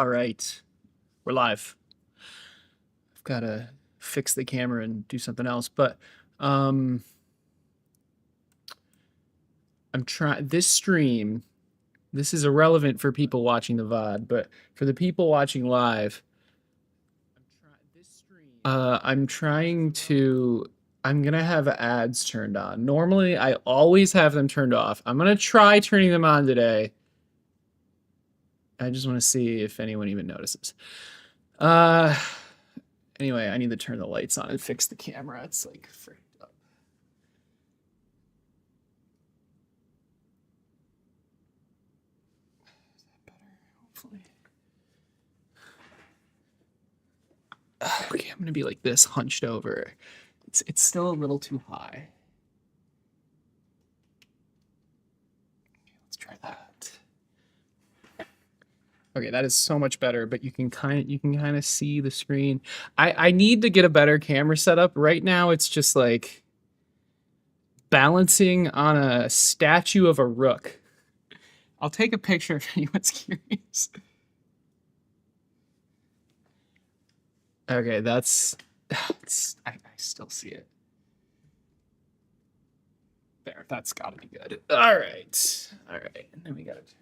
All right, we're live. I've got to fix the camera and do something else, but I'm trying this stream. This is irrelevant for people watching the VOD, but for the people watching live, I'm gonna have ads turned on. Normally, I always have them turned off. I'm gonna try turning them on today. I just want to see if anyone even notices. Anyway, I need to turn the lights on and fix the camera. It's like freaked up. Is that better? Hopefully. Okay, I'm gonna be like this, hunched over. It's still a little too high. Okay, let's try that. Okay, that is so much better, but you can kind of see the screen. I need to get a better camera setup. Right now it's just like balancing on a statue of a rook. I'll take a picture if anyone's curious. Okay, I still see it. There, that's gotta be good. All right, and then we gotta turn.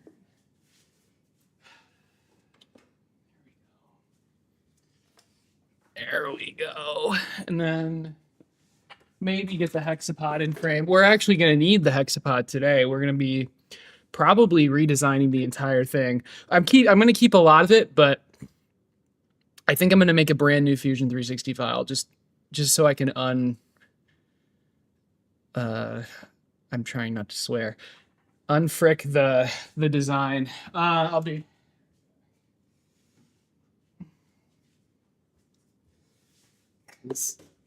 There we go. And then maybe get the hexapod in frame. We're actually going to need the hexapod today. We're going to be probably redesigning the entire thing. I'm going to keep a lot of it, but I think I'm going to make a brand new Fusion 360 file just so I can I'm trying not to swear. Unfrick the design. I'll be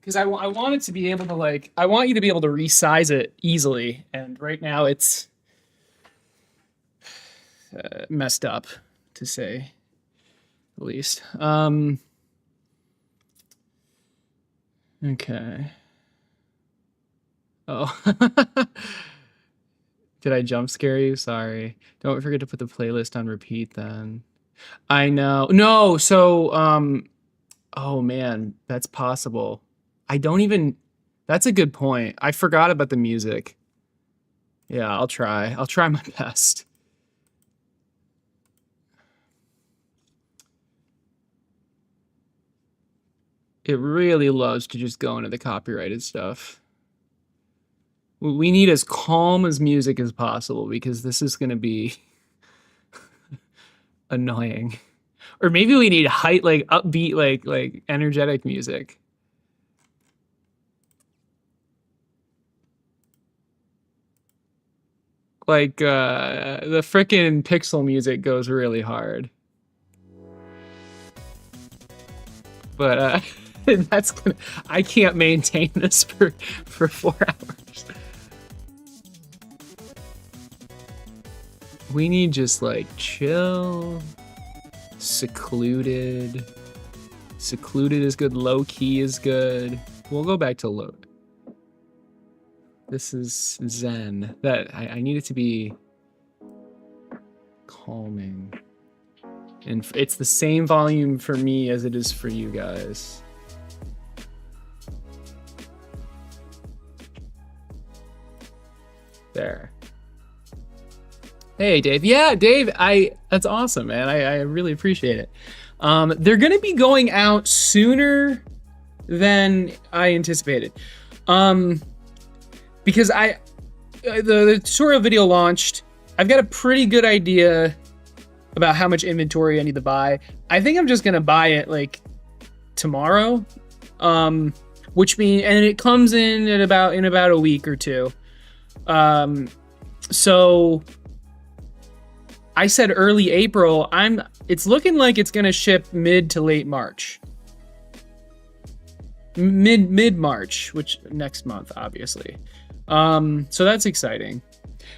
because I want it to be able to I want you to be able to resize it easily, and right now it's messed up, to say the least. Okay. Oh. Did I jump scare you? Sorry. Don't forget to put the playlist on repeat then. I know. No, so oh man, that's possible. That's a good point. I forgot about the music. Yeah, I'll try my best. It really loves to just go into the copyrighted stuff. We need as calm as music as possible because this is going to be annoying. Or maybe we need upbeat, like energetic music. Like the frickin' pixel music goes really hard. But I can't maintain this for 4 hours. We need just like chill, secluded. Secluded is good, low key is good. We'll go back to low. This is zen. That I need it to be calming. And it's the same volume for me as it is for you guys. There. Hey, Dave. Yeah, Dave, that's awesome, man. I really appreciate it. They're going to be going out sooner than I anticipated. Because the tutorial video launched. I've got a pretty good idea about how much inventory I need to buy. I think I'm just going to buy it like tomorrow. Which means, and it comes in about a week or two. So I said early April. It's looking like it's gonna ship mid to late March. Mid March, which next month, obviously. So that's exciting.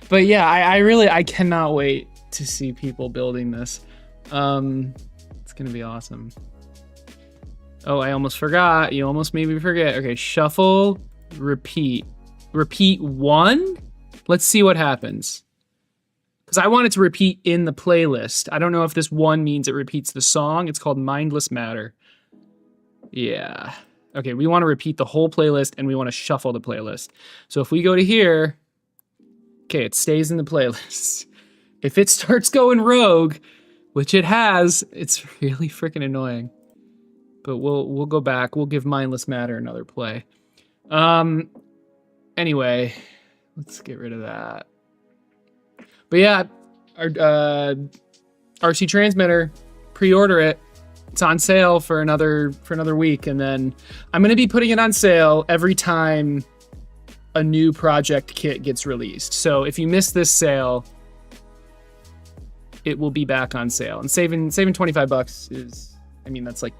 But yeah, I cannot wait to see people building this. It's gonna be awesome. Oh, I almost forgot. You almost made me forget. Okay, shuffle, repeat. Repeat 1. Let's see what happens. because I want it to repeat in the playlist. I don't know if this one means it repeats the song. It's called Mindless Matter. Yeah. Okay, we want to repeat the whole playlist and we want to shuffle the playlist. So if we go to here, okay, it stays in the playlist. If it starts going rogue, which it has, it's really freaking annoying. But we'll go back. We'll give Mindless Matter another play. Anyway, let's get rid of that. But yeah, our RC transmitter, pre-order it. It's on sale for another week, and then I'm going to be putting it on sale every time a new project kit gets released. So if you miss this sale, it will be back on sale. And saving $25 is, I mean, that's like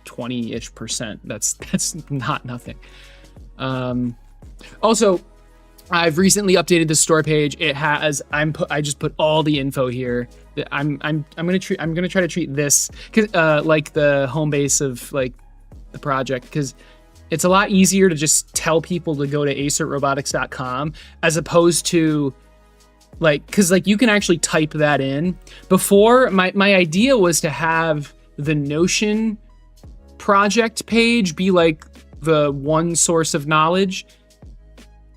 20-ish%. That's not nothing. Also, I've recently updated the store page. It has I just put all the info here. I'm gonna try to treat this like the home base of like the project, because it's a lot easier to just tell people to go to acertrobotics.com as opposed to because you can actually type that in. Before, my idea was to have the Notion project page be like the one source of knowledge,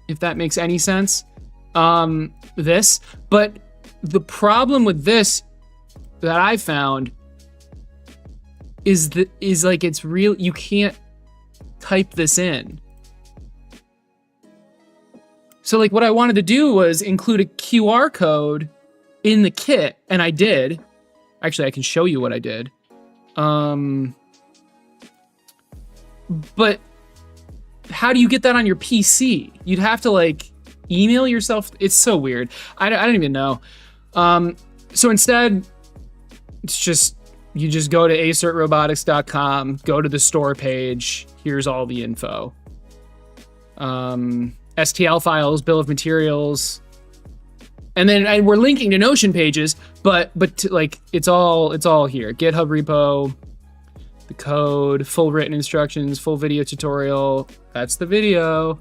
if that makes any sense. But the problem with this that I found is like it's real. You can't type this in. So like what I wanted to do was include a QR code in the kit, and I did. Actually, I can show you what I did. But how do you get that on your PC? You'd have to like email yourself. It's so weird. I don't even know. So instead, it's just, you just go to acertrobotics.com, go to the store page. Here's all the info. STL files, bill of materials, and we're linking to Notion pages, but like it's all here. GitHub repo, the code, full written instructions, full video tutorial. That's the video.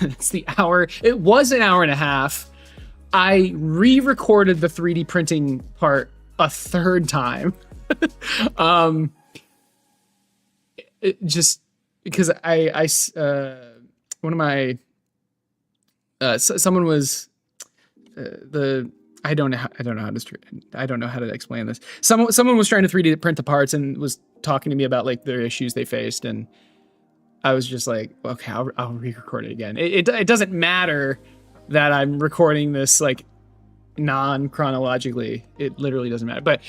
It's the hour. It was an hour and a half. I re-recorded the 3D printing part a third time. Just because one of my someone was I don't know how to explain this. Someone was trying to 3D print the parts and was talking to me about like their issues they faced, and I was just like, okay, I'll re-record it again. It doesn't matter that I'm recording this like non-chronologically. It literally doesn't matter. But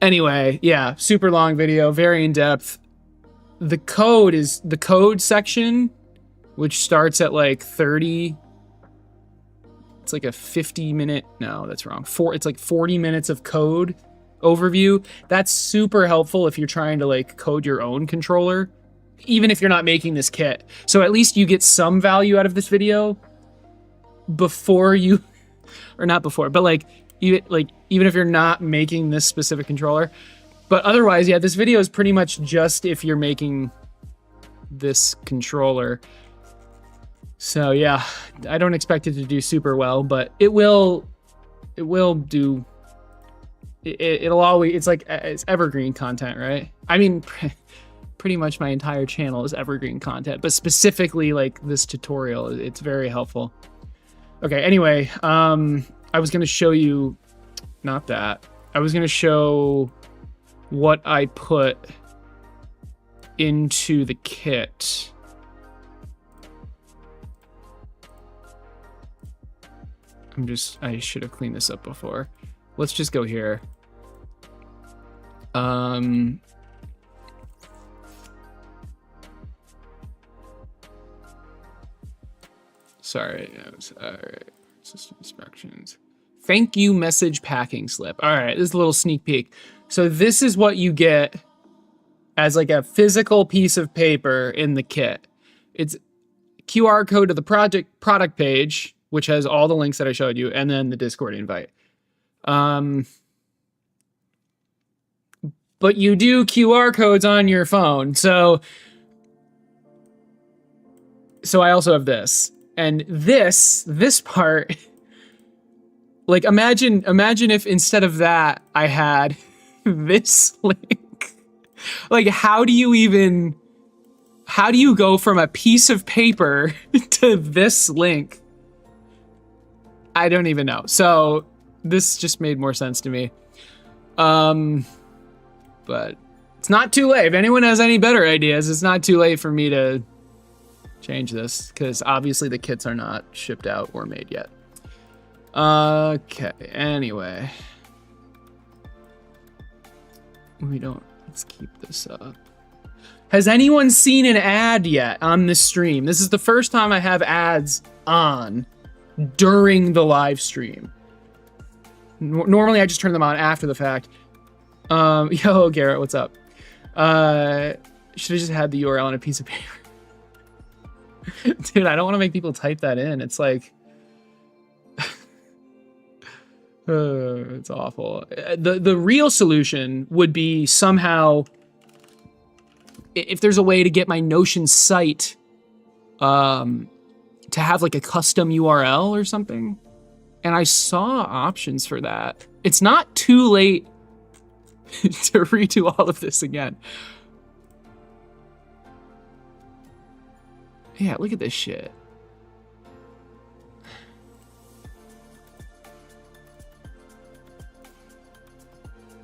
anyway, yeah, super long video, very in depth. The code section, which starts at like 30. It's like a 50-minute, no, that's wrong. It's like 40 minutes of code overview. That's super helpful if you're trying to like code your own controller, even if you're not making this kit. So at least you get some value out of this video before you, or not before, but like even if you're not making this specific controller. But otherwise, yeah, this video is pretty much just if you're making this controller. So yeah, I don't expect it to do super well, but it will do. It'll always, it's evergreen content, right? I mean, pretty much my entire channel is evergreen content, but specifically like this tutorial, it's very helpful. Okay, anyway, I was gonna show you, not that. I was gonna show what I put into the kit. I should have cleaned this up before. Let's just go here. Sorry, all right. System instructions. Thank you message packing slip. All right, this is a little sneak peek. So this is what you get as like a physical piece of paper in the kit. It's QR code to the product page, which has all the links that I showed you, and then the Discord invite. But you do QR codes on your phone. So I also have this. And this part Like, imagine if instead of that, I had this link. Like, how do you go from a piece of paper to this link? I don't even know. So this just made more sense to me. But it's not too late. If anyone has any better ideas, it's not too late for me to change this, because obviously the kits are not shipped out or made yet. Okay, anyway. Let's keep this up. Has anyone seen an ad yet on this stream? This is the first time I have ads on during the live stream. Normally I just turn them on after the fact. Yo, Garrett, what's up? Should have just had the URL on a piece of paper. Dude, I don't want to make people type that in. It's like, it's awful. The real solution would be somehow, if there's a way to get my Notion site to have like a custom URL or something. And I saw options for that. It's not too late to redo all of this again. Yeah, look at this shit.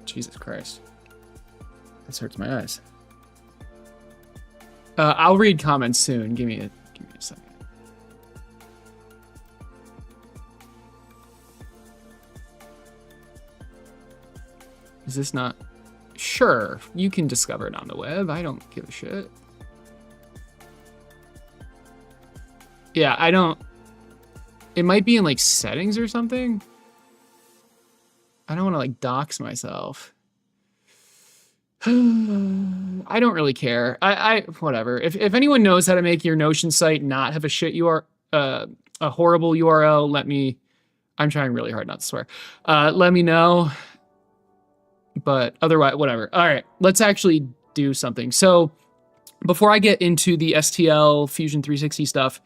Jesus Christ. This hurts my eyes. I'll read comments soon. Give me a second. Is this not? Sure, you can discover it on the web. I don't give a shit. Yeah, I don't. It might be in like settings or something. I don't want to like dox myself. I don't really care. Whatever. If anyone knows how to make your Notion site not have a shit a horrible URL, let me. I'm trying really hard not to swear. Let me know. But otherwise, whatever. All right, let's actually do something. So before I get into the STL Fusion 360 stuff,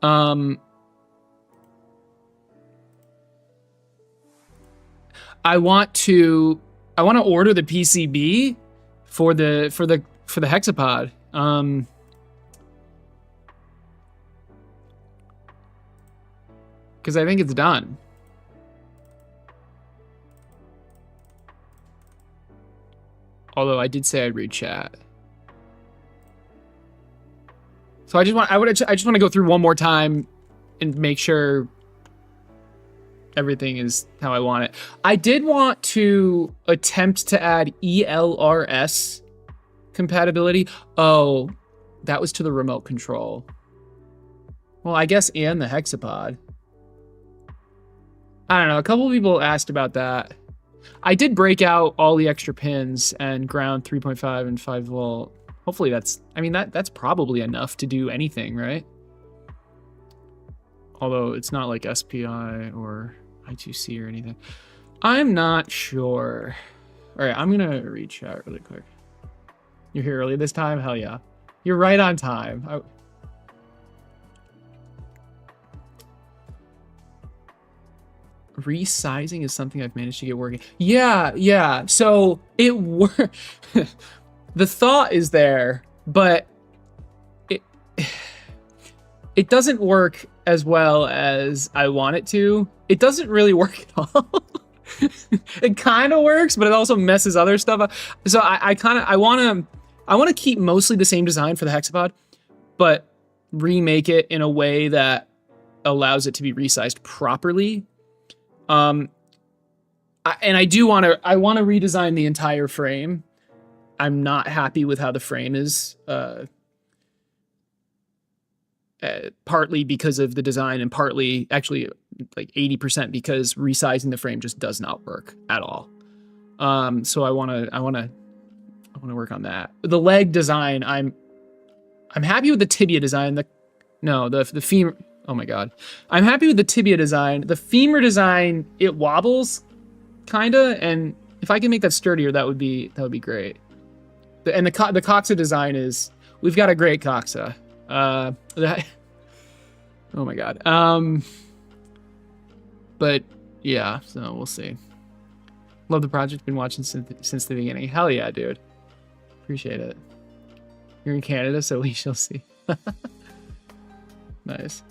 I want to order the PCB for the Hexapod. Because I think it's done. Although I did say I'd read chat. So I just want to go through one more time and make sure everything is how I want it. I did want to attempt to add ELRS compatibility. Oh, that was to the remote control. Well, I guess and the Hexapod. I don't know. A couple of people asked about that. I did break out all the extra pins and ground 3.5 and 5 volt. Hopefully that's probably enough to do anything, right? Although it's not like SPI or I2C or anything. I'm not sure. All right, I'm gonna read chat really quick. You're here early this time? Hell yeah. You're right on time. Resizing is something I've managed to get working. Yeah. So it worked. The thought is there, but it doesn't work as well as I want it to. It doesn't really work at all. It kind of works, but it also messes other stuff up. So I want to keep mostly the same design for the Hexapod, but remake it in a way that allows it to be resized properly. I want to redesign the entire frame. I'm not happy with how the frame is, partly because of the design and partly actually like 80% because resizing the frame just does not work at all. So I want to work on that. The leg design, I'm happy with the tibia design. The femur. Oh my God. I'm happy with the tibia design. The femur design, it wobbles kinda. And if I can make that sturdier, that would be great. And the coxa design is, we've got a great coxa. Oh my God. But Yeah, so we'll see. Love the project. Been watching since the beginning. Hell yeah, dude. Appreciate it. You're in Canada, so we shall see. Nice.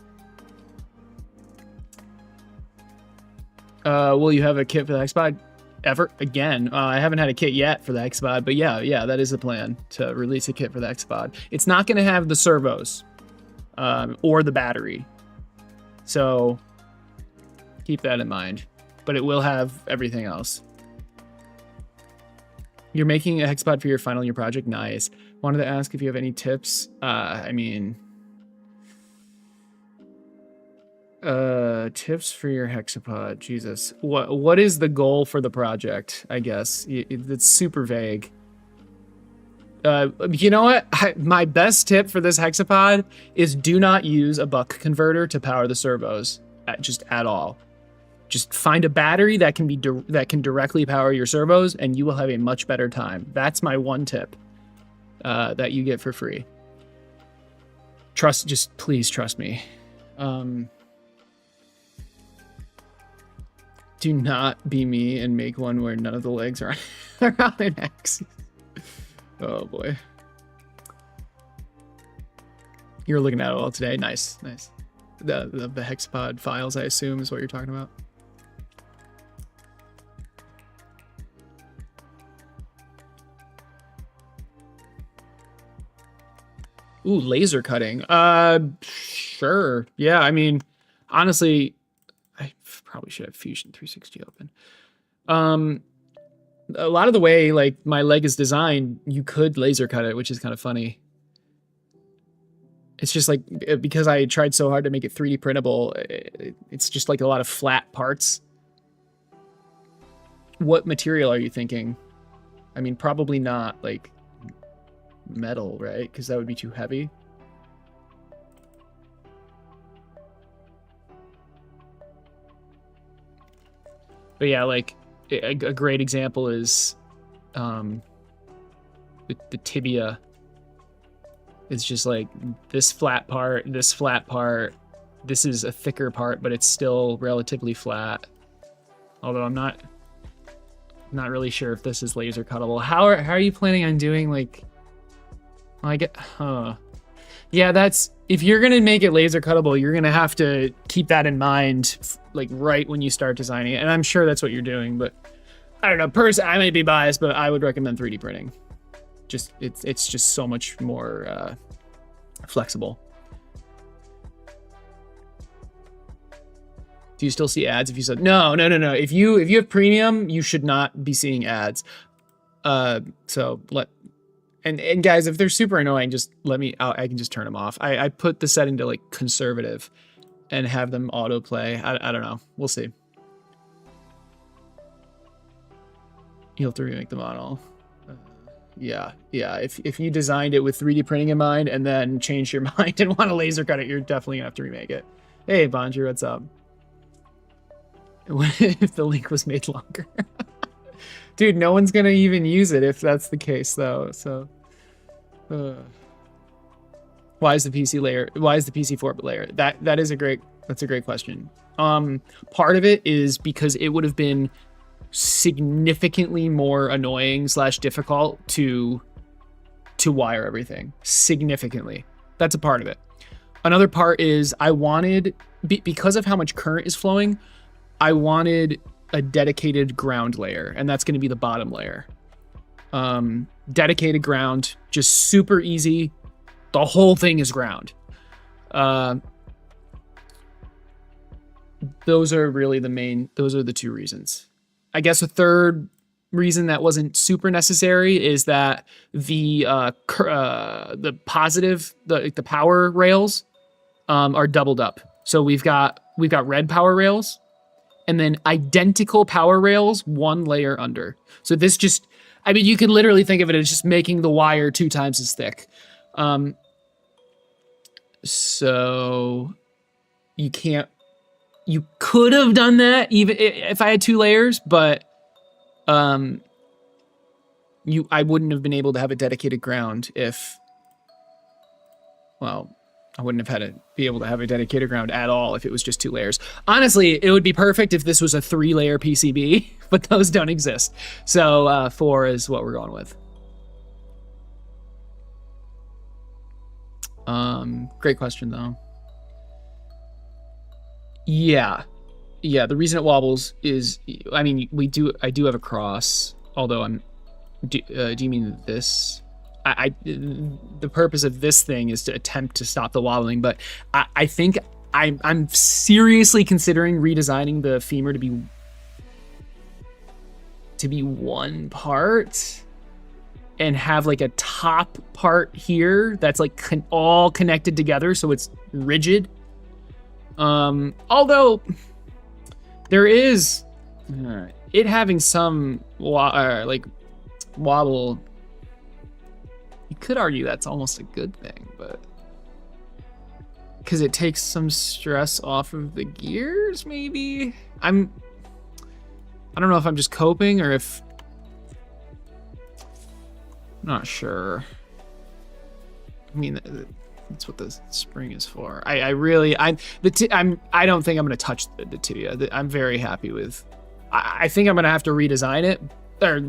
Will you have a kit for the Hexapod ever again? I haven't had a kit yet for the Hexapod, but yeah, that is the plan, to release a kit for the Hexapod. It's not going to have the servos or the battery, so keep that in mind. But it will have everything else. You're making a Hexapod for your final year project. Nice. Wanted to ask if you have any tips. I mean, tips for your Hexapod. Jesus. What is the goal for the project? I guess it's super vague. You know what? My best tip for this Hexapod is do not use a buck converter to power the servos just at all. Just find a battery that can directly power your servos, and you will have a much better time. That's my one tip that you get for free. Just please trust me. Do not be me and make one where none of the legs are on an axis. Oh boy. You're looking at it all today. Nice. The Hexapod files, I assume, is what you're talking about. Ooh, laser cutting. Sure. Yeah, I mean, honestly, I probably should have Fusion 360 open. A lot of the way, like, my leg is designed, you could laser cut it, which is kind of funny. It's just like, because I tried so hard to make it 3D printable, it's just like a lot of flat parts. What material are you thinking? I mean, probably not, like, metal, right? Because that would be too heavy. But yeah, like a great example is the tibia. It's just like this flat part, this flat part. This is a thicker part, but it's still relatively flat. Although I'm not really sure if this is laser cuttable. How are you planning on doing, like, yeah, that's, if you're gonna make it laser cuttable, you're gonna have to keep that in mind, like, right when you start designing it. And I'm sure that's what you're doing, but I don't know. I might be biased, but I would recommend 3D printing. Just it's just so much more flexible. Do you still see ads if you said no? If you have premium, you should not be seeing ads. So and guys, if they're super annoying, just let me out. I can just turn them off. I put the setting to like conservative and have them autoplay. I don't know. We'll see. You'll have to remake the model. Yeah. If you designed it with 3D printing in mind and then changed your mind and want to laser cut it, you're definitely gonna have to remake it. Hey, Bonjour, what's up? If the link was made longer. Dude, no one's gonna even use it if that's the case, though. So, why is the PC layer? Why is the PC4 layer? That's a great question. Part of it is because it would have been significantly more annoying / difficult to wire everything. Significantly. That's a part of it. Another part is I wanted, because of how much current is flowing, I wanted a dedicated ground layer, and that's going to be the bottom layer. Dedicated ground, just super easy. The whole thing is ground. Those are really those are the two reasons. I guess a third reason that wasn't super necessary is that the power rails are doubled up. So we've got red power rails and then identical power rails one layer under. So this just, I mean, you can literally think of it as just making the wire 2 times as thick. So you could have done that even if I had 2 layers, but I wouldn't have been able to have a dedicated ground if, well, I wouldn't have had to be able to have a dedicated ground at all if it was just 2 layers. Honestly, it would be perfect if this was a 3-layer PCB, but those don't exist. So 4 is what we're going with. Great question though. Yeah, the reason it wobbles is, I mean, I do have a cross, although do you mean this? The purpose of this thing is to attempt to stop the wobbling, but I think I'm seriously considering redesigning the femur to be one part and have like a top part here that's like all connected together so it's rigid. Although there is it having some like wobble, you could argue that's almost a good thing, but because it takes some stress off of the gears, maybe. I don't know if I'm just coping or if I'm not sure. I mean, that's what the spring is for. I don't think I'm gonna touch the tibia. I'm very happy with. I think I'm gonna have to redesign it or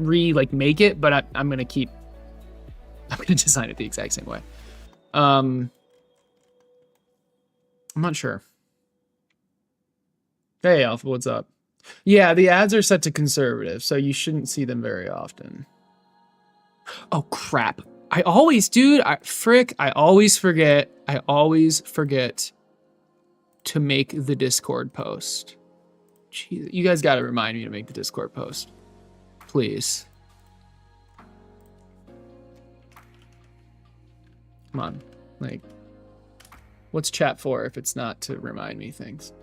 make it, but I'm gonna design it the exact same way. I'm not sure. Hey Alpha, what's up? Yeah, the ads are set to conservative, so you shouldn't see them very often. Oh crap. I always forget to make the Discord post. Jeez, you guys gotta remind me to make the Discord post. Please. Come on, like, what's chat for if it's not to remind me things?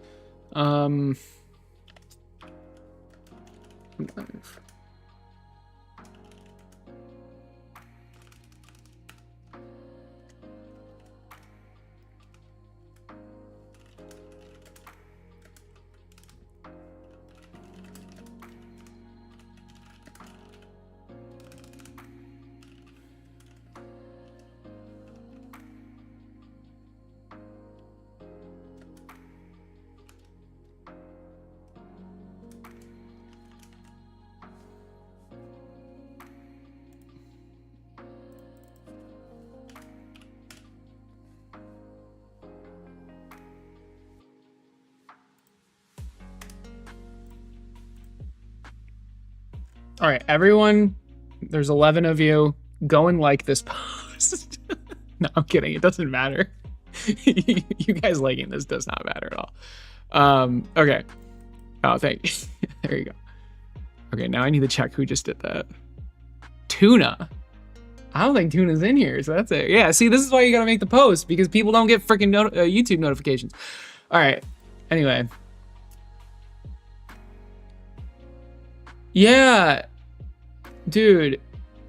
All right, everyone, there's 11 of you. Go and like this post. No, I'm kidding. It doesn't matter. You guys liking this does not matter at all. Okay. Oh, thank you. There you go. Okay, now I need to check who just did that. Tuna. I don't think Tuna's in here, so that's it. Yeah, see, this is why you gotta make the post, because people don't get freaking YouTube notifications. All right. Anyway. Yeah, dude,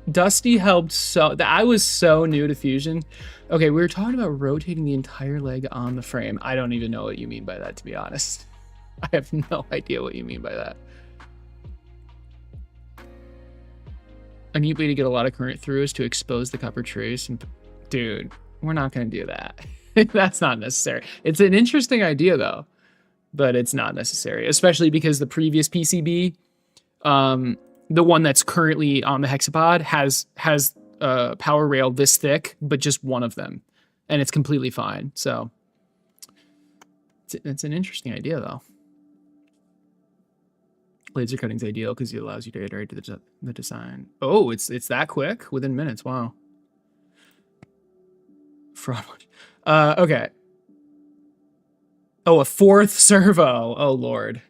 Dusty helped so that I was so new to Fusion. Okay, we were talking about rotating the entire leg on the frame. I don't even know what you mean by that, to be honest. I have no idea what you mean by that. A neat way to get a lot of current through is to expose the copper trace. And dude, we're not gonna do that. That's not necessary. It's an interesting idea though, but it's not necessary, especially because the previous PCB, the one that's currently on the Hexapod has a power rail this thick, but just one of them, and it's completely fine. So it's an interesting idea though. Laser cutting's ideal because it allows you to iterate to the design. Oh, it's that quick within minutes. Wow. Fraud. Okay. Oh, a 4th servo. Oh Lord.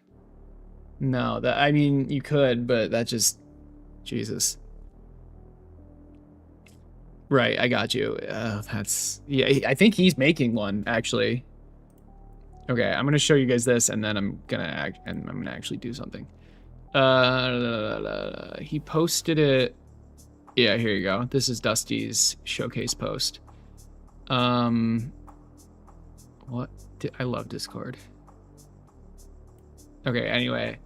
No, I mean, you could, but that just, Jesus. Right, I got you. Yeah, I think he's making one, actually. Okay, I'm gonna show you guys this, and then I'm gonna actually do something. He posted it. Yeah, here you go. This is Dusty's showcase post. What? I love Discord. Okay, anyway.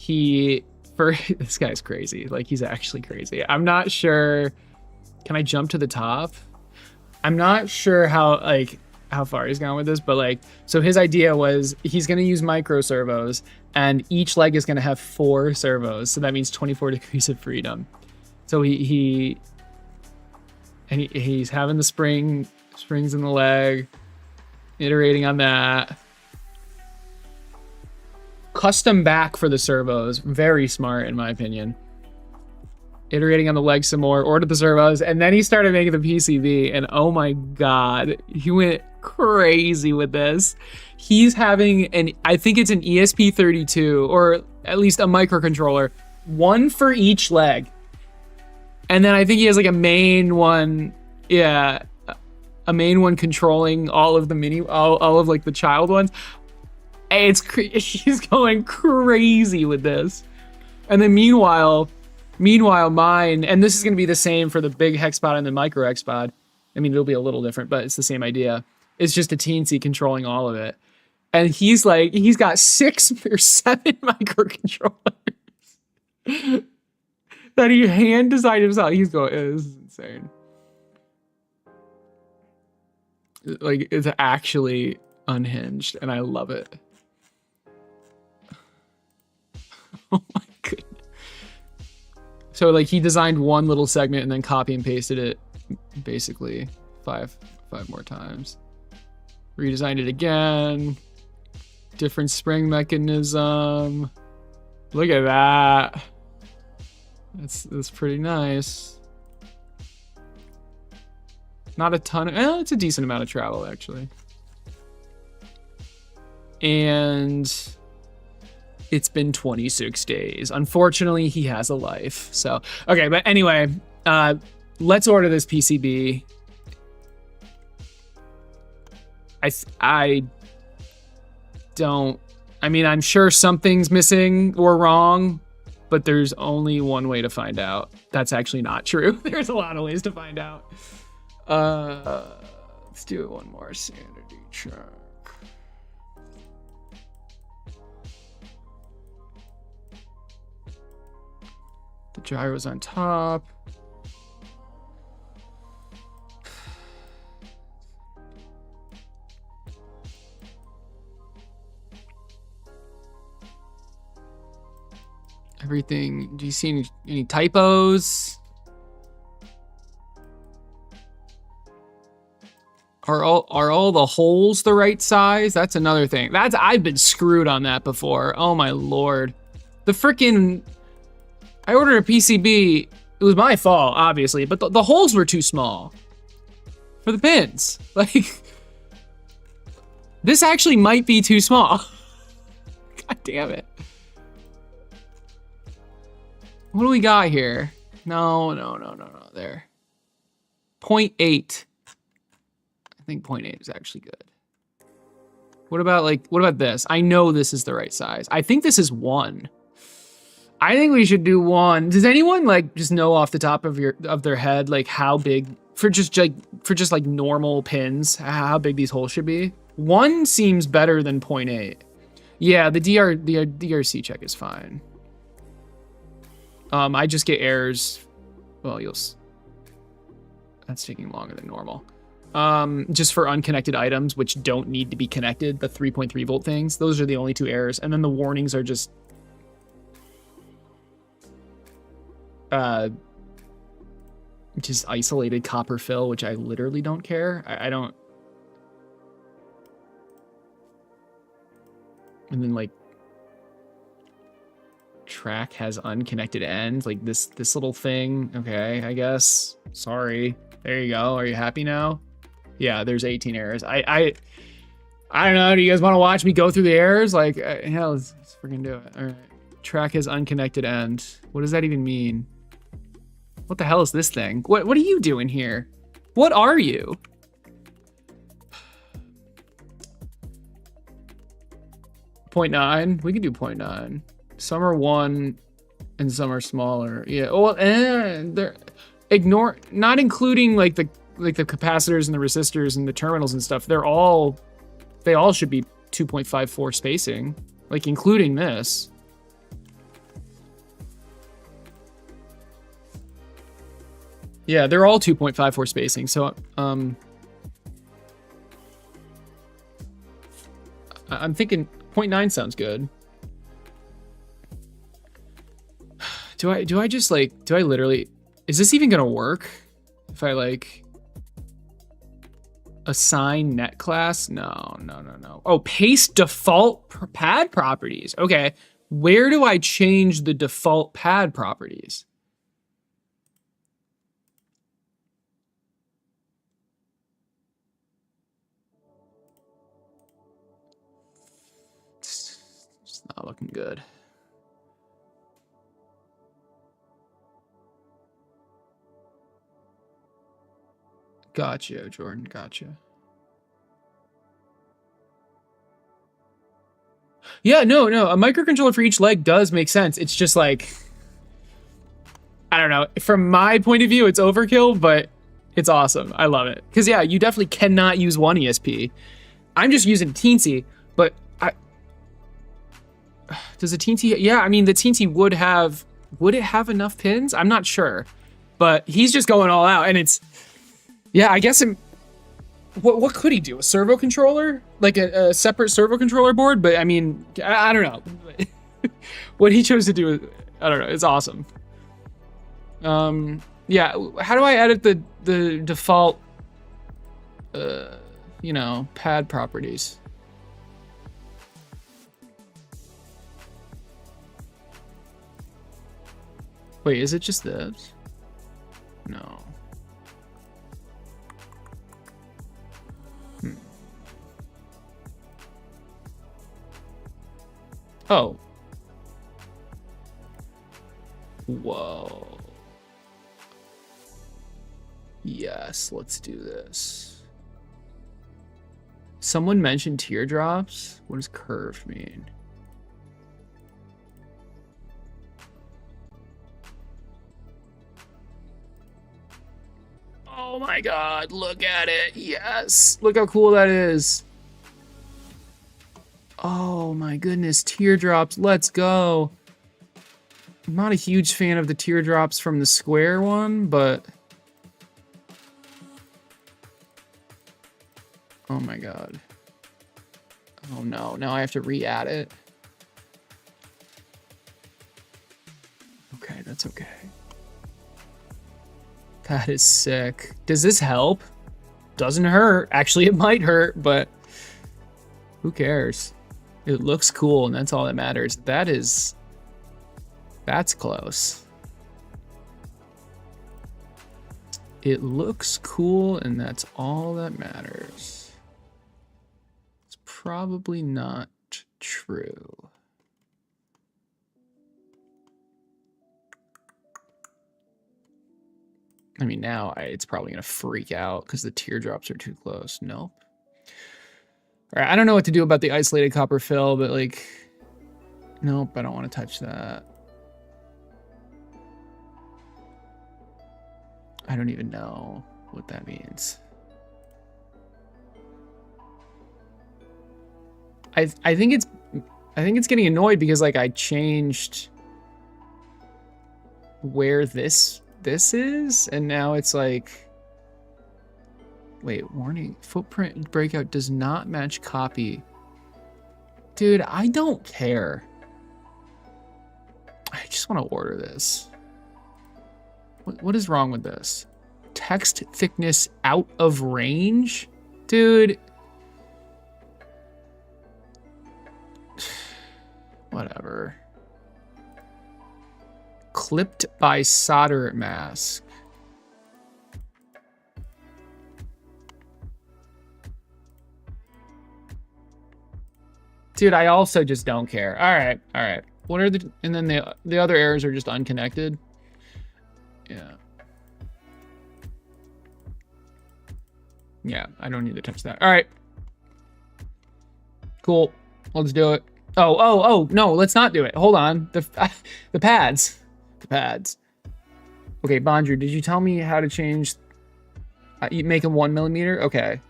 This guy's crazy. Like, he's actually crazy. I'm not sure. Can I jump to the top? I'm not sure how how far he's gone with this, but like, so his idea was he's going to use micro servos, and each leg is going to have 4 servos. So that means 24 degrees of freedom. So he's having the springs in the leg, iterating on that. Custom back for the servos, very smart in my opinion. Iterating on the leg some more, ordered the servos, and then he started making the PCB, and oh my god, he went crazy with this. He's having I think it's an ESP32, or at least a microcontroller, 1 for each leg. And then I think he has like a main one, a main one controlling all of the all of like the child ones. He's going crazy with this. And then meanwhile mine, and this is going to be the same for the big Hexapod and the micro Hexapod. I mean, it'll be a little different, but it's the same idea. It's just a teensy controlling all of it. And he's got 6 or 7 microcontrollers that he hand designed himself. He's going, this is insane. Like, it's actually unhinged, and I love it. Oh my goodness. So like he designed one little segment and then copy and pasted it basically five more times. Redesigned it again. Different spring mechanism. Look at that. That's pretty nice. Not a ton of, it's a decent amount of travel actually. And it's been 26 days. Unfortunately, he has a life. So, okay, but anyway, let's order this PCB. I mean, I'm sure something's missing or wrong, but there's only one way to find out. That's actually not true. There's a lot of ways to find out. Let's do one more sanity check. The gyro's on top. Everything. Do you see any typos? Are all the holes the right size? That's another thing. I've been screwed on that before. Oh my lord. The frickin', I ordered a PCB. It was my fault, obviously, but the holes were too small for the pins. Like, this actually might be too small. God damn it. What do we got here? No. There. 0.8. I think 0.8 is actually good. What about this? I know this is the right size. I think this is 1. I think we should do 1. Does anyone just know off the top of their head how big for just like normal pins, how big these holes should be? 1 seems better than 0.8. Yeah, the DRC check is fine. I just get errors. Well, that's taking longer than normal. Just for unconnected items, which don't need to be connected, the 3.3 volt things. Those are the only 2 errors. And then the warnings are just isolated copper fill, which I literally don't care. I don't. And then track has unconnected ends, this little thing. Okay, I guess. Sorry. There you go. Are you happy now? Yeah, there's 18 errors. I don't know. Do you guys want to watch me go through the errors? Hell, let's freaking do it. All right. Track has unconnected end. What does that even mean? What the hell is this thing? What are you doing here? What are you? .9. We can do 0.9. Some are 1 and some are smaller. Yeah. Well, they're not including the capacitors and the resistors and the terminals and stuff. They all should be 2.54 spacing, including this. Yeah, they're all 2.54 spacing. So I'm thinking 0.9 sounds good. Do I just like, do I literally, is this even gonna work? If I like assign net class? No. Oh, paste default pad properties. Okay. Where do I change the default pad properties? It's not looking good. Gotcha, Jordan, gotcha. Yeah, no, a microcontroller for each leg does make sense. It's just like, I don't know. From my point of view, it's overkill, but it's awesome. I love it. Because, yeah, you definitely cannot use one ESP. I'm just using Teensy, but does a Teensy... Yeah, I mean, the Teensy would it have enough pins? I'm not sure. But he's just going all out, and it's... Yeah, I guess... What could he do? A servo controller? Like a separate servo controller board? But, I mean, I don't know. What he chose to do, I don't know. It's awesome. Yeah, how do I edit the default, you know, pad properties? Wait, is it just this? No. Oh. Whoa. Yes, let's do this. Someone mentioned teardrops. What does curved mean? Oh my god, look at it. Yes. Look how cool that is. Oh my goodness, teardrops. Let's go. I'm not a huge fan of the teardrops from the square one, but... Oh my god. Oh no, now I have to re-add it. Okay, that's okay. That is sick. Does this help? Doesn't hurt. Actually, it might hurt, but who cares? It looks cool, and that's all that matters. That's close. It looks cool, and that's all that matters. It's probably not true. I mean, now it's probably going to freak out because the teardrops are too close. Nope. All right, I don't know what to do about the isolated copper fill, but like, nope, I don't want to touch that. I don't even know what that means. I think it's getting annoyed because like I changed where this is, and now it's like, wait, warning, footprint breakout does not match copy. Dude, I don't care. I just want to order this. What is wrong with this? Text thickness out of range? Dude. Whatever. Clipped by solder mask. Dude, I also just don't care. All right. What are the, and then the other errors are just unconnected. Yeah. Yeah, I don't need to touch that. All right. Cool. Let's do it. Oh, no, let's not do it. Hold on. The pads. The pads. Okay, Bondru, did you tell me how to change? You make them 1 millimeter? Okay.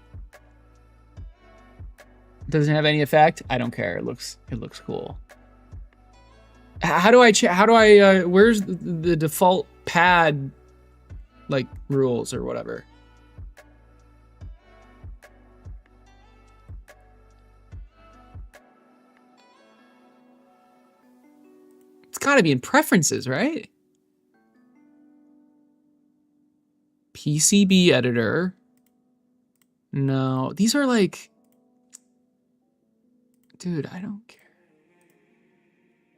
Doesn't have any effect? I don't care. It looks cool. How do I where's the default pad like rules or whatever? got to be in preferences, right? PCB editor. No, these are like, dude, I don't care.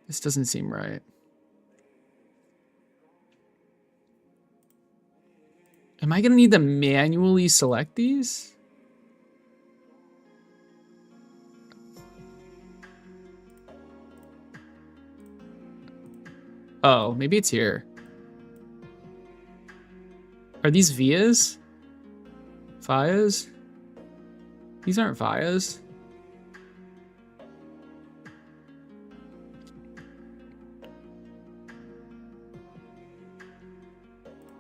This doesn't seem right. Am I gonna need to manually select these? Oh, maybe it's here. Are these vias? Vias? These aren't vias.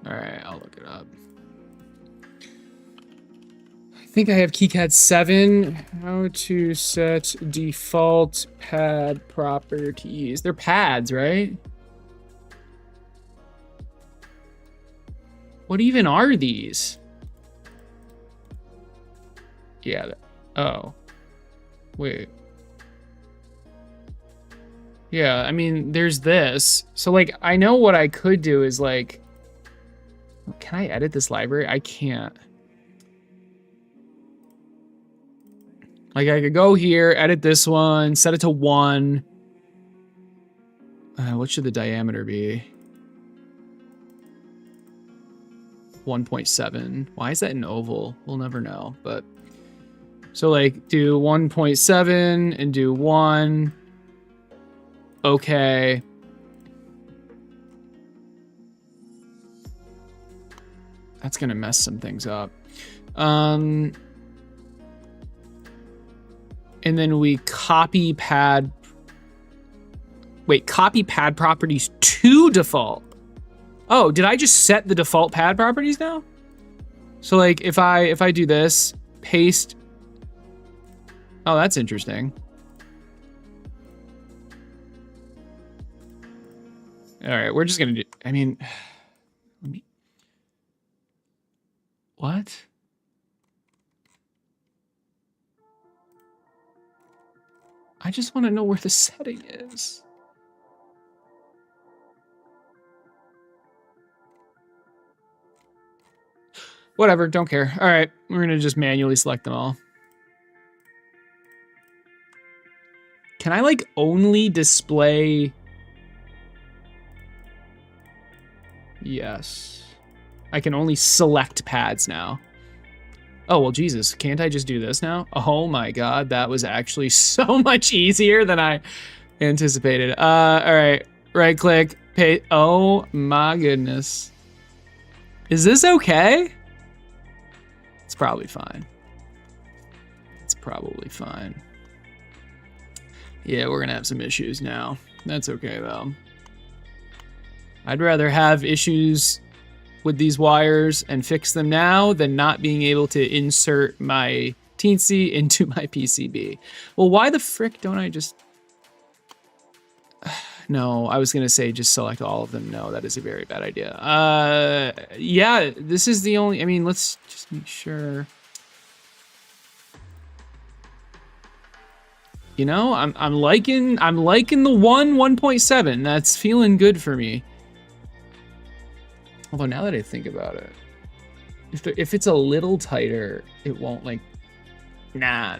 All right, I'll look it up. I think I have KiCad 7. How to set default pad properties. They're pads, right? What even are these? Yeah. Oh. Wait. Yeah, I mean, there's this. So, like, I know what I could do is, like... Can I edit this library? I can't. Like, I could go here, edit this one, set it to 1. What should the diameter be? 1.7. Why is that an oval? We'll never know, but... So, like, do 1.7 and do 1. Okay. That's gonna mess some things up. And then we copy pad... Wait, copy pad properties to default. Oh, did I just set the default pad properties now? So like if I do this, paste. Oh, that's interesting. All right, we're just gonna do, I mean, let me, what? I just want to know where the setting is. Whatever, don't care. All right, we're gonna just manually select them all. Can I like only display? Yes. I can only select pads now. Oh, well, Jesus, can't I just do this now? Oh my God, that was actually so much easier than I anticipated. All right, right click, paste. Oh my goodness. Is this okay? It's probably fine. It's probably fine. Yeah, we're gonna have some issues now. That's okay though. I'd rather have issues with these wires and fix them now than not being able to insert my teensy into my PCB. Well, why the frick don't I just... No, I was gonna say just select all of them. No, that is a very bad idea. Yeah, this is the only, I mean, let's just make sure. You know, I'm liking the 1.7. That's feeling good for me. Although now that I think about it, if it's a little tighter, it won't like, nah.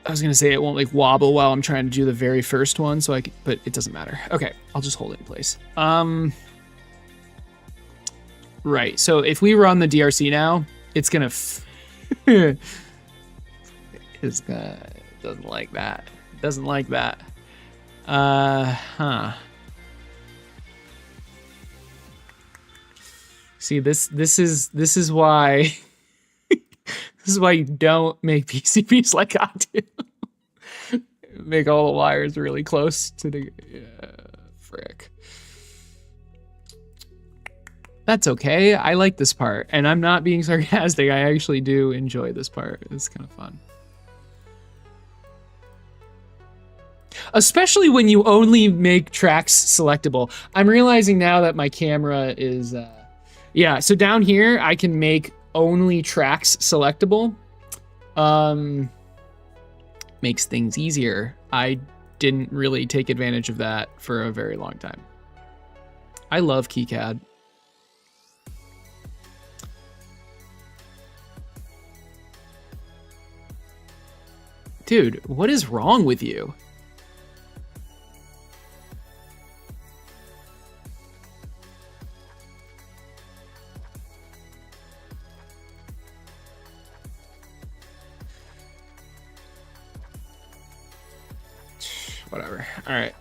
I was gonna say it won't like wobble while I'm trying to do the very first one, so but it doesn't matter. Okay, I'll just hold it in place. Right, so if we run the DRC now, it's gonna, doesn't like that. Doesn't like that. See, this is why this is why you don't make PCBs like I do. Make all the wires really close to the frick. That's okay. I like this part, and I'm not being sarcastic. I actually do enjoy this part. It's kind of fun. Especially when you only make tracks selectable. I'm realizing now that my camera is yeah, so down here I can make only tracks selectable. Makes things easier. I didn't really take advantage of that for a very long time. I love KiCad. Dude, what is wrong with you? Whatever. All right.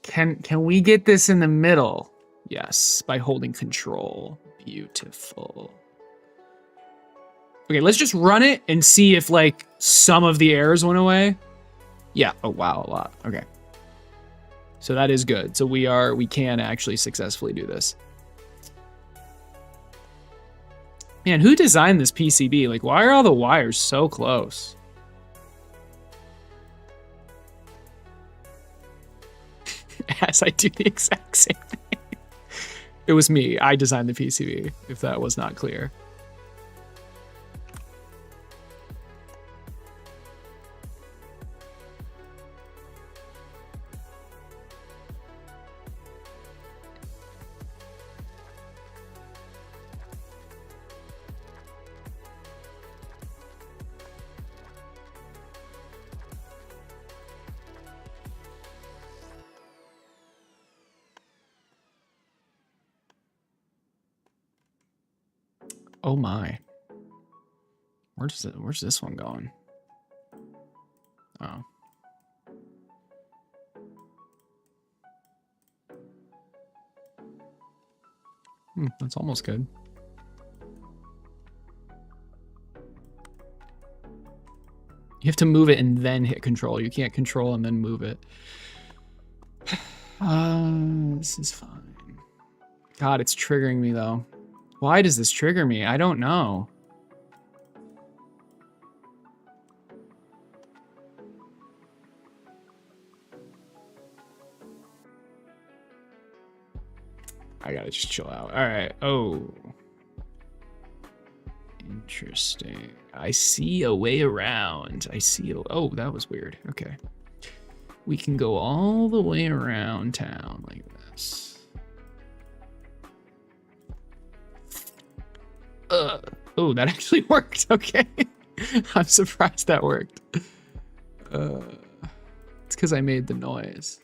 Can we get this in the middle? Yes, by holding control. Beautiful. Okay, let's just run it and see if like some of the errors went away. Yeah. Oh wow, a lot. Okay. So that is good. So we can actually successfully do this. Man, who designed this PCB? Like, why are all the wires so close? As I do the exact same thing. It was me. I designed the PCB, if that was not clear. Oh my. Where's this one going? Oh. That's almost good. You have to move it and then hit control. You can't control and then move it. This is fine. God, it's triggering me though. Why does this trigger me? I don't know. I gotta just chill out. All right. Oh. Interesting. I see a way around. Oh, that was weird. Okay. We can go all the way around town like this. Oh, that actually worked. Okay. I'm surprised that worked. It's because I made the noise.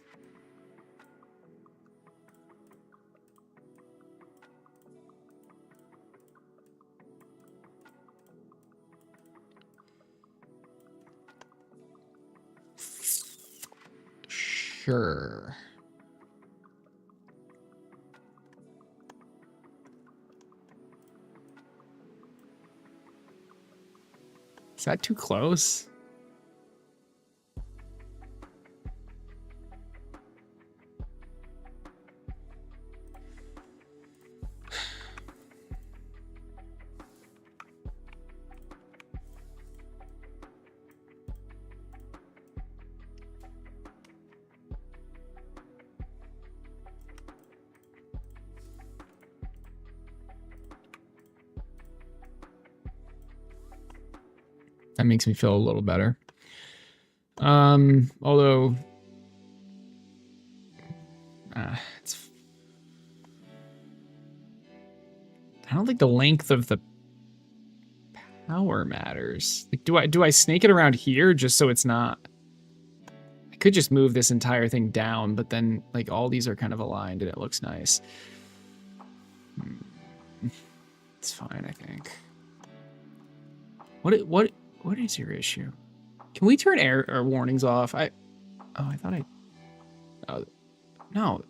Sure. Is that too close? That makes me feel a little better. Although it's, I don't think the length of the power matters. Like, do I snake it around here just so it's not? I could just move this entire thing down, but then like all these are kind of aligned and it looks nice. It's fine, I think. What is your issue? Can we turn error warnings off? I thought oh, no.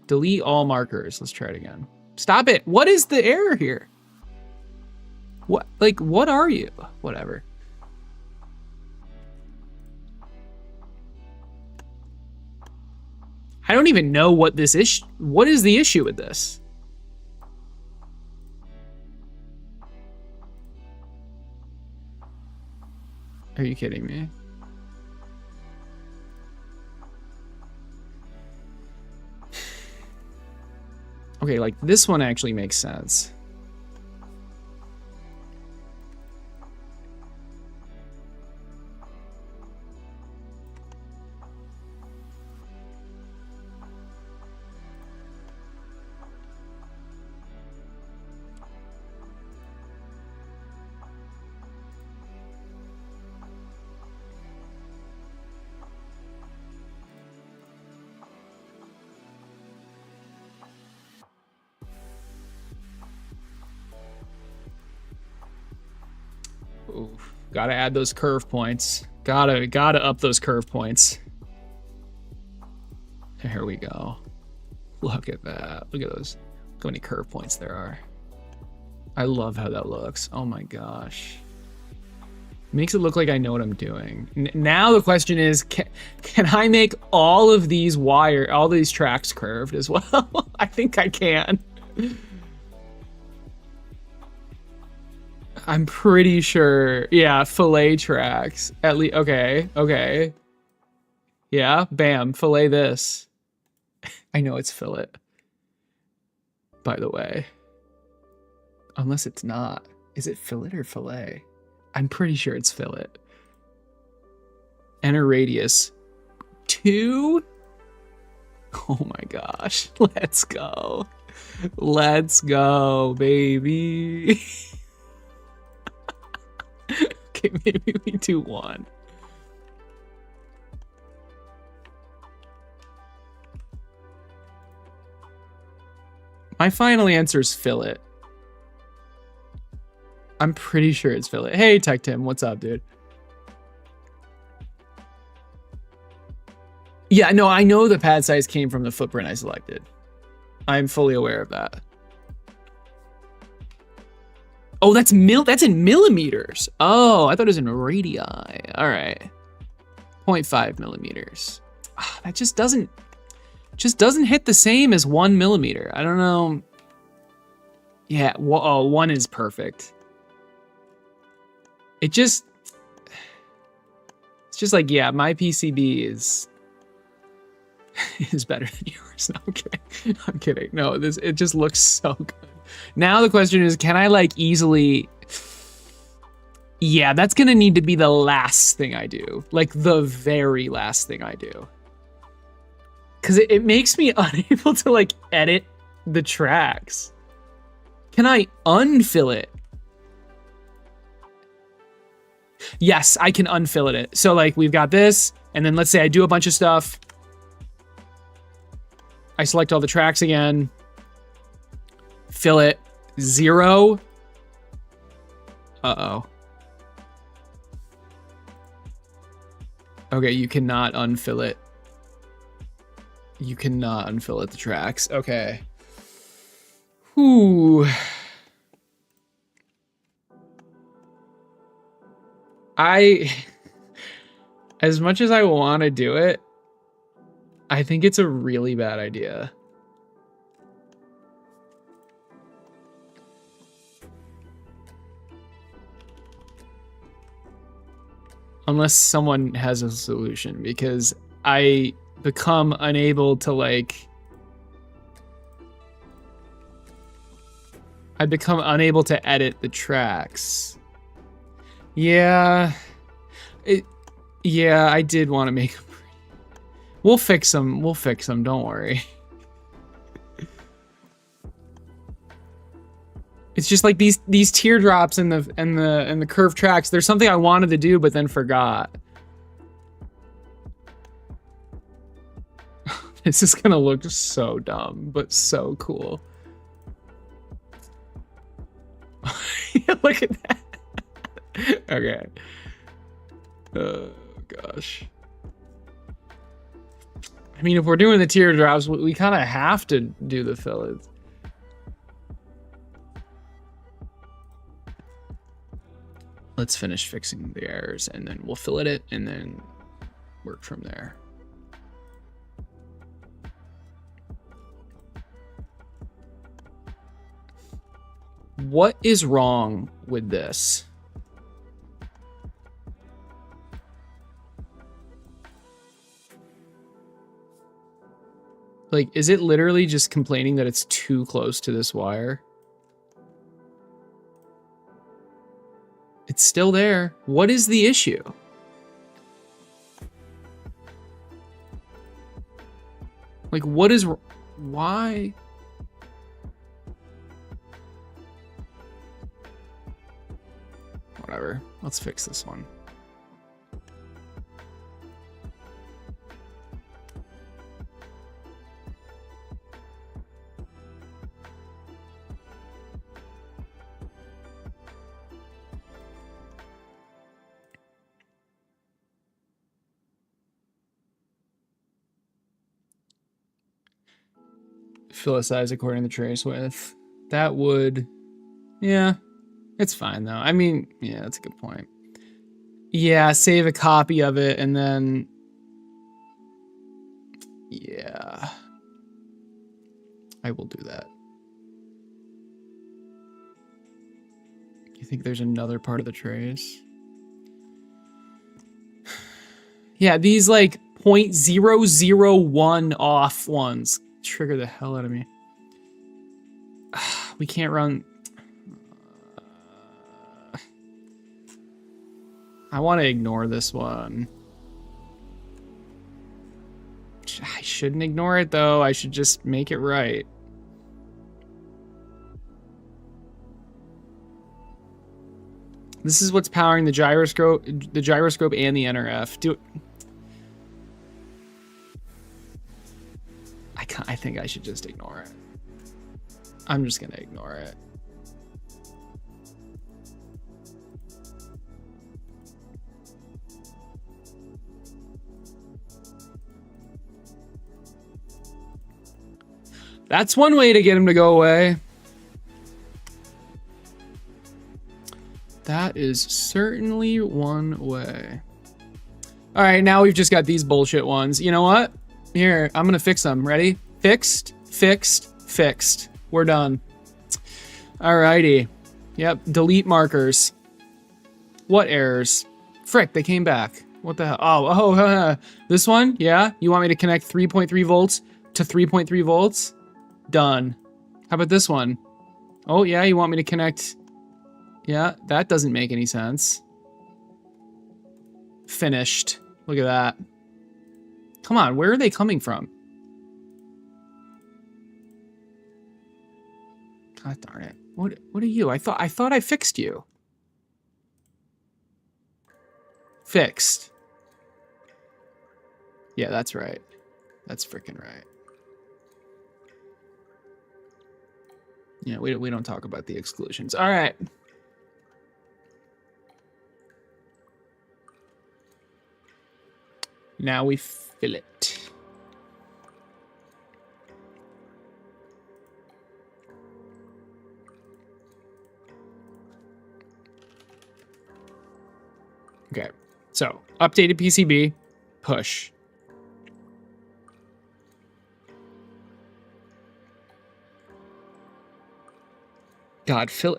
Delete all markers. Let's try it again. Stop it. What is the error here? What are you? Whatever. I don't even know what this issue. What is the issue with this? Are you kidding me? Okay, like this one actually makes sense. Gotta add those curve points. Gotta up those curve points. Here we go. Look at that. Look at those. Look how many curve points there are. I love how that looks. Oh my gosh. Makes it look like I know what I'm doing. Now the question is, can I make all of these all these tracks curved as well? I think I can. I'm pretty sure. Yeah, fillet tracks. At least, okay. Yeah, bam, fillet this. I know it's fillet, by the way. Unless it's not. Is it fillet or fillet? I'm pretty sure it's fillet. Enter radius 2. Oh my gosh. Let's go. Let's go, baby. Okay, maybe we do 1. My final answer is fillet. I'm pretty sure it's fillet. Hey, Tech Tim, what's up, dude? Yeah, no, I know the pad size came from the footprint I selected. I'm fully aware of that. Oh, that's in millimeters. Oh, I thought it was in radii. All right. 0.5 millimeters. That just doesn't hit the same as 1 millimeter. I don't know. Yeah, 1 is perfect. It's just like, yeah, my PCB is better than yours. No, I'm kidding. I'm kidding. No, it just looks so good. Now the question is, can I like easily? Yeah, that's gonna need to be the last thing I do, like the very last thing I do, because it makes me unable to like edit the tracks. Can I unfill it? Yes, I can unfillet it. So like we've got this, and then let's say I do a bunch of stuff. I select all the tracks again. Fillet 0. Uh-oh. Okay, you cannot unfillet. You cannot unfillet the tracks. Okay. Whew. As much as I want to do it, I think it's a really bad idea. Unless someone has a solution, because I become unable to like... I become unable to edit the tracks. Yeah. Yeah, I did want to make them. We'll fix them. We'll fix them. Don't worry. It's just like these teardrops and the curved tracks. There's something I wanted to do but then forgot. This is gonna look so dumb, but so cool. Look at that. Okay. Oh gosh. I mean, if we're doing the teardrops, we kind of have to do the fillets. Let's finish fixing the errors, and then we'll fillet it, and then work from there. What is wrong with this? Like, is it literally just complaining that it's too close to this wire? It's still there. What is the issue? Like, what is... Why? Whatever. Let's fix this one. fill a size according to the trace width. That would, yeah, it's fine though. I mean, yeah, that's a good point. Yeah, save a copy of it and then, yeah, I will do that. You think there's another part of the trace? Yeah, these like 0.001 off ones trigger the hell out of me. We can't run. I want to ignore this one. I shouldn't ignore it though. I should just make it right. This is what's powering the gyroscope and the NRF. Do it. I think I should just ignore it. I'm just gonna ignore it. That's one way to get him to go away. That is certainly one way. All right, now we've just got these bullshit ones. You know what? Here, I'm gonna fix them. Ready? Fixed, fixed, fixed. We're done. Alrighty. Yep, delete markers. What errors? Frick, they came back. What the hell? Oh, this one? Yeah? You want me to connect 3.3 volts to 3.3 volts? Done. How about this one? Oh, yeah, you want me to connect... Yeah, that doesn't make any sense. Finished. Look at that. Come on, where are they coming from? God darn it. What are you? I thought I fixed you. Fixed. Yeah, that's right. That's freaking right. Yeah, we don't talk about the exclusions. All right. Now we fill it. Okay, so updated PCB, push. God, fill.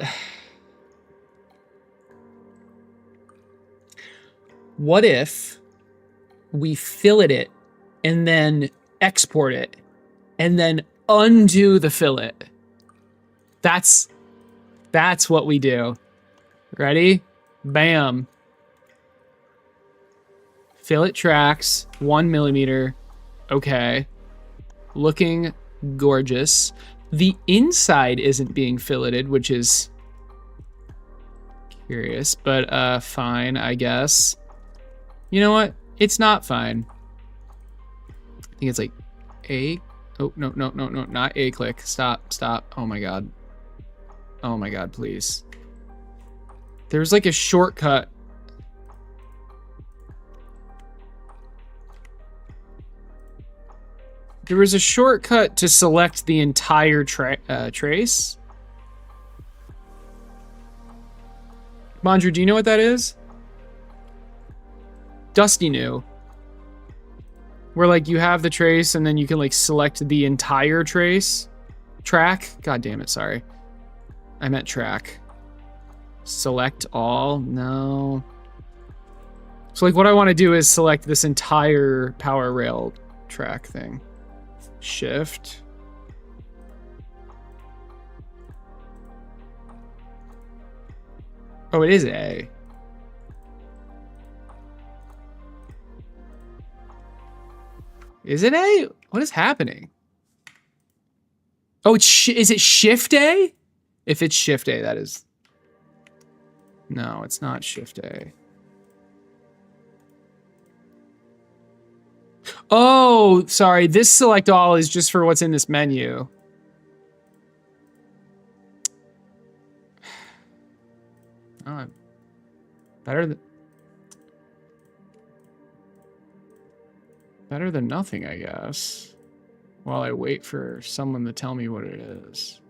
What if we fillet it and then export it and then undo the fillet? That's what we do. Ready? Bam. Fillet tracks, 1 millimeter. Okay. Looking gorgeous. The inside isn't being filleted, which is curious, but fine, I guess. You know what? It's not fine. I think it's like A. Oh, no, not A click. Stop. Oh my God. Oh my God, please. There's like a shortcut. There was a shortcut to select the entire trace. Mondru, do you know what that is? Dusty knew. Where like you have the trace and then you can like select the entire trace. Track? God damn it, sorry. I meant track. Select all? No. So like what I want to do is select this entire power rail track thing. Shift. Oh, it is A. Is it A? What is happening? Oh, is it Shift A? If it's Shift A, that is... No, it's not Shift A. Oh, sorry. This select all is just for what's in this menu. Oh, better than nothing, I guess. while I wait for someone to tell me what it is.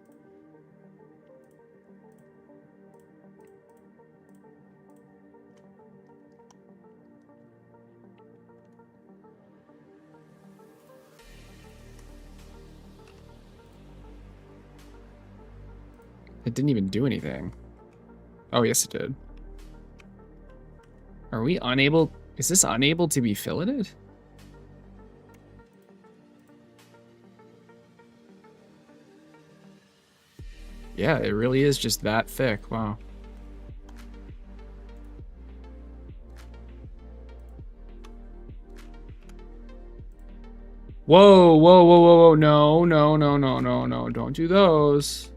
It didn't even do anything. Oh, yes, it did. Are we unable? Is this unable to be filleted? Yeah, it really is just that thick. Wow. Whoa, whoa, whoa, whoa, whoa. No, no, no, no, no, no. Don't do those.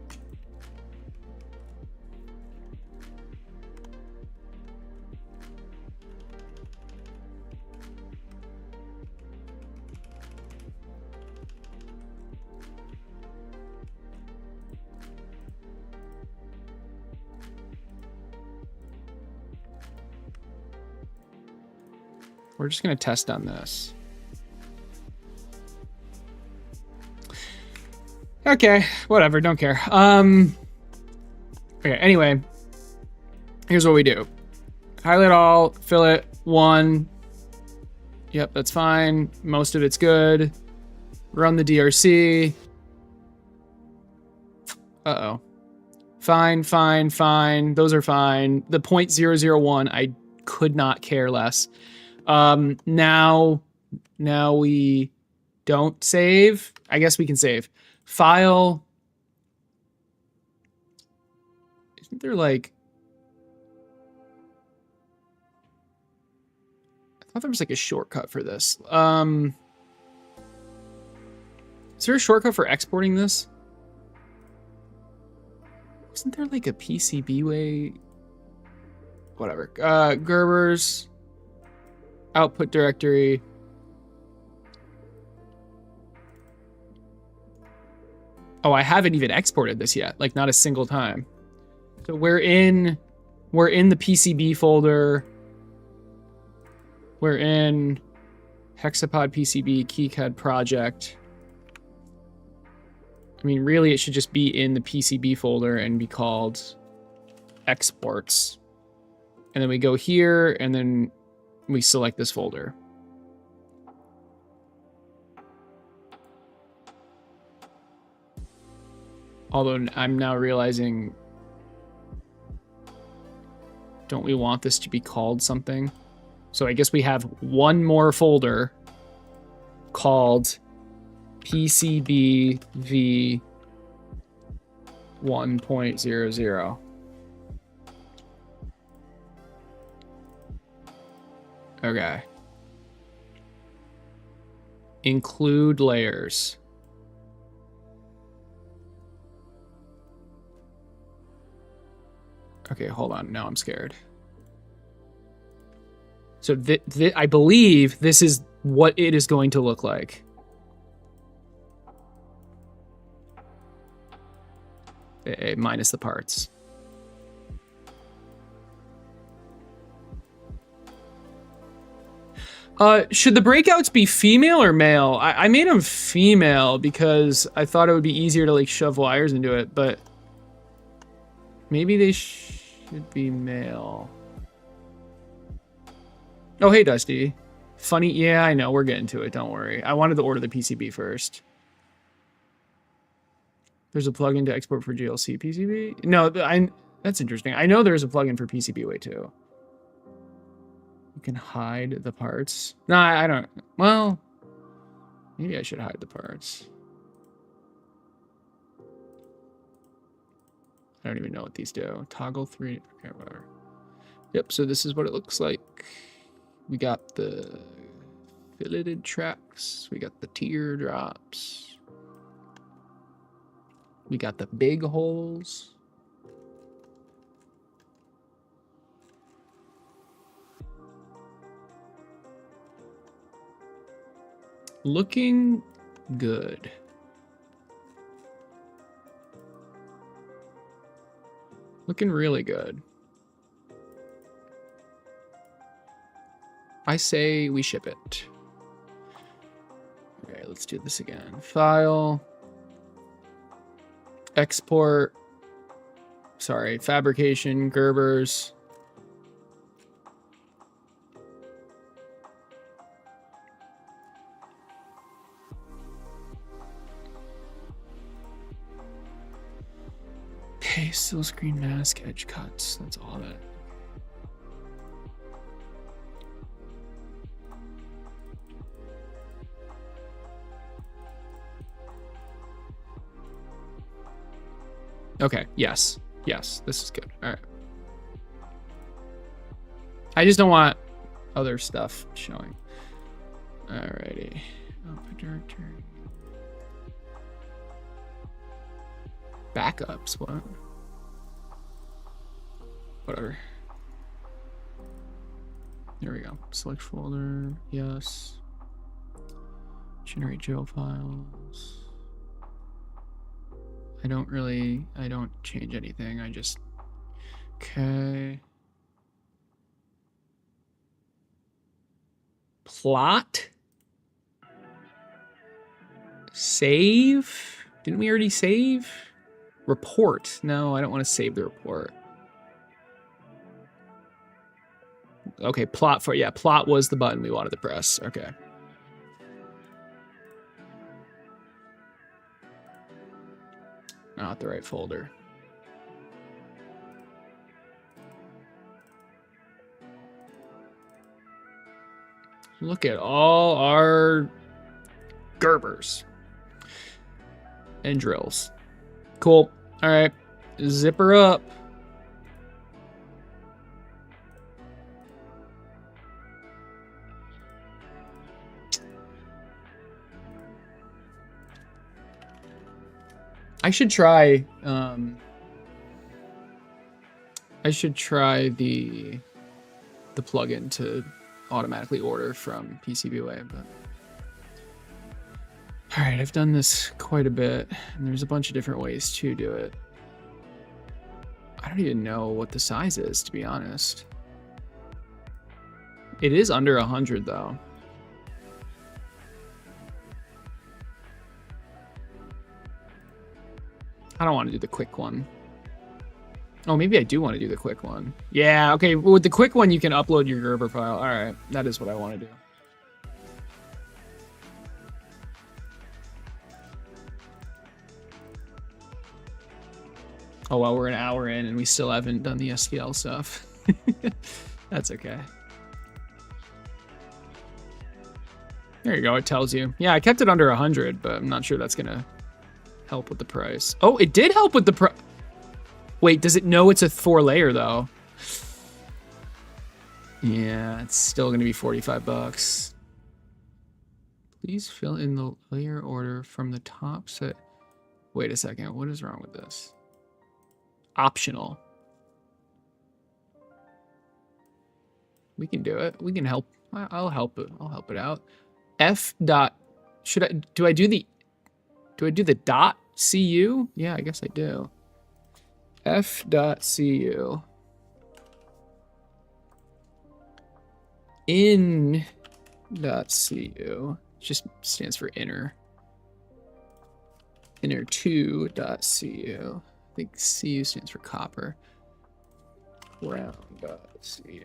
We're just going to test on this. Okay, whatever, don't care. Okay, anyway, here's what we do. Highlight all, fillet, 1. Yep, that's fine. Most of it's good. Run the DRC. Uh-oh. Fine, fine, fine. Those are fine. The 0.001, I could not care less. Now we don't save. I guess we can save. File. Isn't there like... I thought there was like a shortcut for this. Is there a shortcut for exporting this? Isn't there like a PCB way? Whatever. Gerber's output directory. Oh, I haven't even exported this yet. Like not a single time. So we're in the PCB folder. We're in Hexapod PCB KeyCAD project. I mean, really, it should just be in the PCB folder and be called exports. And then we go here, and then we select this folder. Although I'm now realizing, don't we want this to be called something? So I guess we have one more folder called PCBV 1.00. Okay. Include layers. Okay, hold on. Now I'm scared. So I believe this is what it is going to look like. Minus the parts. Should the breakouts be female or male? I made them female because I thought it would be easier to like shove wires into it, but maybe they should be male. Oh, hey, Dusty. Funny. Yeah, I know. We're getting to it. Don't worry. I wanted to order the PCB first. There's a plugin to export for GLC PCB? No, that's interesting. I know there's a plugin for PCBWay too. You can hide the parts. No, I don't. Well, maybe I should hide the parts. I don't even know what these do. Toggle 3. Okay, whatever. Yep, so this is what it looks like. We got the filleted tracks. We got the teardrops. We got the big holes. Looking good. Looking really good. I say we ship it. Okay, right, let's do this again. File, export, sorry, fabrication, Gerbers. Okay, still screen mask, edge cuts. That's all that. Okay, yes. Yes, this is good. All right. I just don't want other stuff showing. Alrighty. Output directory. Backups, what? Whatever. There we go. Select folder, yes. Generate geo files. I don't change anything. I just, okay. Plot. Save. Didn't we already save? Report. No, I don't want to save the report. Okay, plot for, yeah, plot was the button we wanted to press. Okay. Not the right folder. Look at all our Gerbers and drills. Cool. All right, zip her up. I should try the plugin to automatically order from PCBWay, but all right, I've done this quite a bit, and there's a bunch of different ways to do it. I don't even know what the size is, to be honest. It is under 100 though. I don't want to do the quick one. Oh, maybe I do want to do the quick one. Yeah, okay. With the quick one, you can upload your Gerber file. All right, that is what I want to do. Oh, well, we're an hour in and we still haven't done the STL stuff. That's okay. There you go. It tells you. Yeah, I kept it under 100, but I'm not sure that's going to help with the price. Oh, it did help with the price. Wait, does it know it's a 4-layer though? Yeah, it's still going to be 45 bucks. Please fill in the layer order from the top set. Wait a second. What is wrong with this? Optional. We can do it. We can help. I'll help it. I'll help it out. F dot. Should I do the dot cu? Yeah, I guess I do. F dot cu. In dot cu. Just stands for inner. Inner 2 dot cu. I think cu stands for copper. Round dot cu.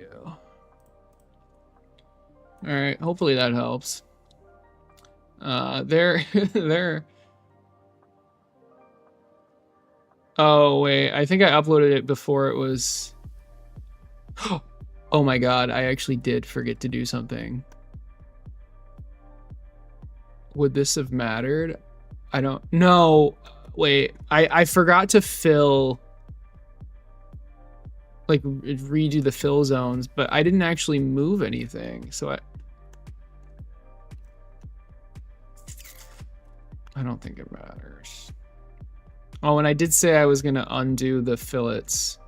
All right, hopefully that helps. There. Oh, wait, I think I uploaded it before it was... Oh my god, I actually did forget to do something. Would this have mattered? I don't... No, wait, I forgot to fill... Like, redo the fill zones, but I didn't actually move anything, so I don't think it matters. Oh, and I did say I was gonna undo the fillets.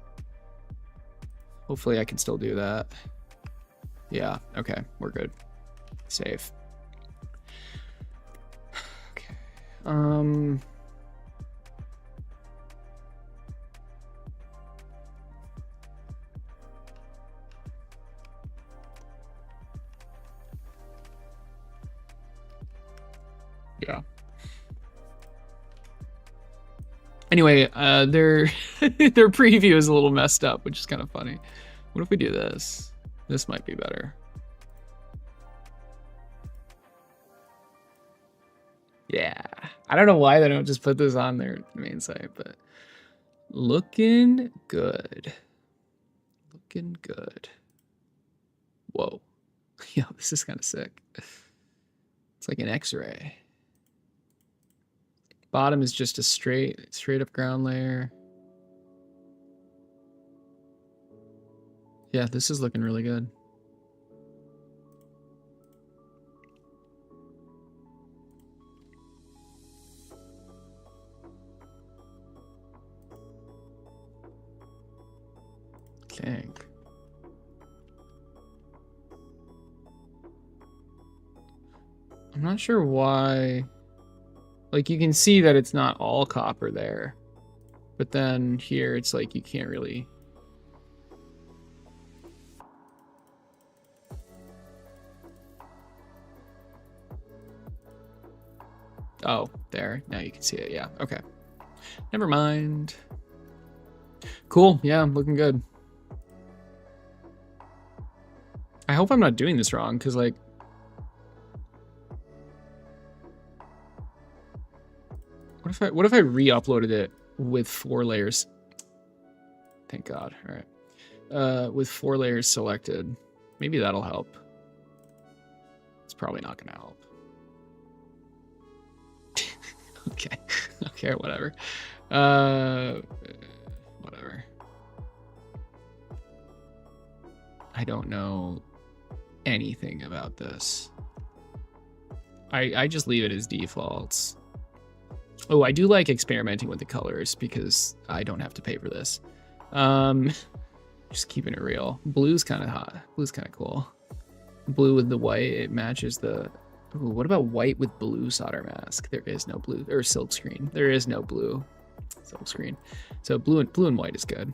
Hopefully I can still do that. Yeah, okay, we're good. Save. Okay. Yeah. Anyway, their their preview is a little messed up, which is kind of funny. What if we do this? This might be better. Yeah. I don't know why they don't just put this on their main site, but looking good. Looking good. Whoa. Yeah, this is kind of sick. It's like an X-ray. Bottom is just a straight up ground layer. Yeah, this is looking really good. Dang. I'm not sure why. Like, you can see that it's not all copper there. But then here, it's like you can't really... Oh, there. Now you can see it. Yeah, okay. Never mind. Cool. Yeah, I'm looking good. I hope I'm not doing this wrong, because, like... What if I re-uploaded it with 4 layers? Thank God. All right. With 4 layers selected. Maybe that'll help. It's probably not going to help. Okay. Okay, whatever. Whatever. I don't know anything about this. I just leave it as defaults. Oh, I do like experimenting with the colors because I don't have to pay for this. Just keeping it real. Blue's kind of hot. Blue's kind of cool. Blue with the white, it matches the... Ooh, what about white with blue solder mask? There is no blue, or silk screen. There is no blue silk screen. So blue and white is good.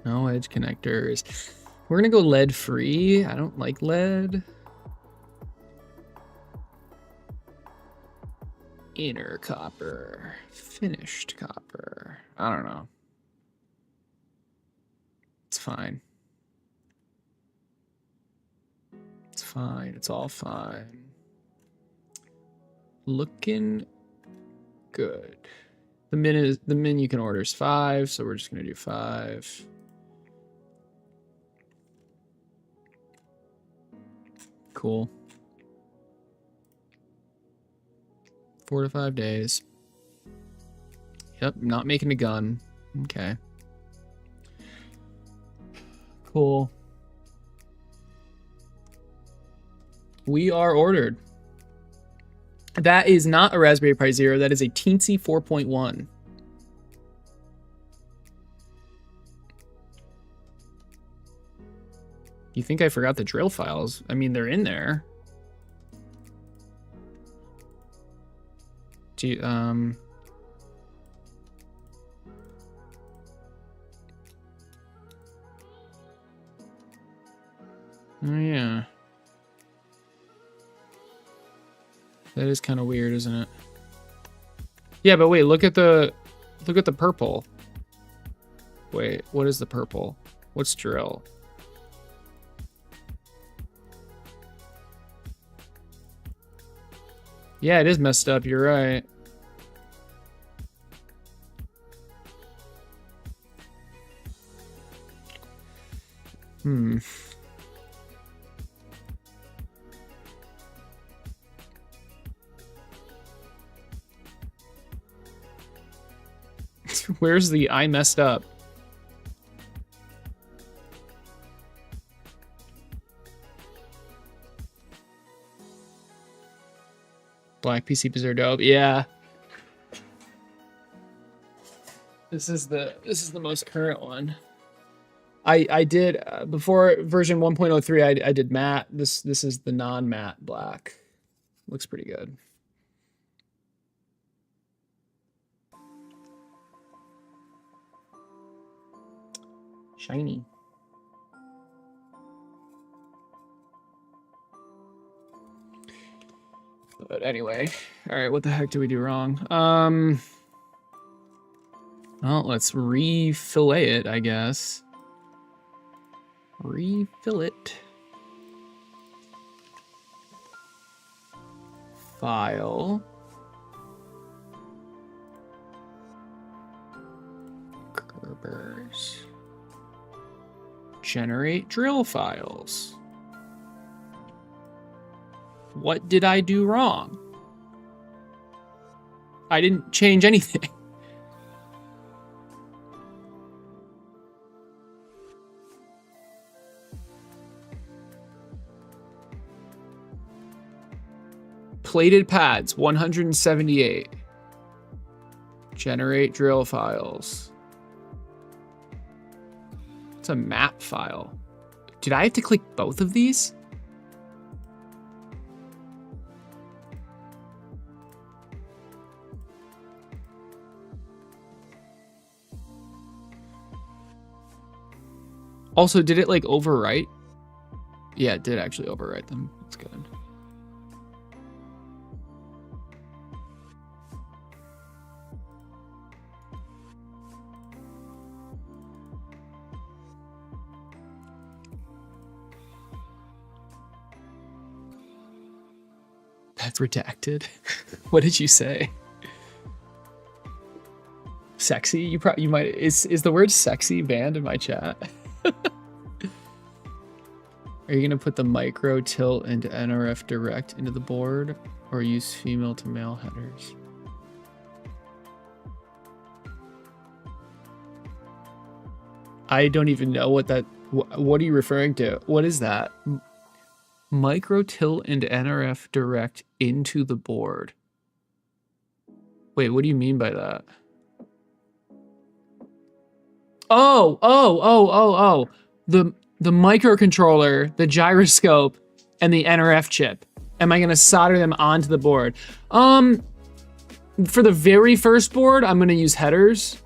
No edge connectors. We're gonna go lead free. I don't like lead. Inner copper, finished copper. I don't know. It's fine. It's fine. It's all fine. Looking good. The min you can order is 5, so we're just gonna do 5. Cool. 4 to 5 days. Yep, not making a gun. Okay. Cool. We are ordered. That is not a Raspberry Pi Zero. That is a Teensy 4.1. You think I forgot the drill files? I mean, they're in there. Gee, oh yeah. That is kind of weird, isn't it? Yeah, but wait, look at the purple. Wait, what is the purple? What's drill? Yeah, it is messed up, you're right. Hmm. Where's the I messed up? Black PCBs are dope. Yeah. This is the most current one. I did before version 1.03 I did matte. This is the non-matte black. Looks pretty good. Shiny. But anyway, all right, what the heck did we do wrong? Well, let's refillet it, I guess. Refill it. File. Gerbers. Generate drill files. What did I do wrong? I didn't change anything. Plated pads, 178. Generate drill files. It's a map file. Did I have to click both of these? Also, did it like overwrite? Yeah, it did actually overwrite them. That's good. That's redacted. What did you say? Sexy? You might is the word sexy banned in my chat? Are you gonna put the micro tilt and NRF direct into the board or use female to male headers? I don't even know what that, what are you referring to? What is that? Micro tilt and NRF direct into the board. Wait, what do you mean by that? Oh. The microcontroller, the gyroscope, and the NRF chip. Am I gonna solder them onto the board? For the very first board, I'm gonna use headers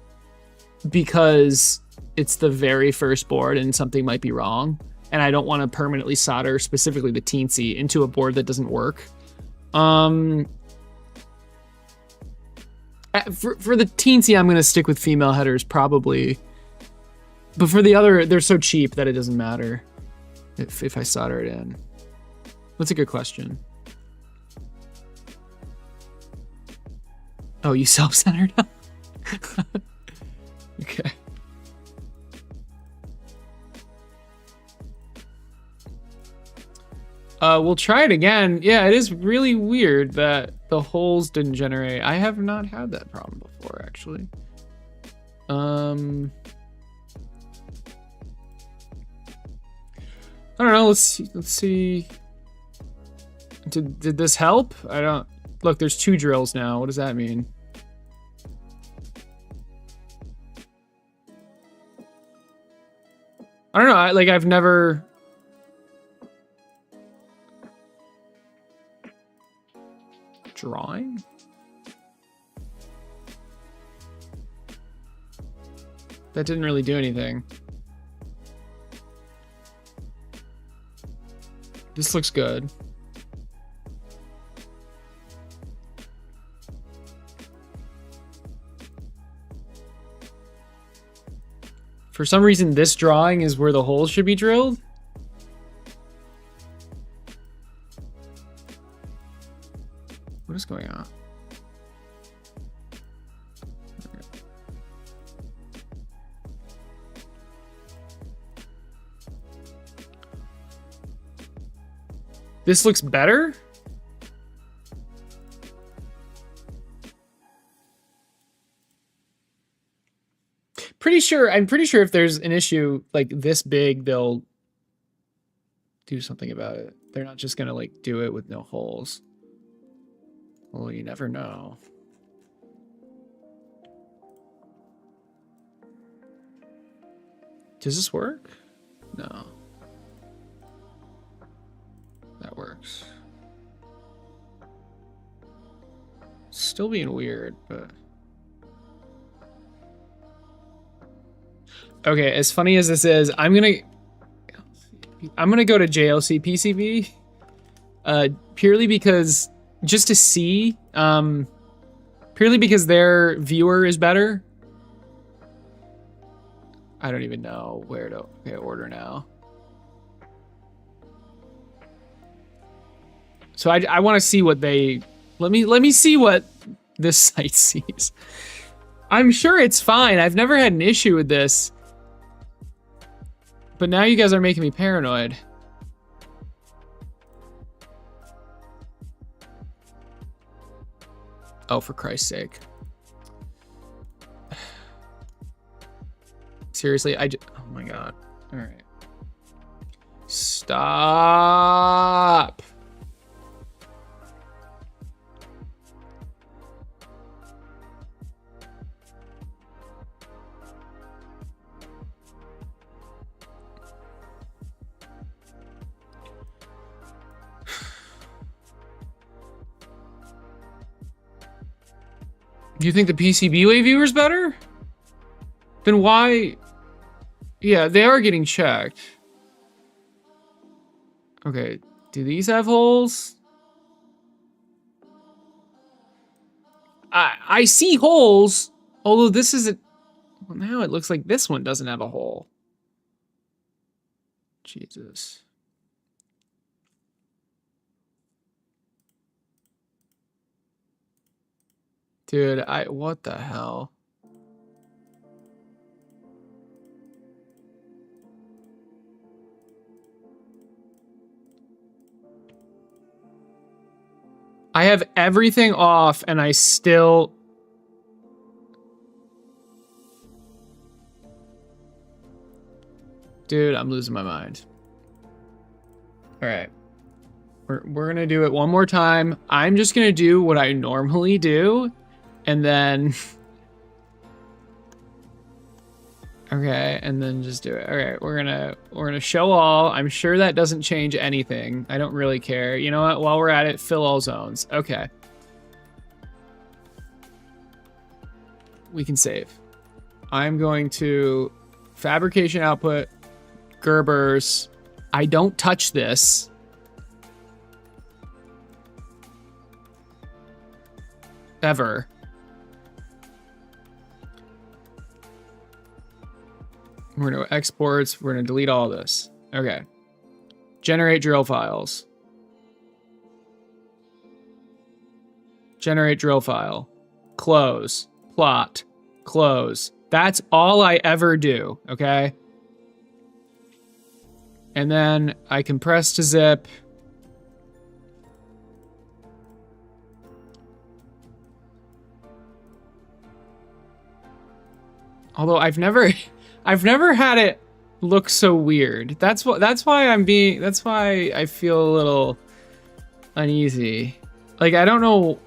because it's the very first board and something might be wrong. And I don't want to permanently solder specifically the teensy into a board that doesn't work. For the teensy, I'm gonna stick with female headers probably. But for the other, they're so cheap that it doesn't matter if I solder it in. That's a good question. Oh, you self-centered now? Okay. We'll try it again. Yeah, it is really weird that the holes didn't generate. I have not had that problem before, actually. I don't know. Let's see. Did this help? I don't. Look, there's 2 drills now. What does that mean? I don't know. I've never. Drawing? That didn't really do anything. This looks good. For some reason, this drawing is where the holes should be drilled. What is going on? This looks better? I'm pretty sure if there's an issue like this big, they'll do something about it. They're not just gonna like do it with no holes. Well, you never know. Does this work? No. That works. Still being weird, but... Okay, as funny as this is, I'm gonna go to JLC PCB, purely because just to see, purely because their viewer is better. I don't even know where to order now. So I want to see what they, let me see what this site sees. I'm sure it's fine. I've never had an issue with this. But now you guys are making me paranoid. Oh, for Christ's sake. Seriously, oh my God. All right. Stop. Do you think the PCBWay viewer's better? Then why? Yeah, they are getting checked. Okay, do these have holes? I see holes, although this isn't. Well, now it looks like this one doesn't have a hole. Jesus. Dude, what the hell? I have everything off and I still... Dude, I'm losing my mind. All right. We're gonna do it one more time. I'm just gonna do what I normally do, and then... Okay, and then just do it. All right, we're gonna show all. I'm sure that doesn't change anything. I don't really care. You know what? While we're at it, fill all zones. Okay. We can save. I'm going to fabrication output, Gerbers. I don't touch this. Ever. We're going to exports. We're going to delete all this. Okay. Generate drill files. Generate drill file. Close. Plot. Close. That's all I ever do. Okay. And then I compress to zip. Although I've never had it look so weird. That's why I feel a little uneasy. Like, I don't know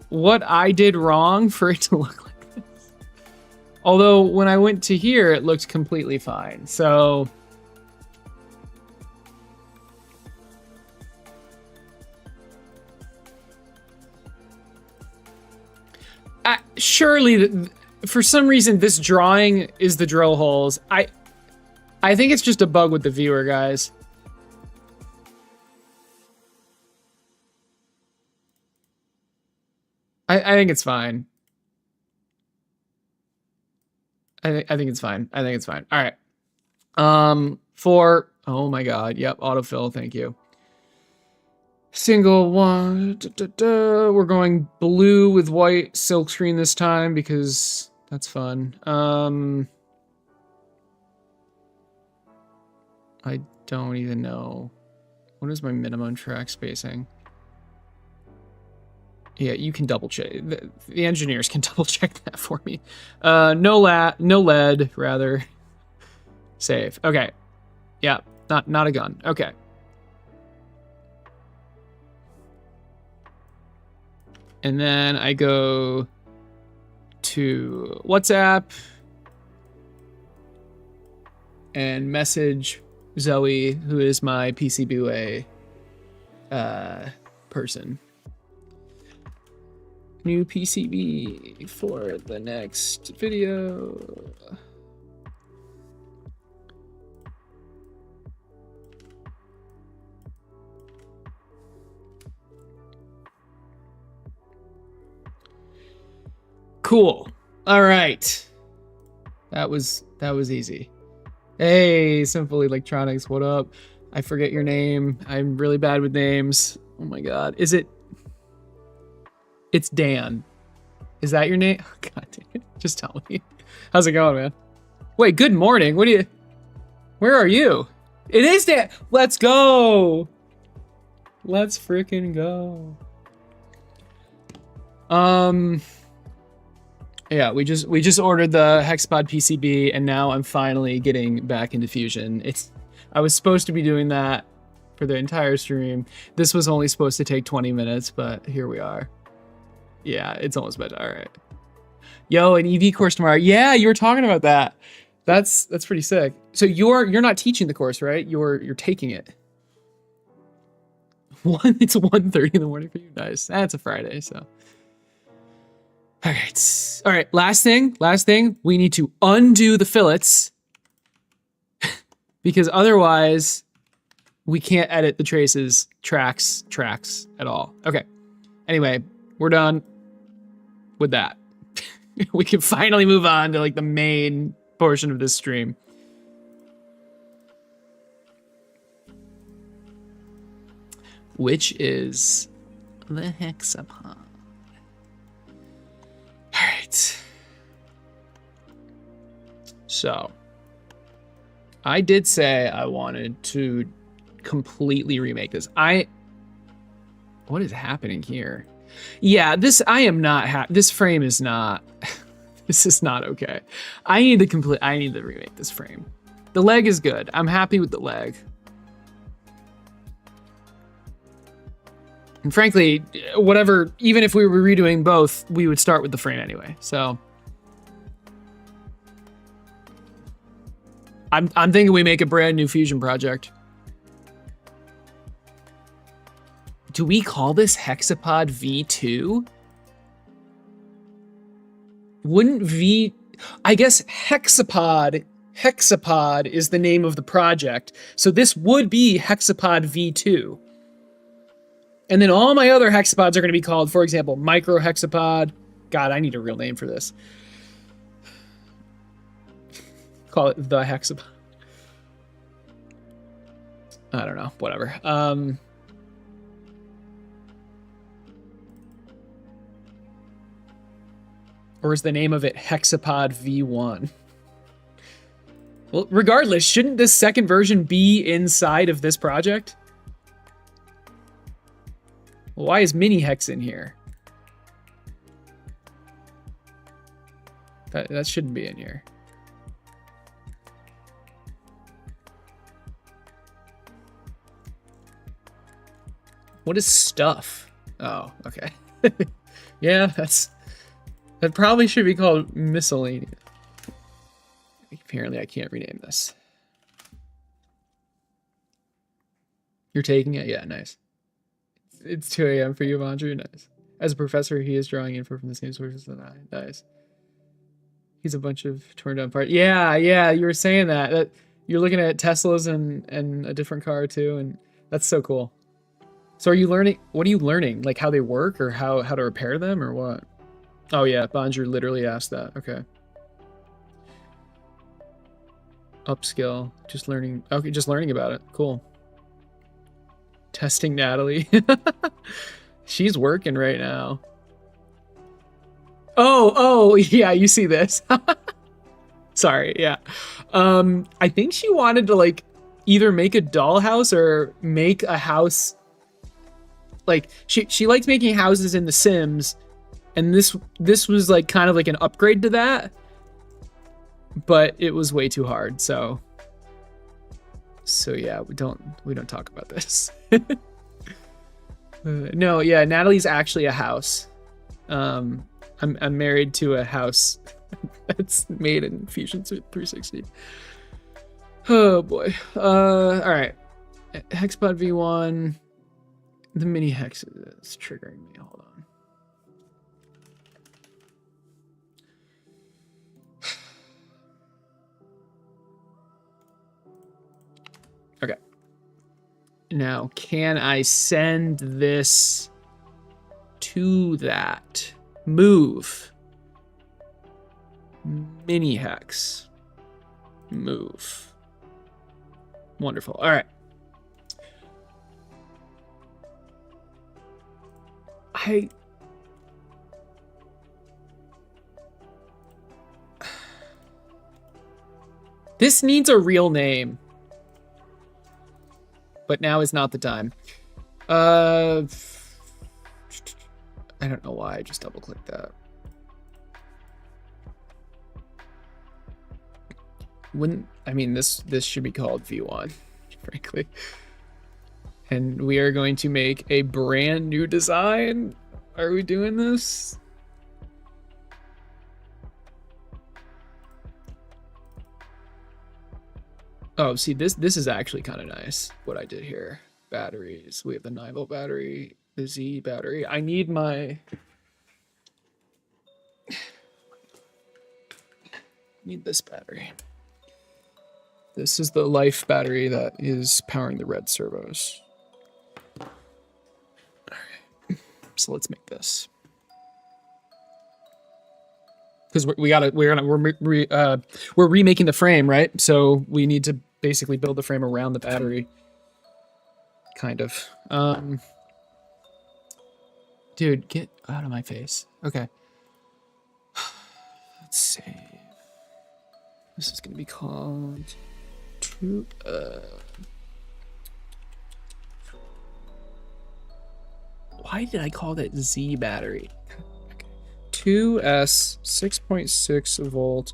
what I did wrong for it to look like this. Although when I went to here, it looked completely fine. So surely for some reason, this drawing is the drill holes. I think it's just a bug with the viewer, guys. I think it's fine. I think it's fine. I think it's fine. All right. Oh my God. Yep. Autofill. Thank you. Single one. We're going blue with white silkscreen this time because that's fun. I don't even know. What is my minimum track spacing? Yeah, you can double check. The engineers can double check that for me. No lead, rather. Save. Okay. Yeah, not a gun. Okay. And then I go to WhatsApp and message Zoe, who is my PCBWay person. New PCB for the next video. Cool. All right. That was easy. Hey, Simple Electronics, what up? I forget your name. I'm really bad with names. Oh my god. Is it? It's Dan. Is that your name? Oh, god damn it. Just tell me. How's it going, man? Wait, good morning. What do you... Where are you? It is Dan. Let's go. Let's freaking go. Yeah, we just ordered the Hexapod PCB, and now I'm finally getting back into Fusion. I was supposed to be doing that for the entire stream. This was only supposed to take 20 minutes, but here we are. Yeah, it's almost bedtime. All right. Yo, an EV course tomorrow. Yeah, you were talking about that. That's pretty sick. So you're not teaching the course, right? You're taking it. It's 1:30 in the morning for you. Nice. That's a Friday, so. All right. Last thing. We need to undo the fillets because otherwise we can't edit the traces, tracks at all. Okay. Anyway, we're done with that. We can finally move on to like the main portion of this stream. Which is the Hexapod. All right. So, I did say I wanted to completely remake this. What is happening here? Yeah, this frame is not, this is not okay. I need to remake this frame. The leg is good. I'm happy with the leg. And frankly, whatever, even if we were redoing both, we would start with the frame anyway. So I'm thinking we make a brand new Fusion project. Do we call this Hexapod V2? Wouldn't I guess Hexapod is the name of the project. So this would be Hexapod V2. And then all my other hexapods are going to be called, for example, Micro Hexapod. God, I need a real name for this. Call it the Hexapod. I don't know, whatever. Or is the name of it Hexapod V1? Well, regardless, shouldn't this second version be inside of this project? Why is Mini Hex in here? That shouldn't be in here. What is stuff? Oh, okay. Yeah, that probably should be called miscellaneous. Apparently I can't rename this. You're taking it? Yeah, nice. It's 2 a.m. for you, Andrew. Nice. As a professor, he is drawing info from the same sources as I. Nice. He's a bunch of torn down parts. Yeah, you were saying that you're looking at Teslas and a different car too, and that's so cool. So are you learning, what are you learning? Like how they work or how to repair them or what? Oh yeah, Bonjour literally asked that. Okay. Upskill, just learning. Okay, just learning about it. Cool. Testing Natalie. She's working right now. Oh, yeah, you see this. Sorry, yeah. I think she wanted to like either make a dollhouse or make a house. Like she likes making houses in The Sims, and this was like kind of like an upgrade to that. But it was way too hard, so yeah, we don't talk about this. No, yeah, Natalie's actually a house. I'm married to a house that's made in Fusion 360. Oh boy. All right. Hexapod V1. The mini hex is triggering me. Hold on. Okay. Now, can I send this to that? Move. Mini hex. Move. Wonderful. All right. This needs a real name. But now is not the time. I don't know why I just double clicked that. I mean, this should be called V1, frankly. And we are going to make a brand new design. Are we doing this? Oh, see, this is actually kind of nice, what I did here. Batteries. We have the 9-volt battery, the Z battery. I need my... need this battery. This is the life battery that is powering the red servos. All right. So let's make this. Because we're remaking the frame, right? So we need to basically build the frame around the battery. Kind of. Dude, get out of my face. Okay. Let's save. This is gonna be called why did I call that Z battery? 2S 6.6 volt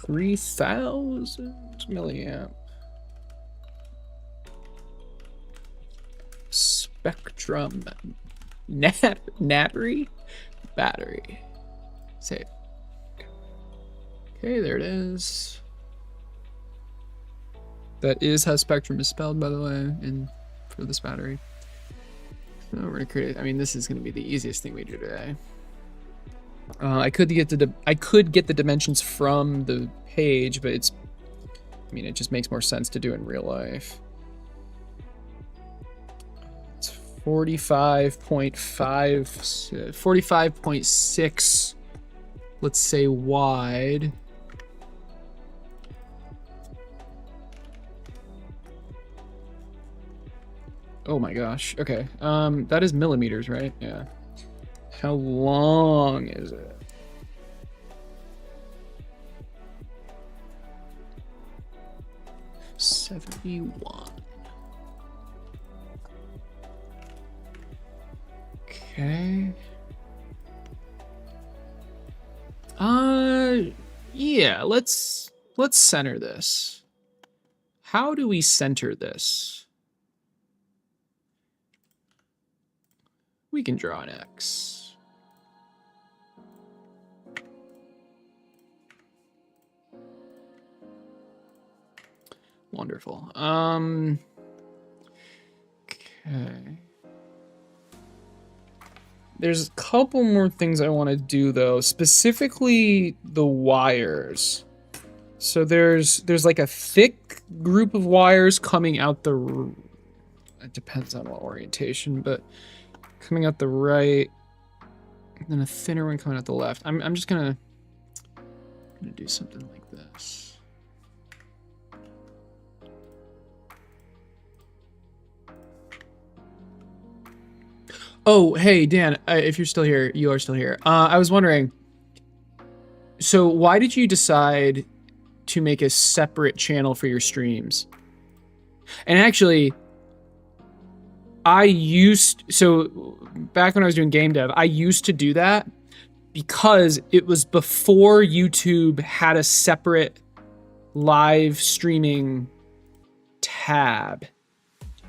3000 milliamp Spectrum Nattery battery. Save. Okay, there it is. That is how Spectrum is spelled, by the way, in for this battery. So we're gonna create. I mean, this is gonna be the easiest thing we do today. I could get the dimensions from the page, but it's. I mean, it just makes more sense to do in real life. It's 45.6. Let's say wide. Oh my gosh. Okay. That is millimeters, right? Yeah. How long is it? $71. Okay. Yeah, let's center this. How do we center this? We can draw an X. Wonderful. Okay. There's a couple more things I want to do though, specifically the wires. So there's like a thick group of wires coming out the, it depends on what orientation, but coming out the right, and then a thinner one coming out the left. I'm just gonna do something like this. Oh, hey, Dan, if you're still here, you are still here. I was wondering, so why did you decide to make a separate channel for your streams? And actually, so back when I was doing game dev, I used to do that because it was before YouTube had a separate live streaming tab.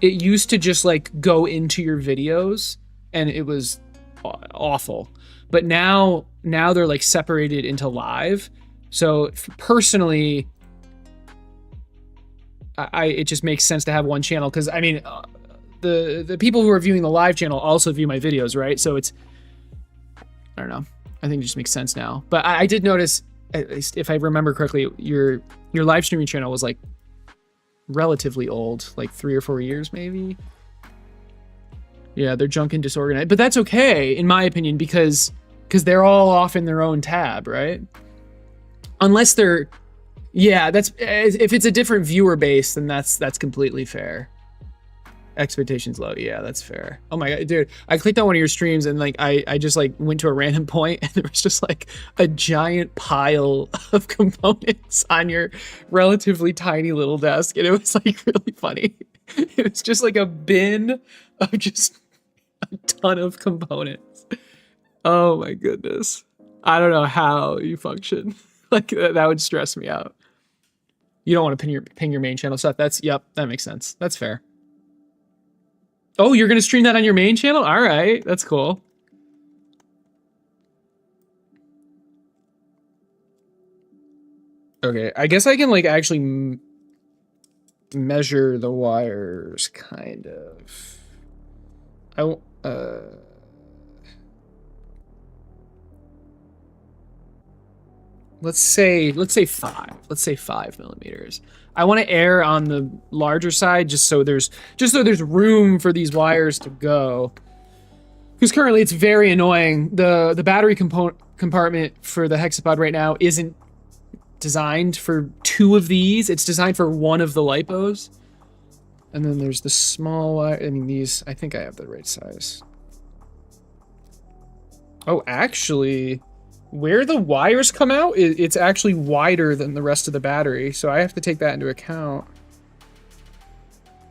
It used to just like go into your videos and it was awful. But now they're like separated into live. So personally, it just makes sense to have one channel because I mean, the people who are viewing the live channel also view my videos, right? So it's, I don't know. I think it just makes sense now. But I did notice, at least if I remember correctly, your live streaming channel was like relatively old, like 3 or 4 years maybe. Yeah, they're junk and disorganized, but that's okay in my opinion because they're all off in their own tab, right? Unless they're, yeah, that's, if it's a different viewer base, then that's completely fair. Expectations low, yeah, that's fair. Oh my god, dude, I clicked on one of your streams and like I just like went to a random point and there was just like a giant pile of components on your relatively tiny little desk, and it was like really funny. It was just like a bin of just a ton of components. Oh my goodness, I don't know how you function. Like that would stress me out. You don't want to ping your main channel stuff. That's, yep, that makes sense. That's fair. Oh, you're gonna stream that on your main channel? All right, that's cool. Okay, I guess I can like actually measure the wires, kind of. Let's say 5. Let's say 5 millimeters. I want to err on the larger side just so there's room for these wires to go. Because currently it's very annoying. The battery compartment for the Hexapod right now isn't designed for 2 of these. It's designed for 1 of the lipos. And then there's the small wire. I mean, these, I think I have the right size. Oh, actually, where the wires come out, it's actually wider than the rest of the battery, so I have to take that into account.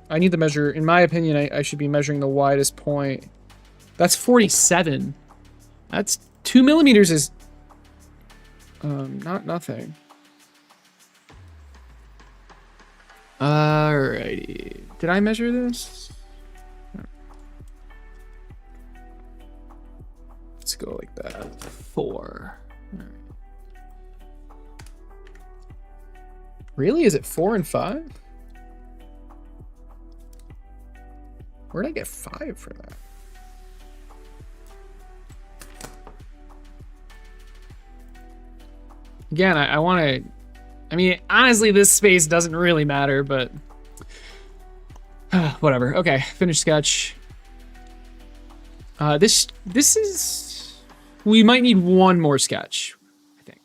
I need to measure, in my opinion, I should be measuring the widest point. That's 47. That's 2 millimeters is not nothing. Alrighty. Did I measure this? Let's go like that. 4. All right. Really? Is it 4 and 5? Where'd I get 5 for that? Again, I want to... I mean, honestly, this space doesn't really matter, but... whatever. Okay, finished sketch. This is... We might need 1 more sketch, I think.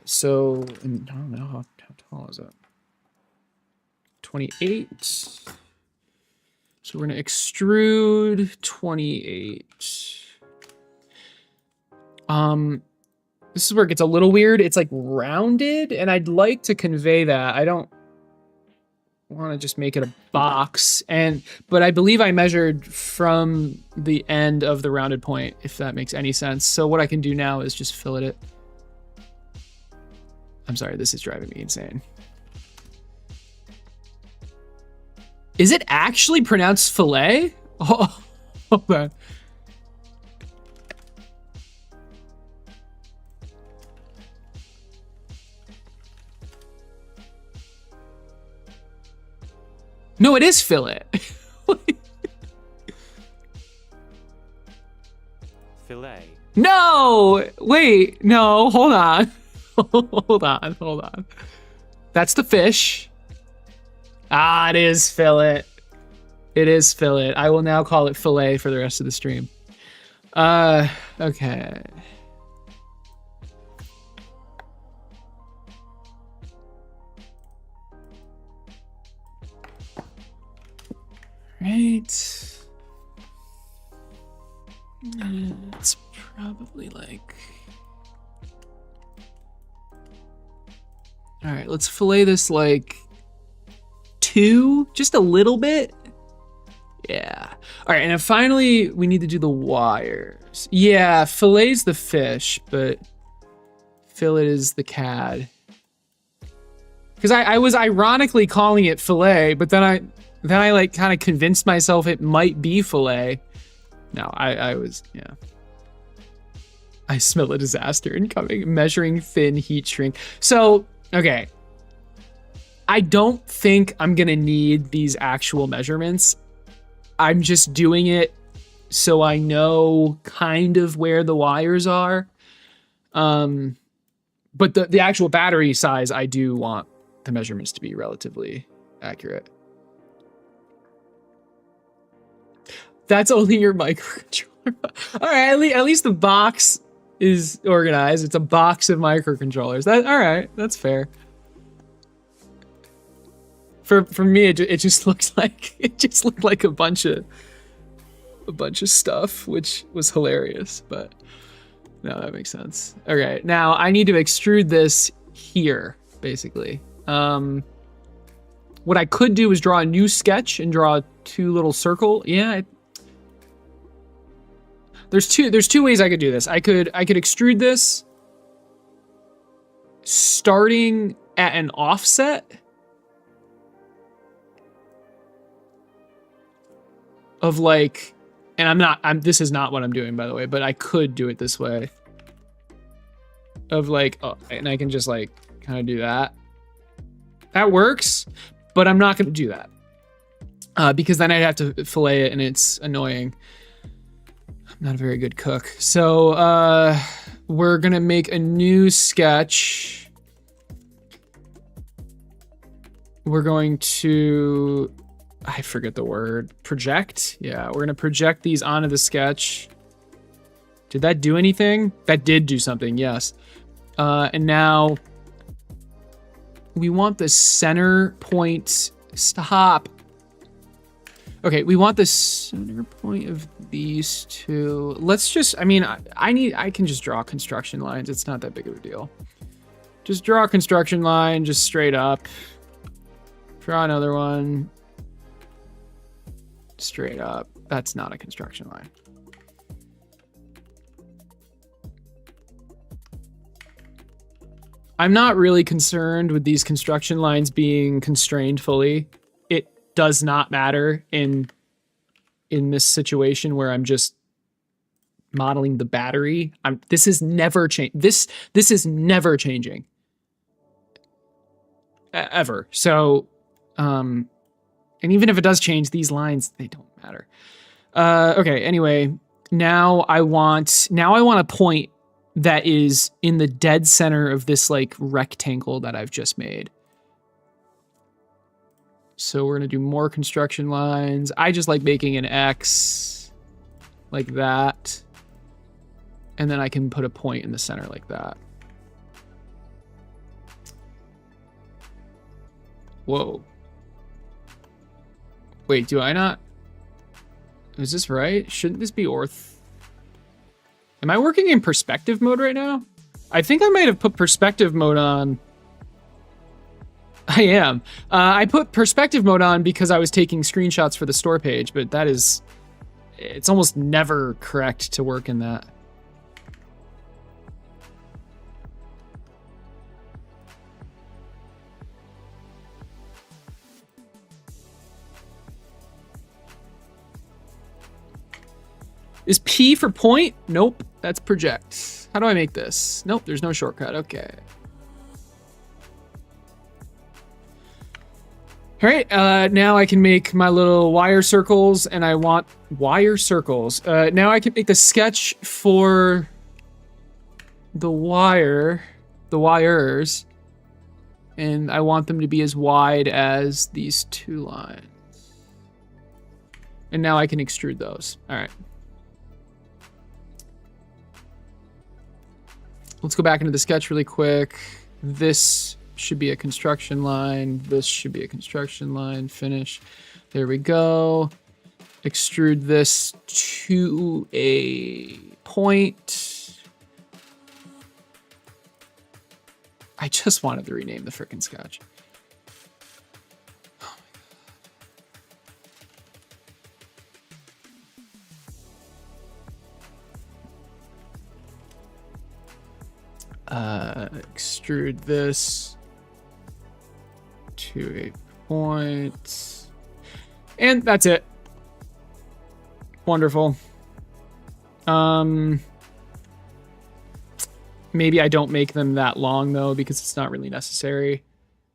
So, I don't know, how tall is it? 28. So we're gonna extrude 28. This is where it gets a little weird. It's like rounded, and I'd like to convey that. I don't want to just make it a box, but I believe I measured from the end of the rounded point, if that makes any sense. So what I can do now is just fillet it. I'm sorry, this is driving me insane. Is it actually pronounced fillet? Oh, hold on. No, it is fillet. Fillet. No! Wait, no, hold on. Hold on. That's the fish. Ah, it is fillet. It is fillet. I will now call it fillet for the rest of the stream. Okay. Right. It's probably like... All right, let's fillet this like 2, just a little bit. Yeah. All right, and then finally we need to do the wires. Yeah, fillet's the fish, but fillet is the CAD. Because I was ironically calling it fillet, but then I like kind of convinced myself it might be fillet. No, I was, yeah. I smell a disaster incoming. Measuring thin heat shrink. So, okay. I don't think I'm gonna need these actual measurements. I'm just doing it so I know kind of where the wires are. But the actual battery size, I do want the measurements to be relatively accurate. That's only your microcontroller. All right, at least the box is organized. It's a box of microcontrollers. That all right? That's fair. For me, it just looks like a bunch of stuff, which was hilarious. But no, that makes sense. Okay, now I need to extrude this here, basically. What I could do is draw a new sketch and draw two little circle. Yeah. There's two ways I could do this. I could extrude this starting at an offset of like, and this is not what I'm doing, by the way, but I could do it this way of like, oh, and I can just like kind of do that. That works, but I'm not going to do that because then I'd have to fillet it and it's annoying. I'm not a very good cook. So we're going to make a new sketch. We're going to, I forget the word, project. Yeah, we're going to project these onto the sketch. Did that do anything? That did do something, yes. And now we want the center point, stop. Okay, we want the center point of these two. Let's just, I mean, I can just draw construction lines. It's not that big of a deal. Just draw a construction line, just straight up. Draw another one. Straight up. That's not a construction line. I'm not really concerned with these construction lines being constrained fully. It does not matter in this situation where I'm just modeling the battery. This is never this is never changing. Ever. So and even if it does change, these lines, they don't matter. Okay, anyway, now I want a point that is in the dead center of this like rectangle that I've just made. So we're gonna do more construction lines. I just like making an X like that. And then I can put a point in the center like that. Whoa. Wait, do I not? Is this right? Shouldn't this be orth? Am I working in perspective mode right now? I think I might have put perspective mode on. I am. I put perspective mode on because I was taking screenshots for the store page, but it's almost never correct to work in that. Is P for point? Nope, that's project. How do I make this? Nope, there's no shortcut. Okay. All right, now I can make my little wire circles, and I want wire circles. Now I can make the sketch for the wires, and I want them to be as wide as these two lines. And now I can extrude those. All right. Let's go back into the sketch really quick. This should be a construction line. This should be a construction line. Finish. There we go. Extrude this to a point. I just wanted to rename the frickin' sketch. Extrude this to a point. And that's it. Wonderful. Maybe I don't make them that long though, because it's not really necessary.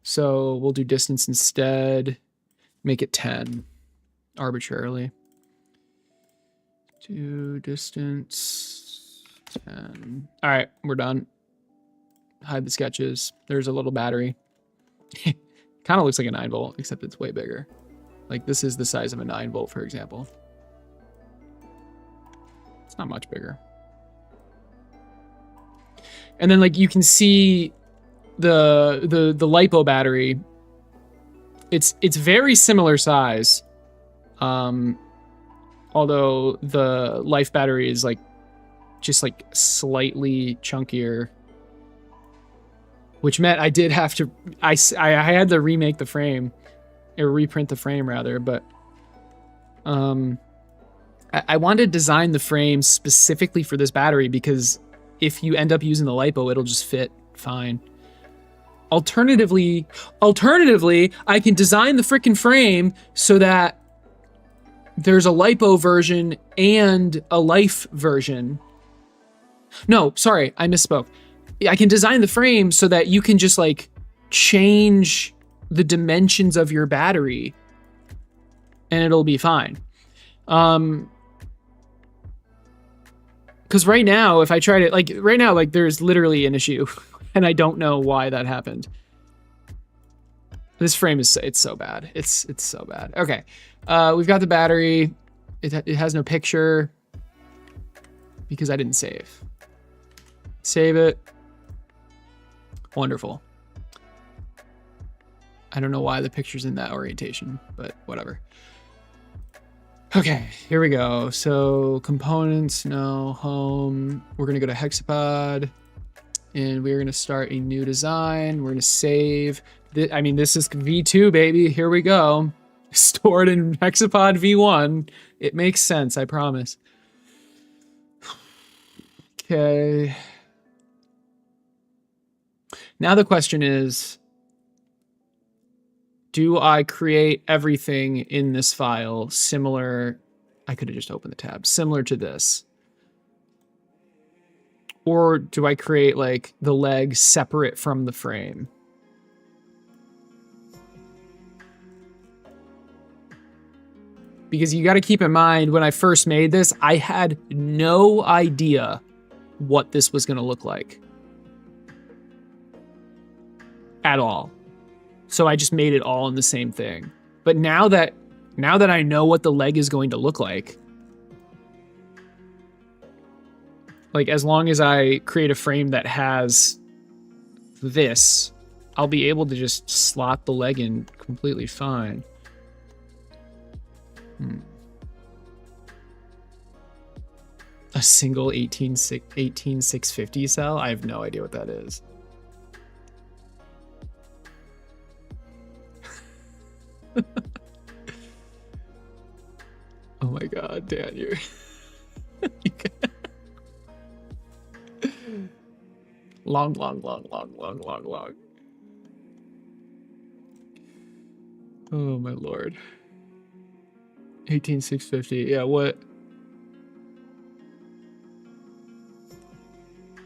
So we'll do distance instead. Make it 10 arbitrarily. Do distance 10. All right, we're done. Hide the sketches. There's a little battery. Kind of looks like a 9-volt, except it's way bigger. Like this is the size of a 9-volt, for example. It's not much bigger. And then like you can see the LiPo battery. It's very similar size. Although the Life battery is like just like slightly chunkier, which meant I did have to, I had to remake the frame, or reprint the frame rather, but I wanted to design the frame specifically for this battery because if you end up using the LiPo, it'll just fit fine. Alternatively, I can design the frickin' frame so that there's a LiPo version and a Life version. No, sorry, I misspoke. I can design the frame so that you can just like change the dimensions of your battery and it'll be fine. Because right now, if I try to, like, right now, like, there's literally an issue, and I don't know why that happened. This frame is, it's so bad. It's so bad. Okay, we've got the battery. It has no picture because I didn't save. Save it. Wonderful. I don't know why the picture's in that orientation, but whatever. Okay, here we go. So components, no, home. We're gonna go to Hexapod and we're gonna start a new design. We're gonna save. I mean, this is V2, baby. Here we go. Stored in Hexapod V1. It makes sense, I promise. Okay. Now the question is, do I create everything in this file similar? I could have just opened the tab. Similar to this. Or do I create like the leg separate from the frame? Because you got to keep in mind, when I first made this, I had no idea what this was going to look like. At all. So I just made it all in the same thing. But now that I know what the leg is going to look like as long as I create a frame that has this, I'll be able to just slot the leg in completely fine. A single 18650 cell? I have no idea what that is. Oh my god, Dan, you're long. Oh my lord. 18650. Yeah, what?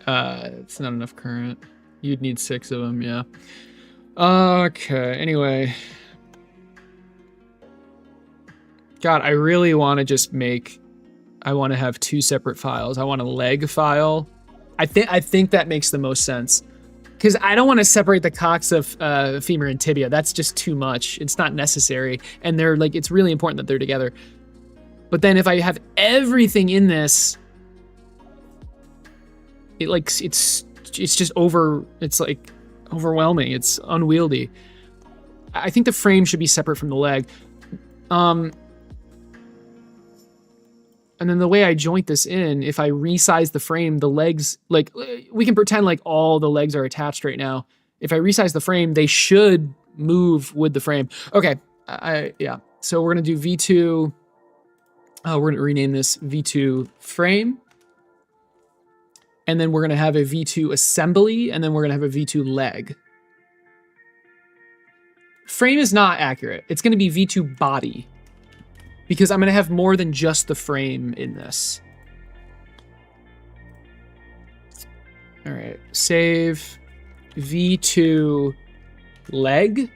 It's not enough current. You'd need 6 of them, yeah. Okay, anyway. God, I really want to just I want to have 2 separate files. I want a leg file. I think that makes the most sense. Because I don't want to separate the cocks of femur and tibia. That's just too much. It's not necessary. And they're like, it's really important that they're together. But then if I have everything in this, it's just it's like overwhelming. It's unwieldy. I think the frame should be separate from the leg. And then the way I joint this in, if I resize the frame, the legs, like, we can pretend like all the legs are attached right now. If I resize the frame, they should move with the frame. Okay, yeah. So we're gonna do V2. We're gonna rename this V2 frame. And then we're gonna have a V2 assembly, and then we're gonna have a V2 leg. Frame is not accurate. It's gonna be V2 body, because I'm gonna have more than just the frame in this. All right, save V2 leg.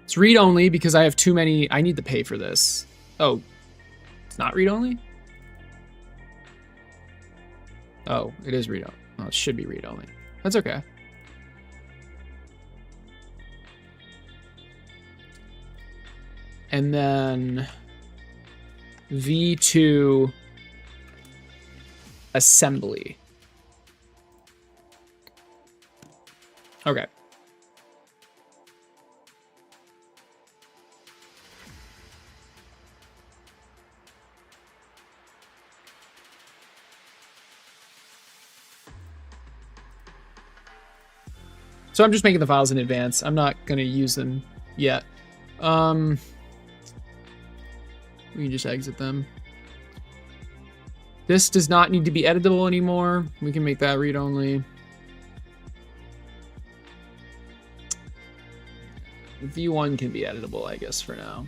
It's read only because I have too many. I need to pay for this. Oh, it's not read only? Oh, it is read only. Oh, it should be read only. That's okay. And then V2 assembly. Okay. So I'm just making the files in advance. I'm not going to use them yet. We can just exit them. This does not need to be editable anymore. We can make that read-only. V1 can be editable, I guess, for now.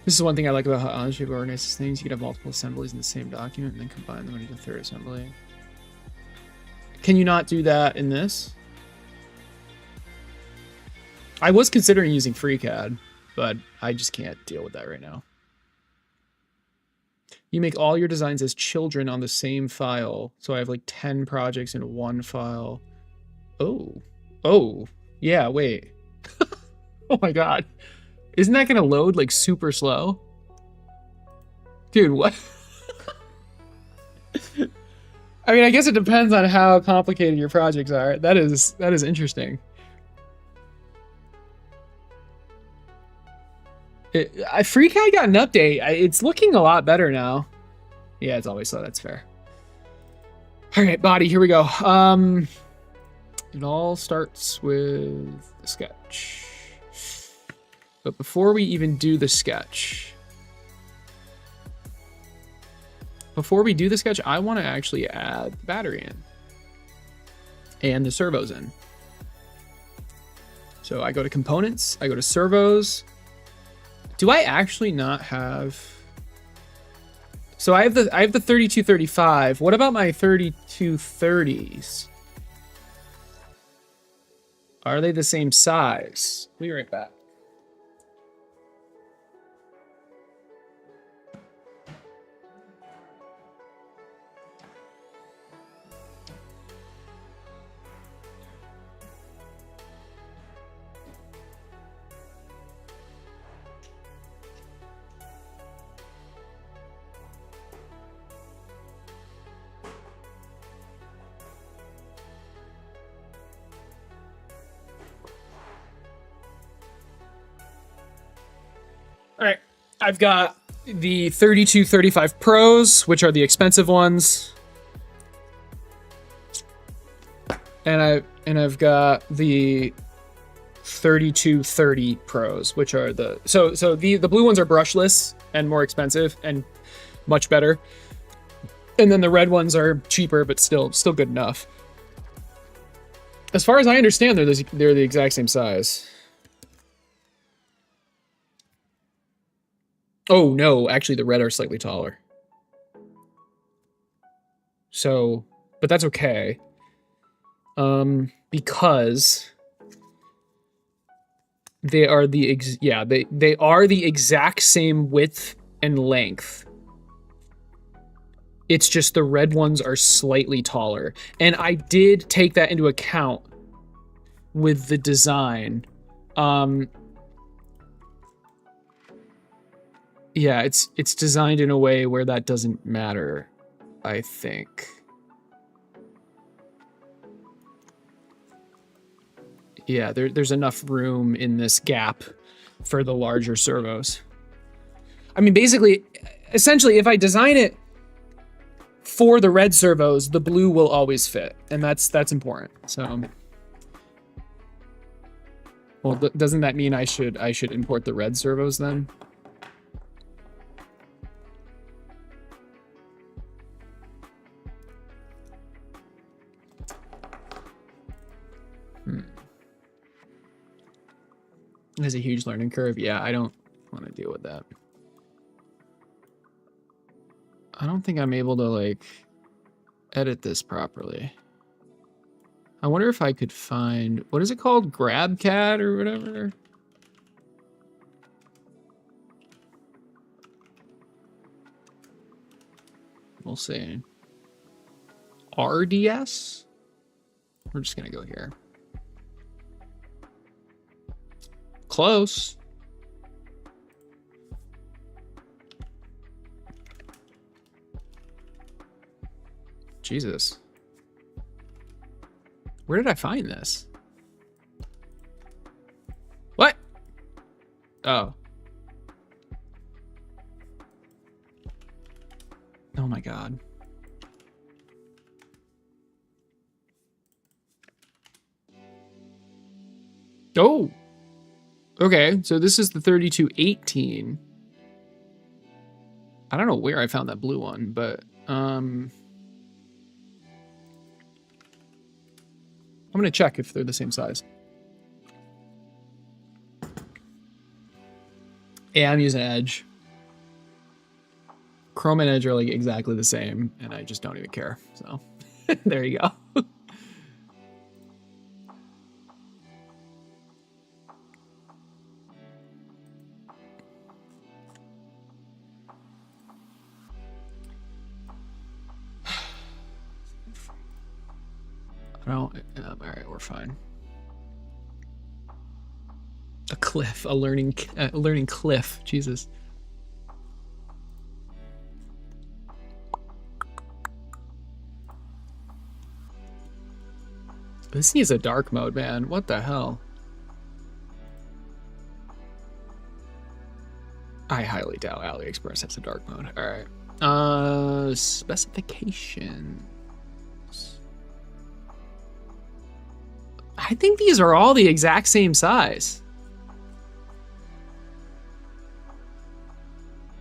This is one thing I like about how Onshape organizes things. You can have multiple assemblies in the same document and then combine them into the third assembly. Can you not do that in this? I was considering using FreeCAD, but I just can't deal with that right now. You make all your designs as children on the same file. So I have like 10 projects in one file. Oh, yeah, wait. Oh my God. Isn't that going to load like super slow? Dude, what? I mean, I guess it depends on how complicated your projects are. That is interesting. FreeCAD got an update. It's looking a lot better now. Yeah, it's always slow. That's fair. All right, body, here we go. It all starts with the sketch. But before we even do the sketch, I want to actually add the battery in and the servos in. So I go to components, I go to servos. Do I actually not have? So I have the 3235. What about my 3230s? Are they the same size? We'll be right back. All right, I've got the 3235 Pros, which are the expensive ones. And I've got the 3230 Pros, which are the the blue ones are brushless and more expensive and much better. And then the red ones are cheaper but still good enough. As far as I understand, they're the exact same size. Oh no, actually the red are slightly taller. So, but that's okay. Because they are the they are the exact same width and length. It's just the red ones are slightly taller. And I did take that into account with the design. Yeah, it's designed in a way where that doesn't matter, I think. Yeah, there's enough room in this gap for the larger servos. I mean, essentially, if I design it for the red servos, the blue will always fit, and that's important. So, well, doesn't that mean I should import the red servos then? There's a huge learning curve. Yeah, I don't want to deal with that. I don't think I'm able to like edit this properly. I wonder if I could find, what is it called? GrabCAD or whatever? We'll see. RDS? We're just gonna go here. Close. Jesus. Where did I find this? What? Oh. Oh my God. Oh. Okay, so this is the 3218. I don't know where I found that blue one, but I'm gonna check if they're the same size. Yeah, I'm using Edge. Chrome and Edge are like exactly the same, and I just don't even care. So there you go. No, all right, we're fine. A cliff, a learning cliff. Jesus. This needs a dark mode, man. What the hell? I highly doubt AliExpress has a dark mode. All right. Specifications. I think these are all the exact same size.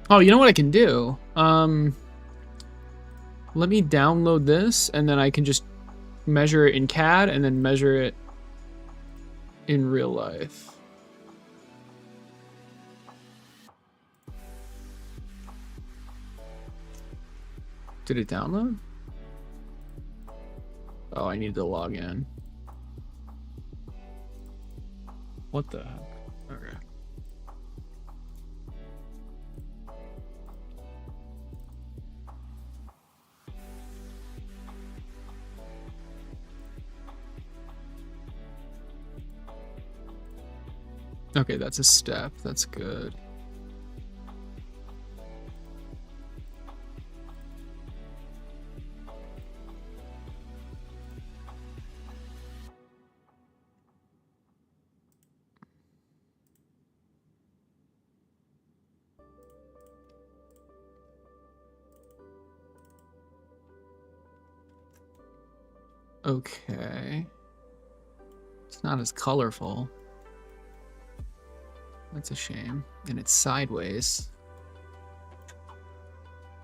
Oh, you know what I can do? Let me download this, and then I can just measure it in CAD and then measure it in real life. Did it download? Oh, I need to log in. What the heck? Okay. Okay, that's a step. That's good. Okay. It's not as colorful. That's a shame. And it's sideways.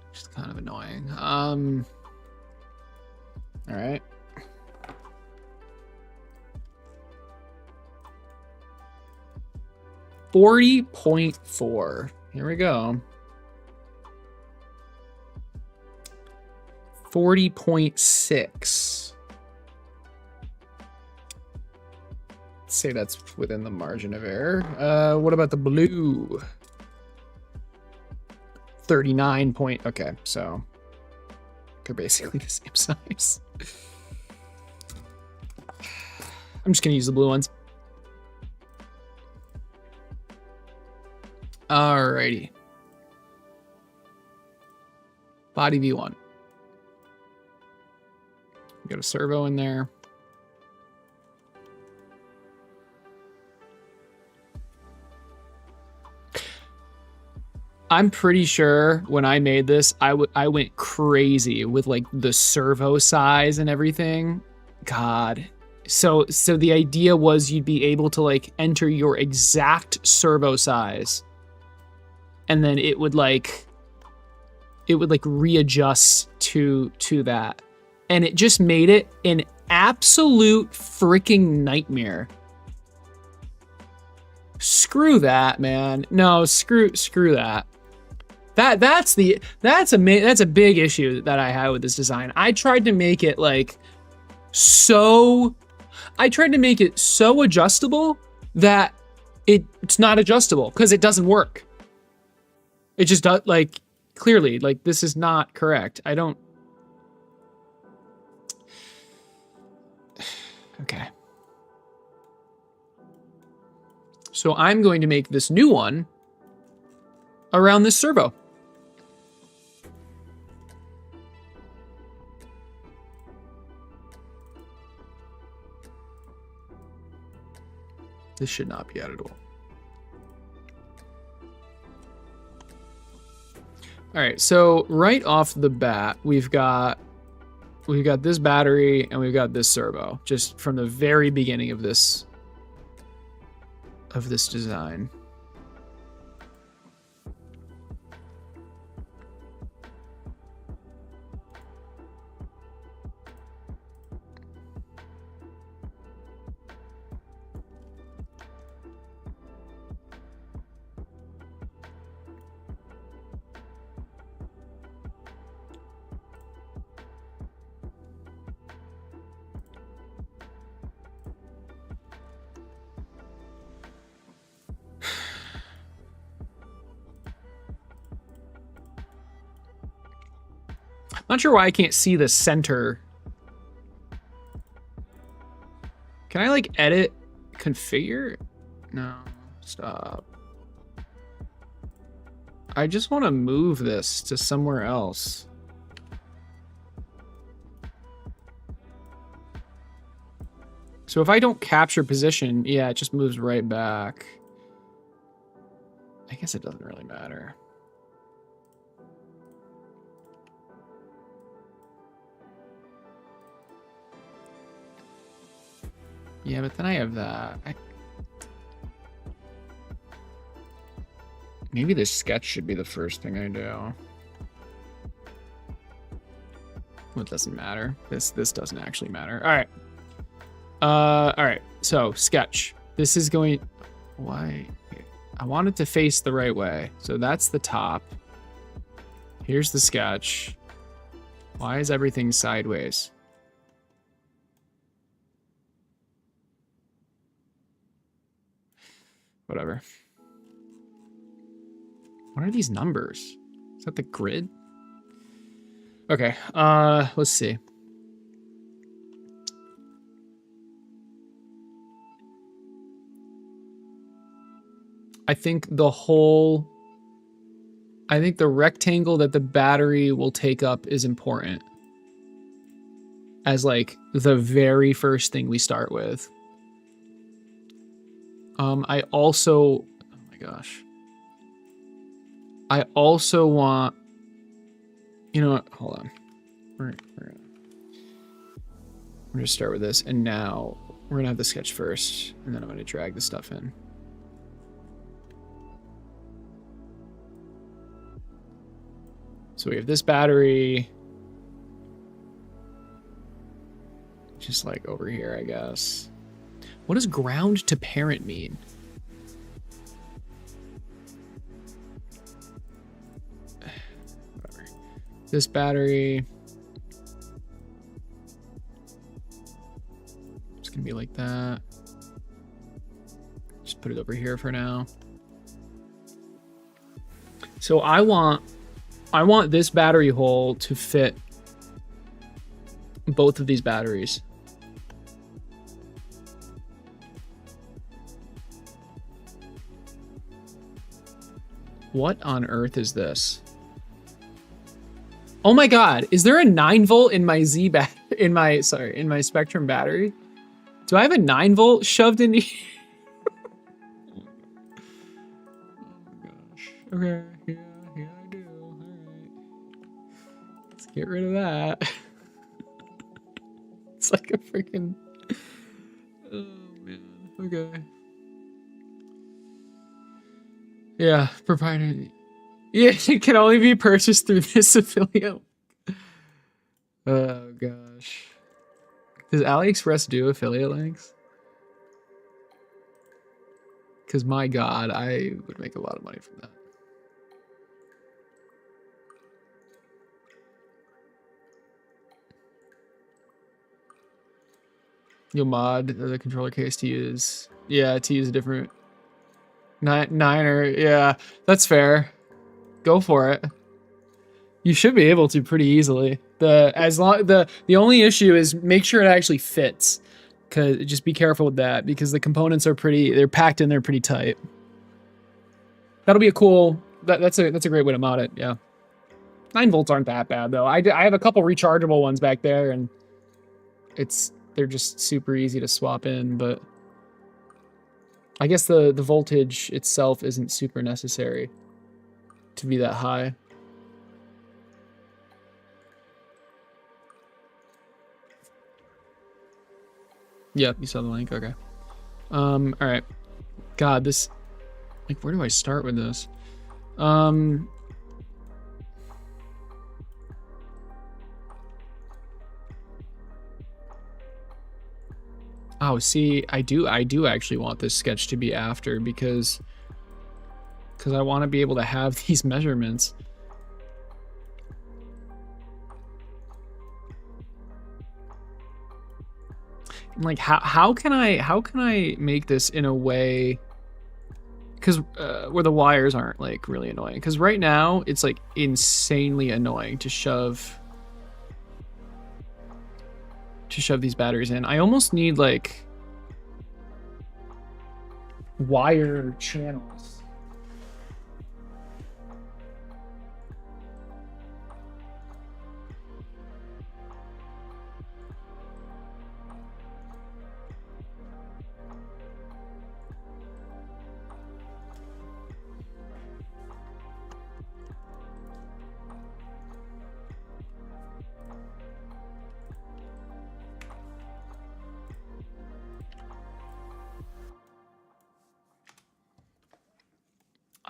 Which is kind of annoying. All right. $40.4. Here we go. 40.6. Say that's within the margin of error. What about the blue? 39 point. Okay, so they're basically the same size. I'm just gonna use the blue ones. Alrighty. Body V1. Got a servo in there. I'm pretty sure when I made this, I went crazy with like the servo size and everything. God. So the idea was you'd be able to like enter your exact servo size, and then it would like readjust to that. And it just made it an absolute freaking nightmare. Screw that, man. No, screw that. That's a big issue that I had with this design. I tried to make it so adjustable that it's not adjustable because it doesn't work. It just does, like, clearly, like, this is not correct. I don't. Okay. So I'm going to make this new one around this servo. This should not be editable. All right, so right off the bat, we've got this battery and we've got this servo, just from the very beginning of this design. Not sure why I can't see the center. Can I like edit, configure? No, stop. I just want to move this to somewhere else. So if I don't capture position, yeah, it just moves right back. I guess it doesn't really matter. Yeah, but then I have that. Maybe this sketch should be the first thing I do. Well, it doesn't matter. This doesn't actually matter. All right. All right. So sketch. This is going. Why? I want it to face the right way. So that's the top. Here's the sketch. Why is everything sideways? Whatever. What are these numbers? Is that the grid? Okay, let's see. I think the rectangle that the battery will take up is important as like the very first thing we start with. I also, oh my gosh. I also want, you know what, hold on. We're gonna start with this, and now we're gonna have the sketch first, and then I'm gonna drag the stuff in. So we have this battery, just like over here, I guess. What does ground to parent mean? Whatever. This battery. It's gonna be like that. Just put it over here for now. So I want this battery hole to fit both of these batteries. What on earth is this? Oh my god, is there a 9-volt in my in my Spectrum battery? Do I have a 9-volt shoved in here? Oh my gosh. Okay, yeah, I do. All right. Let's get rid of that. It's like a freaking... Oh man, okay. Yeah, proprietary. Yeah, it can only be purchased through this affiliate. Oh gosh. Does AliExpress do affiliate links? Because my god, I would make a lot of money from that. You'll mod the controller case to use. Yeah, to use a different... Niner, yeah, that's fair. Go for it. You should be able to pretty easily. The only issue is make sure it actually fits. Cause just be careful with that because the components are they're packed in there pretty tight. That'll be a cool. That's a great way to mod it. Yeah, 9 volts aren't that bad though. I have a couple rechargeable ones back there, and they're just super easy to swap in, but. I guess the voltage itself isn't super necessary to be that high. Yep, you saw the link. Okay. All right. God, this, like, where do I start with this? Oh, see, I do actually want this sketch to be after because I want to be able to have these measurements. Like, how can I make this in a way, because where the wires aren't like really annoying? Because right now it's like insanely annoying to shove these batteries in. I almost need like wire channels.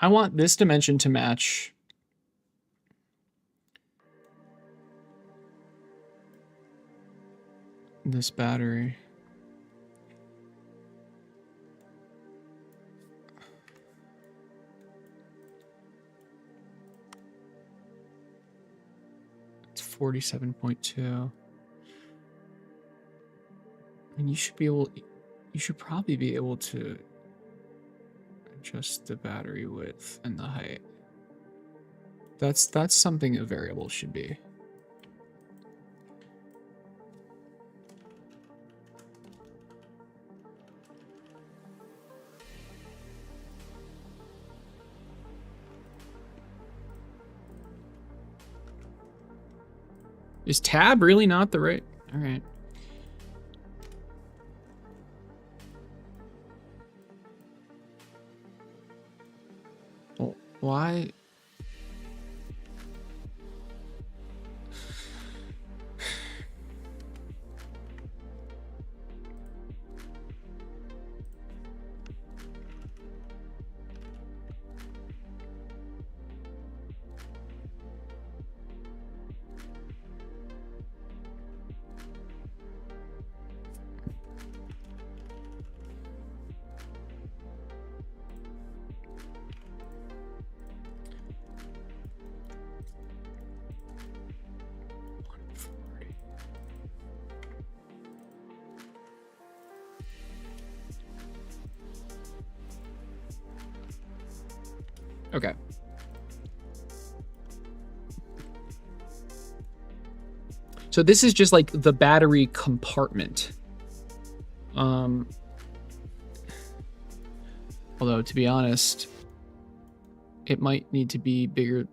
I want this dimension to match this battery. It's 47.2. And you should probably be able to adjust the battery width and the height. That's something a variable should be. Is tab really not the right? All right. Well, why? Okay. So this is just like the battery compartment. Although to be honest, it might need to be bigger.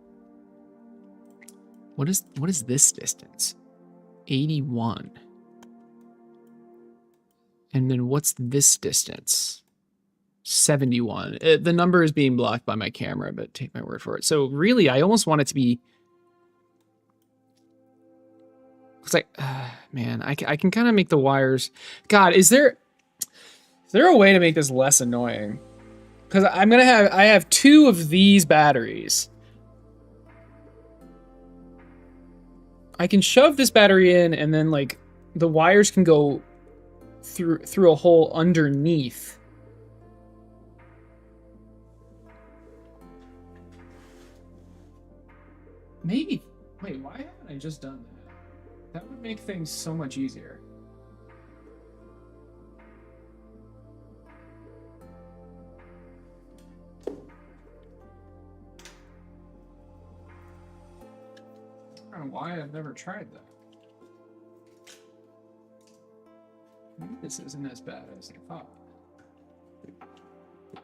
What is this distance? 81. And then what's this distance? 71. The number is being blocked by my camera, but take my word for it. So really, I almost want it to be. It's like, man, I can kind of make the wires. God, is there a way to make this less annoying? Because I have 2 of these batteries. I can shove this battery in, and then like the wires can go through a hole underneath. Maybe. Wait, why haven't I just done that? That would make things so much easier. I don't know why I've never tried that. Maybe this isn't as bad as I thought.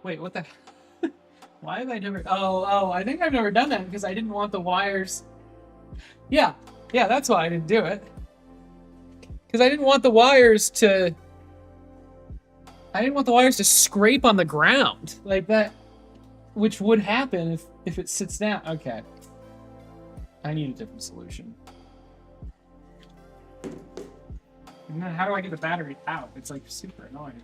Wait, what the? Why have I never? Oh, I think I've never done that because I didn't want the wires. Yeah, that's why I didn't do it. Because I didn't want the wires to I didn't want the wires to scrape on the ground like that, which would happen if it sits down. Okay. I need a different solution. And then how do I get the battery out? It's like super annoying.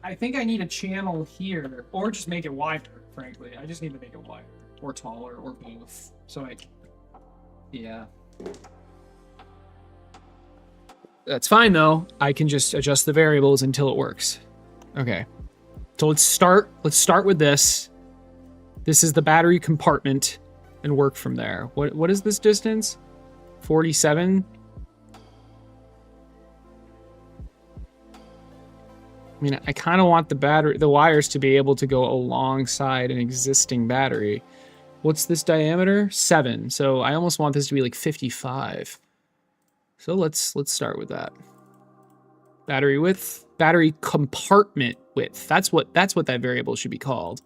I think I need a channel here, or just make it wider, frankly. I just need to make it wider, or taller, or both. So yeah. That's fine though. I can just adjust the variables until it works. Okay. So let's start with this. This is the battery compartment and work from there. What is this distance? 47? I mean, I kind of want the wires to be able to go alongside an existing battery. What's this diameter? 7. So I almost want this to be like 55. So let's start with that. Battery width, battery compartment width. That's what that variable should be called.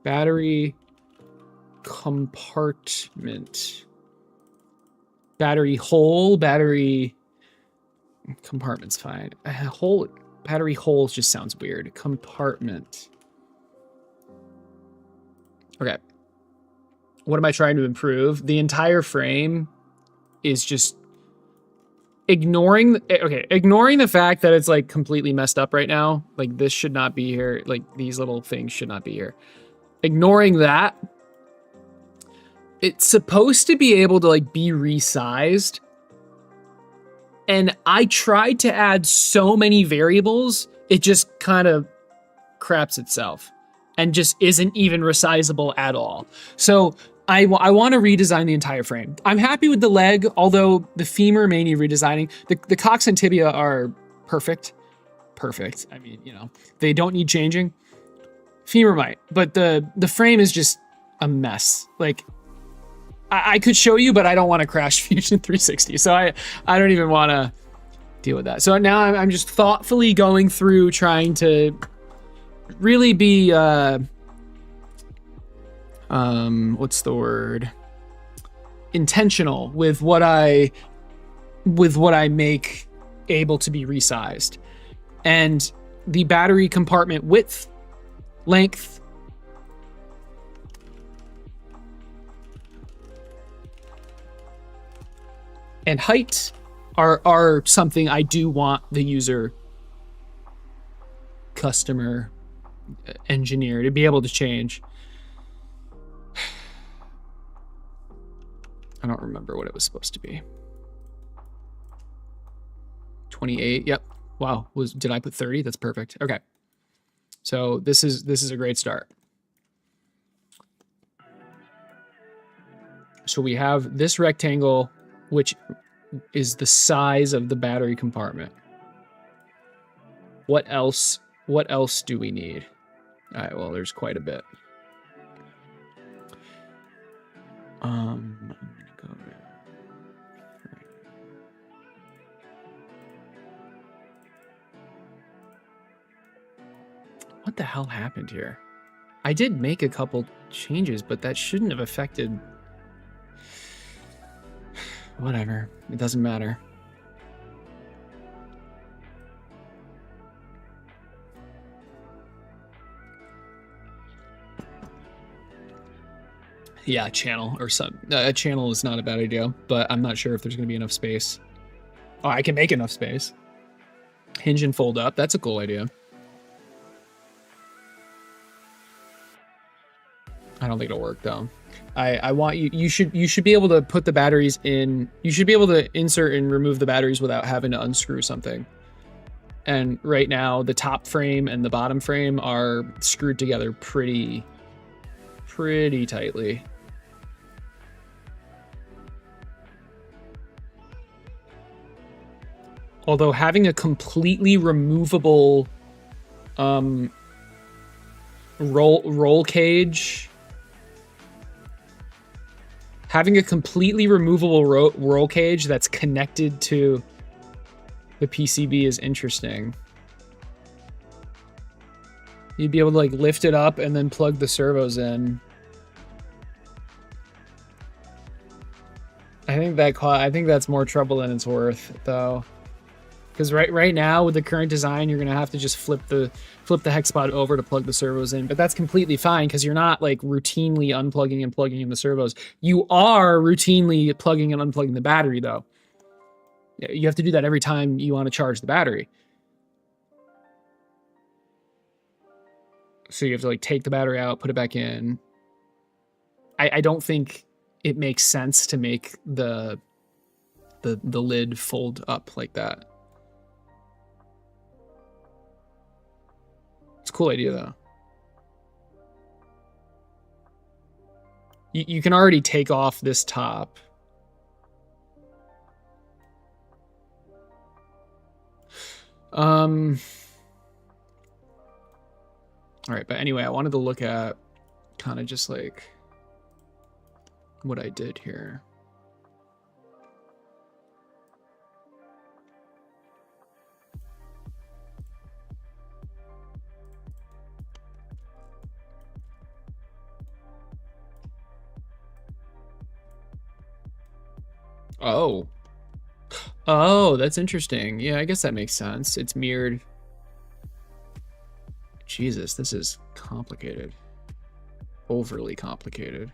Battery compartment. Battery hole, battery compartment's fine. Battery holes just sounds weird. Compartment. Okay. What am I trying to improve? The entire frame is just ignoring the fact that it's like completely messed up right now. Like this should not be here. Like these little things should not be here. Ignoring that, it's supposed to be able to like be resized. And I tried to add so many variables, it just kind of craps itself and just isn't even resizable at all. So I want to redesign the entire frame. I'm happy with the leg, although the femur may need redesigning. The cocks and tibia are perfect. Perfect. I mean, you know, they don't need changing. Femur might, but the frame is just a mess. Like, I could show you, but I don't want to crash Fusion 360. So I don't even want to deal with that. So now I'm just thoughtfully going through trying to really be, what's the word? Intentional with what I make able to be resized. And the battery compartment width, length, and height are something I do want the customer engineer to be able to change. I don't remember what it was supposed to be. 28. Yep. Wow. Did I put 30? That's perfect. Okay. So this is a great start. So we have this rectangle, which is the size of the battery compartment. What else do we need? All right, well, there's quite a bit. I'm gonna go there. What the hell happened here? I did make a couple changes, but that shouldn't have affected. Whatever, it doesn't matter. Yeah, channel or some. A channel is not a bad idea, but I'm not sure if there's going to be enough space. Oh, I can make enough space. Hinge and fold up. That's a cool idea. I don't think it'll work though. I want you should be able to put the batteries in. You should be able to insert and remove the batteries without having to unscrew something. And right now, the top frame and the bottom frame are screwed together pretty tightly. Although having a completely removable roll cage. Having a completely removable roll cage that's connected to the PCB is interesting. You'd be able to like lift it up and then plug the servos in. I think that's more trouble than it's worth, though. Because right now with the current design, you're gonna have to just flip the Hexapod over to plug the servos in, but that's completely fine because you're not like routinely unplugging and plugging in the servos. You are routinely plugging and unplugging the battery, though. You have to do that every time you want to charge the battery. So you have to like take the battery out, put it back in. I don't think it makes sense to make the lid fold up like that. It's a cool idea, though. You can already take off this top. All right, but anyway, I wanted to look at kind of just like what I did here. Oh. Oh, that's interesting. Yeah, I guess that makes sense. It's mirrored. Jesus, this is complicated. Overly complicated.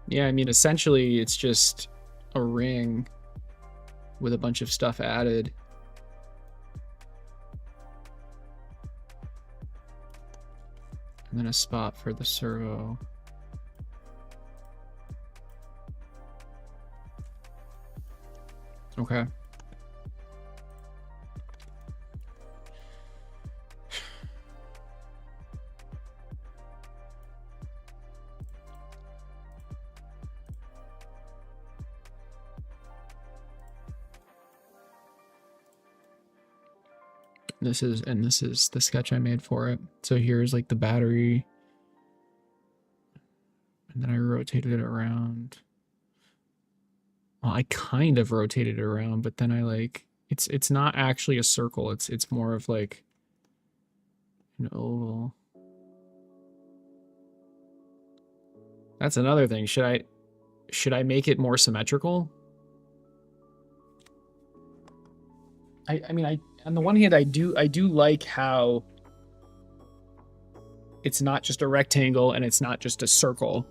Yeah, I mean, essentially, it's just a ring with a bunch of stuff added. And then a spot for the servo. Okay. This is the sketch I made for it. So here's like the battery. And then I rotated it around. Well, I kind of rotated it around, but then I like it's not actually a circle. It's more of like an oval. That's another thing. Should I make it more symmetrical? I mean, on the one hand, I do like how it's not just a rectangle and it's not just a circle.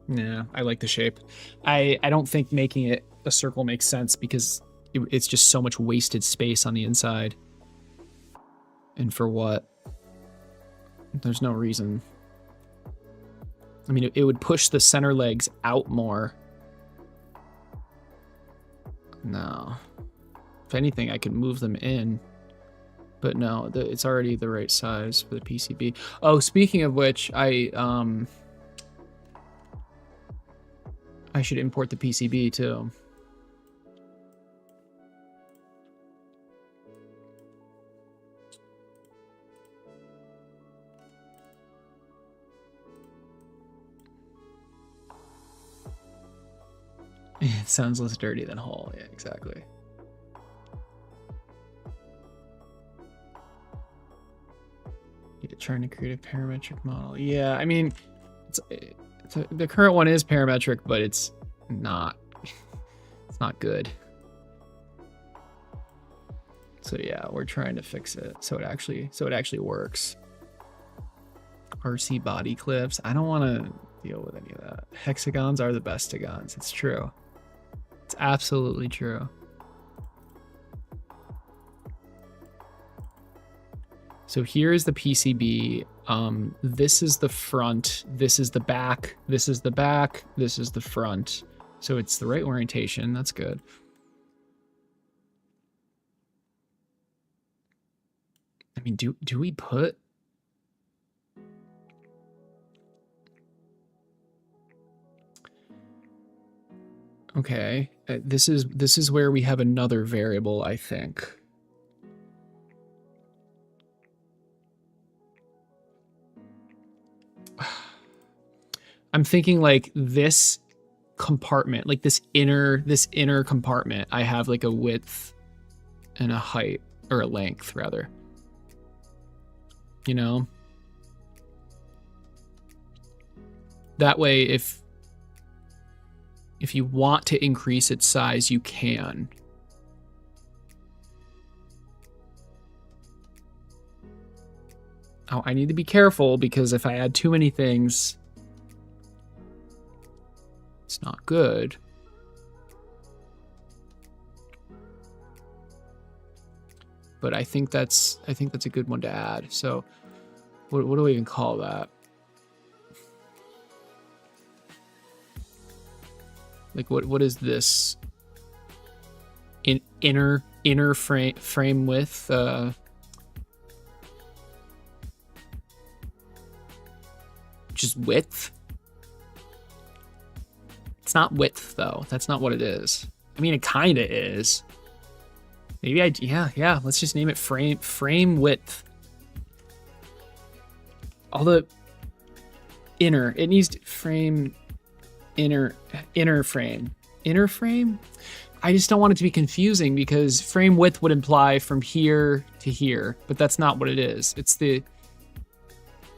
Yeah, I like the shape. I don't think making it a circle makes sense because it's just so much wasted space on the inside. And for what? There's no reason. I mean, it would push the center legs out more. No. If anything, I could move them in. But no, it's already the right size for the PCB. Oh, speaking of which, I should import the PCB too. It sounds less dirty than whole. Yeah, exactly. Trying to create a parametric model. Yeah, I mean, the current one is parametric, but it's not. It's not good. So yeah, we're trying to fix it so it actually works. RC body clips. I don't want to deal with any of that. Hexagons are the best hexagons. It's true. It's absolutely true. So here's the PCB. This is the front. This is the back. This is the back. This is the front. So it's the right orientation. That's good. I mean, do we put... Okay, this is where we have another variable, I think. I'm thinking like this compartment, like this inner compartment, I have like a width and a height, or a length rather. You know? That way, if you want to increase its size, you can. Oh, I need to be careful because if I add too many things, it's not good. But I think that's a good one to add. So what do I even call that? Like what is this? Inner frame width, just width. It's not width though. That's not what it is. I mean, it kind of is. Maybe yeah. Let's just name it frame width. All the inner. It needs to frame inner frame. Inner frame? I just don't want it to be confusing because frame width would imply from here to here, but that's not what it is. It's the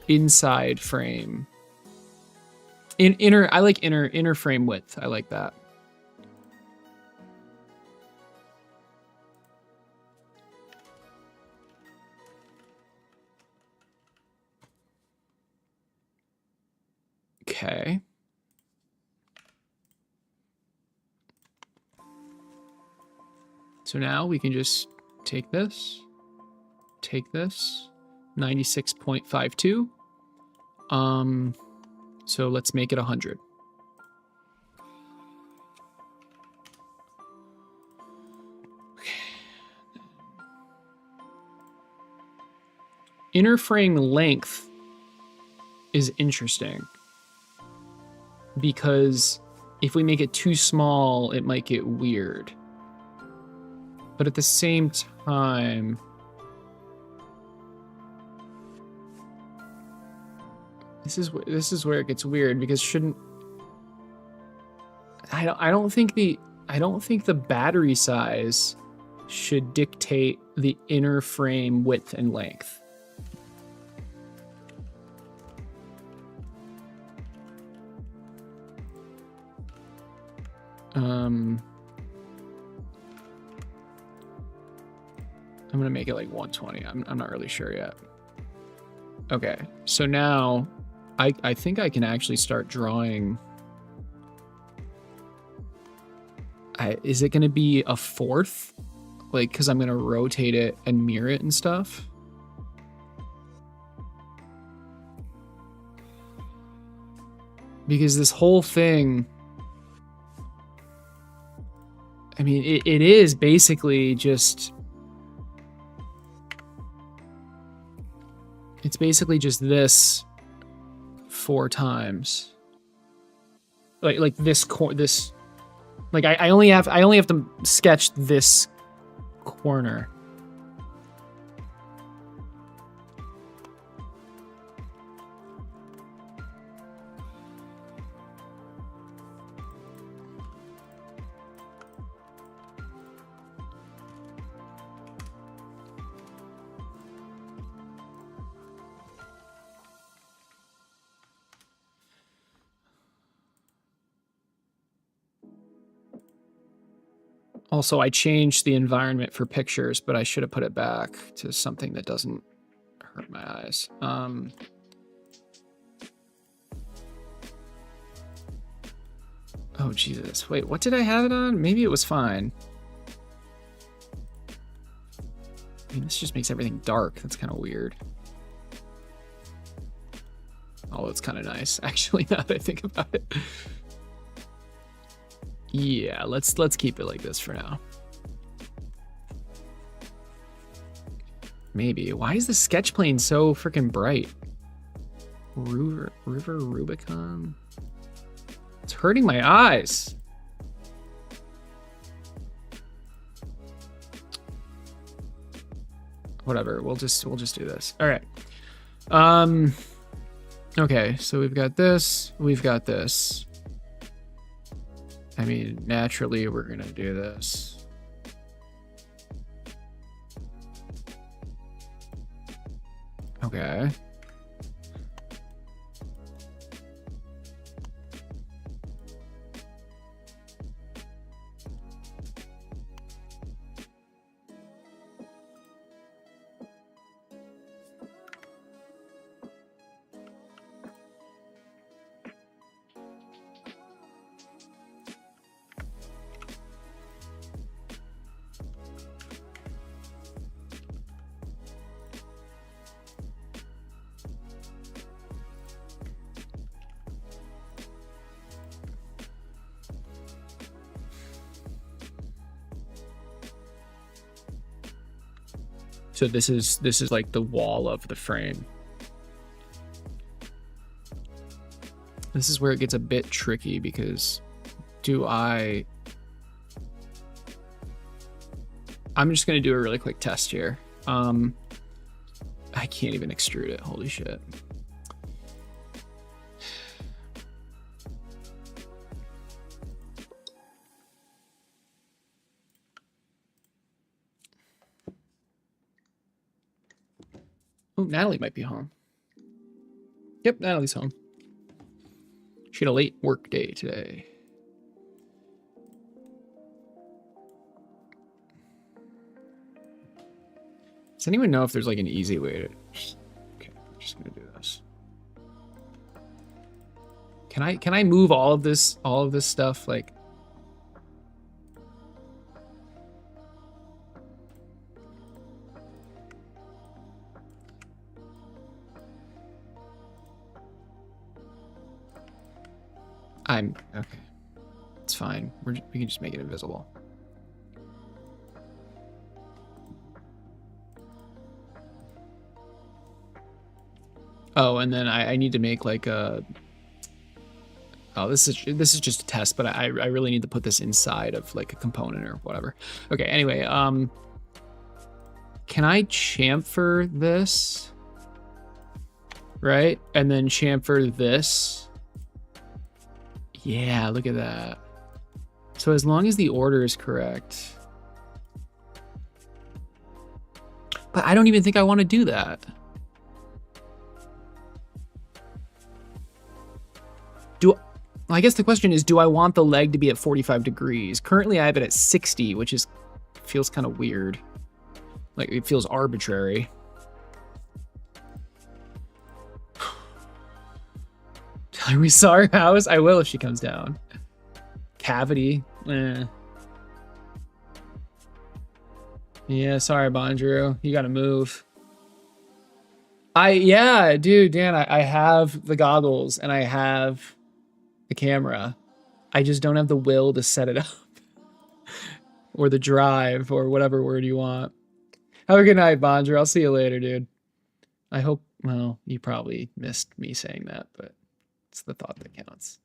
inside frame. I like inner frame width. I like that. Okay. So now we can just take this, 96.52. So let's make it 100. Okay. Inner frame length is interesting because if we make it too small, it might get weird. But at the same time, this is where it gets weird because I don't think the battery size should dictate the inner frame width and length. I'm gonna make it like 120. I'm not really sure yet. Okay, so now I think I can actually start drawing. Is it gonna be a fourth? Like, cause I'm gonna rotate it and mirror it and stuff. Because this whole thing, I mean, it is basically just, it's basically just this 4 times. Like this like I only have to sketch this corner. Also, I changed the environment for pictures, but I should have put it back to something that doesn't hurt my eyes. Oh, Jesus. Wait, what did I have it on? Maybe it was fine. I mean, this just makes everything dark. That's kind of weird. Oh, it's kind of nice, actually, now that I think about it. Yeah, let's keep it like this for now. Maybe. Why is the sketch plane so freaking bright? River Rubicon. It's hurting my eyes. Whatever. We'll just do this. All right. Okay, so we've got this. We've got this. I mean, naturally, we're gonna do this. Okay. So this is like the wall of the frame. This is where it gets a bit tricky because I'm just gonna do a really quick test here. I can't even extrude it, holy shit. Oh, Natalie might be home. Yep, Natalie's home. She had a late work day today. Does anyone know if there's like an easy way to... Okay, I'm just gonna do this. Can I move all of this stuff like... Okay. It's fine. We can just make it invisible. Oh, and then I need to make like a... Oh, this is just a test, but I really need to put this inside of like a component or whatever. Okay, anyway, can I chamfer this? Right? And then chamfer this? Yeah, look at that. So as long as the order is correct. But I don't even think I want to do that. I guess the question is, do I want the leg to be at 45 degrees? Currently I have it at 60, which feels kind of weird. Like it feels arbitrary. Tell her we saw her house. I will if she comes down. Cavity. Yeah, sorry, Bondrew. You gotta move. Yeah, dude, Dan, I have the goggles and I have the camera. I just don't have the will to set it up. Or the drive, or whatever word you want. Have a good night, Bondrew. I'll see you later, dude. I hope, well, you probably missed me saying that, but it's the thought that counts.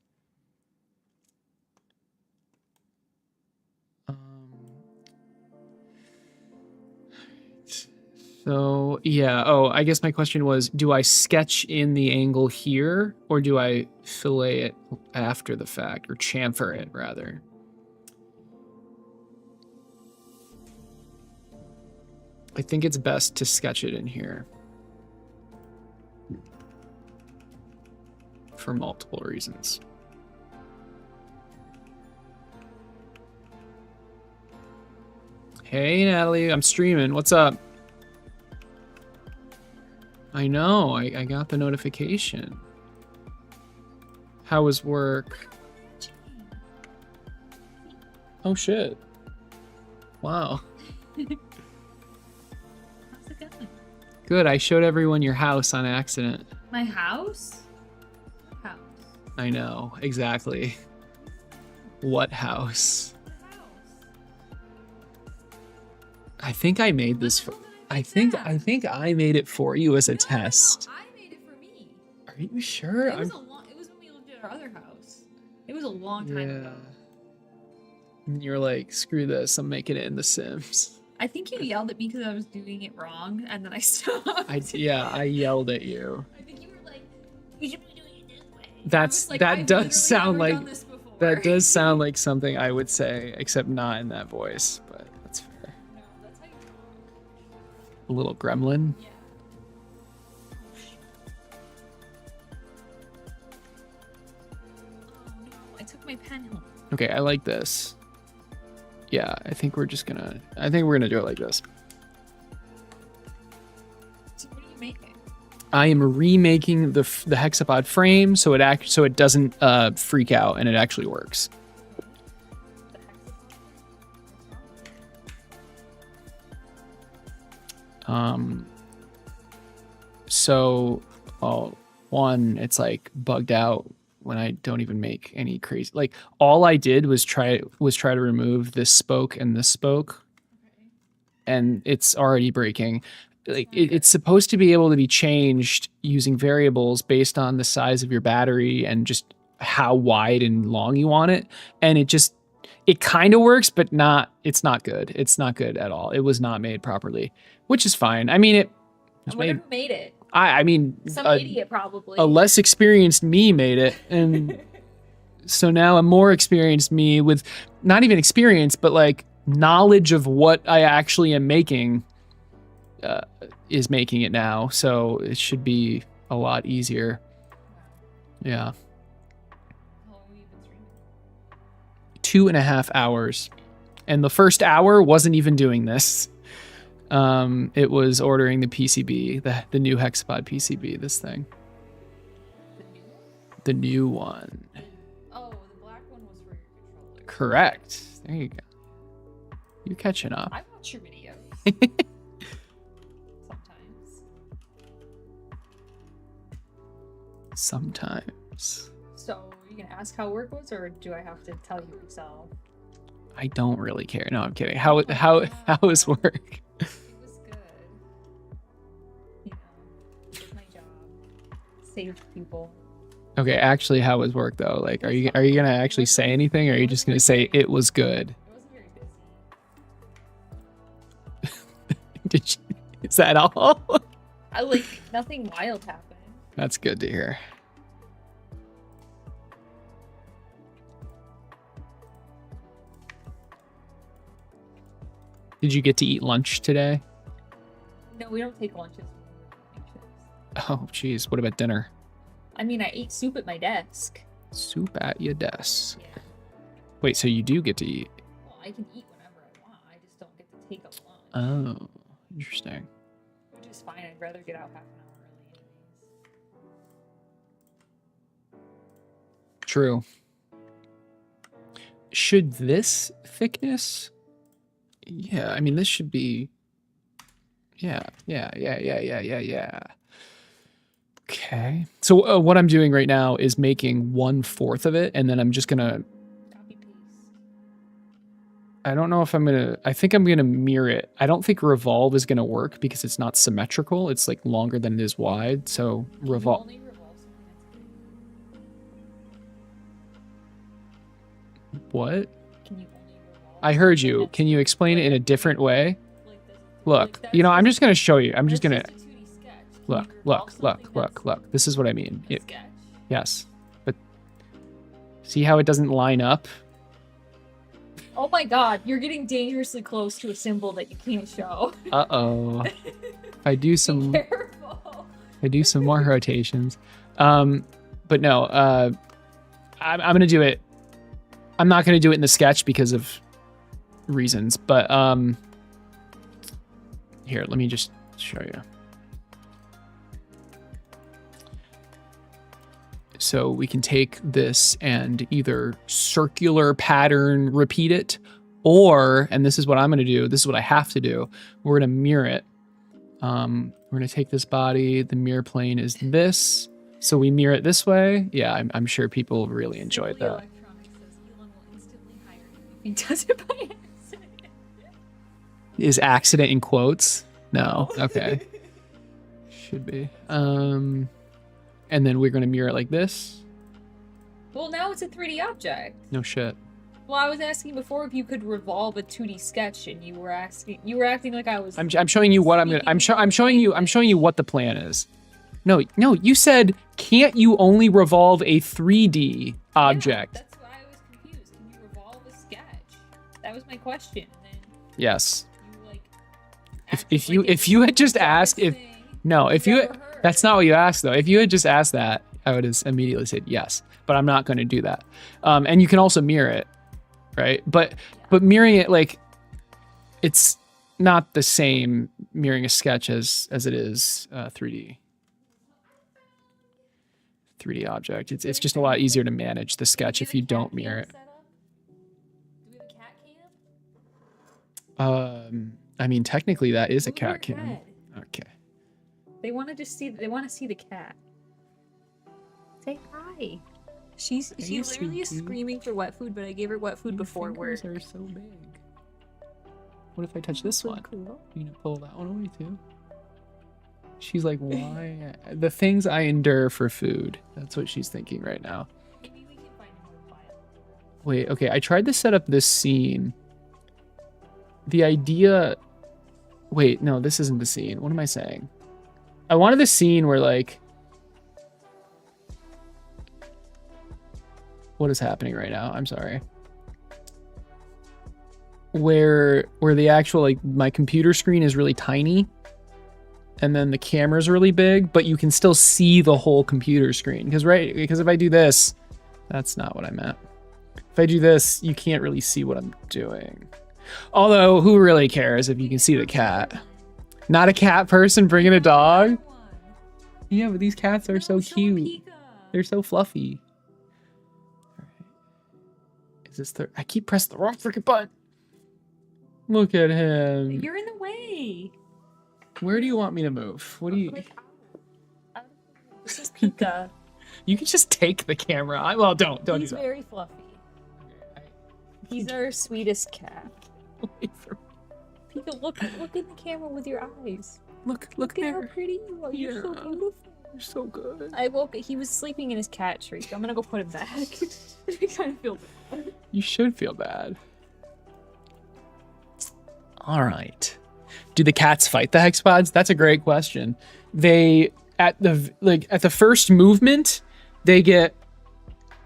So, yeah. Oh, I guess my question was, do I sketch in the angle here, or do I fillet it after the fact, or chamfer it, rather? I think it's best to sketch it in here. For multiple reasons. Hey, Natalie, I'm streaming. What's up? I know, I got the notification. How was work? Oh shit. Wow. How's it going? Good, I showed everyone your house on accident. My house? House. I know, exactly. What house? I think I made this for... I think I made it for you as a test. No, I made it for me. Are you sure? It was when we lived at our other house. It was a long time ago. And you're like, screw this, I'm making it in The Sims. I think you yelled at me because I was doing it wrong, and then I stopped. I yelled at you. I think you were like, you should be doing it this way. That like, does sound like... Done this before. That does sound like something I would say, except not in that voice, but that's fair. No, that's how you talk. A little gremlin. Yeah. Oh no, I took my pen home. Okay, I like this. Yeah, I think we're gonna do it like this. So what are you making? I am remaking the hexapod frame so it doesn't freak out and it actually works. So, one, it's like bugged out when I don't even make any crazy. Like all I did was try to remove this spoke and this spoke, and it's already breaking. Like it's supposed to be able to be changed using variables based on the size of your battery and just how wide and long you want it, and it kind of works, but it's not good. It's not good at all. It was not made properly, which is fine. I mean, it was I wonder who made it. I mean, Some idiot probably. a less experienced me made it, and so now a more experienced me with not even experience, but like knowledge of what I actually am making is making it now. So it should be a lot easier. Yeah. How long have you been streaming? 2.5 hours. And the first hour wasn't even doing this. It was ordering the PCB, the new Hexapod PCB, this thing. The new one? The new one. Oh, the black one was for your controller. Correct. There you go. You're catching up. I watch your videos. Sometimes. So, are you gonna ask how work was, or do I have to tell you myself? I don't really care. No, I'm kidding. How is work? It was good. You know, did my job. Saved people. Okay, actually, how was work though? Like, are you gonna actually say anything, or are you just gonna say it was good? I wasn't very busy. Did you? Is that all? Nothing wild happened. That's good to hear. Did you get to eat lunch today? No, we don't take lunches. Oh, geez. What about dinner? I mean, I ate soup at my desk. Soup at your desk. Yeah. Wait, so you do get to eat? Well, I can eat whenever I want. I just don't get to take a lunch. Oh, interesting. Which is fine. I'd rather get out half an hour early anyways. True. Should this thickness? Yeah, I mean, this should be... Yeah. Okay. So what I'm doing right now is making 1/4 of it, and then I'm just gonna... Copy paste. I don't know if I'm gonna... I think I'm gonna mirror it. I don't think revolve is gonna work because it's not symmetrical. It's like longer than it is wide, so revolve... Only revolve something that's big. What? Can you only revolve? I heard something you. that's Can you explain it in a different way? like this? Look, Like, you know, that's I'm just gonna show you. I'm just that's gonna... just a 2D sketch. Can Look, you look, revolve look, something look, that's look. This is what I mean. a sketch? Yes. But see how it doesn't line up? Oh my god, you're getting dangerously close to a symbol that you can't show. Uh-oh. If I do some... Careful. I do some more rotations. But no, I'm going to do it. I'm not going to do it in the sketch because of reasons, but here, let me just show you. So we can take this and either circular pattern, repeat it, or, and this is what I'm going to do, this is what I have to do, we're going to mirror it. We're going to take this body, the mirror plane is this, so we mirror it this way. Yeah, I'm sure people really enjoyed that. Electronics says Elon will instantly hire you if he does it by accident. Is accident in quotes? No. Okay. Should be. And then we're going to mirror it like this. Well, now it's a 3D object. No shit. Well, I was asking before if you could revolve a 2D sketch, and you were acting like I was. I'm showing you what I'm gonna. I'm showing you what the plan is. No. You said can't you only revolve a 3D object? Yeah, that's why I was That was my question. And then Yes. you like. If you had just asked if that's not what you asked though. If you had just asked that, I would have immediately said yes. But I'm not going to do that. And you can also mirror it, right? But mirroring it, like, it's not the same mirroring a sketch as it is 3D object. It's just a lot easier to manage the sketch if you don't mirror it. Do we have a cat cam? I mean, technically that is a Look at her cat cam. head. Okay. They want to see the cat. Say hi. She literally is sweetie. screaming for wet food, but I gave her wet food before work. Are so big. What if I touch this one? Cool. You gonna pull that one away too? She's like, why? The things I endure for food. That's what she's thinking right now. Maybe we can find another file. Wait, okay. I tried to set up this scene. The idea. Wait, no, this isn't the scene. What am I saying? I wanted the scene where, like, what is happening right now? I'm sorry. Where the actual, like, my computer screen is really tiny, and then the camera's really big, but you can still see the whole computer screen. Because if I do this, that's not what I meant. If I do this, you can't really see what I'm doing. Although, who really cares if you can see the cat? Not a cat person bringing a dog? Yeah, but these cats are so cute. They're so fluffy. All right. Is this the... I keep pressing the wrong freaking button. Look at him. You're in the way. Where do you want me to move? What do you... Out. This is Pika. You can just take the camera. Well, don't do that. He's very fluffy. He's our sweetest cat. Pika, look in the camera with your eyes. Look Look at how there. pretty you are. You're so Yeah. beautiful. You're so good. He was sleeping in his cat tree. So I'm gonna go put him back. I kind of feel bad. You should feel bad. All right. Do the cats fight the hexapods? That's a great question. They at the first movement, they get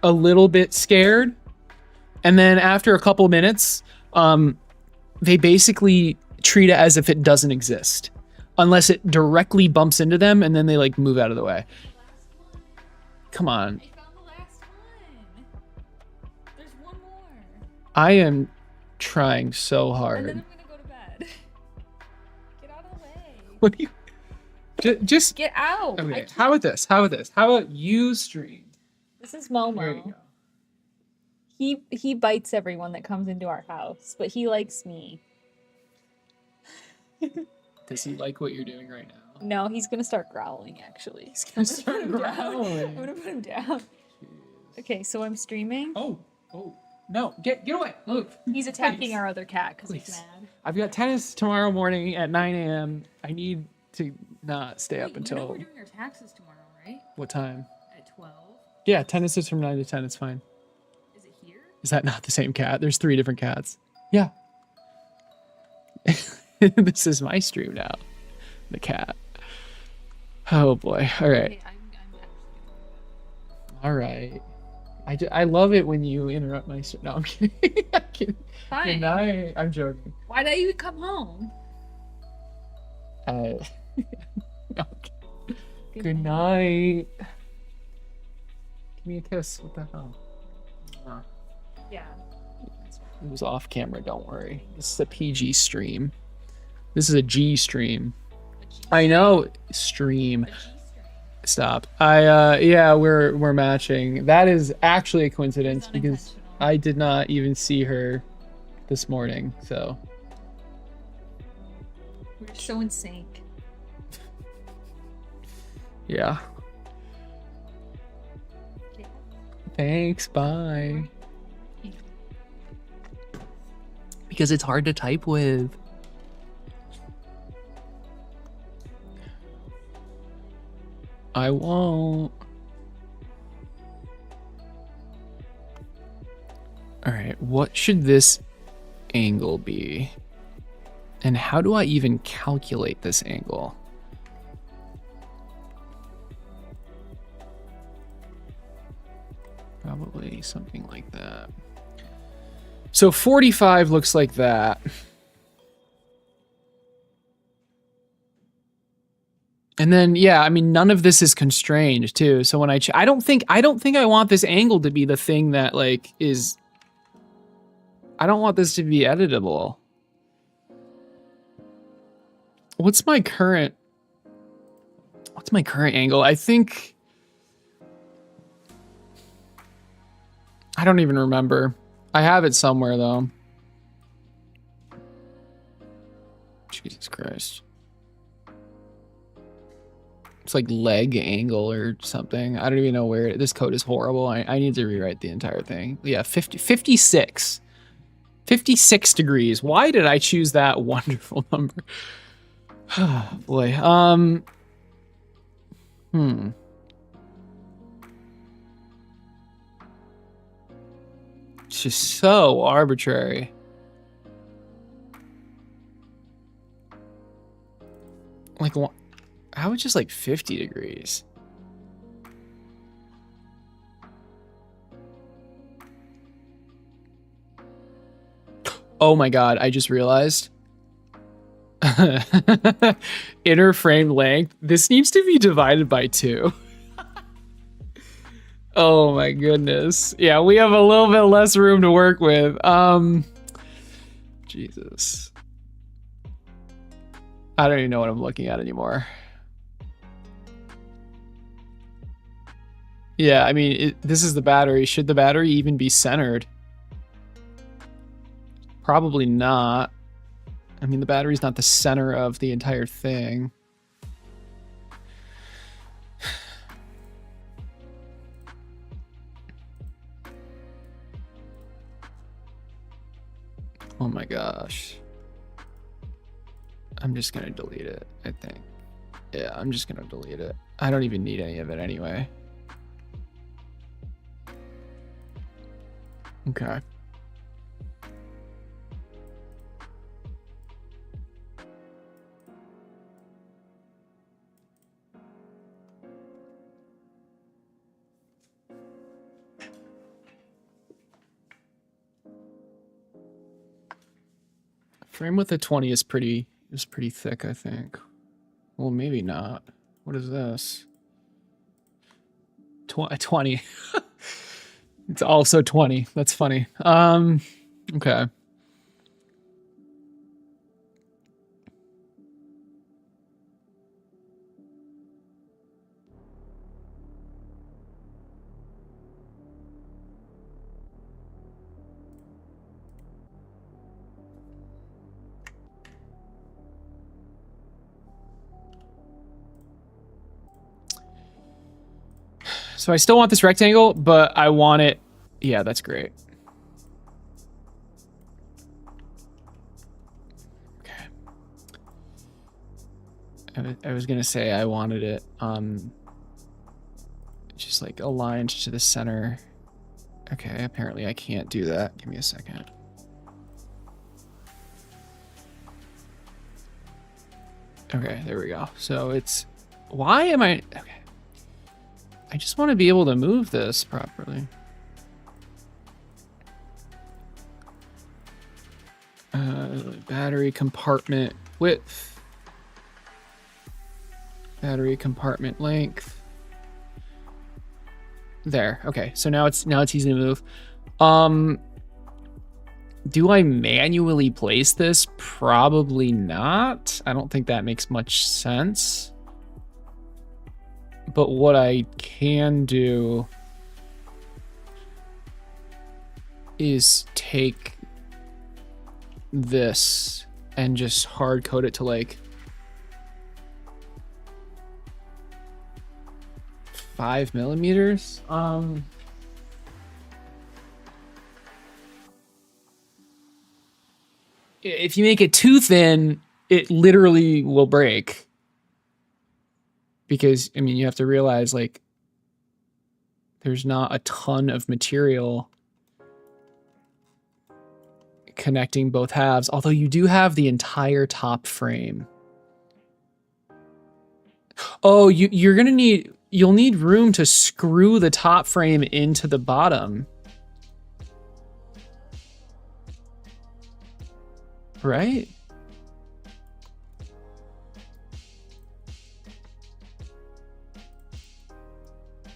a little bit scared, and then after a couple minutes, they basically treat it as if it doesn't exist, unless it directly bumps into them, and then they like move out of the way. Come on. I found the last one. There's one more. I am trying so And hard. then I'm gonna go to bed. Get out of the way. What do you... Just... Get out. Okay, how about this? How about you stream? This is There you Momo. go. He bites everyone that comes into our house, but he likes me. Does he like what you're doing right now? No, he's gonna start growling. Actually, He's gonna start put him down. growling. I'm gonna put him down. Okay, so I'm streaming. Oh, no, get away, move. He's attacking Please. our other cat because he's Please. mad. I've got tennis tomorrow morning at 9 a.m. I need to not stay up Wait, until... we're doing our taxes tomorrow, right? What time? At 12. Yeah, tennis is from 9 to 10, it's fine. Is it here? Is that not the same cat? There's 3 different cats. Yeah. This is my stream now. The cat. Oh boy. All right. Okay, I'm All right. I love it when you interrupt my stream. No, I'm kidding. I'm kidding. fine. Good night. I'm joking. Why did you come home? No. Good night. Give me a kiss. What the hell? Yeah. It was off camera. Don't worry. This is a PG stream. This is a G stream. I know. Stream. Stop. Yeah, we're matching. That is actually a coincidence because I did not even see her this morning. So We're so in sync. yeah. Okay. Thanks. Bye. Because it's hard to type with. I won't. All right, what should this angle be? And how do I even calculate this angle? Probably something like that. So 45 looks like that. And then, yeah, I mean, none of this is constrained too. So when I don't think I want this angle to be the thing that like is, I don't want this to be editable. What's my current angle? I think, I don't even remember. I have it somewhere though. Jesus Christ. It's like leg angle or something. I don't even know where this code is horrible. I need to rewrite the entire thing. Yeah, 56 degrees. Why did I choose that wonderful number? Boy. It's just so arbitrary. Like, how about just like 50 degrees? Oh my God, I just realized. Inner frame length. This needs to be divided by 2. Oh my goodness. Yeah, we have a little bit less room to work with. Jesus. I don't even know what I'm looking at anymore. Yeah, I mean, this is the battery. Should the battery even be centered? Probably not. I mean, the battery's not the center of the entire thing. Oh my gosh. I'm just gonna delete it, I think. Yeah, I'm just gonna delete it. I don't even need any of it anyway. Okay. Frame width of 20 is pretty thick, I think. Well, maybe not. What is this? 20. It's also 20. That's funny. Okay. So I still want this rectangle, but I want it. Yeah, that's great. Okay. I was gonna say I wanted it just like aligned to the center. Okay, apparently I can't do that. Give me a second. Okay, there we go. So it's, why am I, okay. I just want to be able to move this properly. Battery compartment width. Battery compartment length. There. Okay. So now it's easy to move. Do I manually place this? Probably not. I don't think that makes much sense. But what I can do is take this and just hard code it to like 5 millimeters. If you make it too thin, it literally will break. Because, I mean, you have to realize, like, there's not a ton of material connecting both halves, although you do have the entire top frame. Oh, you're gonna need, you'll need room to screw the top frame into the bottom. right?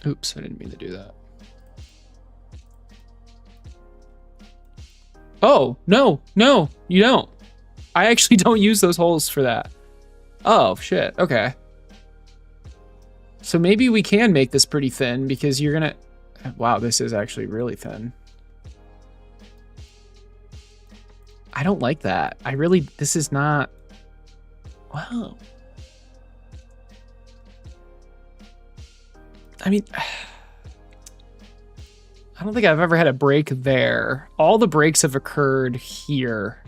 Oops, I didn't mean to do that. Oh, no, you don't. I actually don't use those holes for that. Oh, shit, okay. So maybe we can make this pretty thin because you're gonna... Wow, this is actually really thin. I don't like that. This is not... Wow. I mean... I don't think I've ever had a break there. All the breaks have occurred here.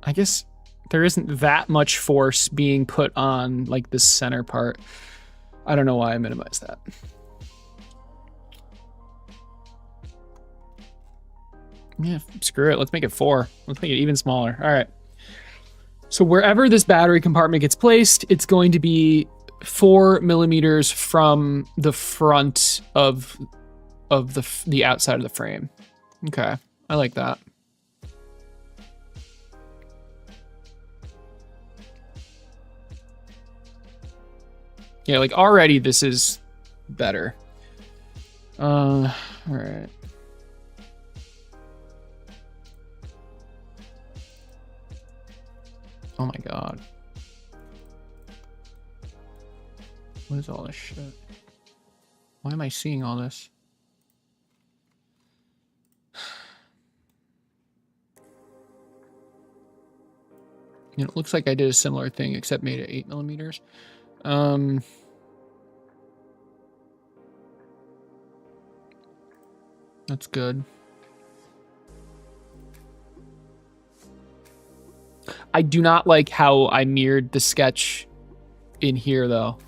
I guess there isn't that much force being put on like this center part. I don't know why I minimized that. Yeah, screw it. Let's make it 4. Let's make it even smaller. All right. So wherever this battery compartment gets placed, it's going to be 4 millimeters from the front of the outside of the frame. Okay, I like that. Yeah, like already this is better. All right. Oh my god. What is all this shit? Why am I seeing all this? You know, it looks like I did a similar thing except made it 8 millimeters. That's good. I do not like how I mirrored the sketch in here though.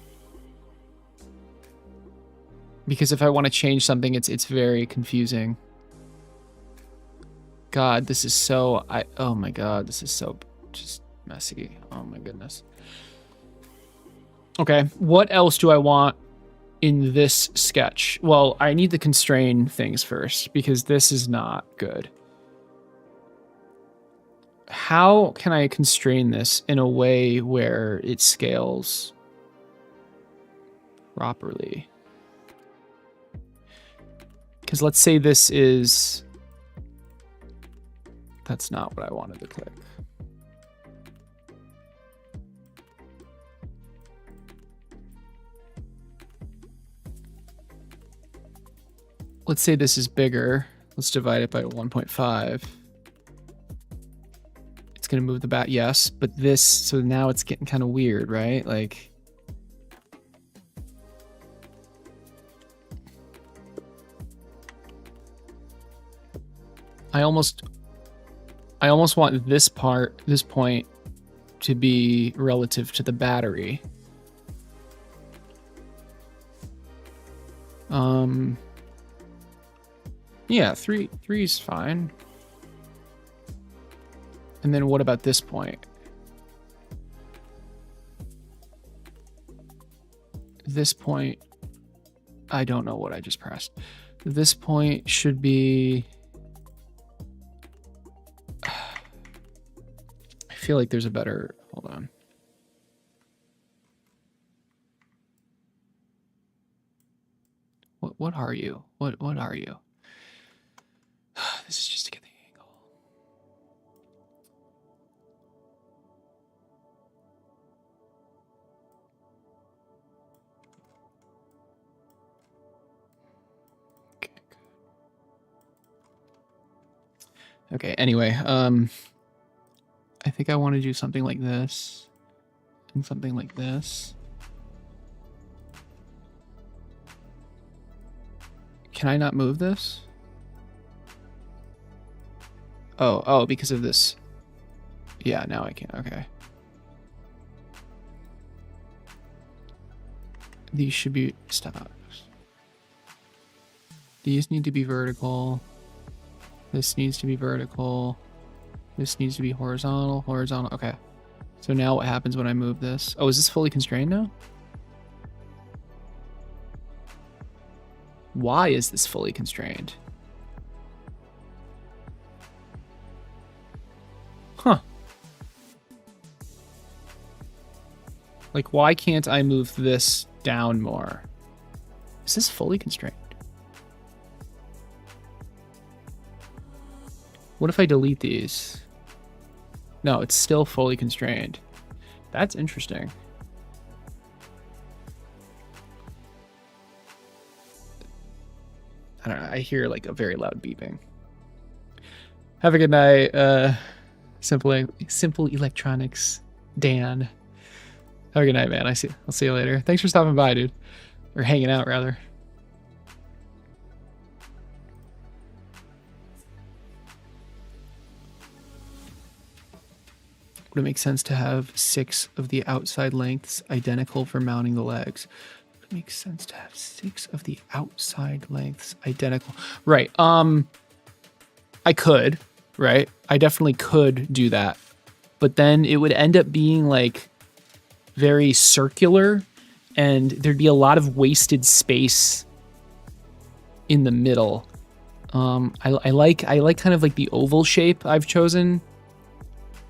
Because if I want to change something, it's very confusing. God, this is so oh my god, this is so just messy. Oh my goodness. Okay, what else do I want in this sketch? Well, I need to constrain things first because this is not good. How can I constrain this in a way where it scales properly? Because let's say this is... That's not what I wanted to click. Let's say this is bigger. Let's divide it by 1.5. It's going to move the bat, yes. But this, so now it's getting kind of weird, right? Like... I almost want this point to be relative to the battery. Yeah, 3 is fine. And then what about this point? This point, I don't know what I just pressed. This point should be... I feel like there's a better... Hold on. What are you? What are you? This is just to get the angle. Okay, good. Okay, anyway, I think I want to do something like this and something like this. Can I not move this? Oh, because of this. Yeah, now I can. Okay. These should be... Stop. These need to be vertical. This needs to be vertical. This needs to be horizontal. Horizontal. Okay. So now what happens when I move this? Oh, is this fully constrained now? Why is this fully constrained? Like, why can't I move this down more? Is this fully constrained? What if I delete these? No, it's still fully constrained. That's interesting. I don't know. I hear like a very loud beeping. Have a good night. Simple Electronics, Dan. Have a good night, man. I'll see you later. Thanks for stopping by, dude. Or hanging out, rather. Would it make sense to have 6 of the outside lengths identical for mounting the legs? Would it make sense to have 6 of the outside lengths identical? Right. I could, right? I definitely could do that. But then it would end up being like very circular, and there'd be a lot of wasted space in the middle. I like kind of like the oval shape I've chosen,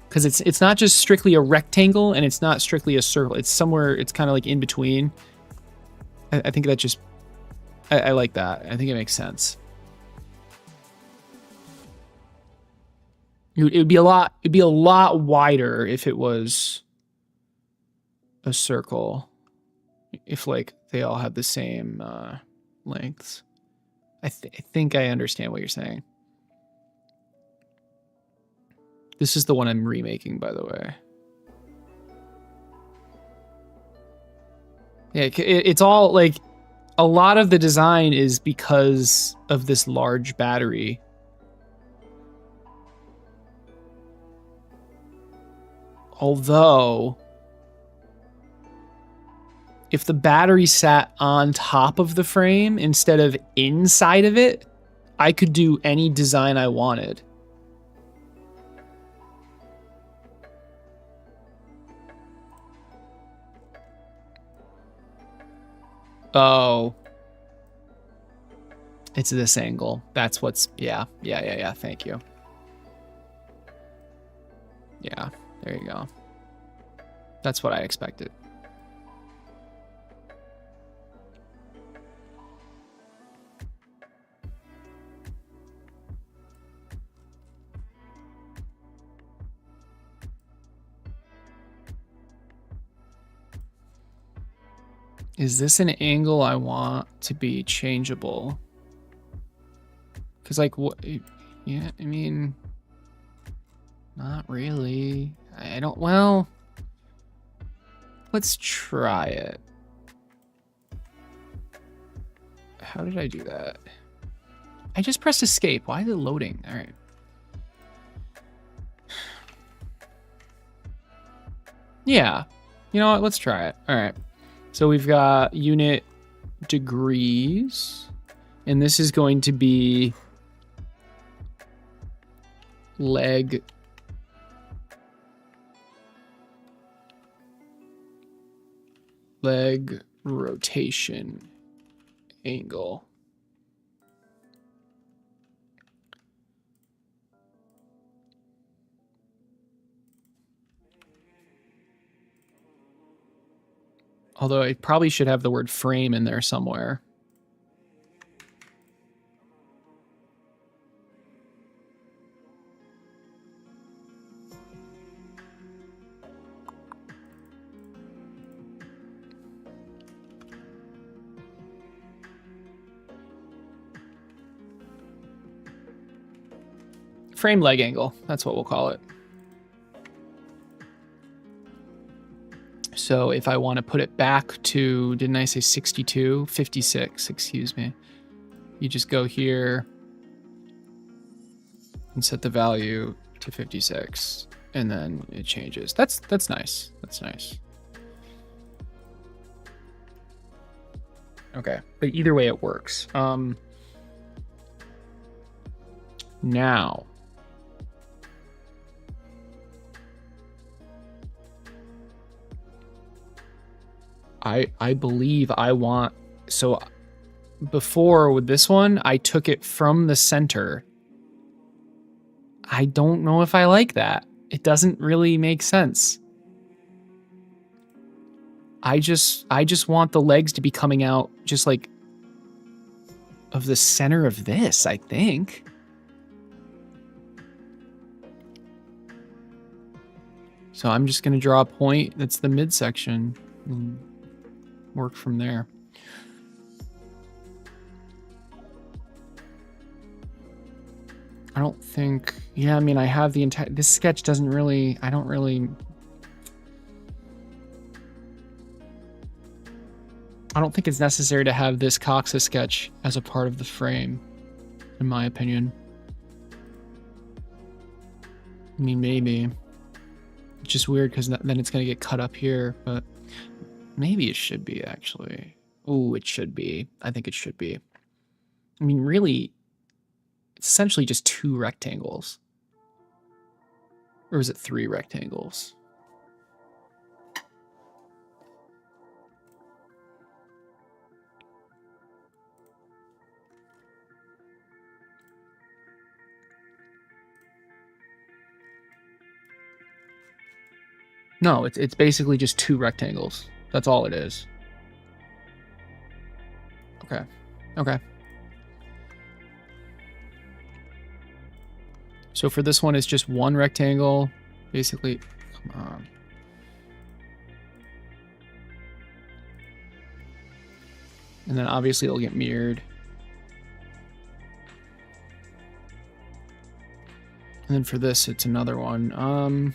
because it's not just strictly a rectangle and it's not strictly a circle. It's somewhere, it's kind of like in between. I think that just, I like that. I think it makes sense. It'd be a lot wider if it was a circle. If like they all have the same lengths. I think I understand what you're saying. This is the one I'm remaking, by the way. Yeah, it's all like, a lot of the design is because of this large battery. Although, if the battery sat on top of the frame instead of inside of it, I could do any design I wanted. Oh. It's this angle. That's what's, yeah. Thank you. Yeah, there you go. That's what I expected. Is this an angle I want to be changeable? Because like, what? Yeah, I mean, not really. I don't, well, let's try it. How did I do that? I just pressed escape. Why is it loading? All right. Yeah, you know what? Let's try it. All right. So we've got unit degrees, and this is going to be leg rotation angle. Although I probably should have the word frame in there somewhere. Frame leg angle, that's what we'll call it. So if I want to put it back to, didn't I say 62? 56, excuse me. You just go here and set the value to 56, and then it changes. That's nice. That's nice. Okay, but either way it works. Now, I believe I want, so before with this one, I took it from the center. I don't know if I like that. It doesn't really make sense. I just want the legs to be coming out just like of the center of this, I think. So I'm just going to draw a point that's the midsection and work from there. I don't think, yeah, I mean, I have the entire, this sketch doesn't really, I don't think it's necessary to have this Coxa sketch as a part of the frame, in my opinion. I mean, maybe. It's just weird because then it's going to get cut up here, but maybe it should be, actually. Oh, it should be. I think it should be. I mean, really, it's essentially just 2 rectangles. Or is it 3 rectangles? No, it's basically just 2 rectangles. That's all it is. Okay. Okay. So for this one, it's just 1 rectangle. Basically, come on. And then obviously it'll get mirrored. And then for this, it's another one.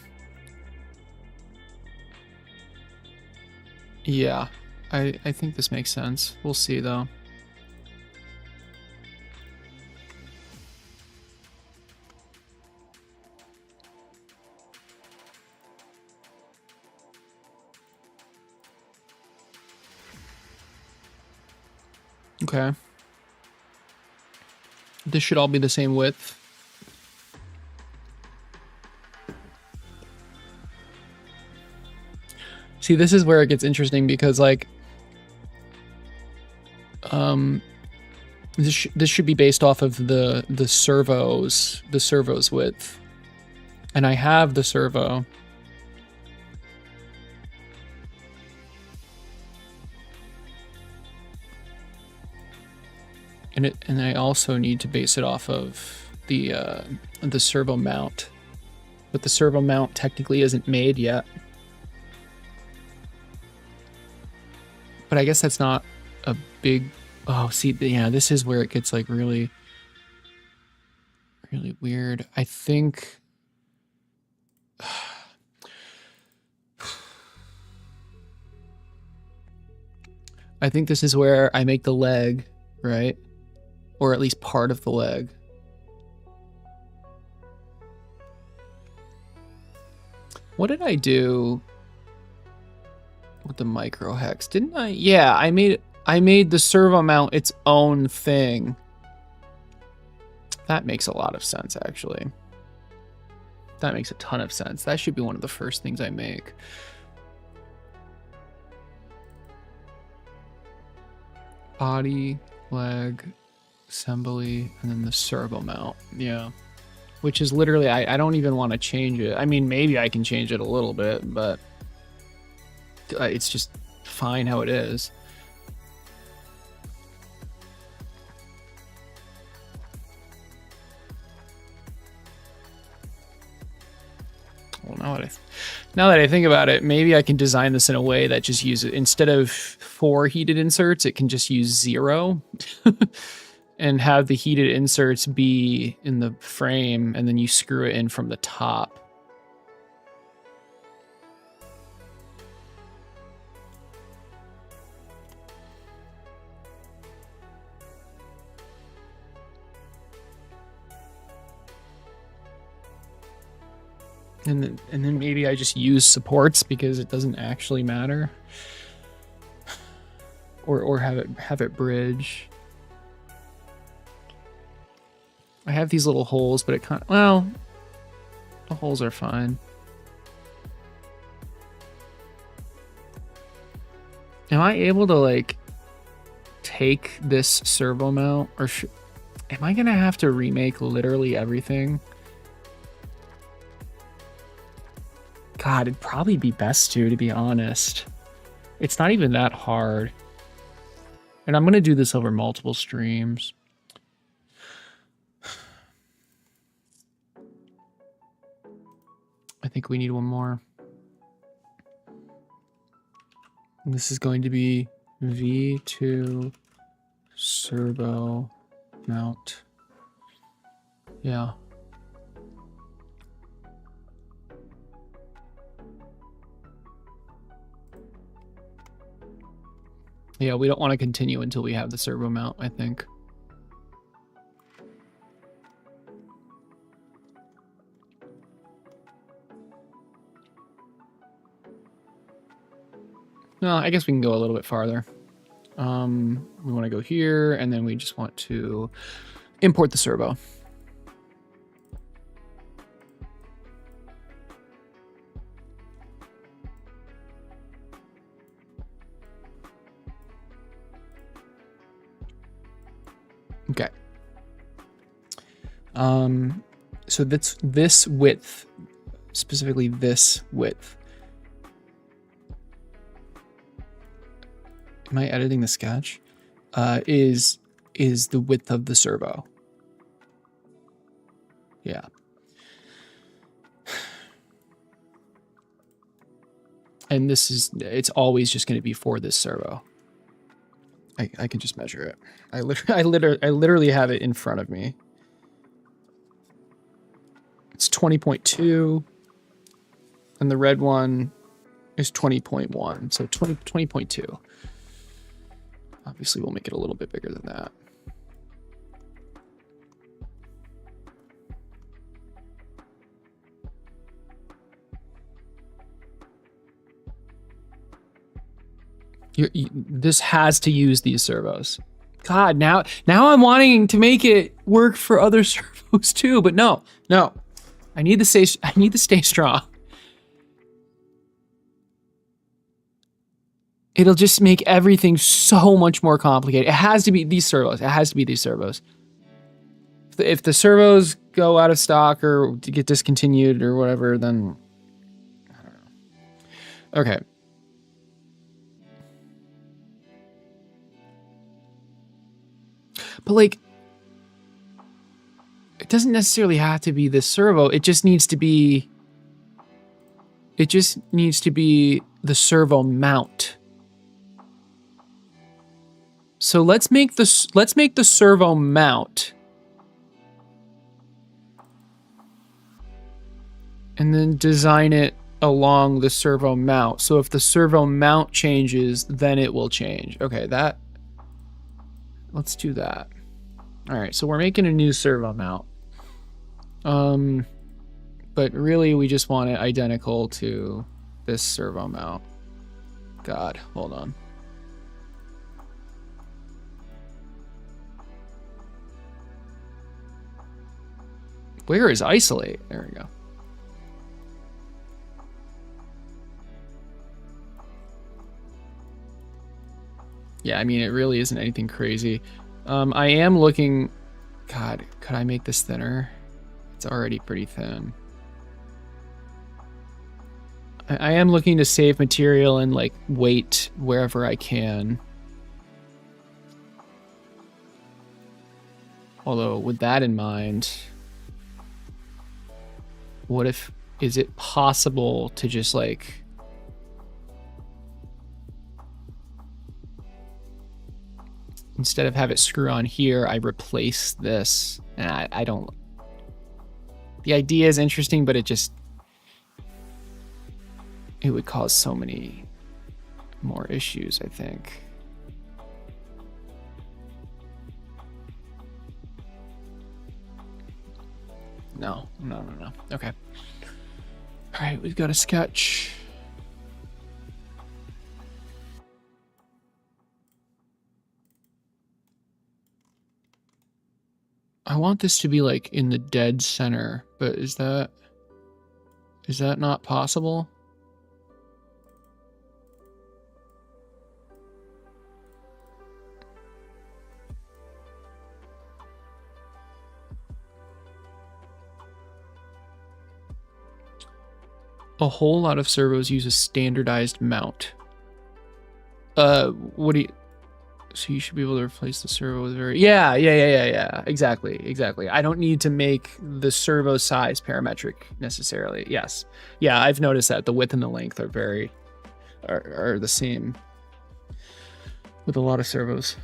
Yeah, I think this makes sense. We'll see, though. Okay. This should all be the same width. See, this is where it gets interesting because, like, this should be based off of the servo's width, and I have the servo. And I also need to base it off of the servo mount, but the servo mount technically isn't made yet. But I guess that's not a big... Oh, see, yeah, this is where it gets, like, really, really weird. I think... I think this is where I make the leg, right? Or at least part of the leg. What did I do with the micro hex? Didn't I? Yeah, I made the servo mount its own thing. That makes a lot of sense, actually. That makes a ton of sense. That should be one of the first things I make. Body, leg, assembly, and then the servo mount. Yeah. Which is literally, I don't even want to change it. I mean, maybe I can change it a little bit, but it's just fine how it is. Well, now that I think about it, maybe I can design this in a way that just uses, instead of 4 heated inserts, it can just use 0 and have the heated inserts be in the frame, and then you screw it in from the top. And then maybe I just use supports because it doesn't actually matter, or have it bridge. I have these little holes, but it kind of, well, the holes are fine. Am I able to, like, take this servo mount, or am I gonna have to remake literally everything? God, it'd probably be best to be honest. It's not even that hard. And I'm going to do this over multiple streams. I think we need one more. This is going to be V2 servo mount. Yeah. Yeah, we don't want to continue until we have the servo mount, I think. No, I guess we can go a little bit farther. We want to go here, and then we just want to import the servo. Okay. So that's this width, specifically this width. Am I editing the sketch? Is the width of the servo. Yeah. And this is, it's always just going to be for this servo. I can just measure it. I literally have it in front of me. It's 20.2, and the red one is 20.1, so 20.2. Obviously, we'll make it a little bit bigger than that. This has to use these servos. God, now I'm wanting to make it work for other servos too, but no. I need to stay strong. It'll just make everything so much more complicated. It has to be these servos. It has to be these servos. If the servos go out of stock or get discontinued or whatever, then I don't know. Okay. But like, it doesn't necessarily have to be this servo. It just needs to be the servo mount. So let's make the servo mount. And then design it along the servo mount. So if the servo mount changes, then it will change. Okay, let's do that. All right, so we're making a new servo mount. But really we just want it identical to this servo mount. God, hold on. Where is isolate? There we go. Yeah, I mean, it really isn't anything crazy. I am looking... God, could I make this thinner? It's already pretty thin. I am looking to save material and, like, weight wherever I can. Although, with that in mind... What if... Is it possible to just, like... Instead of have it screw on here, I replace this. And I don't... The idea is interesting, but it just... It would cause so many more issues, I think. No. Okay. All right, we've got a sketch. I want this to be like in the dead center, but is that not possible? A whole lot of servos use a standardized mount. What do you? So you should be able to replace the servo with very. Yeah. Exactly. I don't need to make the servo size parametric necessarily. Yes. Yeah, I've noticed that the width and the length are are the same with a lot of servos.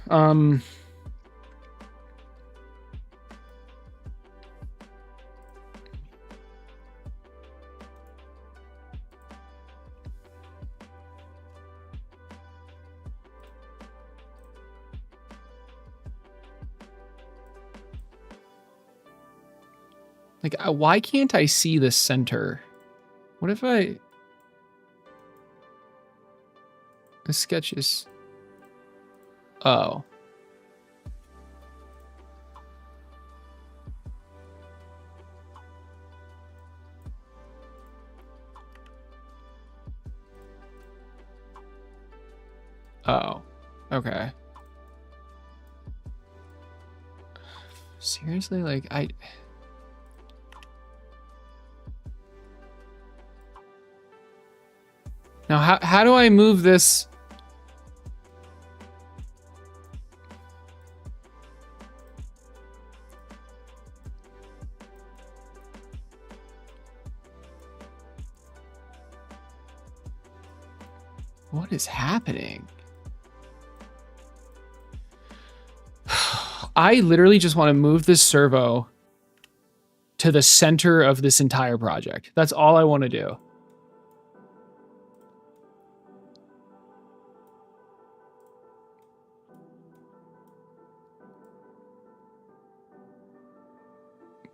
Like, why can't I see the center? What if I... The sketch is... Oh. Oh. Okay. Seriously? Like, Now, how do I move this? What is happening? I literally just want to move this servo to the center of this entire project. That's all I want to do.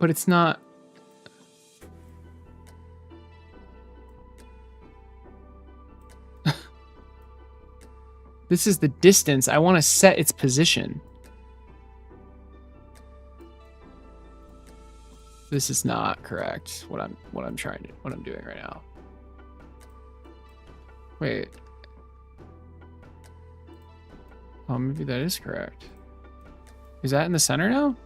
But it's not... This is the distance. I want to set its position. This is not correct. What I'm doing right now. Wait. Oh, maybe that is correct. Is that in the center now?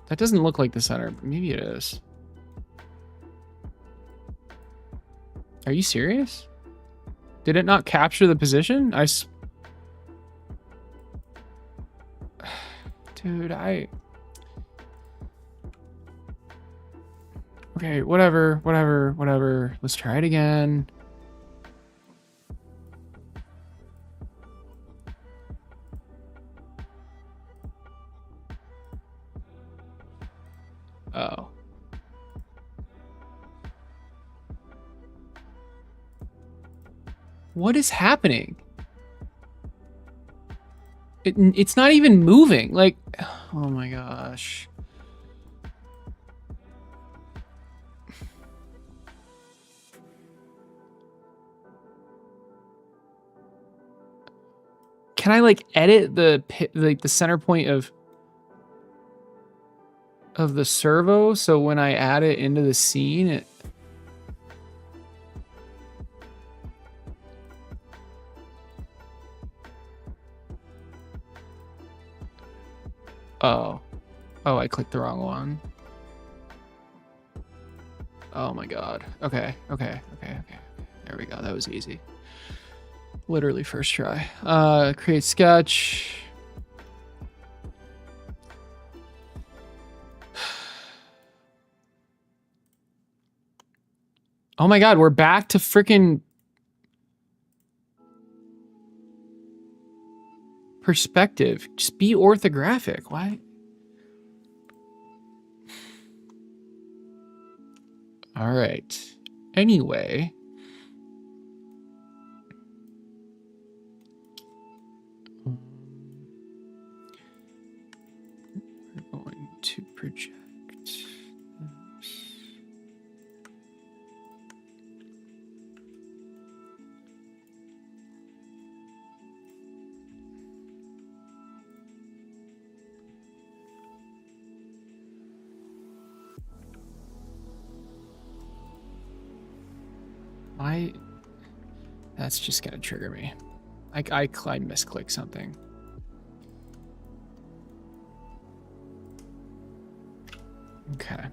That doesn't look like the center, but maybe it is. Are you serious? Did it not capture the position? Dude, Okay, whatever. Let's try it again. Oh. What is happening? It's not even moving. Like, oh my gosh. Can I like edit the center point of the servo so when I add it into the scene it... Oh, I clicked the wrong one. Oh my god. Okay. There we go. That was easy. Literally first try. Create sketch. Oh my god, we're back to freaking perspective. Just be orthographic. Why? All right. Anyway. We're going to project this. That's just gonna trigger me. I misclick something. Okay.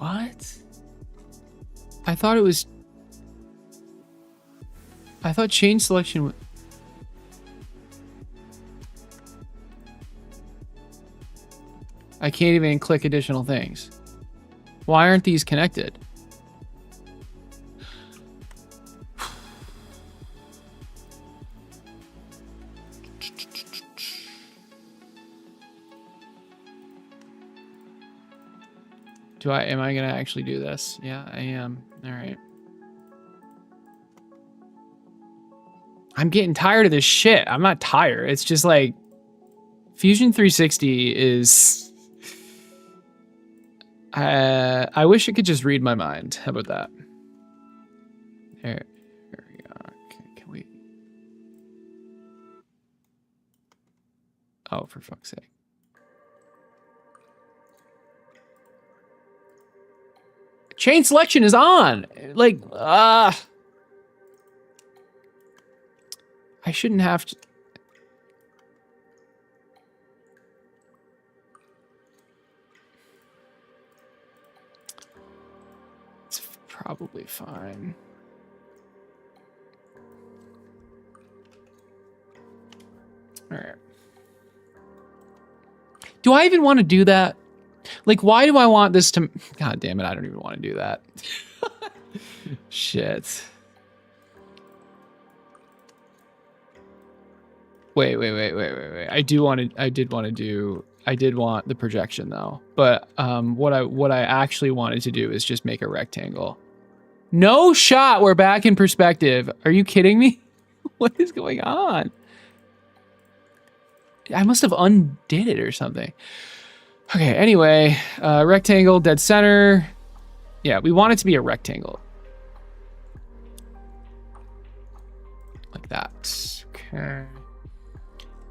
What? I thought it was... I thought change selection... I can't even click additional things. Why aren't these connected? Am I gonna actually do this? Yeah, I am. All right. I'm getting tired of this shit. I'm not tired. It's just like Fusion 360 is... I wish it could just read my mind. How about that? There we go. Okay, can we... Oh, for fuck's sake. Chain selection is on. Like, I shouldn't have to... It's probably fine. All right. Do I even want to do that? Like, why do I want this to... God damn it, I don't even want to do that. Shit. Wait. I did want the projection though. But what I actually wanted to do is just make a rectangle. No shot, we're back in perspective. Are you kidding me? What is going on? I must have undid it or something. Okay, anyway, rectangle, dead center. Yeah, we want it to be a rectangle. Like that. Okay.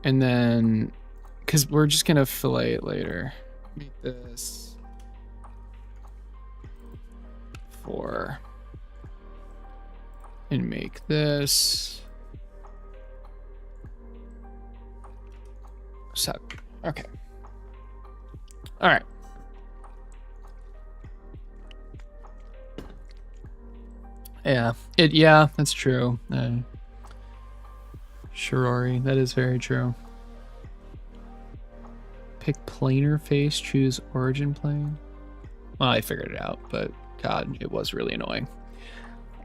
And then, because we're just going to fillet it later. Make this 4. And make this 7. Okay. All right. Yeah, that's true. Shirori, that is very true. Pick planar face, choose origin plane. Well, I figured it out, but God, it was really annoying.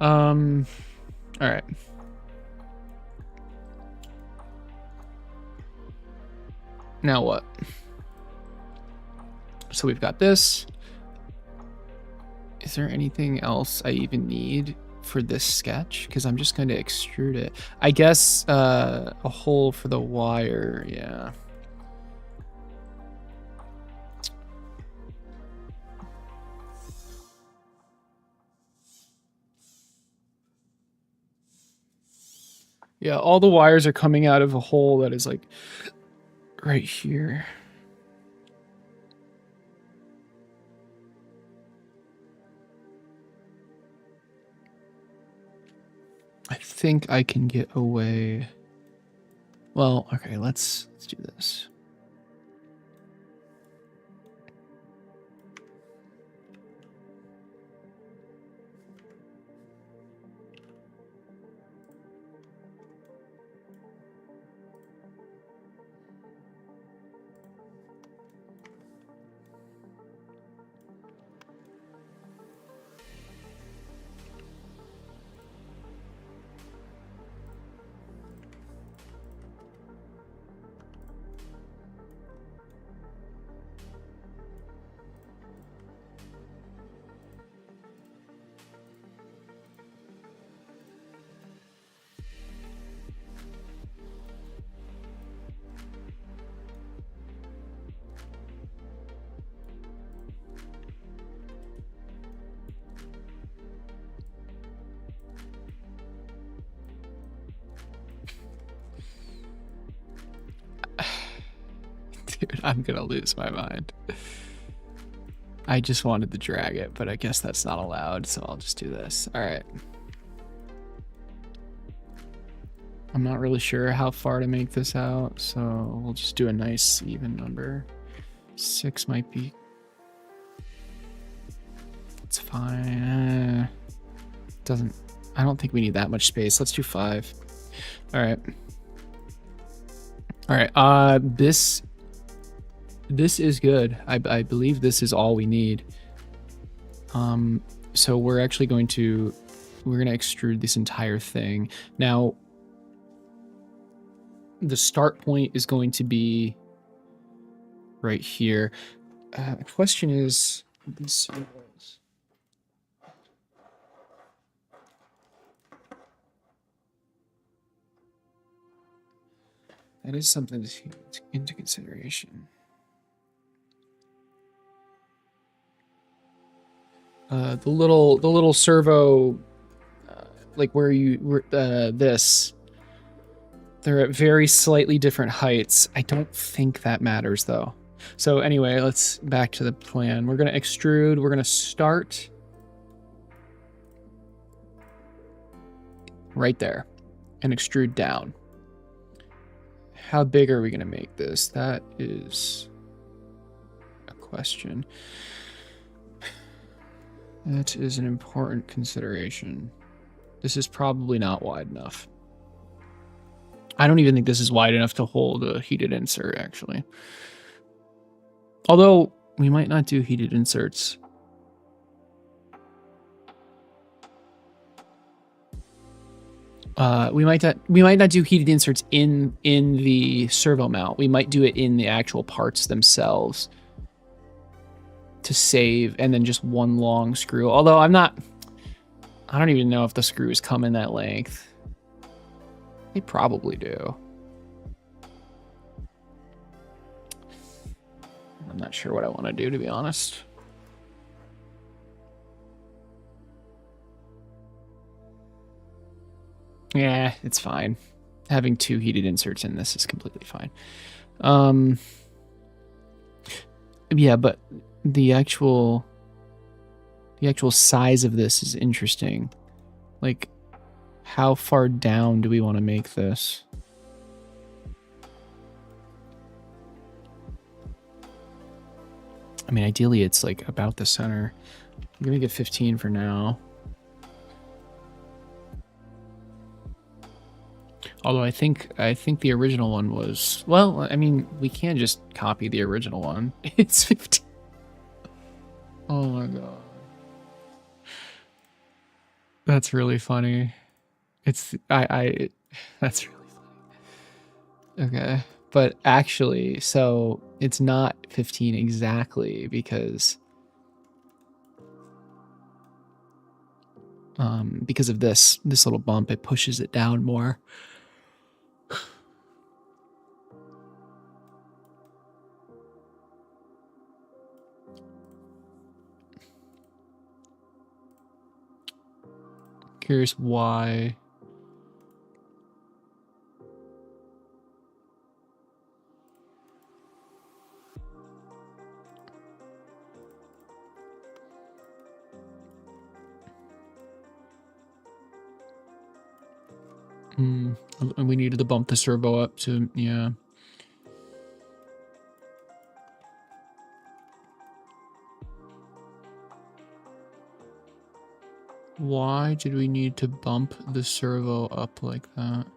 All right. Now what? So we've got this. Is there anything else I even need for this sketch? Because I'm just going to extrude it. I guess a hole for the wire. Yeah. Yeah, all the wires are coming out of a hole that is like right here. I think I can get away. Well, okay, let's do this. Dude, I'm gonna lose my mind. I just wanted to drag it, but I guess that's not allowed, so I'll just do this. All right. I'm not really sure how far to make this out, so we'll just do a nice even number. 6 might be... That's fine. Doesn't. I don't think we need that much space. Let's do 5. All right. All right. This is good. I believe this is all we need. So we're actually going to extrude this entire thing. Now, the start point is going to be right here. The question is, these servos. That is something to take into consideration. The little servo, like where you this, they're at very slightly different heights. I don't think that matters though. So anyway, let's back to the plan. We're gonna extrude. We're gonna start right there and extrude down. How big are we gonna make this? That is a question. That is an important consideration. This is probably not wide enough. I don't even think this is wide enough to hold a heated insert, actually. Although, we might not do heated inserts. We might not do heated inserts in the servo mount. We might do it in the actual parts themselves to save, and then just one long screw. Although I don't even know if the screws come in that length. They probably do. I'm not sure what I want to do, to be honest. Yeah, it's fine. Having 2 heated inserts in this is completely fine. Yeah, but the actual size of this is interesting. Like, how far down do we want to make this? I mean, ideally it's like about the center. I'm gonna get 15 for now. Although I think the original one was, well, I mean, we can just copy the original one. It's 15. Oh my god. That's really funny. That's really funny. Okay. But actually, so it's not 15 exactly because of this little bump, it pushes it down more. Curious why. We needed to bump the servo up to, yeah. Why did we need to bump the servo up like that?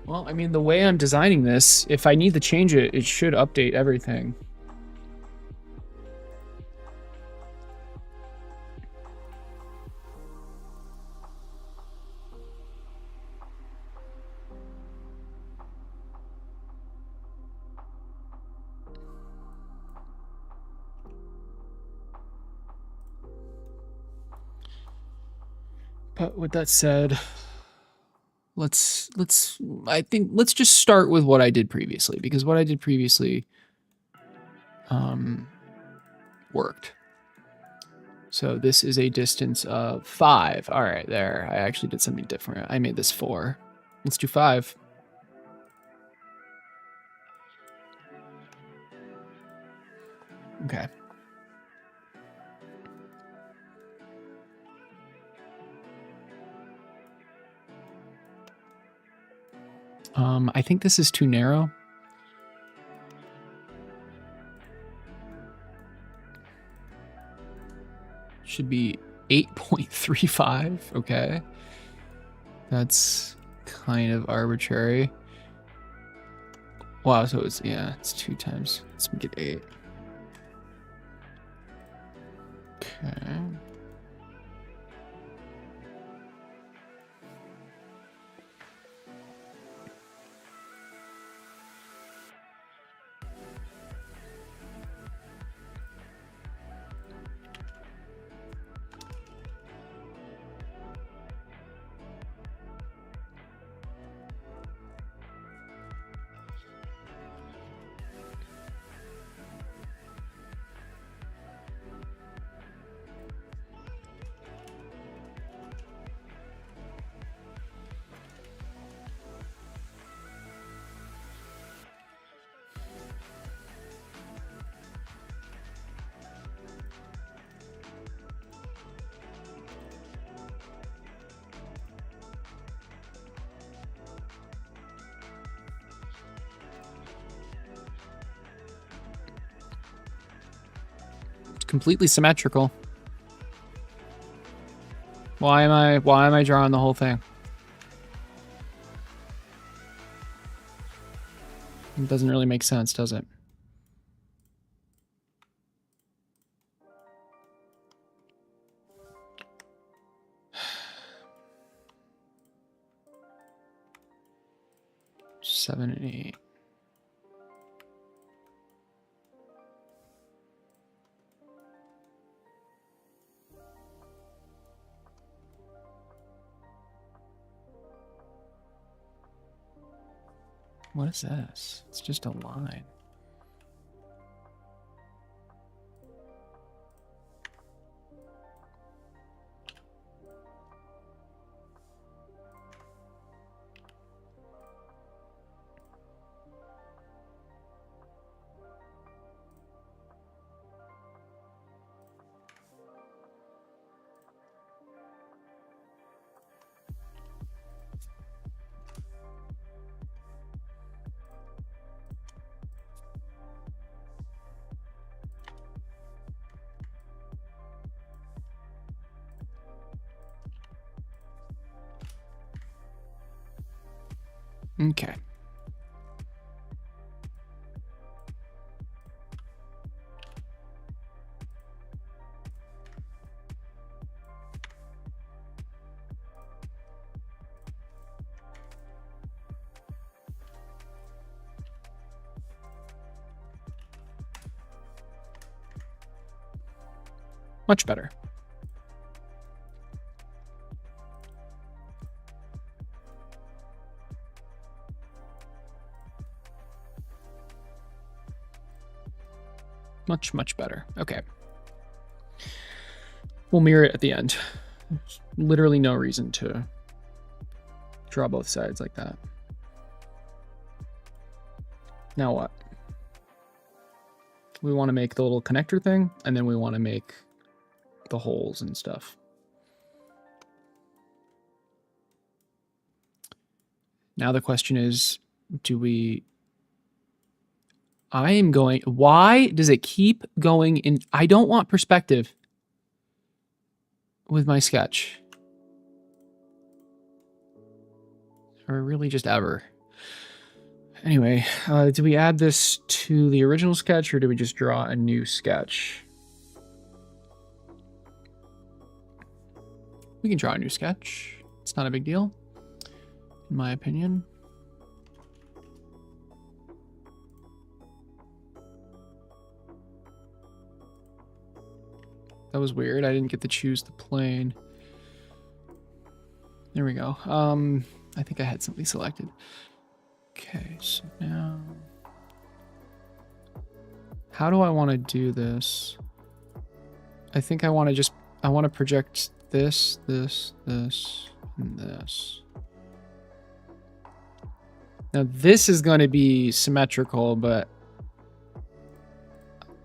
Well, I mean, the way I'm designing this, if I need to change it, it should update everything. But with that said, let's just start with what I did previously, because what I did previously worked. So this is a distance of 5. All right, there. I actually did something different. I made this 4. Let's do 5. Okay. I think this is too narrow. Should be 8.35. Okay. That's kind of arbitrary. Wow, so it's, yeah, it's 2 times. Let's make it 8. Okay. Completely symmetrical. Why am I drawing the whole thing? It doesn't really make sense, does it? Seven and 8. What is this? It's just a line. Okay. Much better. Much better. Okay. We'll mirror it at the end. There's literally no reason to draw both sides like that. Now what? We want to make the little connector thing, and then we want to make the holes and stuff. Now the question is, do we... I am going... Why does it keep going in... I don't want perspective with my sketch. Or really just ever. Anyway, do we add this to the original sketch, or do we just draw a new sketch? We can draw a new sketch. It's not a big deal, in my opinion. That was weird. I didn't get to choose the plane. There we go. I think I had something selected. Okay, so now... How do I want to do this? I think I want to project this, this, this, and this. Now this is going to be symmetrical, but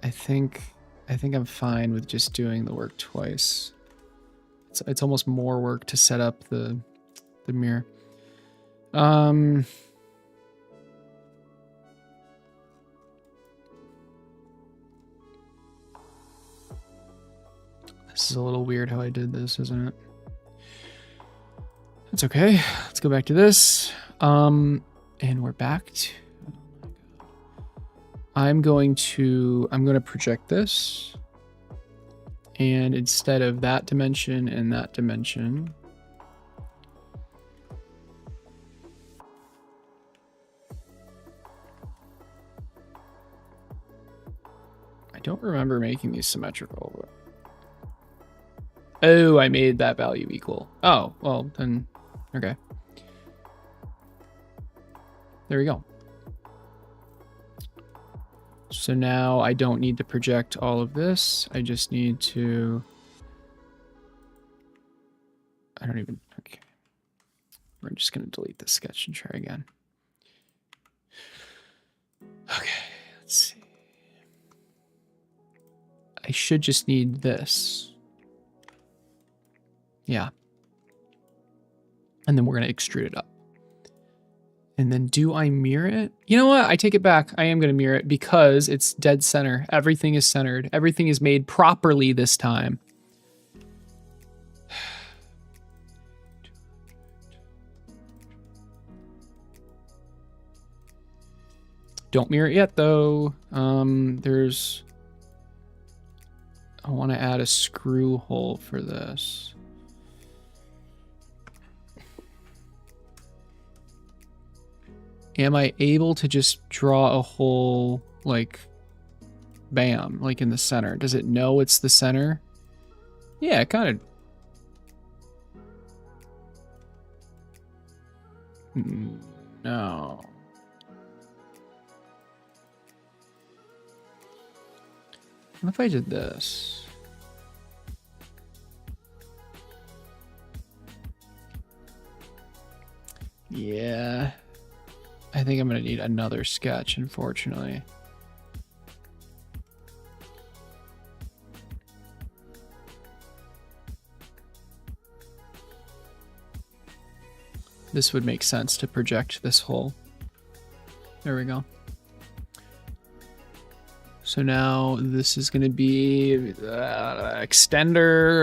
I think I'm fine with just doing the work twice. It's almost more work to set up the mirror. This is a little weird how I did this, isn't it? It's okay. Let's go back to this. And we're back to, I'm going to project this. And instead of that dimension and that dimension, I don't remember making these symmetrical, but oh, I made that value equal. Oh, well then, okay. There we go. So now I don't need to project all of this. I just need to, okay. We're just gonna delete this sketch and try again. Okay, let's see. I should just need this. Yeah. And then we're gonna extrude it up. And then do I mirror it? You know what? I take it back. I am going to mirror it because it's dead center. Everything is centered. Everything is made properly this time. Don't mirror it yet, though. I want to add a screw hole for this. Am I able to just draw a hole, like, bam, like in the center? Does it know it's the center? Yeah, it kind of... No. What if I did this? Yeah. I think I'm going to need another sketch, unfortunately. This would make sense to project this hole. There we go. So now this is going to be extender.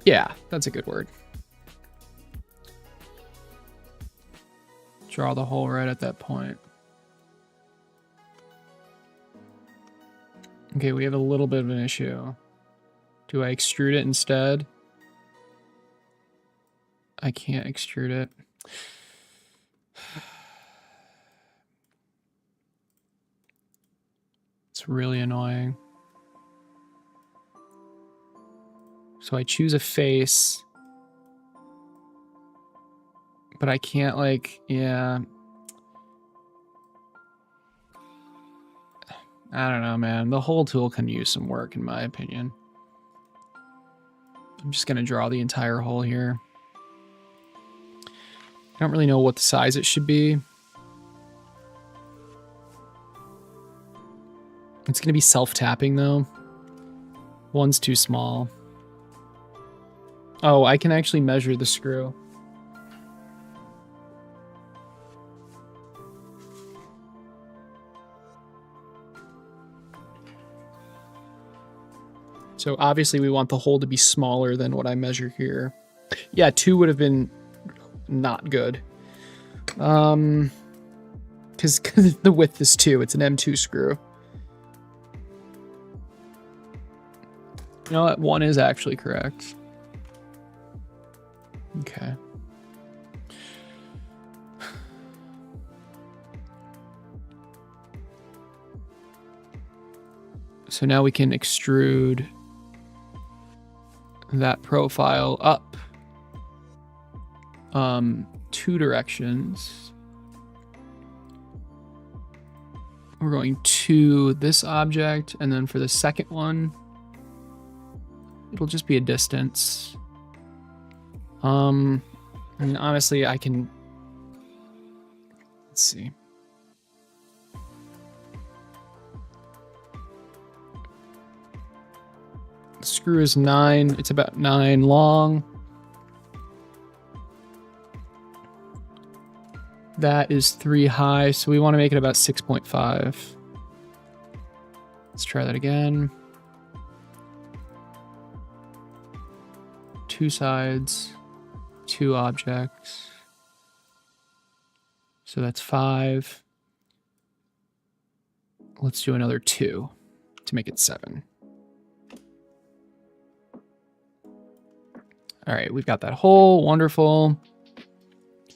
Yeah, that's a good word. Draw the hole right at that point. Okay, we have a little bit of an issue. Do I extrude it instead? I can't extrude it. It's really annoying. So I choose a face. But I can't, like, yeah. I don't know, man. The hole tool can use some work, in my opinion. I'm just going to draw the entire hole here. I don't really know what the size it should be. It's going to be self-tapping, though. One's too small. Oh, I can actually measure the screw. So obviously we want the hole to be smaller than what I measure here. Yeah, 2 would have been not good. Because the width is 2. It's an M2 screw. You know what? 1 is actually correct. Okay. So now we can extrude that profile up 2 directions. we're going to this object, and then for the second one, it'll just be a distance. I mean, honestly, I can, let's see. The screw is 9, it's about 9 long. That is 3 high, so we want to make it about 6.5. Let's try that again. 2 sides, 2 objects. So that's 5. Let's do another 2 to make it 7. All right, we've got that hole. Wonderful.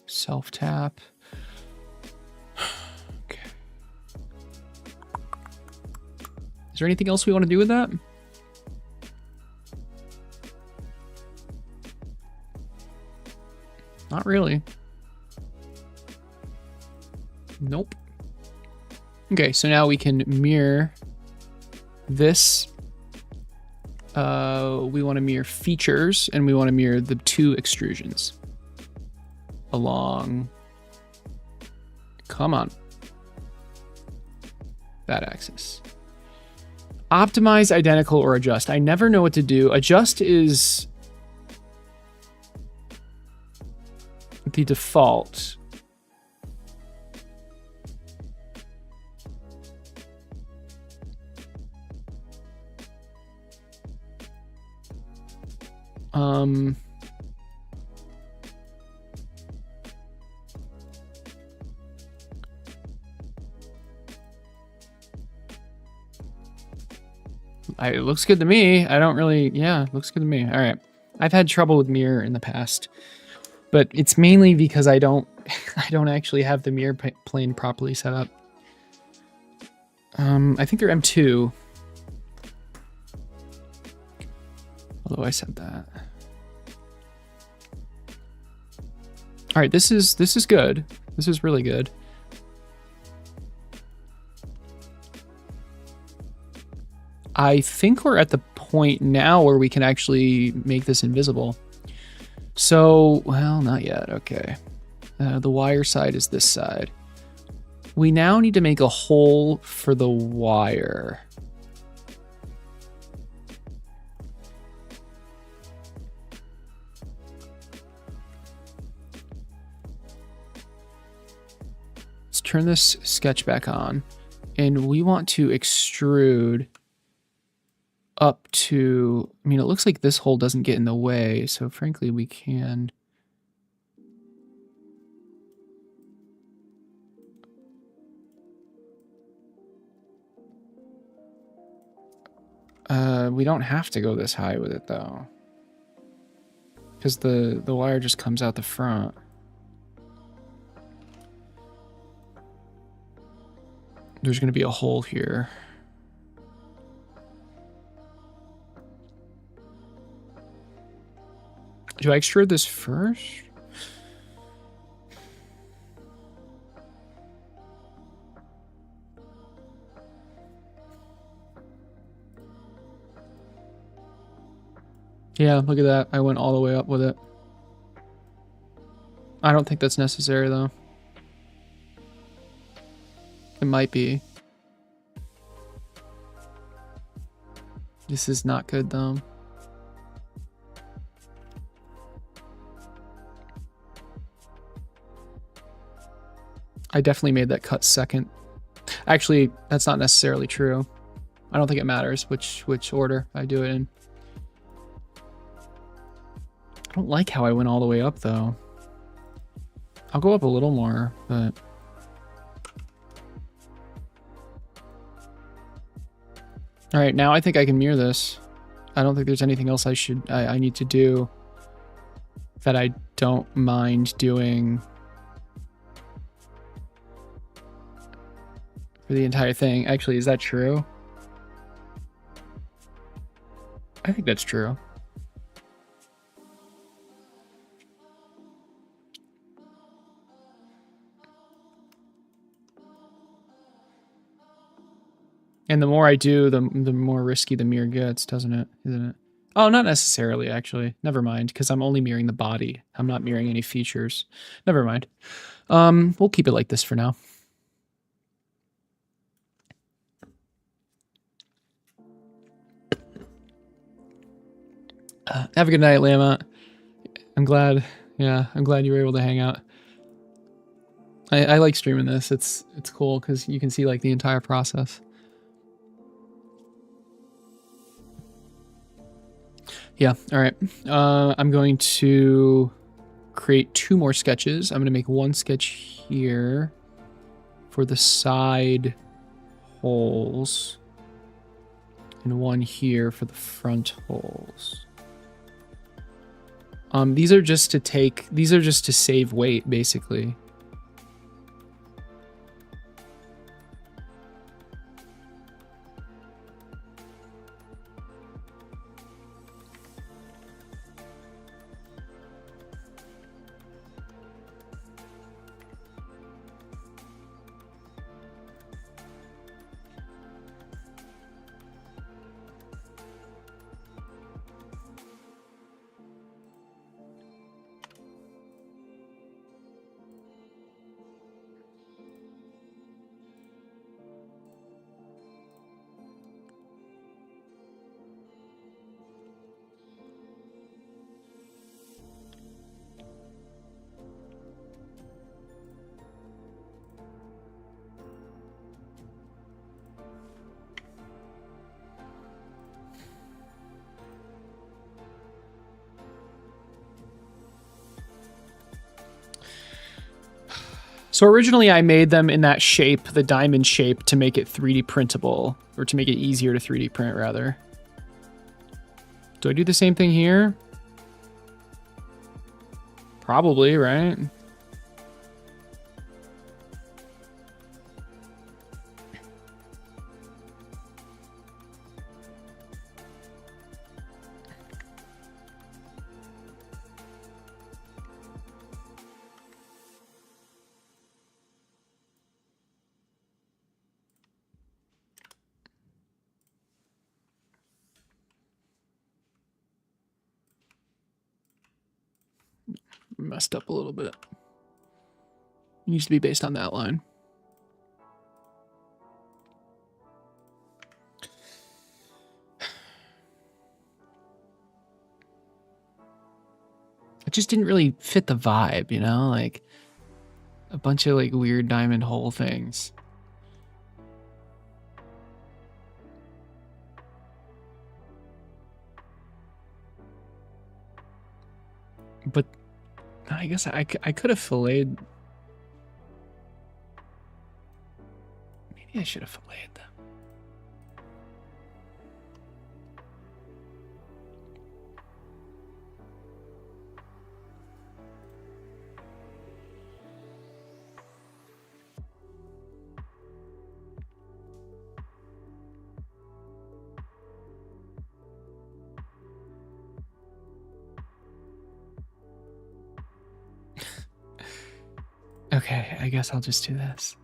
Self-tap. Okay. Is there anything else we want to do with that? Not really. Nope. Okay, so now we can mirror this. We want to mirror features, and we want to mirror the 2 extrusions along. Come on. That axis. Optimize, identical, or adjust. I never know what to do. Adjust is the default. It looks good to me. I don't really, yeah, it looks good to me. All right. I've had trouble with mirror in the past, but it's mainly because I don't actually have the mirror plane properly set up. I think they're M2. Although I said that. All right, this is good. This is really good. I think we're at the point now where we can actually make this invisible. So, well, not yet. Okay. The wire side is this side. We now need to make a hole for the wire. Let's turn this sketch back on, and we want to extrude up to, I mean, it looks like this hole doesn't get in the way, so frankly, we can. We don't have to go this high with it though, because the wire just comes out the front. There's going to be a hole here. Do I extrude this first? Yeah, look at that. I went all the way up with it. I don't think that's necessary though. It might be. This is not good though. I definitely made that cut second. Actually, that's not necessarily true. I don't think it matters which order I do it in. I don't like how I went all the way up though. I'll go up a little more, but all right, now I think I can mirror this. I don't think there's anything else I need to do that I don't mind doing for the entire thing. Actually, is that true? I think that's true. And the more I do, the more risky the mirror gets, doesn't it? Isn't it? Oh, not necessarily, actually. Never mind, because I'm only mirroring the body. I'm not mirroring any features. Never mind. We'll keep it like this for now. Have a good night, Lama. I'm glad. Yeah, I'm glad you were able to hang out. I like streaming this. It's cool because you can see like the entire process. Yeah. All right. I'm going to create 2 more sketches. I'm going to make 1 sketch here for the side holes and 1 here for the front holes. These are just to save weight, basically. So originally I made them in that shape, the diamond shape, to make it 3D printable, or to make it easier to 3D print, rather. Do I do the same thing here? Probably, right? Messed up a little bit. It used to be based on that line. It just didn't really fit the vibe, you know? Like a bunch of like weird diamond hole things. But I guess I could have filleted. Maybe I should have filleted them. Okay, I guess I'll just do this.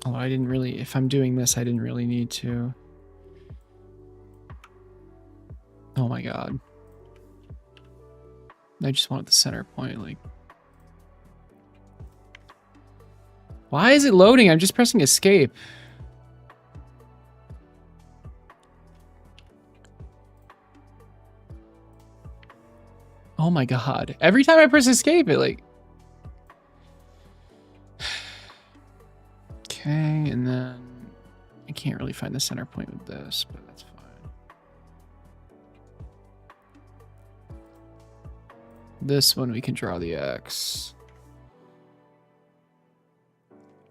Although I didn't really, if I'm doing this, I didn't really need to. Oh my god. I just wanted the center point, like. Why is it loading? I'm just pressing escape. Oh my god. Every time I press escape, it like... Okay, and then... I can't really find the center point with this, but that's fine. This one we can draw the X.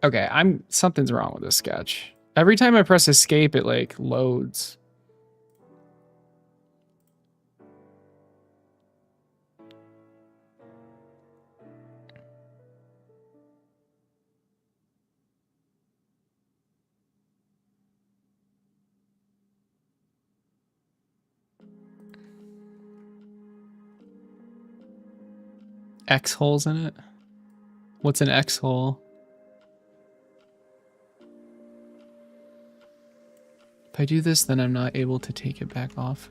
Okay, something's wrong with this sketch. Every time I press escape, it like loads. X holes in it. What's an X hole? If I do this, then I'm not able to take it back off.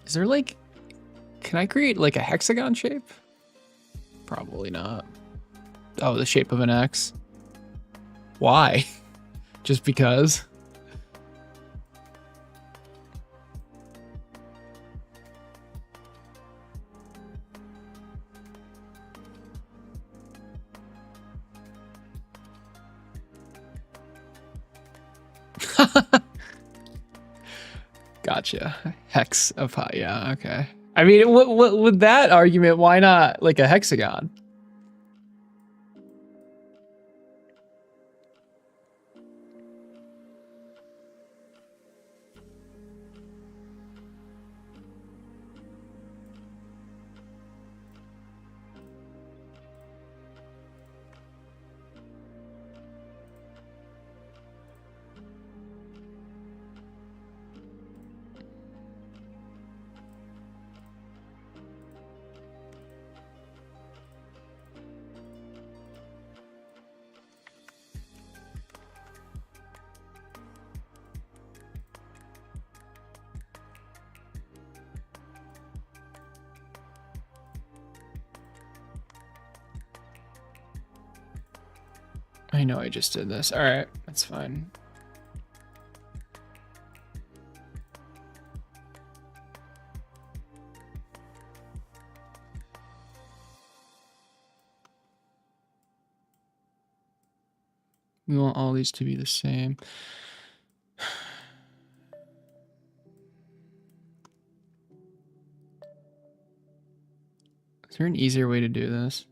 Is there like, can I create like a hexagon shape? Probably not. Oh, the shape of an X. Why? Just because? Gotcha. Hex of yeah, okay. I mean, what with that argument, why not like a hexagon? I know I just did this. All right, that's fine. We want all these to be the same. Is there an easier way to do this?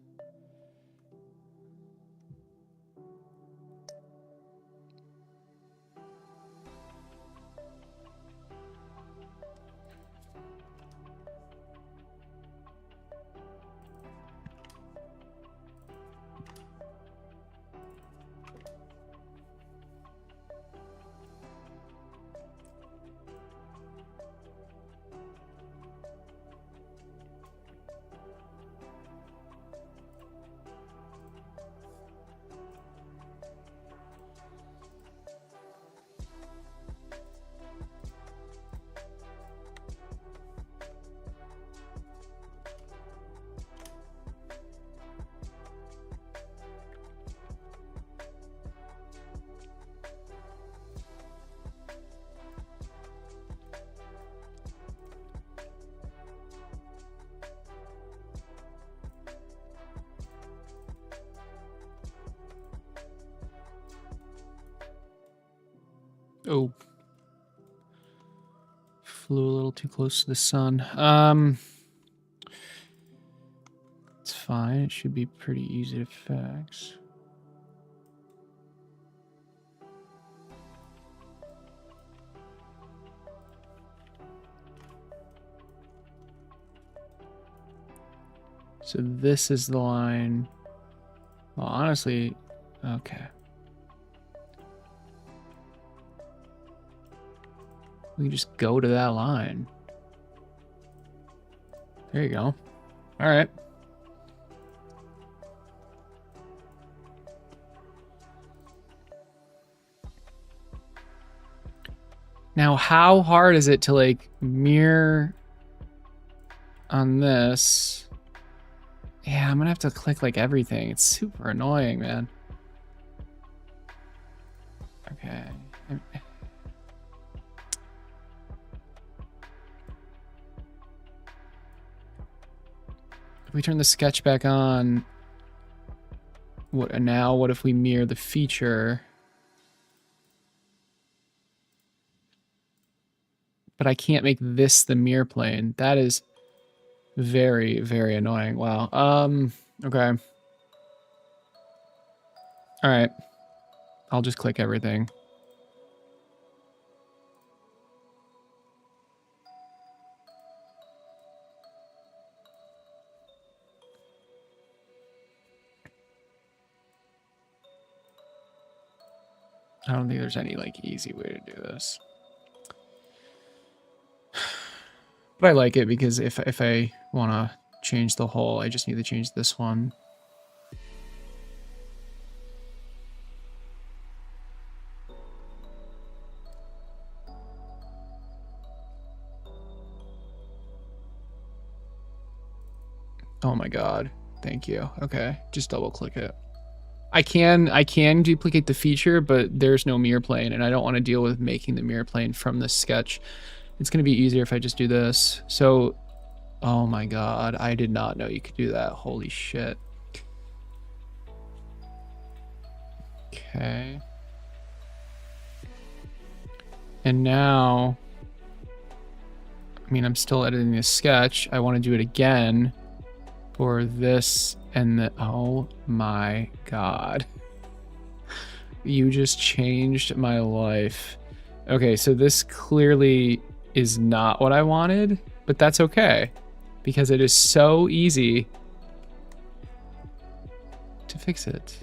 Oh. Flew a little too close to the sun. It's fine. It should be pretty easy to fix. So this is the line. Well, honestly, okay. We can just go to that line. There you go. All right. Now, how hard is it to like mirror on this? Yeah, I'm gonna have to click like everything. It's super annoying, man. Okay. If we turn the sketch back on, what now? What if we mirror the feature? But I can't make this the mirror plane. That is very, very annoying. Wow. Okay. All right. I'll just click everything. I don't think there's any like easy way to do this. But I like it because if I want to change the whole, I just need to change this one. Oh my god. Thank you. Okay, just double click it. I can duplicate the feature, but there's no mirror plane, and I don't want to deal with making the mirror plane from this sketch. It's going to be easier if I just do this. So, oh my god, I did not know you could do that. Holy shit. Okay. And now, I mean, I'm still editing this sketch. I want to do it again for this and the, oh my god. You just changed my life. Okay, so this clearly is not what I wanted, but that's okay because it is so easy to fix it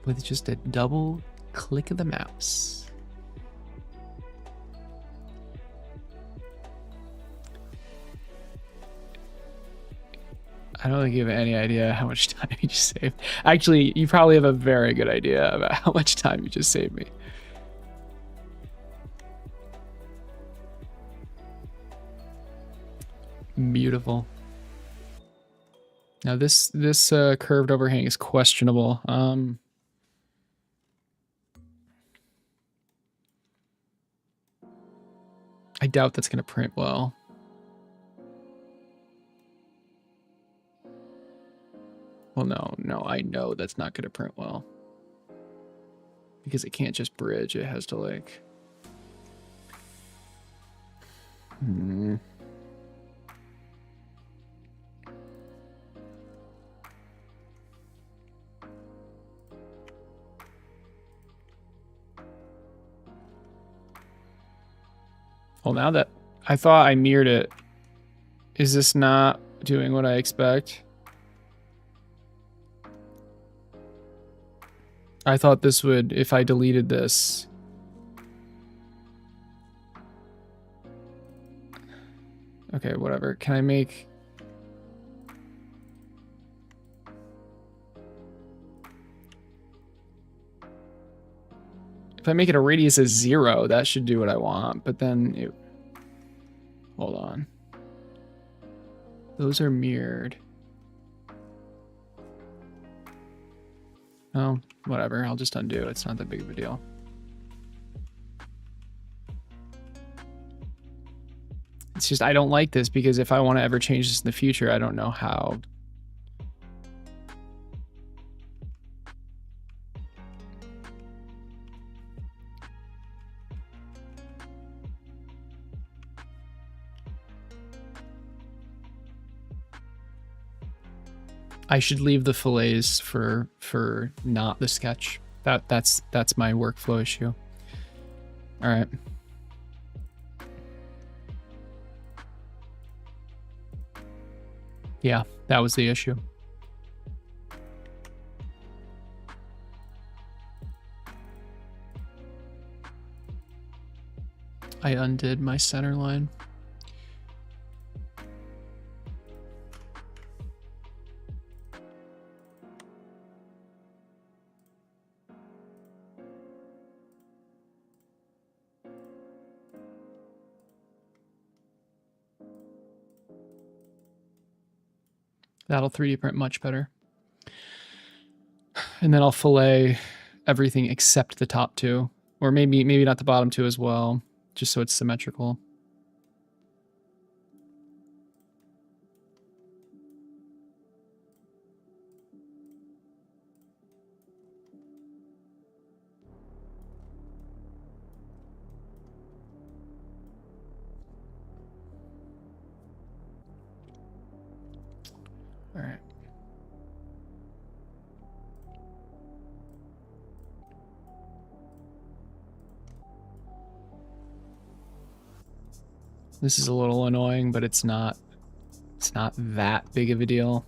with just a double click of the mouse. I don't think you have any idea how much time you just saved. Actually, you probably have a very good idea about how much time you just saved me. Beautiful. Now this curved overhang is questionable. I doubt that's gonna print well. Well, no, I know that's not gonna print well. Because it can't just bridge, it has to like... Well, now that I thought I mirrored it, is this not doing what I expect? I thought this would, if I deleted this. Okay, whatever. Can I make... If I make it a radius of 0, that should do what I want, but then it... Hold on. Those are mirrored. Oh, whatever. I'll just undo. It's not that big of a deal. It's just I don't like this because if I want to ever change this in the future, I don't know how. I should leave the fillets for not the sketch. That's my workflow issue. All right. Yeah, that was the issue. I undid my center line. That'll 3D print much better. And then I'll fillet everything except the top two. Or maybe not the bottom two as well, just so it's symmetrical. All right. This is a little annoying, but it's not that big of a deal.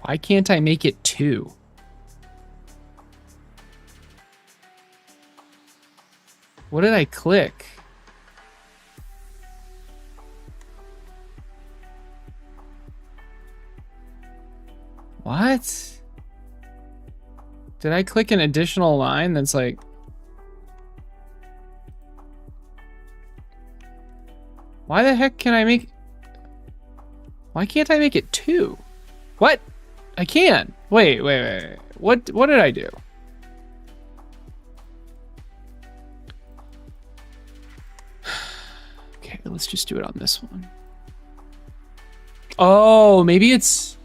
Why can't I make it 2? What did I click? What? Did I click an additional line that's like... Why the heck can I make... Why can't I make it 2? What? I can. Wait. What did I do? Okay, let's just do it on this one. Oh, maybe it's...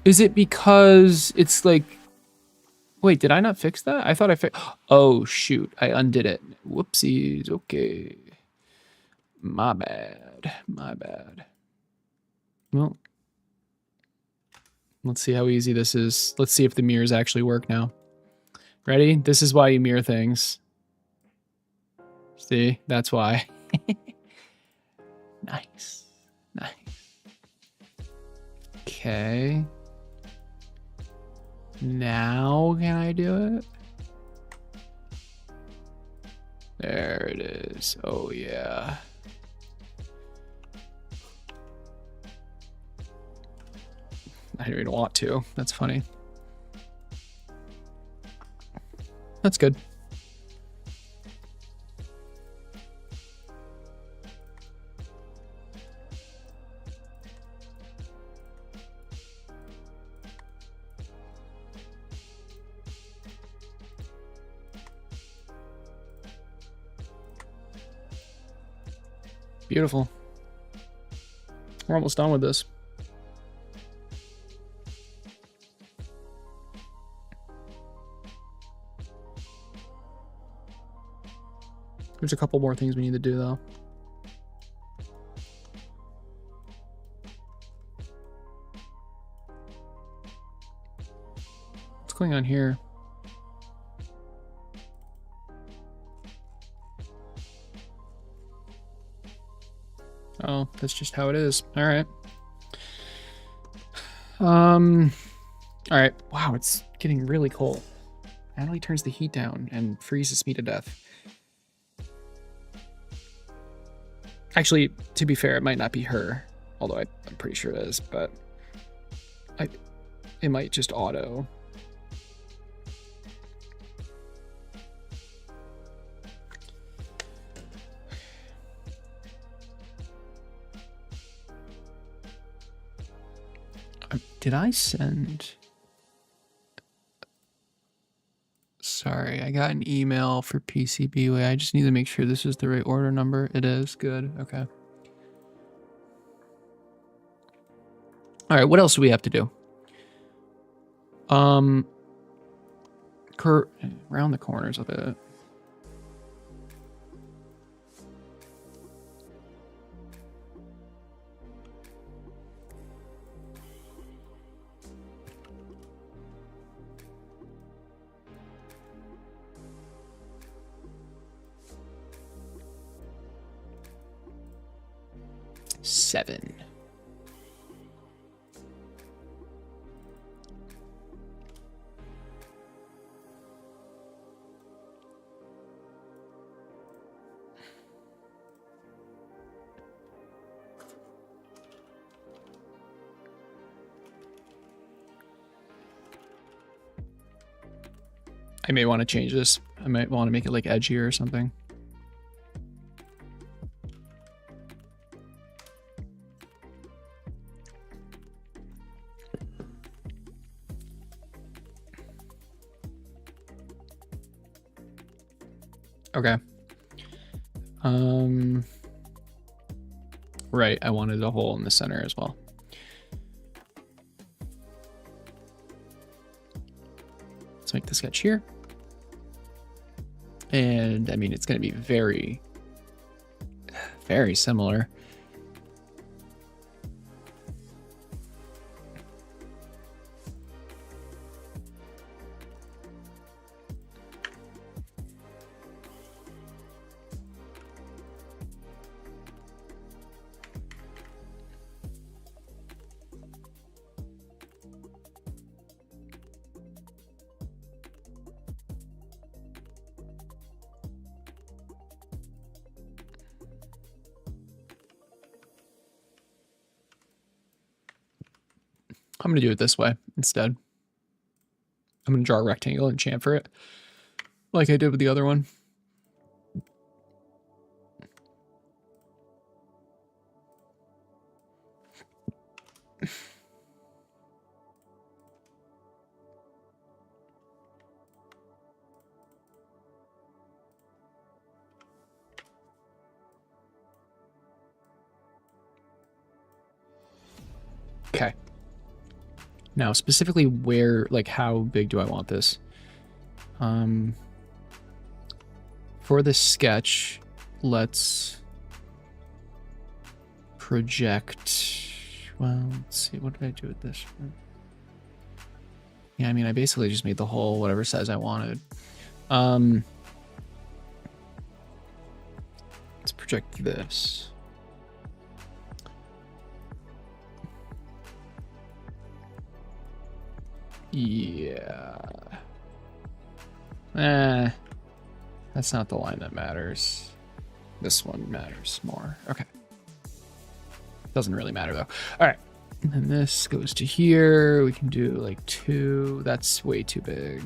Is it because it's like... Wait, did I not fix that? I thought I fixed... Oh, shoot. I undid it. Whoopsies. Okay. My bad. Well, let's see how easy this is. Let's see if the mirrors actually work now. Ready? This is why you mirror things. See? That's why. Nice. Okay. Now can I do it? There it is. Oh, yeah. I didn't even want to. That's funny. That's good. Beautiful. We're almost done with this. There's a couple more things we need to do, though. What's going on here? Oh, that's just how it is. All right. All right. Wow, it's getting really cold. Natalie turns the heat down and freezes me to death. Actually, to be fair, it might not be her, although I'm pretty sure it is, but it might just auto. Did I send... Sorry, I got an email for PCBWay. I just need to make sure this is the right order number. It is. Good. Okay. All right, what else do we have to do? Round the corners of it. Seven. I may want to change this. I might want to make it like edgier or something. Okay. Right, I wanted a hole in the center as well. Let's make the sketch here. And I mean, it's going to be very, very similar. I'm going to do it this way instead. I'm going to draw a rectangle and chamfer it like I did with the other one. Okay. Now, specifically where, like, how big do I want this? For this sketch, let's project. Well, let's see. What did I do with this? Yeah, I mean, I basically just made the hole whatever size I wanted. Let's project this. Yeah. That's not the line that matters. This one matters more. Okay. Doesn't really matter though. All right. And then this goes to here. We can do like 2. That's way too big.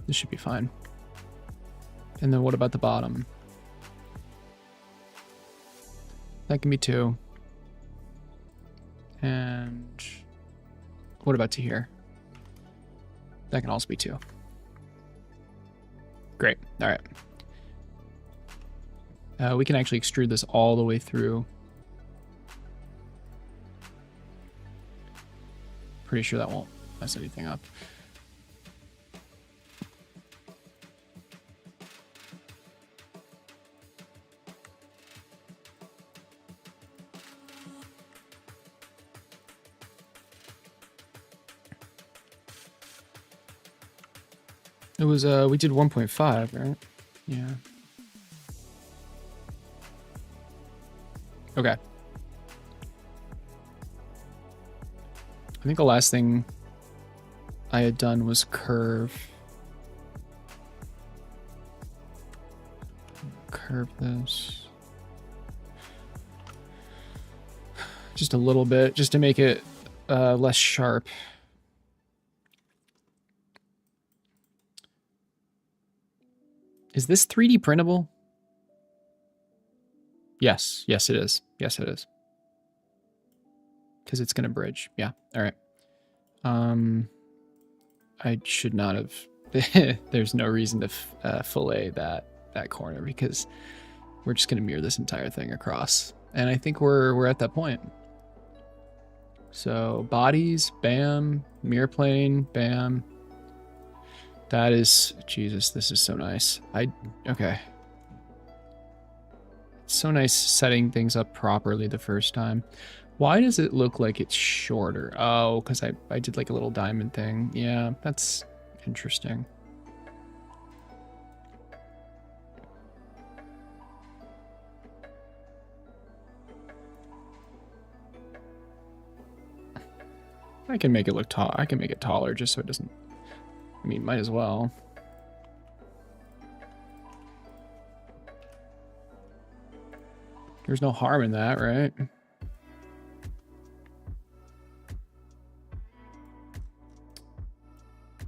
This should be fine. And then what about the bottom? That can be 2. And what about to here? That can also be 2. Great. All right. We can actually extrude this all the way through. Pretty sure that won't mess anything up. It was, we did 1.5, right? Yeah. Okay. I think the last thing I had done was curve. Curve this. Just a little bit, just to make it less sharp. Is this 3D printable? Yes. Yes, it is. Yes, it is. Because it's going to bridge. Yeah. All right. I should not have. There's no reason to fillet that corner because we're just going to mirror this entire thing across. And I think we're at that point. So bodies, bam, mirror plane, bam. That is, Jesus, this is so nice. Okay. It's so nice setting things up properly the first time. Why does it look like it's shorter? Oh, because I did like a little diamond thing. Yeah, that's interesting. I can make it look tall. I can make it taller just so it doesn't. I mean, might as well. There's no harm in that, right?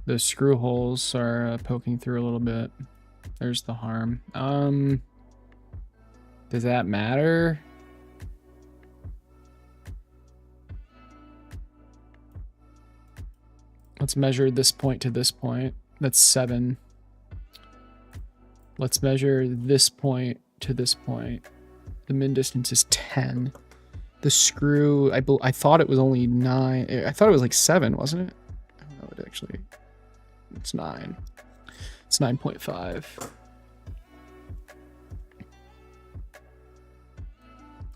The screw holes are poking through a little bit. There's the harm. Does that matter? Let's measure this point to this point. That's 7. Let's measure this point to this point. The min distance is 10. The screw, I thought it was only 9. I thought it was like 7, wasn't it? I don't know, it actually, it's 9. It's 9.5.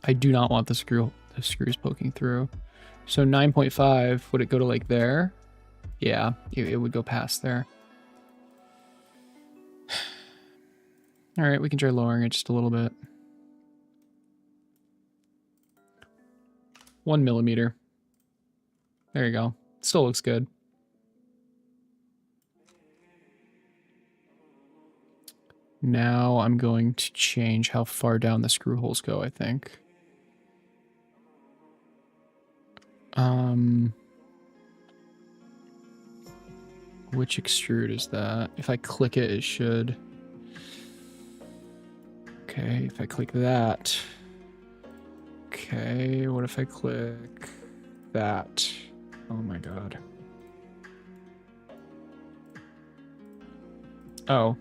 I do not want the screws poking through. So 9.5, would it go to like there? Yeah, it would go past there. All right, we can try lowering it just a little bit. 1 millimeter. There you go. Still looks good. Now I'm going to change how far down the screw holes go, I think. Which extrude is that? If I click it, it should. Okay, if I click that. Okay, what if I click that? Oh my god. Oh.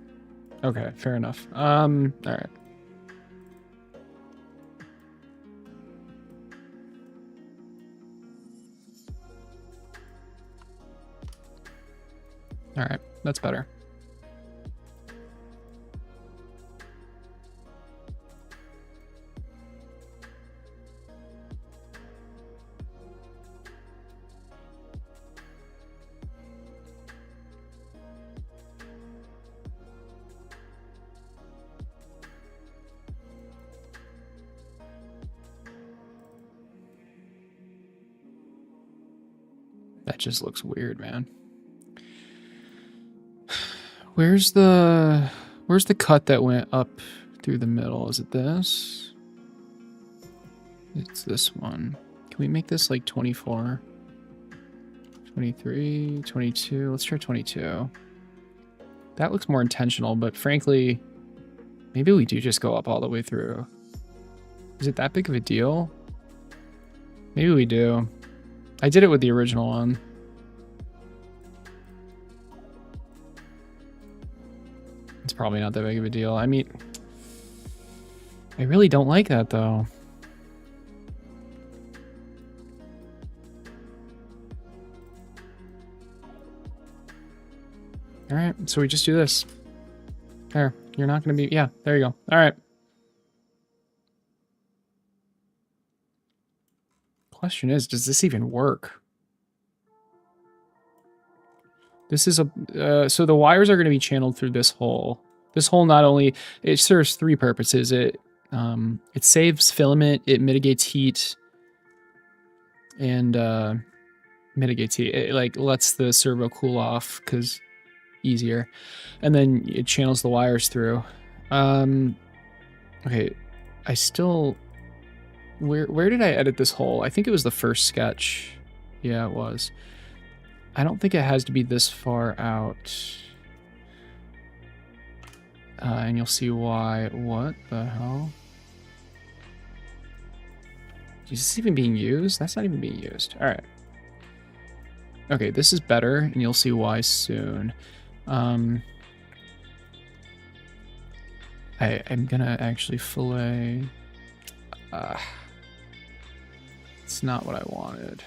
Okay, fair enough. Alright. Alright, that's better. That just looks weird, man. Where's the cut that went up through the middle? Is it this? It's this one. Can we make this like 24? 23, 22. Let's try 22. That looks more intentional, but frankly, maybe we do just go up all the way through. Is it that big of a deal? Maybe we do. I did it with the original one. It's probably not that big of a deal. I mean, I really don't like that though. All right, so we just do this. There, you're not gonna be, yeah, there you go. All right. Question is, does this even work? This is a, so the wires are going to be channeled through this hole. This hole not only, it serves three purposes. It saves filament, it mitigates heat, and mitigates heat. It like lets the servo cool off because easier. And then it channels the wires through. Okay, I still, where did I edit this hole? I think it was the first sketch. Yeah, it was. I don't think it has to be this far out. And you'll see why. What the hell? Is this even being used? That's not even being used. All right. Okay, this is better, and you'll see why soon. I'm gonna actually fillet. It's not what I wanted.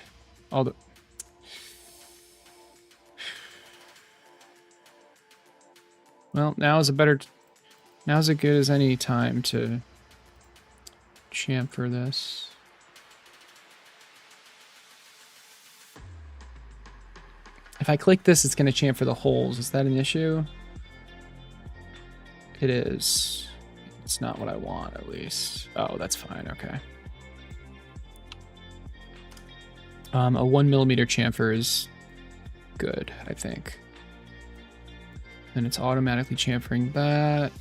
Although. Well, now's as good as any time to chamfer this. If I click this, it's going to chamfer the holes. Is that an issue? It is. It's not what I want, at least. Oh, that's fine. Okay. A 1mm chamfer is good, I think. And it's automatically chamfering that.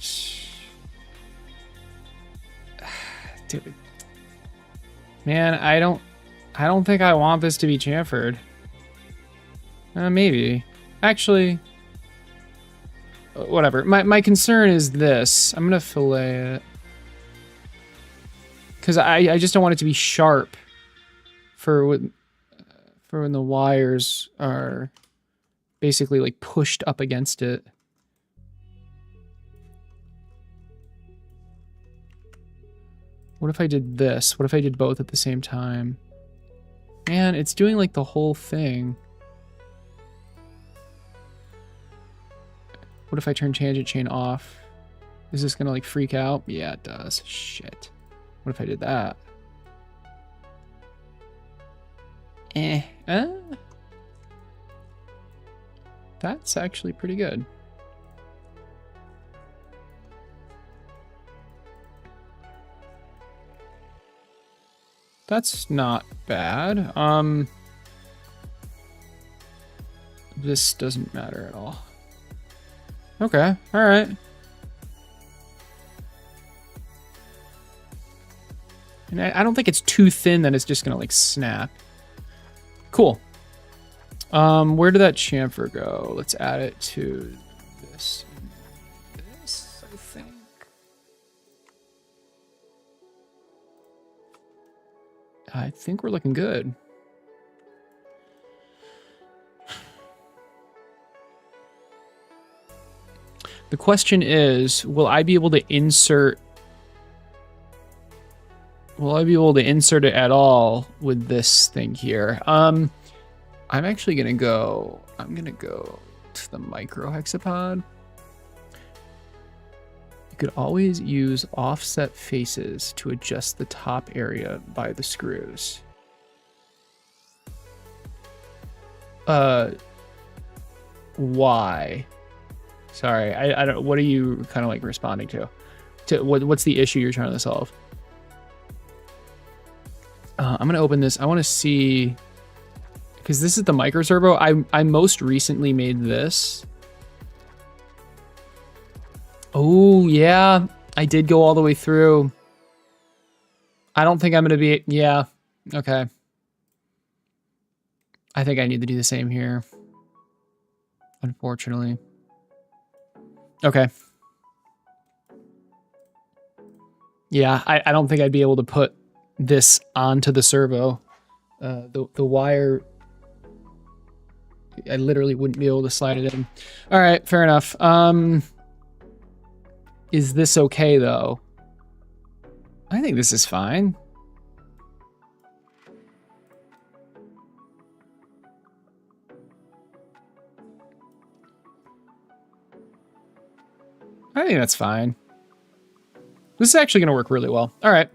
Dude. Man, I don't think I want this to be chamfered. Maybe. Actually, whatever. My concern is this. I'm gonna fillet it. Because I just don't want it to be sharp for when the wires are basically like pushed up against it. What if I did this? What if I did both at the same time? Man, it's doing like the whole thing. What if I turn tangent chain off? Is this gonna like freak out? Yeah, it does. Shit. What if I did that? That's actually pretty good. That's not bad. This doesn't matter at all. Okay, all right. And I don't think it's too thin that it's just gonna like snap. Cool. Where did that chamfer go? Let's add it to this. This, I think. I think we're looking good. The question is, will I be able to insert it at all with this thing here? I'm gonna go to the micro hexapod. You could always use offset faces to adjust the top area by the screws. Why? Sorry, I don't. What are you kind of like responding to? What's the issue you're trying to solve? I'm gonna open this. I want to see, because this is the micro servo. I most recently made this. Oh yeah, I did go all the way through. I don't think I'm gonna be. Yeah, okay. I think I need to do the same here. Unfortunately. Okay. Yeah, I don't think I'd be able to put this onto the servo. The wire, I literally wouldn't be able to slide it in. All right, fair enough. Is this okay though? I think this is fine. I think that's fine. This is actually going to work really well. All right.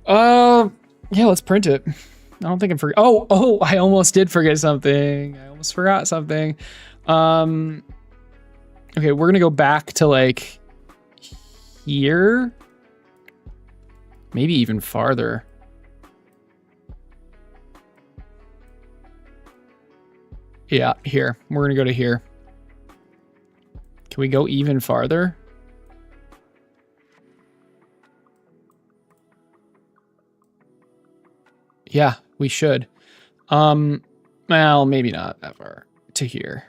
Yeah, let's print it. I don't think I'm forget. Oh, I almost did forget something. I almost forgot something. Okay, we're going to go back to like here. Maybe even farther. Yeah, here. We're going to go to here. Can we go even farther? Yeah, we should. Well, maybe not that far. To here.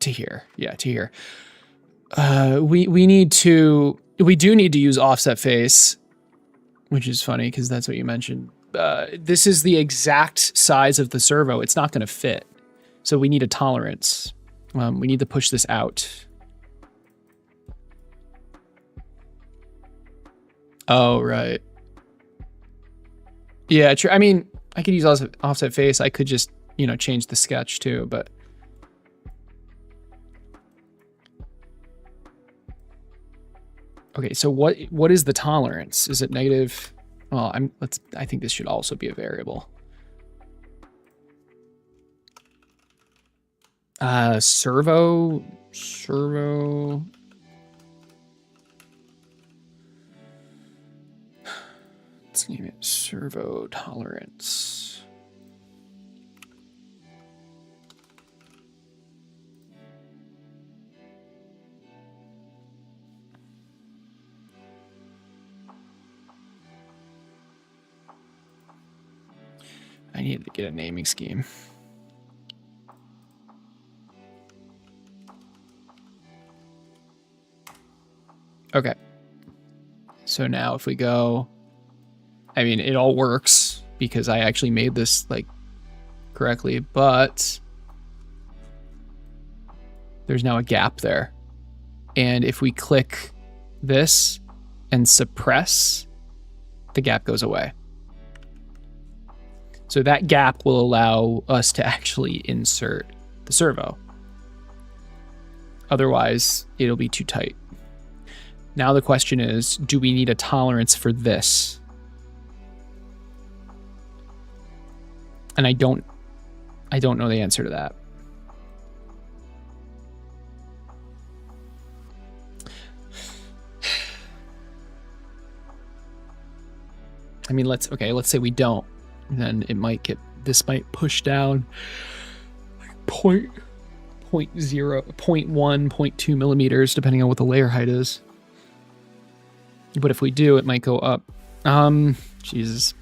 To here. Yeah, to here. We do need to use offset face, which is funny because that's what you mentioned. This is the exact size of the servo. It's not going to fit. So we need a tolerance. We need to push this out. Oh, right. Yeah, true. I mean, I could use offset face. I could just, change the sketch too, but. Okay, so what is the tolerance? Is it negative? Well, I think this should also be a variable. Servo. Let's name it servo tolerance. I need to get a naming scheme. Okay. So now if we go, I mean, it all works because I actually made this like correctly, but there's now a gap there. And if we click this and suppress, the gap goes away. So that gap will allow us to actually insert the servo. Otherwise, it'll be too tight. Now the question is, do we need a tolerance for this? And I don't know the answer to that. I mean, let's say we don't. Then it might this might push down like 0.0, 0.1, 0.2 millimeters, depending on what the layer height is. But if we do, it might go up. Jesus.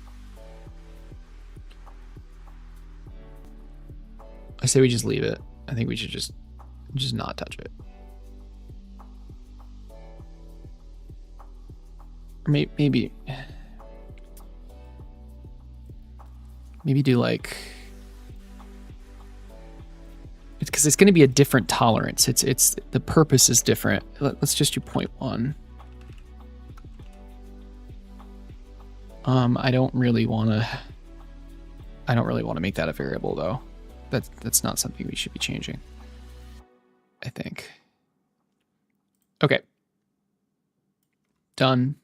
I say we just leave it. I think we should just not touch it. Or maybe do like, it's because it's going to be a different tolerance. It's the purpose is different. Let's just do 0.1. I don't really want to make that a variable though. That's not something we should be changing, I think. Okay. Done.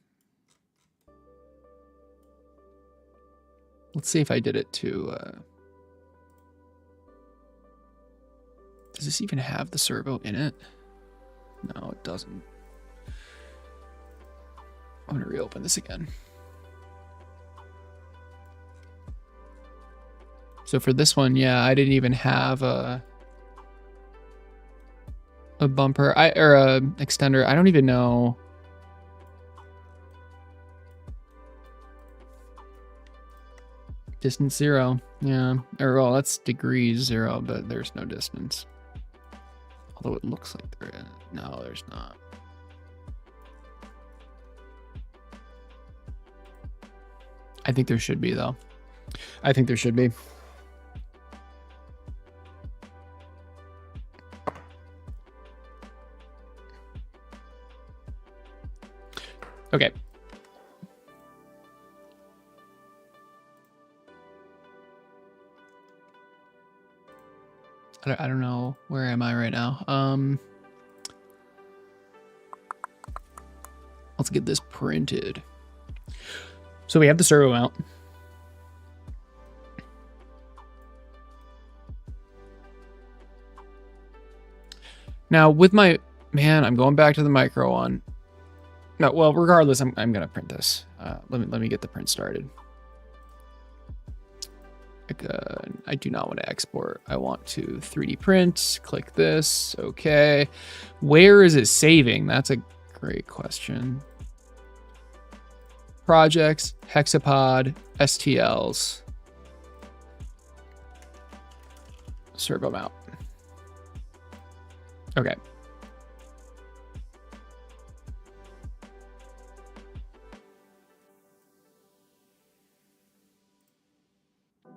Let's see if I did it to, does this even have the servo in it? No, it doesn't. I'm gonna reopen this again. So for this one, yeah, I didn't even have a bumper or a extender. I don't even know. Distance 0. Yeah. Or well, that's degrees 0, but there's no distance. Although it looks like there is. No, there's not. I think there should be though. I think there should be. Okay. I don't know. Where am I right now? Let's get this printed. So we have the servo mount. Now with my, man, I'm going back to the micro one. No, well, regardless, I'm gonna print this. Let me get the print started. I do not want to export. I want to 3D print. Click this. Okay. Where is it saving? That's a great question. Projects, Hexapod, STLs, servo mount. Okay.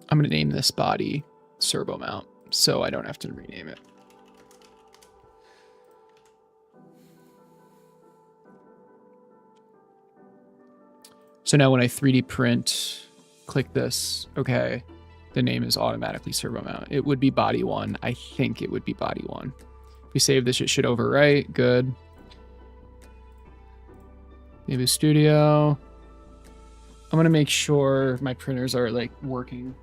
I'm going to name this body servo mount so I don't have to rename it. So now when I 3D print, click this, okay, the name is automatically servo mount. It would be body 1. I think it would be body 1. If we save this, it should overwrite. Good. Maybe Studio. I'm going to make sure my printers are like working.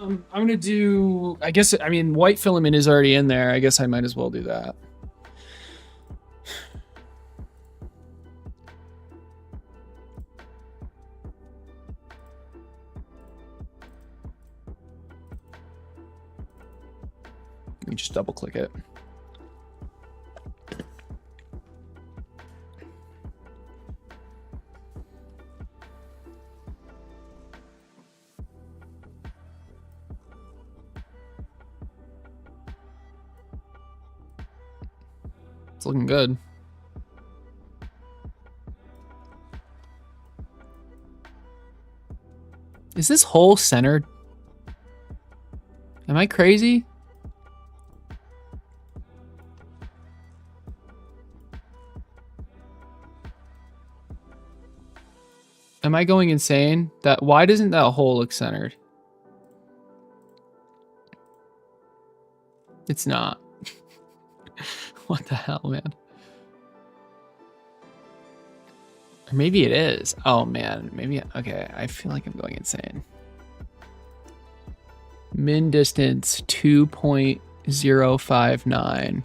I'm gonna do, I guess, I mean, white filament is already in there. I guess I might as well do that. Let me just double click it. It's looking good. Is this hole centered? Am I crazy? Am I going insane? Why doesn't that hole look centered? It's not. What the hell, man? Or maybe it is. Oh man, maybe. Okay, I feel like I'm going insane. Min distance 2.059.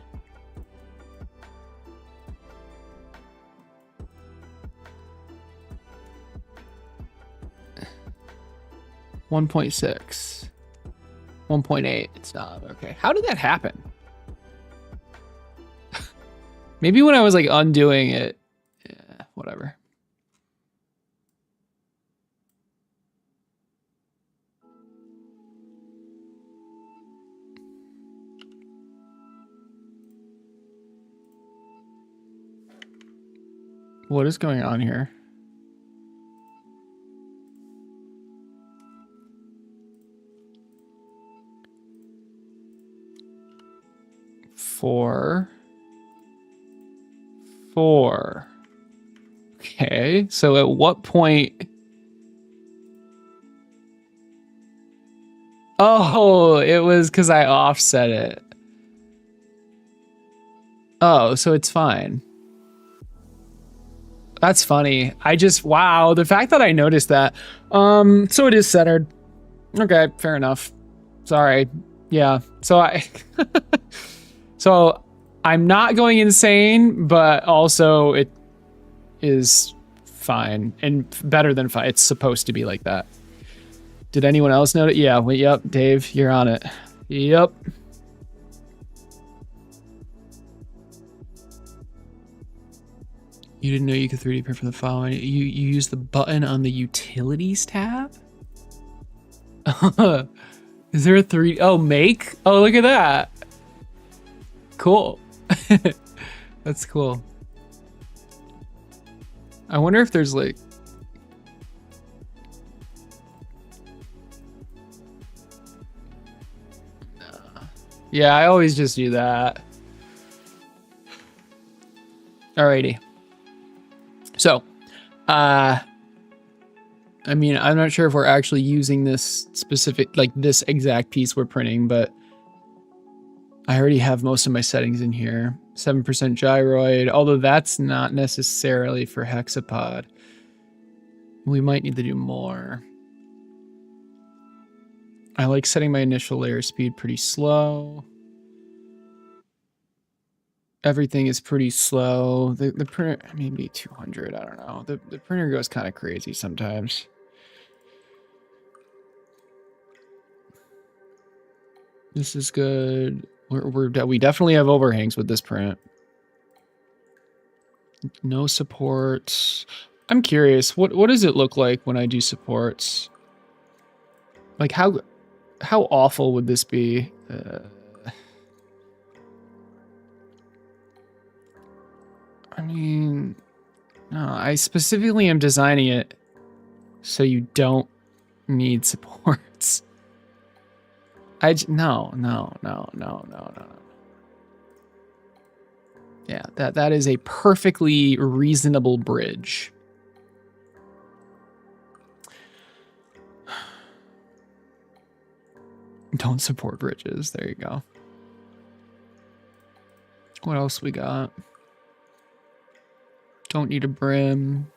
$1.6. 1.8. It's not. Okay. How did that happen? Maybe when I was like undoing it. Yeah, whatever. What is going on here? Four. Okay, so at what point? Oh, it was because I offset it. Oh, so it's fine. That's funny. Wow, the fact that I noticed that. So it is centered. Okay, fair enough. Sorry. Yeah. So I'm not going insane, but also it is fine and better than fine. It's supposed to be like that. Did anyone else notice? Yeah. Wait. Yep. Dave, you're on it. Yep. You didn't know you could 3D print from the following. You use the button on the utilities tab? Is there a 3D? Oh, make? Oh, look at that. Cool. That's cool. I wonder if there's like... Yeah, I always just do that. Alrighty. So, I mean, I'm not sure if we're actually using this specific, like this exact piece we're printing, but I already have most of my settings in here. 7% gyroid, although that's not necessarily for Hexapod. We might need to do more. I like setting my initial layer speed pretty slow. Everything is pretty slow. The printer, maybe 200, I don't know. The printer goes kind of crazy sometimes. This is good. We definitely have overhangs with this print. No supports. I'm curious, what does it look like when I do supports? Like how awful would this be? I mean, no, I specifically am designing it so you don't need supports. No. Yeah, that is a perfectly reasonable bridge. Don't support bridges. There you go. What else we got? Don't need a brim.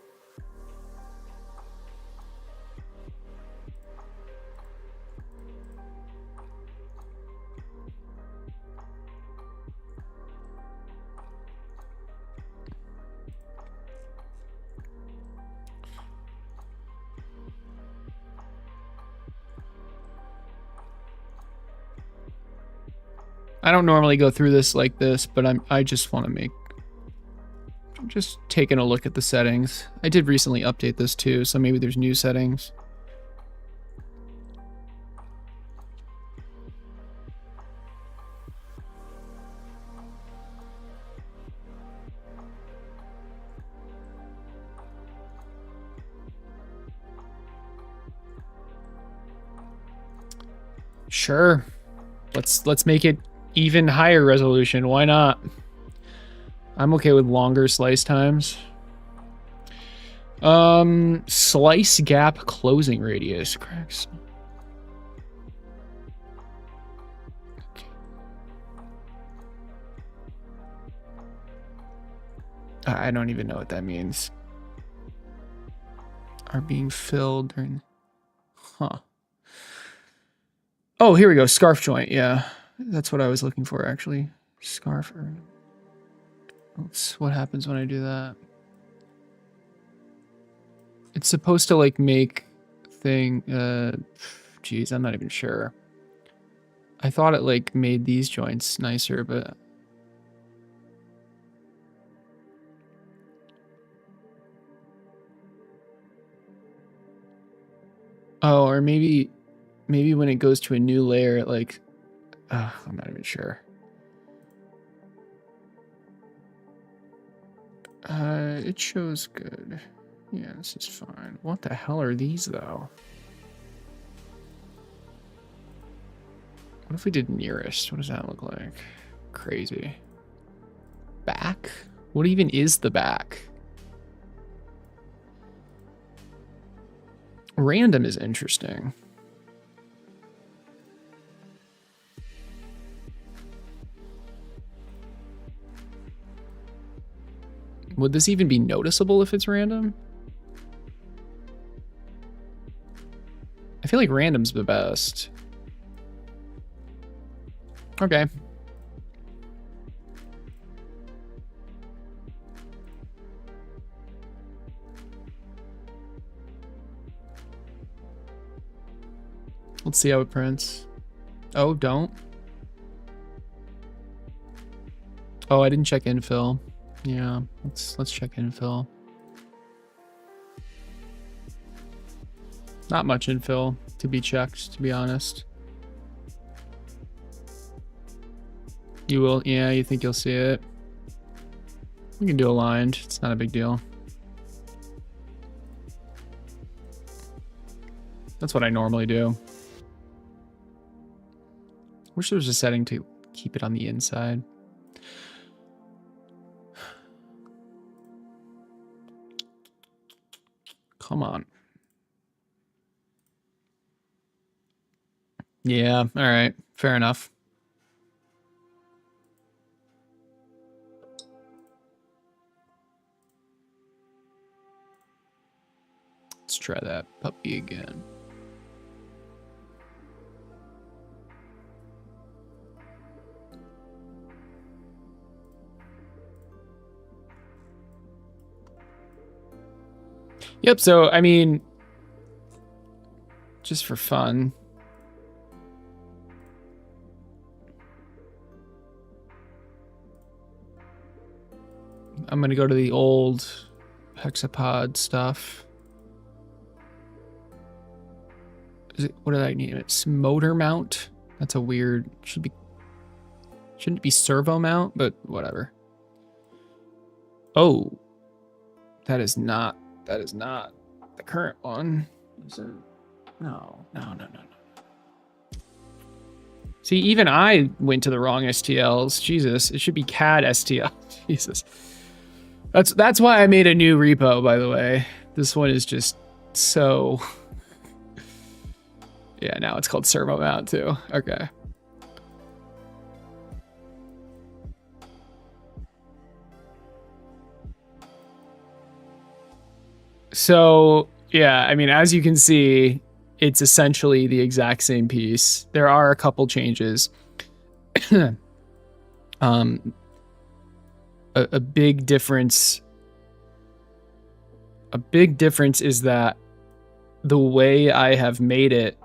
I don't normally go through this like this, but I just want to make... Just taking a look at the settings. I did recently update this too, so maybe there's new settings. Sure. Let's make it even higher resolution. Why not? I'm okay with longer slice times. Slice gap closing radius. Cracks. Okay. I don't even know what that means. Are being filled during... Huh. Oh, here we go. Scarf joint. Yeah, that's what I was looking for, actually. Scarf. What happens when I do that? It's supposed to like make thing. Geez, I'm not even sure. I thought it like made these joints nicer, but oh, or maybe when it goes to a new layer, it like I'm not even sure. It shows good. Yeah, this is fine. What the hell are these though? What if we did nearest? What does that look like? Crazy. Back? What even is the back? Random is interesting. Would this even be noticeable if it's random? I feel like random's the best. Okay. Let's see how it prints. Oh, don't. Oh, I didn't check infill. Yeah, let's check infill. Not much infill to be checked, to be honest. You will, yeah, you think you'll see it? We can do aligned, it's not a big deal. That's what I normally do. Wish there was a setting to keep it on the inside. Come on. Yeah, all right, fair enough. Let's try that puppy again. Yep, so, I mean, just for fun. I'm going to go to the old Hexapod stuff. Is it, what did I name it? Motor mount? That's a weird, shouldn't it be servo mount, but whatever. Oh, that is not the current one. Is it? No. See, even I went to the wrong STLs. Jesus, it should be CAD STL. Jesus. That's why I made a new repo, by the way. This one is just so... Yeah, now it's called servo mount too. Okay. So, yeah, I mean, as you can see, it's essentially the exact same piece. There are a couple changes. A big difference is that the way I have made it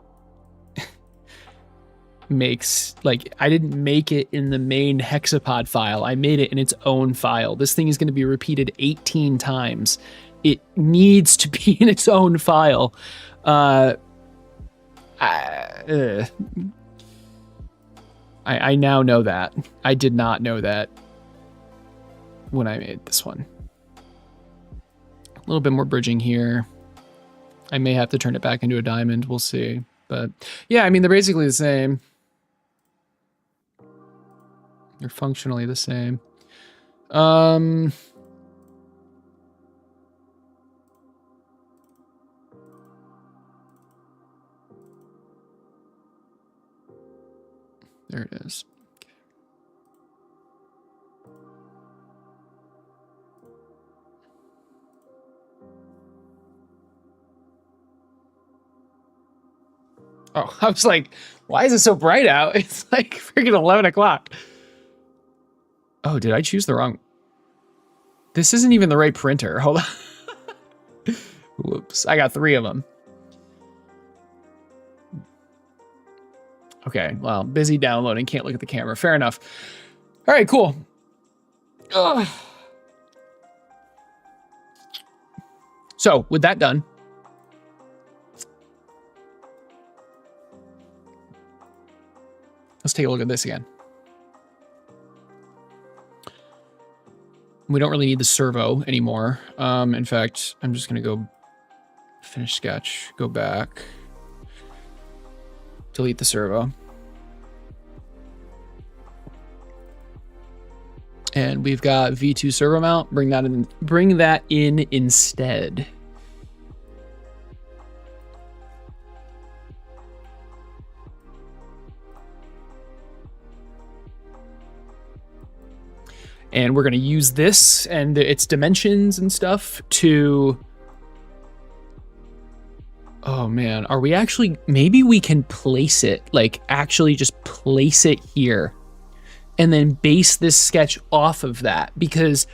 makes, like, I didn't make it in the main Hexapod file. I made it in its own file. This thing is going to be repeated 18 times. It needs to be in its own file. I now know that. I did not know that when I made this one. A little bit more bridging here. I may have to turn it back into a diamond. We'll see. But yeah, I mean, they're basically the same. They're functionally the same. There it is. Oh, I was like, why is it so bright out? It's like freaking 11 o'clock. Oh, did I choose the wrong? This isn't even the right printer. Hold on. Whoops, I got 3 of them. Okay, well, busy downloading, can't look at the camera. Fair enough. All right, cool. Ugh. So with that done, let's take a look at this again. We don't really need the servo anymore. In fact, I'm just going to go finish sketch, go back, delete the servo. And we've got V2 servo mount. Bring that in instead. And we're going to use this and its dimensions and stuff to... Oh man, are we actually... Maybe we can place it, like actually just place it here and then base this sketch off of that. Because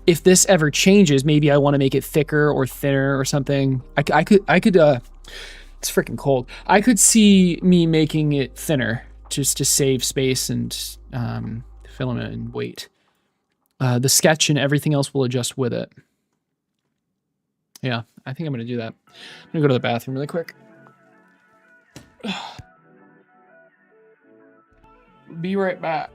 if this ever changes, maybe I want to make it thicker or thinner or something. I could, it's freaking cold. I could see me making it thinner just to save space and filament and weight. The sketch and everything else will adjust with it. Yeah, I think I'm going to do that. I'm going to go to the bathroom really quick. Be right back.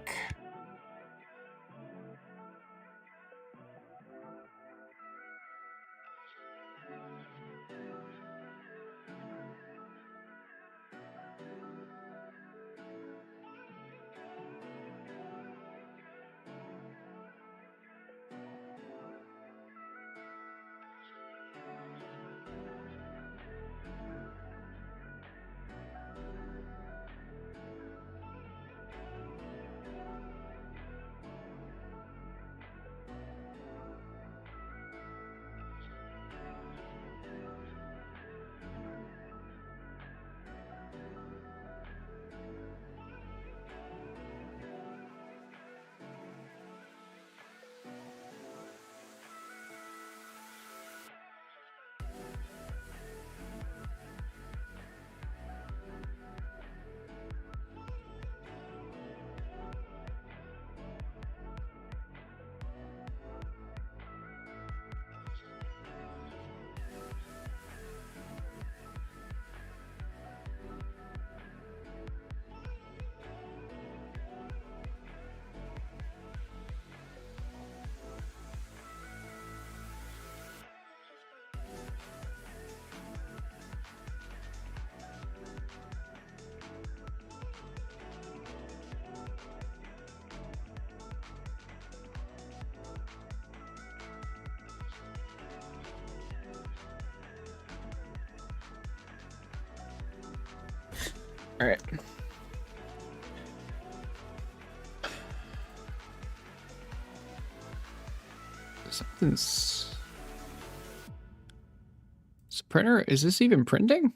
All right. Something's... This printer, is this even printing?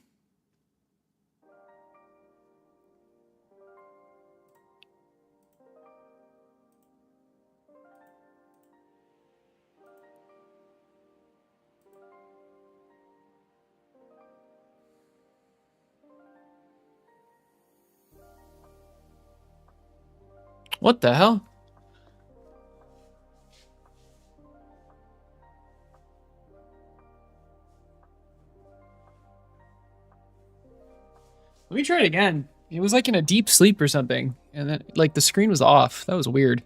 What the hell? Let me try it again. It was like in a deep sleep or something. And then like the screen was off. That was weird.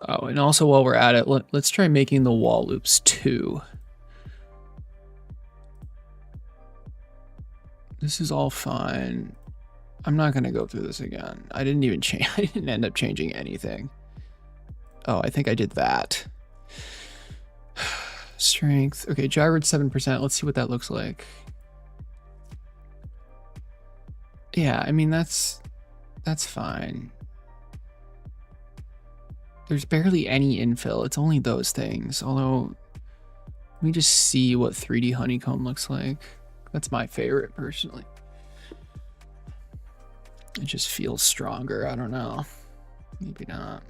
Oh, and also while we're at it, let's try making the wall loops too. This is all fine. I'm not going to go through this again. I didn't even change. I didn't end up changing anything. Oh, I think I did that. Strength. Okay, gyroed 7%. Let's see what that looks like. Yeah, I mean, that's fine. There's barely any infill. It's only those things. Although, let me just see what 3D honeycomb looks like. That's my favorite, personally. It just feels stronger. I don't know. Maybe not.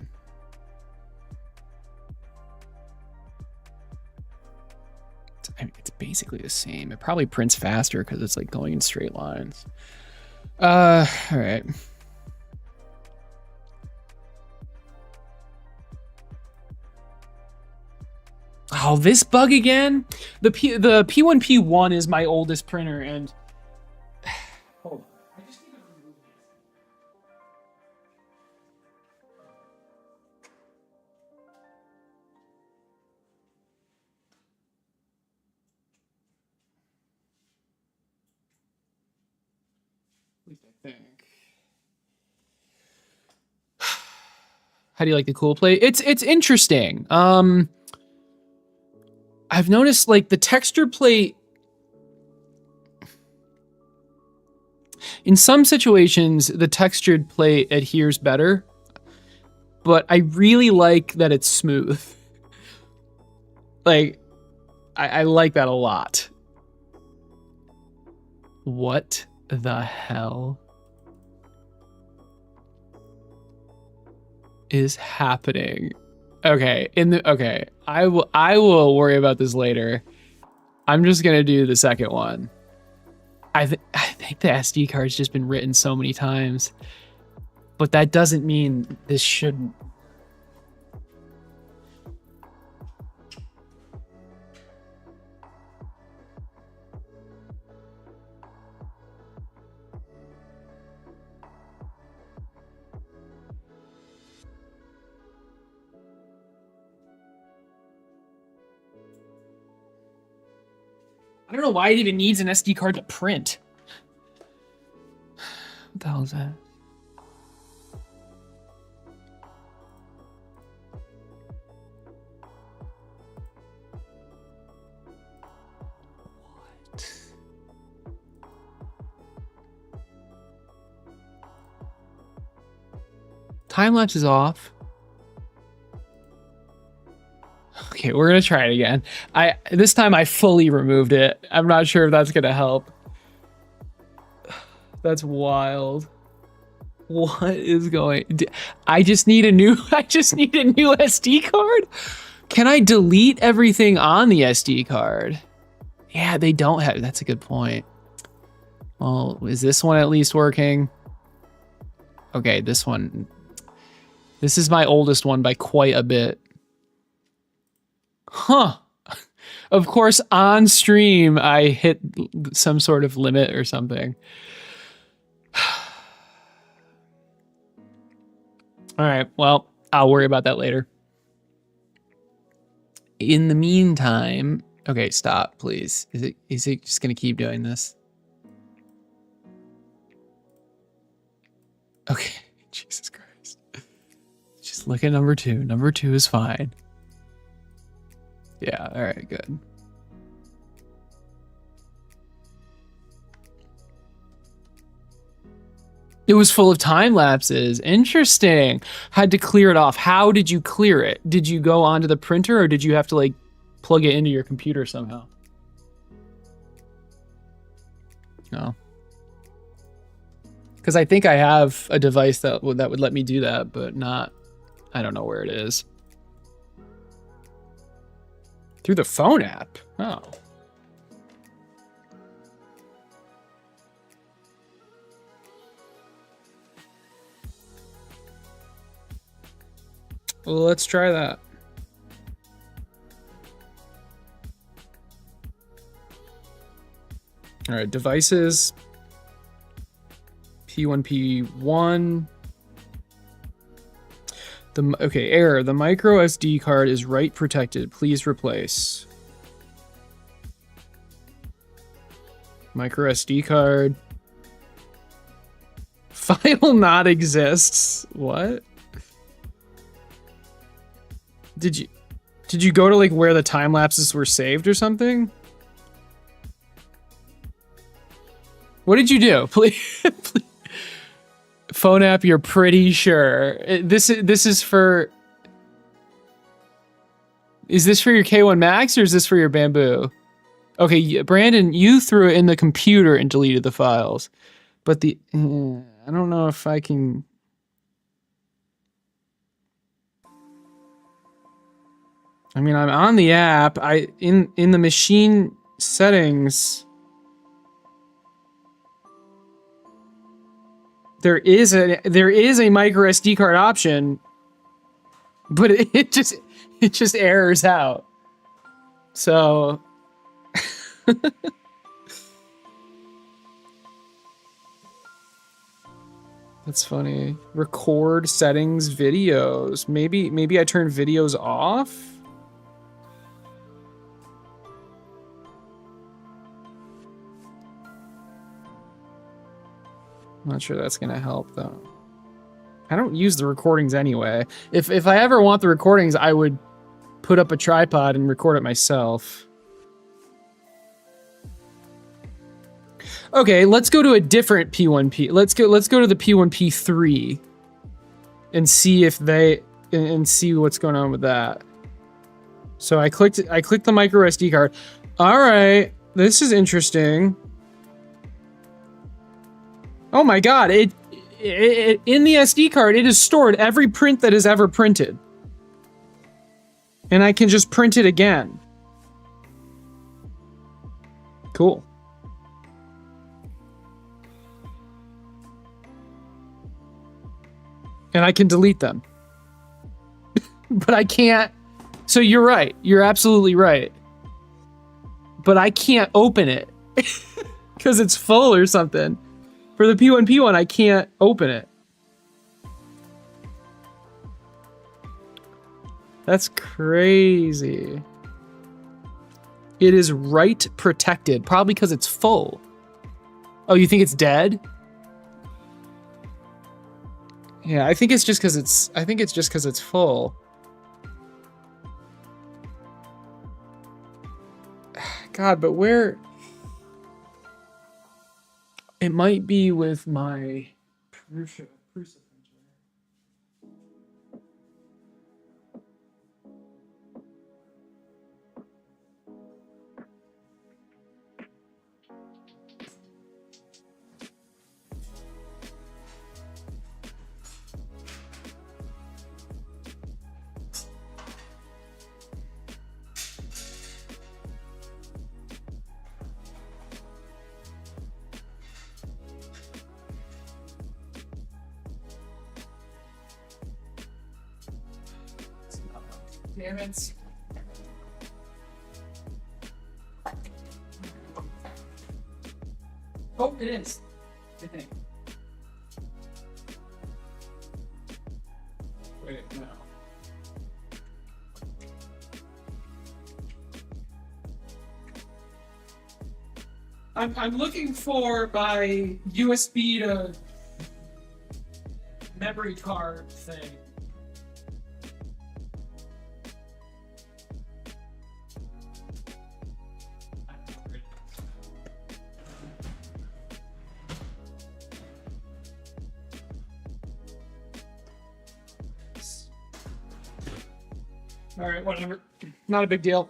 I mean, it's basically the same. It probably prints faster because it's like going in straight lines. All right. Oh, this bug again? The P1P1 is my oldest printer, and hold on. I just need to remove this. At least I think. How do you like the cool plate? It's interesting. I've noticed like the texture plate in some situations, the textured plate adheres better, but I really like that it's smooth. Like, I like that a lot. What the hell is happening? Okay, okay, I will worry about this later. I'm just gonna do the second one. I think the SD card's just been written so many times, but that doesn't mean this shouldn't. I don't know why it even needs an SD card to print. What the hell is that? What? Time lapse is off. Okay, we're gonna try it again. This time I fully removed it. I'm not sure if that's gonna help. That's wild. What is going? I just need a new SD card. Can I delete everything on the SD card? Yeah, they don't have. That's a good point. Well, is this one at least working? Okay, this one. This is my oldest one by quite a bit. Huh. Of course, on stream, I hit some sort of limit or something. All right, well, I'll worry about that later. In the meantime, okay, stop, please. Is it just gonna keep doing this? Okay, Jesus Christ. Just look at number 2. Number 2 is fine. Yeah, all right, good. It was full of time lapses. Interesting. Had to clear it off. How did you clear it? Did you go onto the printer or did you have to like plug it into your computer somehow? No. Because I think I have a device that would let me do that, but not, I don't know where it is. Through the phone app? Oh. Well, let's try that. All right, devices. P1P1. Okay, error. The micro SD card is write protected. Please replace. Micro SD card. File not exists. What? Did you go to like where the time lapses were saved or something? What did you do? Please. Phone app, you're pretty sure. This is for... Is this for your K1 Max or is this for your Bamboo? Okay, Brandon, you threw it in the computer and deleted the files. But I don't know if I can... I mean, I'm on the app. In the machine settings, there is a micro SD card option, but it just errors out. So that's funny. Record settings, videos. Maybe I turn videos off. I'm not sure that's gonna help though. I don't use the recordings anyway. If I ever want the recordings, I would put up a tripod and record it myself. Okay, let's go to a different P1P. Let's go to the P1P3 and see if and see what's going on with that. So I clicked the micro SD card. All right, this is interesting. Oh my god, it in the SD card, it has stored every print that is ever printed. And I can just print it again. Cool. And I can delete them. But I can't. So you're right. You're absolutely right. But I can't open it. Because it's full or something. For the P1P1, I can't open it. That's crazy. It is write protected, probably because it's full. Oh, you think it's dead? Yeah, I think it's just because it's full. God, but where? It might be with my Prusa printer. Damn it. Oh, it is. I think. Wait, no. I'm looking for my USB to memory card thing. All right, whatever. Not a big deal.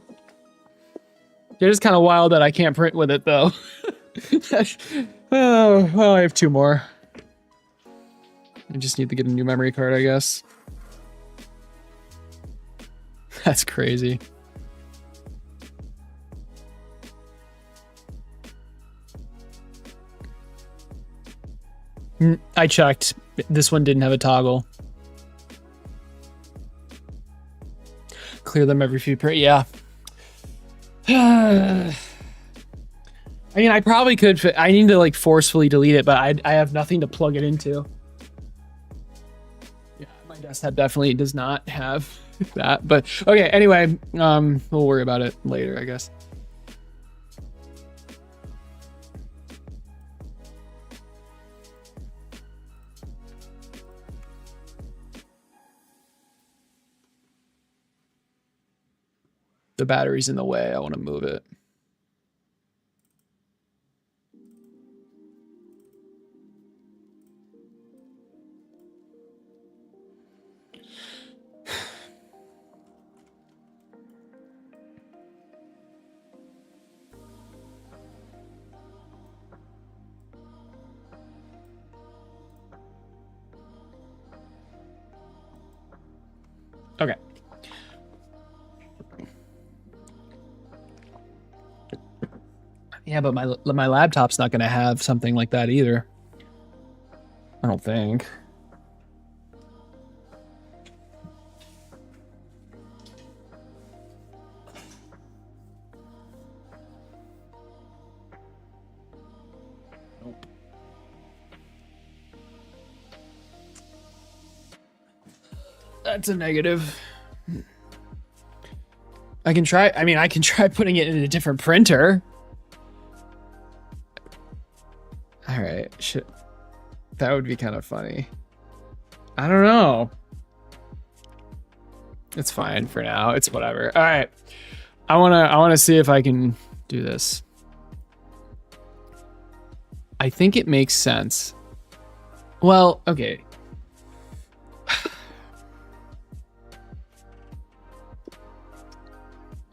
It is kind of wild that I can't print with it, though. Oh, well, I have two more. I just need to get a new memory card, I guess. That's crazy. I checked. This one didn't have a toggle. Clear them every few print. Yeah. I mean, I probably could. I need to like forcefully delete it, but I have nothing to plug it into. Yeah, my desktop definitely does not have that. But okay, anyway, we'll worry about it later, I guess. The battery's in the way. I want to move it. Okay. Yeah, but my laptop's not going to have something like that either. I don't think. Nope. That's a negative. I can try, I mean, I can try putting it in a different printer. All right, shit. That would be kind of funny. I don't know. It's fine for now. It's whatever. All right. I want to see if I can do this. I think it makes sense. Well, okay.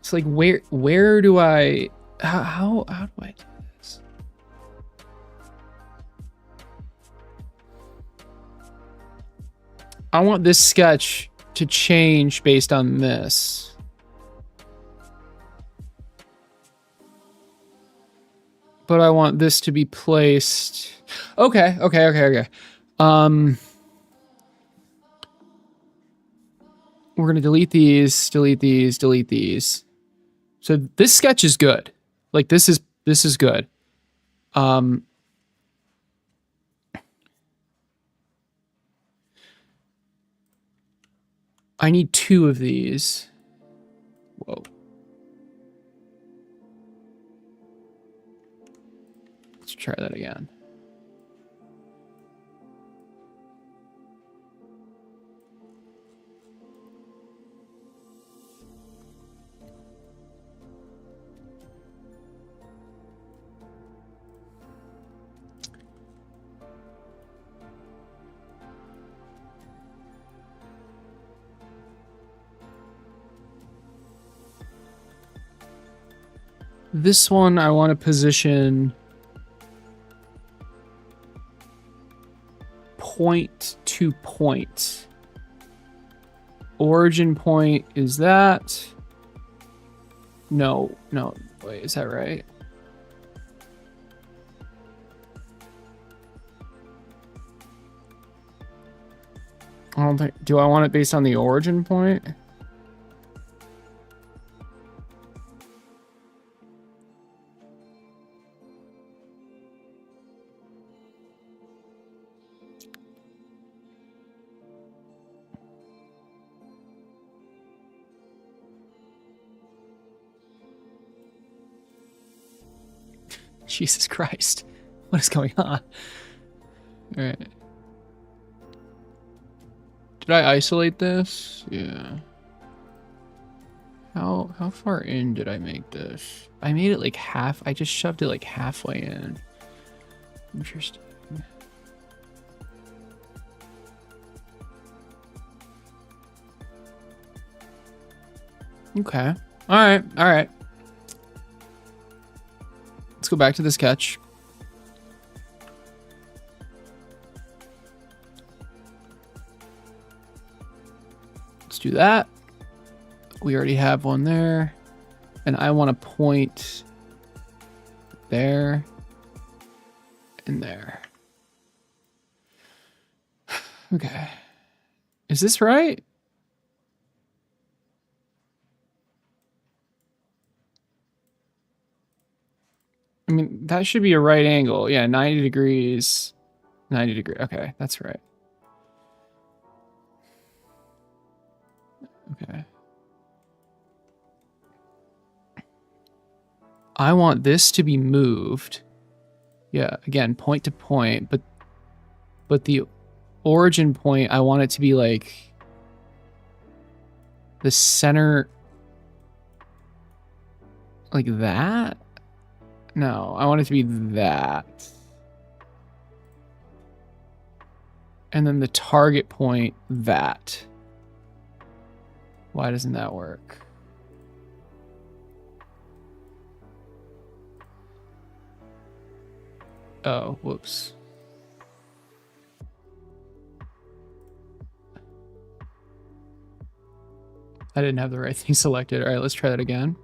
It's like where do I how do I do this? I want this sketch to change based on this. But I want this to be placed. Okay. We're gonna delete these, delete these, delete these. So this sketch is good. Like this is good. I need 2 of these. Whoa. Let's try that again. This one I want to position point to point. Origin point is that. No, wait, is that right? I don't think, do I want it based on the origin point? Jesus Christ. What is going on? All right. Did I isolate this? Yeah. How far in did I make this? I made it like half. I just shoved it like halfway in. Interesting. Okay. All right. Let's go back to the sketch. Let's do that. We already have one there. And I want to point there and there. Okay. Is this right? I mean, that should be a right angle. Yeah, 90 degrees. 90 degrees. Okay, that's right. Okay. I want this to be moved. Yeah, again, point to point, but the origin point, I want it to be like the center, like that? No, I want it to be that. And then the target point, that. Why doesn't that work? Oh, whoops. I didn't have the right thing selected. All right, let's try that again.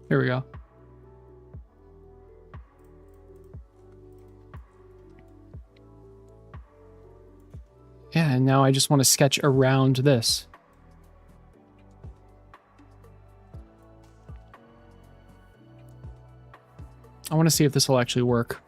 Here we go. Yeah, and now I just want to sketch around this. I want to see if this will actually work.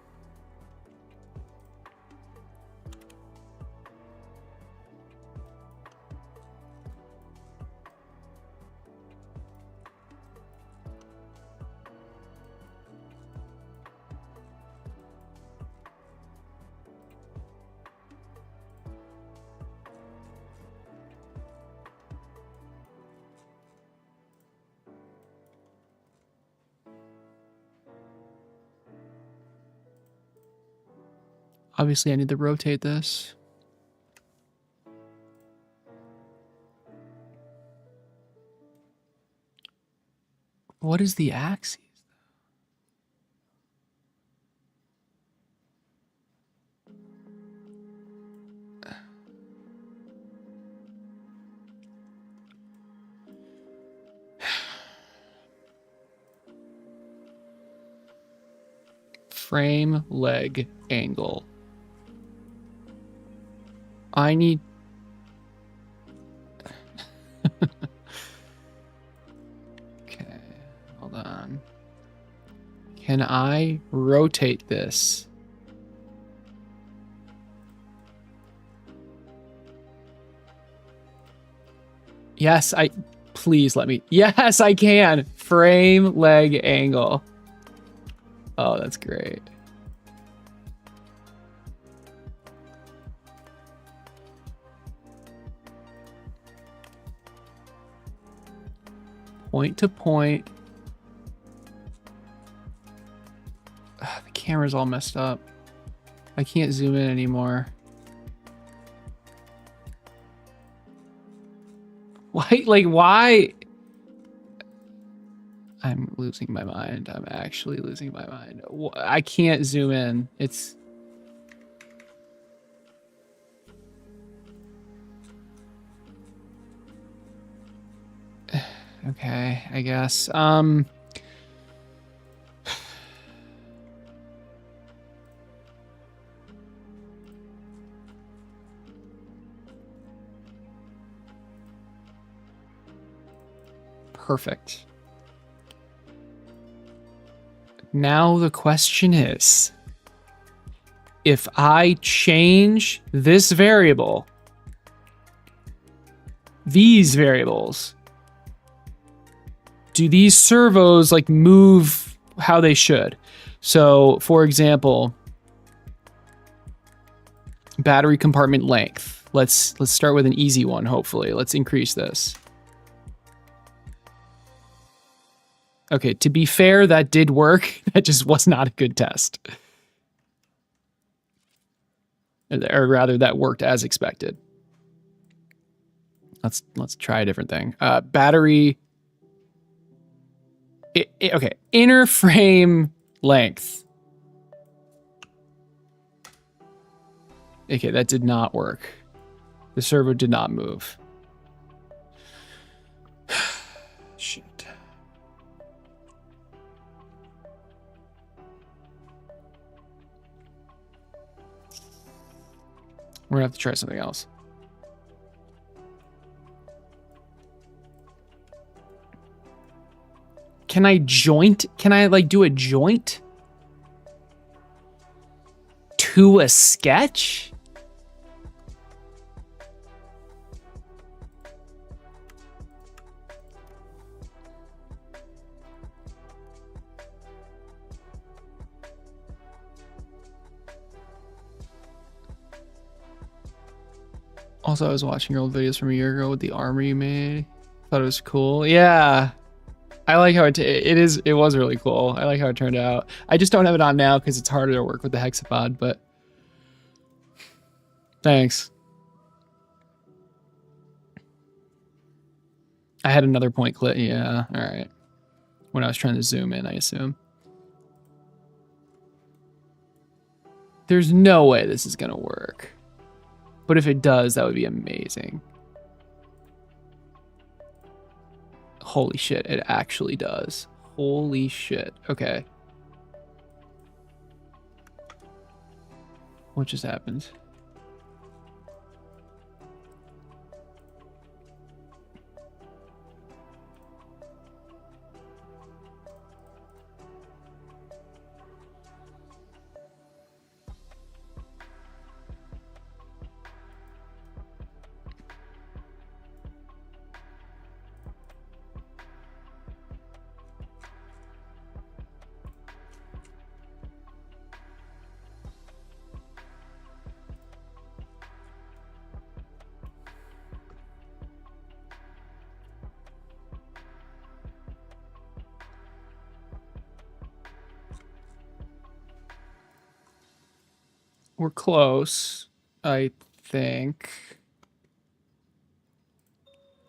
Obviously, I need to rotate this. What is the axis? Frame leg angle. I need... Okay, hold on. Can I rotate this? Yes, please let me. Yes, I can. Frame leg angle. Oh, that's great. Point to point. Ugh, the camera's all messed up. I can't zoom in anymore. Why? Like, why? I'm losing my mind. I'm actually losing my mind. I can't zoom in. It's... Okay, I guess. Perfect. Now the question is, if I change this variable, these variables, do these servos like move how they should? So, for example, battery compartment length. Let's start with an easy one, hopefully. Let's increase this. Okay, to be fair, that did work. That just was not a good test. Or rather, that worked as expected. Let's try a different thing. Battery. Okay, inner frame length. Okay, that did not work. The servo did not move. Shit. We're gonna have to try something else. Can I joint? Can I like do a joint to a sketch? Also, I was watching your old videos from a year ago with the armor you made. Thought it was cool. Yeah. I like how it was really cool. I like how it turned out. I just don't have it on now because it's harder to work with the Hexapod, but thanks. I had another point clip. Yeah, all right. When I was trying to zoom in, I assume. There's no way this is gonna work. But if it does, that would be amazing. Holy shit, it actually does. Holy shit. Okay. What just happened? We're close, I think.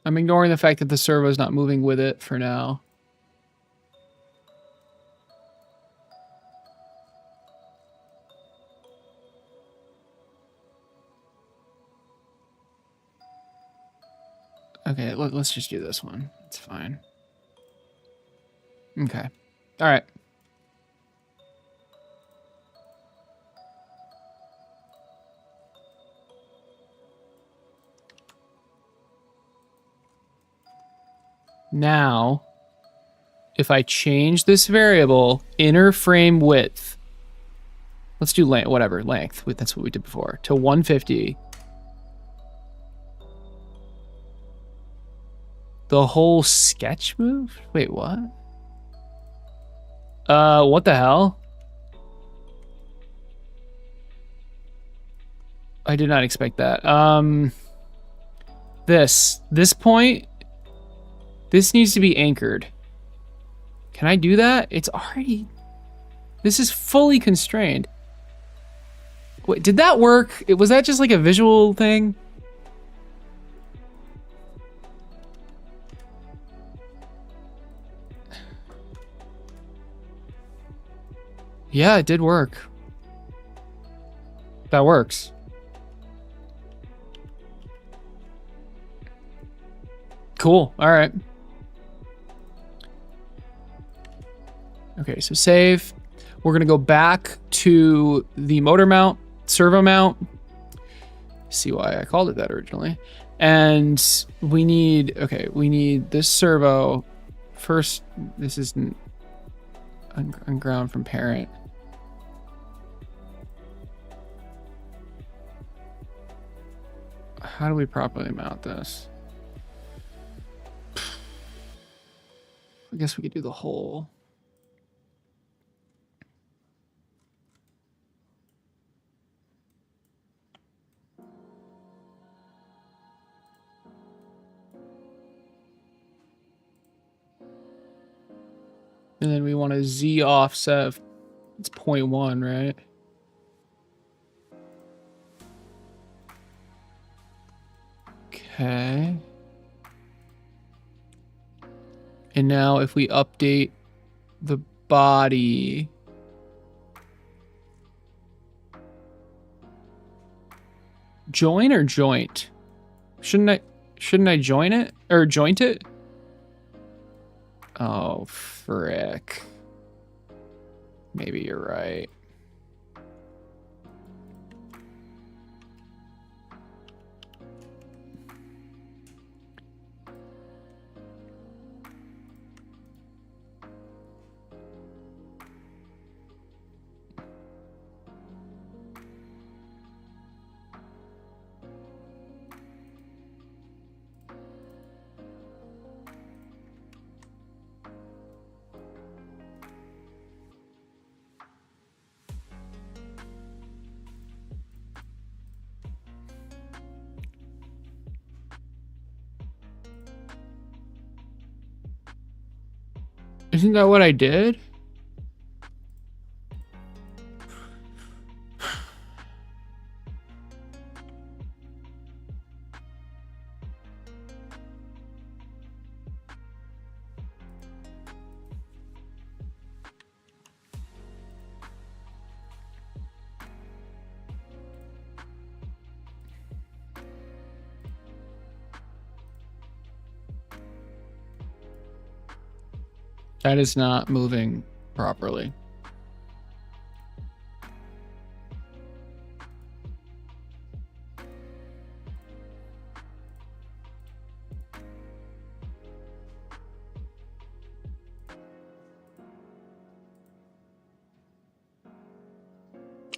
I'm ignoring the fact that the servo's not moving with it for now. Okay, let's just do this one. It's fine. Okay. All right. Now, if I change this variable, inner frame width, let's do length, whatever, length, that's what we did before, to 150. The whole sketch moved? Wait, what? What the hell? I did not expect that. This point, this needs to be anchored. Can I do that? It's already, this is fully constrained. Wait, did that work? Was that just like a visual thing? Yeah, it did work. That works. Cool. All right. Okay, so save. We're going to go back to the motor mount, servo mount. See why I called it that originally. And we need, okay, we need this servo. First, this is on ground from parent. How do we properly mount this? I guess we could do the whole. And then we want a Z offset of, it's 0.1, right? Okay. And now if we update the body, join or joint? Shouldn't I join it or joint it? Oh, frick. Maybe you're right. Isn't that what I did? That is not moving properly.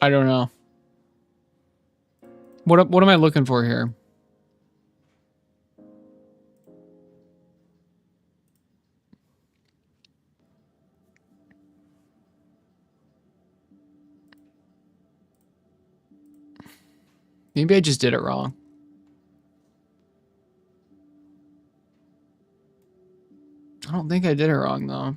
I don't know. What am I looking for here? Maybe I just did it wrong. I don't think I did it wrong, though.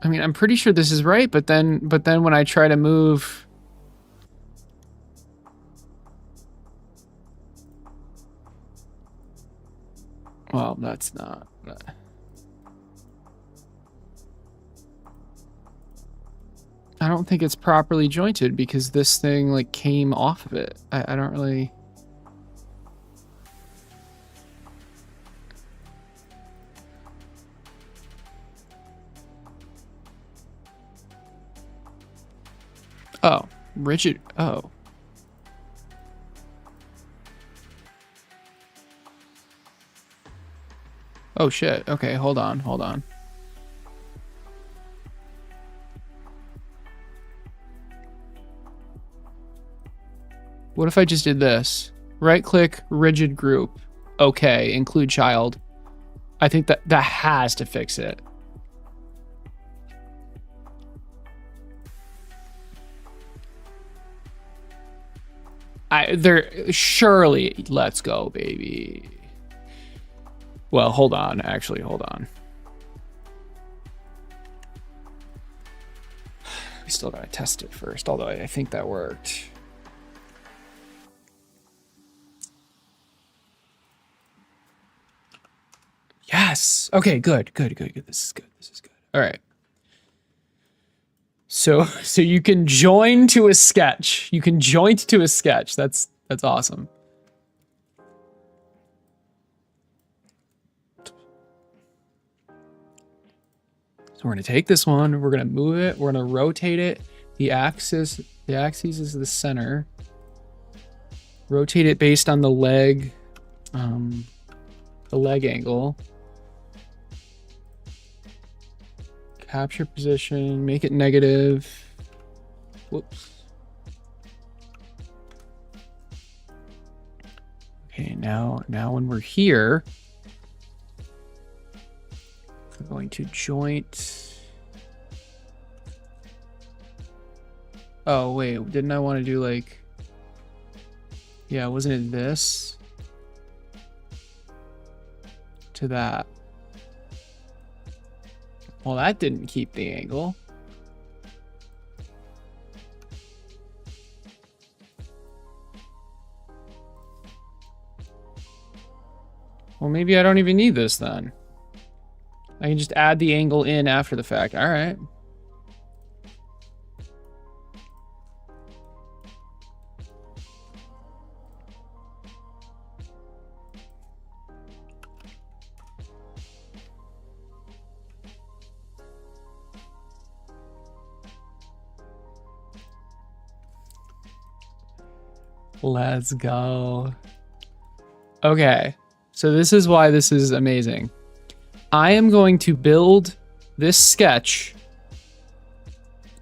I mean, I'm pretty sure this is right, but then when I try to move... Well, that's not... I don't think it's properly jointed because this thing, like, came off of it. I don't really... Oh, rigid. Oh. Oh shit. Okay, hold on. What if I just did this? Right click, rigid group. Okay, include child. I think that has to fix it. Surely, let's go, baby. Well, hold on. Actually, hold on. We still gotta test it first, although I think that worked. Yes. Okay, good. This is good. All right. So you can join to a sketch. You can joint to a sketch. That's awesome. So we're gonna take this one. We're gonna move it. We're gonna rotate it. The axis is the center. Rotate it based on the leg angle. Capture position, make it negative. Whoops. Okay, now when we're here, we're going to joint. Oh, wait, didn't I want to do like... Yeah, wasn't it this? To that. Well, that didn't keep the angle. Well, maybe I don't even need this then. I can just add the angle in after the fact. All right. Let's go. Okay, so this is why this is amazing. I am going to build this sketch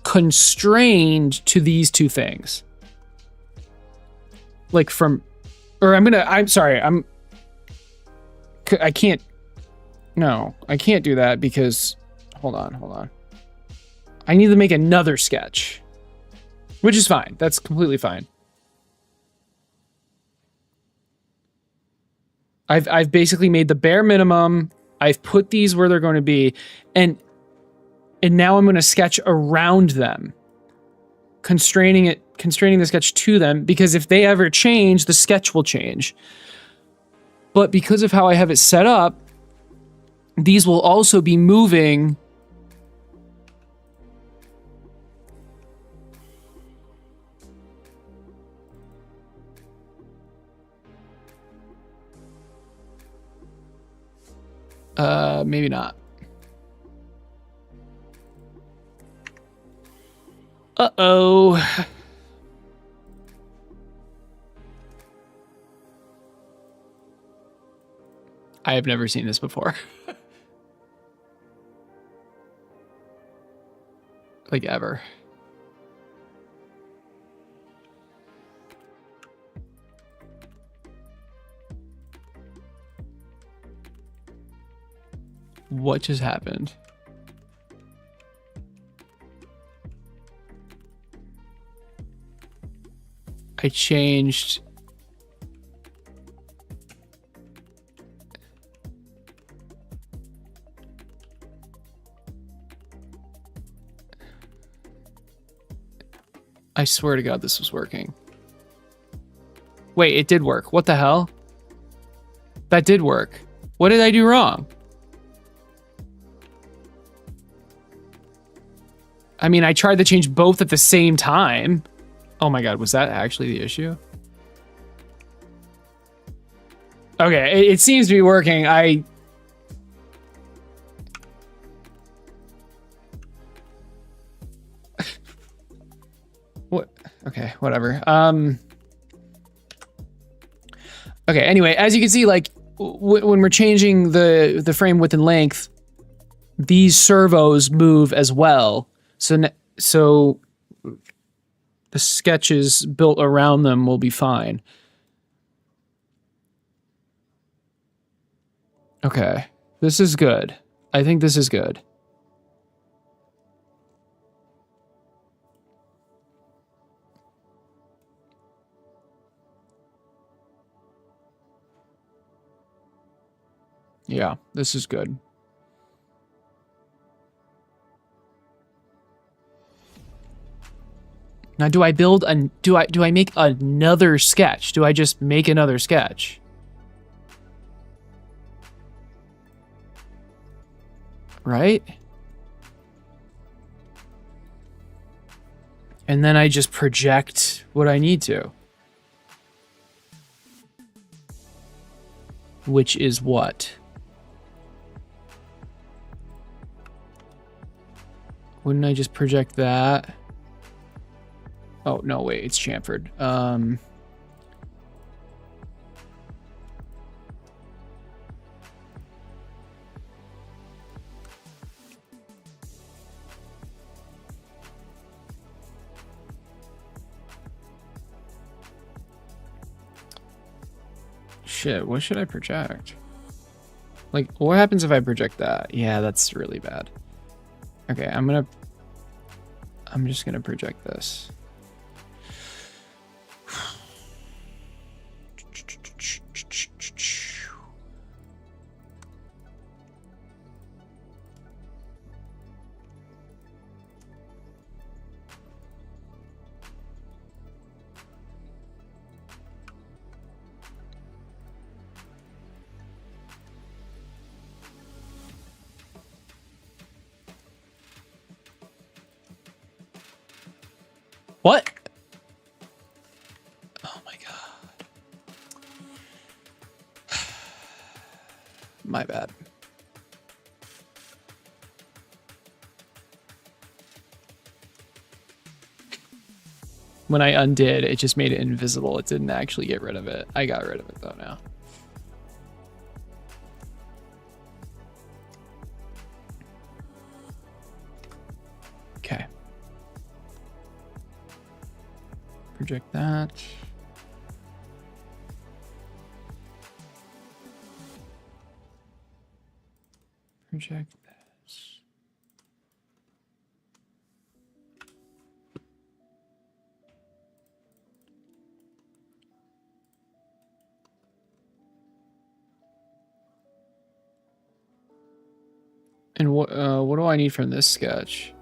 constrained to these two things. Like I'm sorry, I can't do that because, hold on. I need to make another sketch, which is fine. That's completely fine. I've basically made the bare minimum. I've put these where they're going to be, and now I'm going to sketch around them, constraining the sketch to them, because if they ever change, the sketch will change. But because of how I have it set up, these will also be moving. Maybe not. Uh-oh. I have never seen this before. Like, ever. What just happened? I changed. I swear to God, this was working. Wait, it did work. What the hell? That did work. What did I do wrong? I mean, I tried to change both at the same time. Oh my God, was that actually the issue? Okay, it seems to be working. What? Okay, whatever. Okay, anyway, as you can see, like, when we're changing the frame width and length, these servos move as well. So the sketches built around them will be fine. Okay, this is good. I think this is good. Yeah, this is good. Now, do I build do I make another sketch? Do I just make another sketch? Right? And then I just project what I need to. Which is what? Wouldn't I just project that? Oh, no, wait, it's chamfered. Shit, what should I project? Like, what happens if I project that? Yeah, that's really bad. Okay, I'm just gonna project this. What? Oh my God. My bad. When I undid, it just made it invisible. It didn't actually get rid of it. I got rid of it though now. Okay. Project that. Project this. And what do I need from this sketch?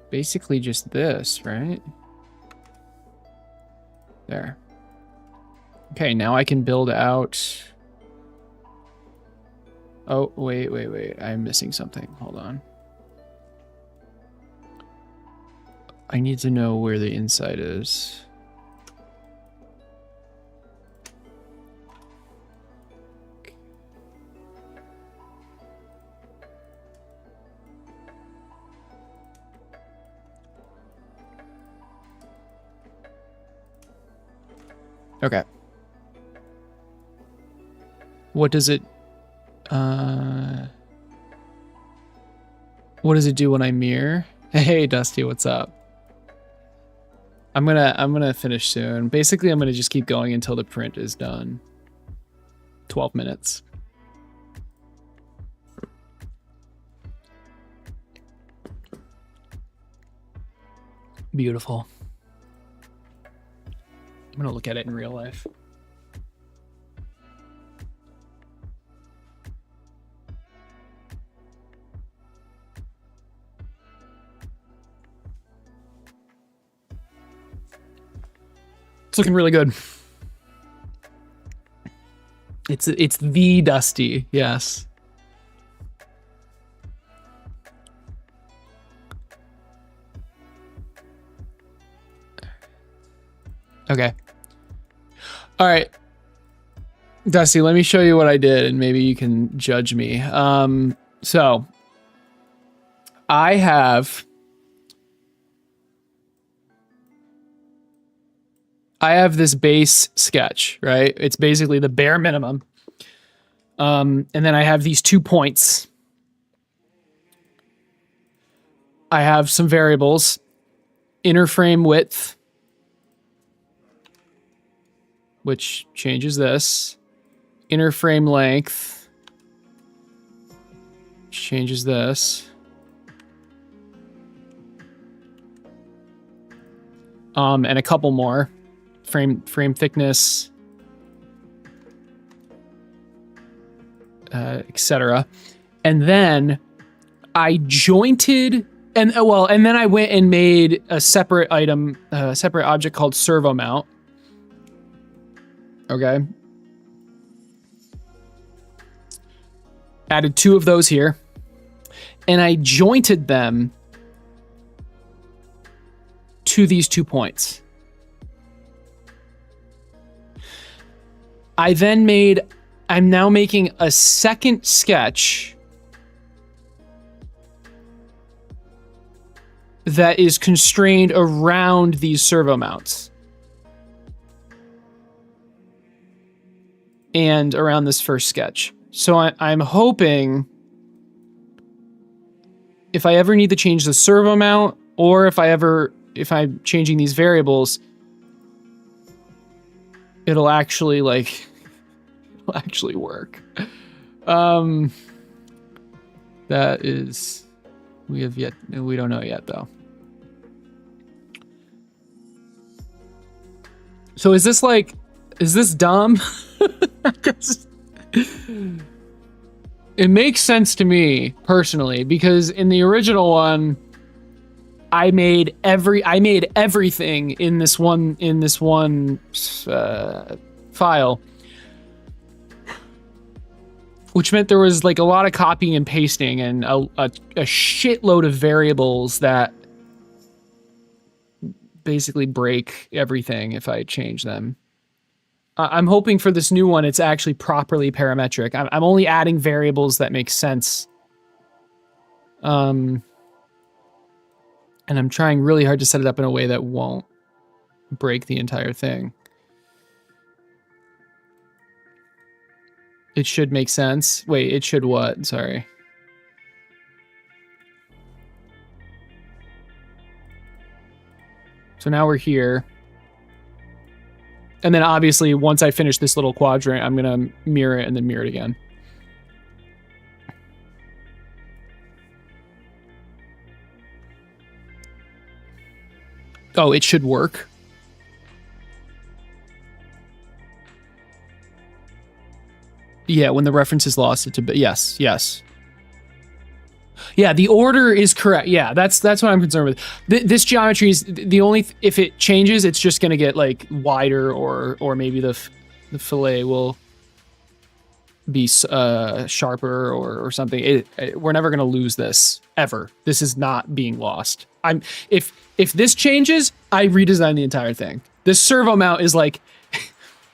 Basically just this, right? There. Okay, now I can build out. Oh, wait. I'm missing something. Hold on. I need to know where the inside is. Okay. What does it do when I mirror? Hey Dusty, what's up? I'm gonna finish soon. Basically, I'm gonna just keep going until the print is done. 12 minutes. Beautiful. I'm gonna look at it in real life. It's looking really good. It's the Dusty, yes. Okay. All right. Dusty, let me show you what I did and maybe you can judge me. So I have this base sketch, right? It's basically the bare minimum. And then I have these 2 points. I have some variables, inner frame width, which changes this, inner frame length, which changes this. And a couple more. Frame thickness, etc. And then I jointed, and then I went and made a separate item, a separate object called servo mount. Okay. Added 2 of those here, and I jointed them to these 2 points. I'm now making a second sketch that is constrained around these servo mounts and around this first sketch. So I'm hoping if I ever need to change the servo mount, or if I'm changing these variables, it'll actually work. That is, we don't know yet though. So is this dumb? It makes sense to me personally, because in the original one, I made everything in this one file, which meant there was like a lot of copying and pasting and a shitload of variables that basically break everything if I change them. I'm hoping for this new one, it's actually properly parametric. I'm only adding variables that make sense. And I'm trying really hard to set it up in a way that won't break the entire thing. It should make sense. Wait, it should what? Sorry. So now we're here. And then obviously once I finish this little quadrant, I'm going to mirror it and then mirror it again. Oh, it should work. Yeah, when the reference is lost, it's a bit. Yes. Yeah, the order is correct. Yeah, that's what I'm concerned with. This geometry is the only. If it changes, it's just gonna get like wider, or maybe the fillet will be sharper or something. We're never gonna lose this ever. This is not being lost. If this changes, I redesign the entire thing. This servo mount is like,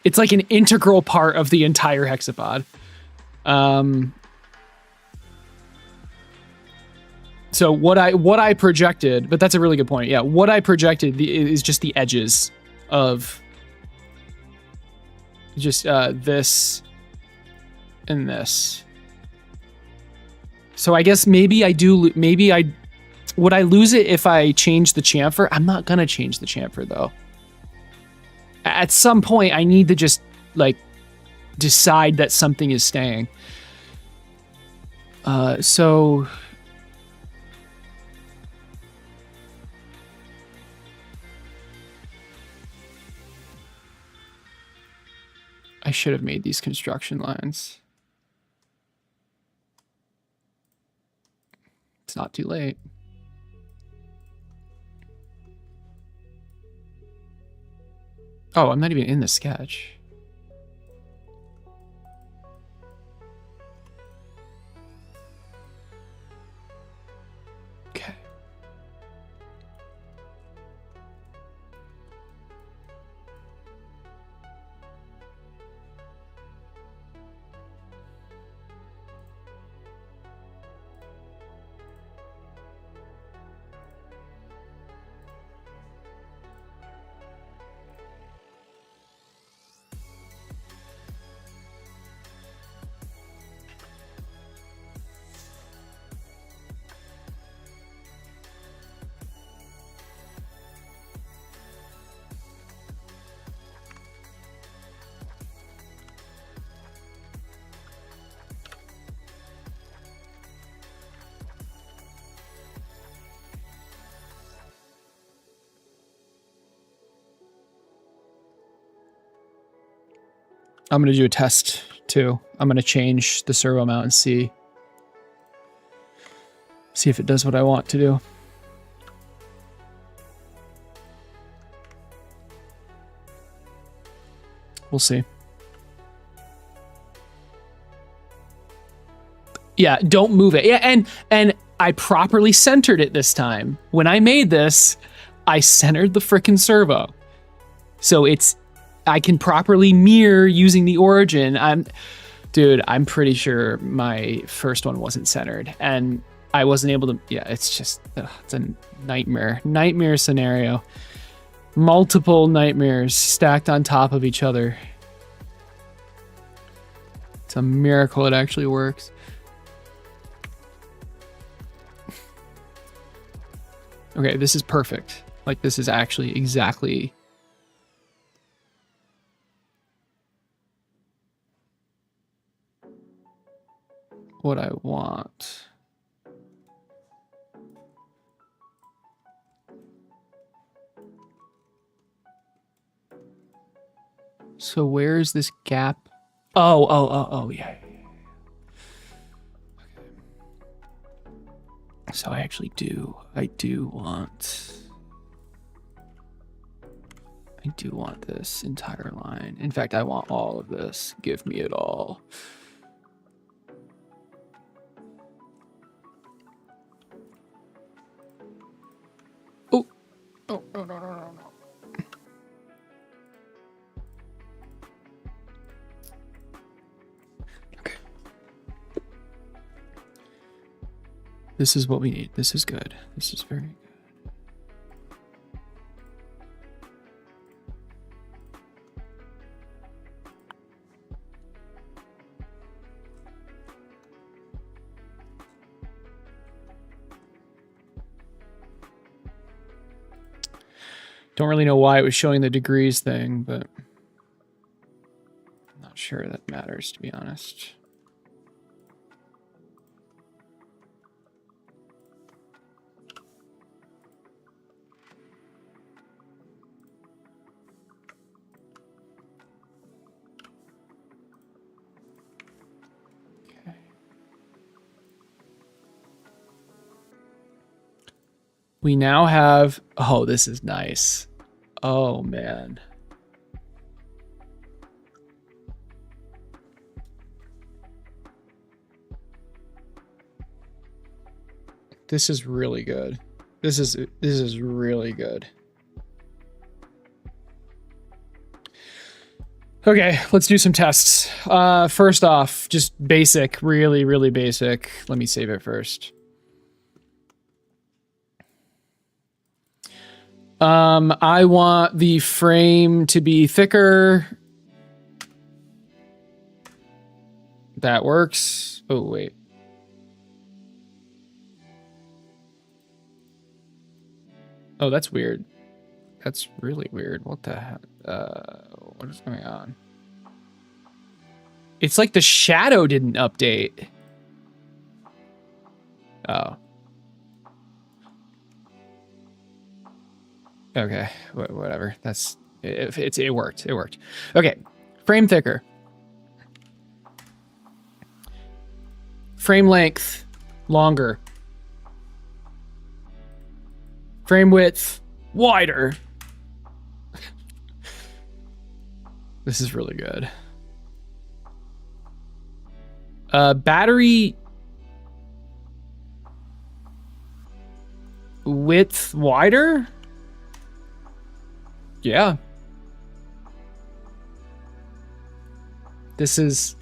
it's like an integral part of the entire Hexapod. So what I projected, but that's a really good point. Yeah, what I projected is just the edges of just this and this. So I guess maybe would I lose it if I change the chamfer? I'm not gonna change the chamfer though. At some point I need to just like decide that something is staying. So I should have made these construction lines. It's not too late. Oh, I'm not even in the sketch. Okay. I'm going to do a test too. I'm going to change the servo mount and see if it does what I want to do. We'll see. Yeah, don't move it. Yeah, and I properly centered it this time. When I made this, I centered the frickin' servo. So I can properly mirror using the origin. Dude, I'm pretty sure my first one wasn't centered and I wasn't able to, yeah, it's just, it's a nightmare scenario. Multiple nightmares stacked on top of each other. It's a miracle it actually works. Okay, this is perfect. Like, this is actually exactly what I want. So where's this gap? Oh, yeah. Okay. So I do want this entire line. In fact, I want all of this. Give me it all. Oh, no. Okay. This is what we need. This is good. This is very good. Don't really know why it was showing the degrees thing, but I'm not sure that matters, to be honest. Okay. We now have, oh, this is nice. Oh, man. This is really good. This is really good. Okay, let's do some tests. First off, just basic, really basic. Let me save it first. I want the frame to be thicker. That works. Oh, wait. Oh, that's weird. That's really weird. What the heck? What is going on? It's like the shadow didn't update. Oh. Okay, whatever. That's it worked. It worked. Okay, frame thicker. Frame length longer. Frame width wider. This is really good. Battery width wider? Yeah. This is...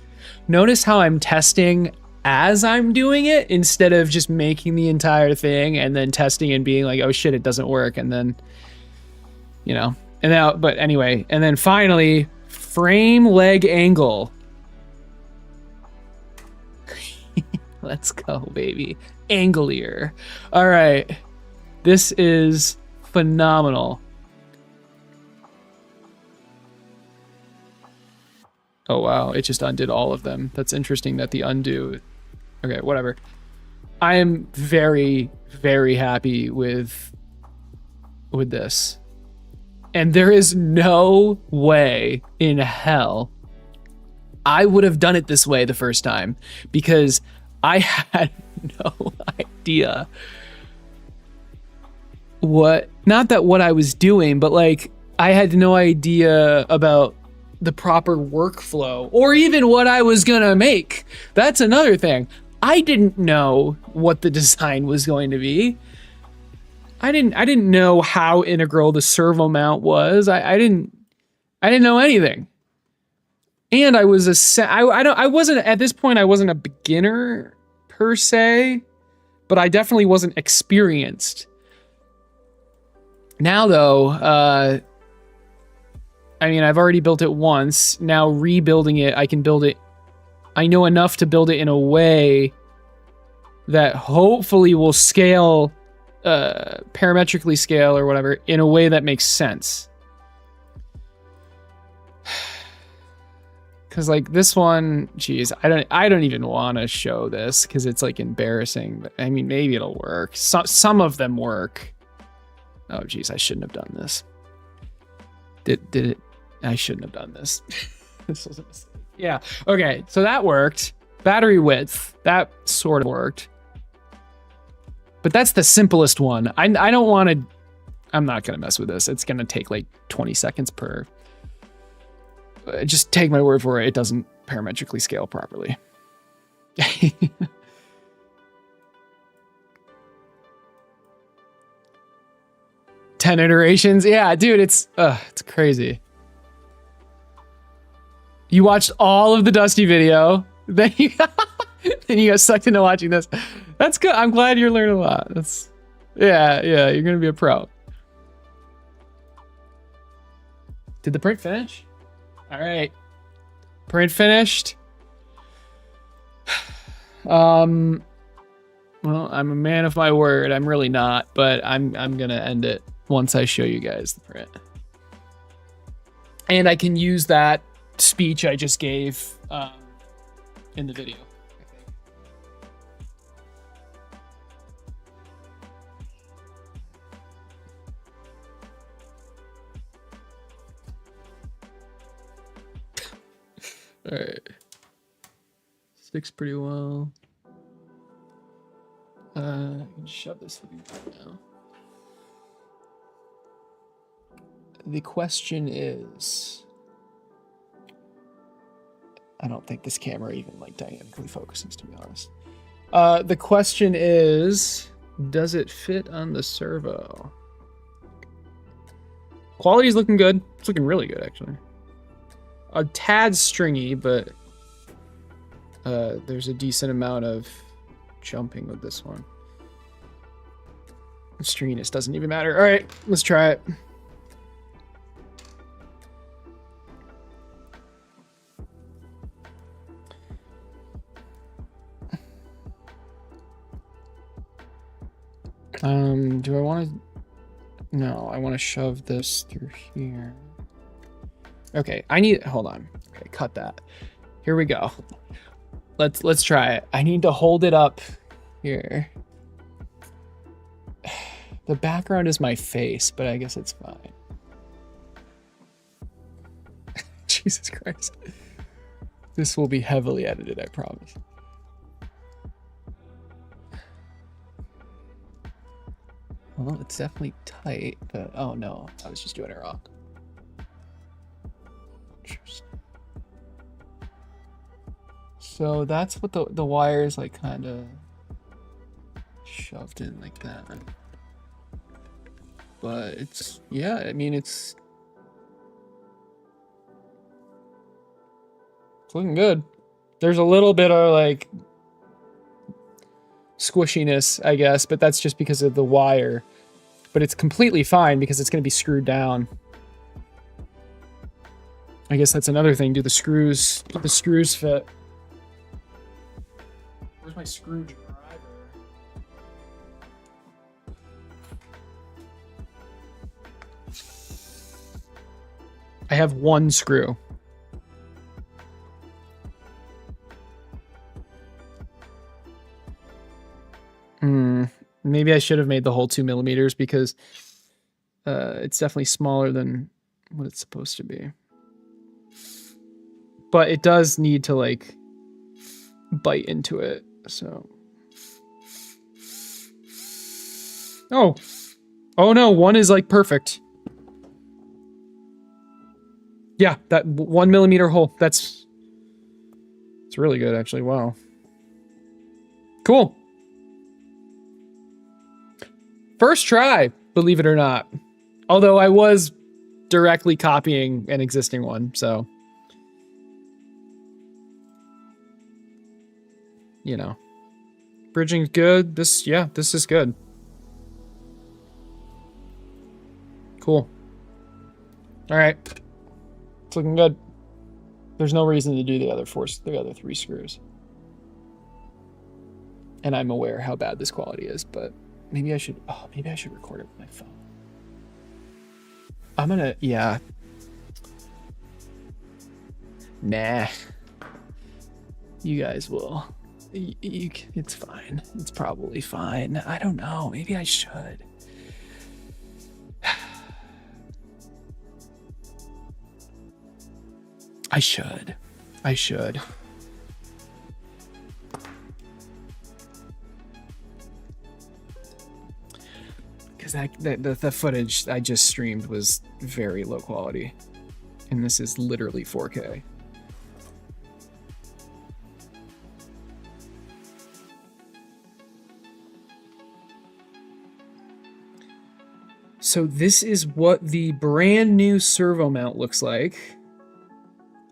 Notice how I'm testing as I'm doing it instead of just making the entire thing and then testing and being like, oh shit, it doesn't work. And then, you know, and now, but anyway, and then finally, frame leg angle. Let's go, baby. Anglier. All right. This is phenomenal. Oh, wow. It just undid all of them. That's interesting that the undo... Okay, whatever. I am very happy with this. And there is no way in hell I would have done it this way the first time, because I had no idea what... Not that what I was doing, but like, I had no idea about the proper workflow or even what I was gonna make. That's another thing. I didn't know what the design was going to be. I didn't know how integral the servo mount was. I didn't know anything. And I was I wasn't at this point, I wasn't a beginner per se, but I definitely wasn't experienced. Now though, I mean, I've already built it once. Now rebuilding it, I can build it. I know enough to build it in a way that hopefully will scale, parametrically scale or whatever, in a way that makes sense. Cause like this one, geez, I don't even want to show this because it's like embarrassing. But I mean, maybe it'll work. Some of them work. Oh, geez, I shouldn't have done this. Did it? I shouldn't have done this. This was a mistake. Yeah. Okay. So that worked. Battery width. That sort of worked. But that's the simplest one. I don't want to... I'm not going to mess with this. It's going to take like 20 seconds per... Just take my word for it. It doesn't parametrically scale properly. 10 iterations. Yeah, dude, it's crazy. You watched all of the Dusty video, then you got sucked into watching this. That's good. I'm glad you're learning a lot. That's yeah, you're gonna be a pro. Did the print finish? All right, print finished. Well, I'm a man of my word. I'm really not, but I'm gonna end it once I show you guys the print. And I can use that speech I just gave in the video. All right. Sticks pretty well. I can shove this with you now. The question is, I don't think this camera even like dynamically focuses, to be honest. The question is, Does it fit on the servo? Quality's looking good. It's looking really good, actually. A tad stringy, but there's a decent amount of jumping with this one. The stringiness doesn't even matter. All right, let's try it. Do I want to? No, I want to shove this through here. Okay, hold on. Okay, cut that. Here we go. Let's try it. I need to hold it up here. The background is my face, but I guess it's fine. Jesus Christ. This will be heavily edited, I promise. Well, it's definitely tight, but oh no, I was just doing it wrong. Interesting. So that's what the wires like kind of shoved in like that. But it's, yeah, I mean, it's looking good. There's a little bit of like squishiness, I guess, but that's just because of the wire. But it's completely fine because it's going to be screwed down. I guess that's another thing. Do the screws fit? Where's my screwdriver? I have one screw. Maybe I should have made the hole 2 millimeters because it's definitely smaller than what it's supposed to be. But it does need to like bite into it, so. Oh no, one is like perfect. Yeah, that 1 millimeter hole, it's really good actually, wow. Cool. First try, believe it or not. Although I was directly copying an existing one, so. You know. Bridging's good. This is good. Cool. All right. It's looking good. There's no reason to do the other 3 screws. And I'm aware how bad this quality is, but maybe I should record it with my phone. I'm gonna, yeah. Nah. You guys will. It's fine. It's probably fine. I don't know. Maybe I should. I should. Because the footage I just streamed was very low quality. And this is literally 4K. So this is what the brand new servo mount looks like.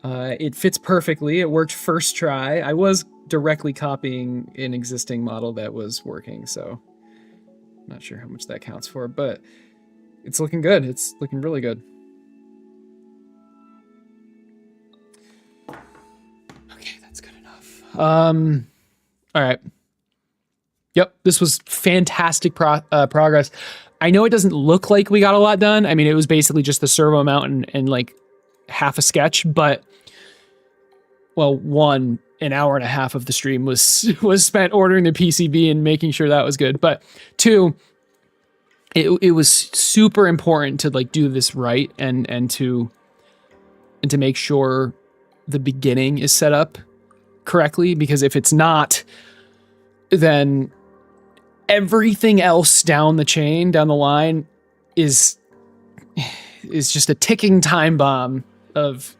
It fits perfectly. It worked first try. I was directly copying an existing model that was working, so not sure how much that counts for, but it's looking good. It's looking really good. Okay, that's good enough. All right. Yep, this was fantastic progress. I know it doesn't look like we got a lot done. I mean, it was basically just the servo mount and like half a sketch, but well, one, an hour and a half of the stream was spent ordering the PCB and making sure that was good. But two, it was super important to like do this right and to make sure the beginning is set up correctly, because if it's not, then everything else down the line is just a ticking time bomb of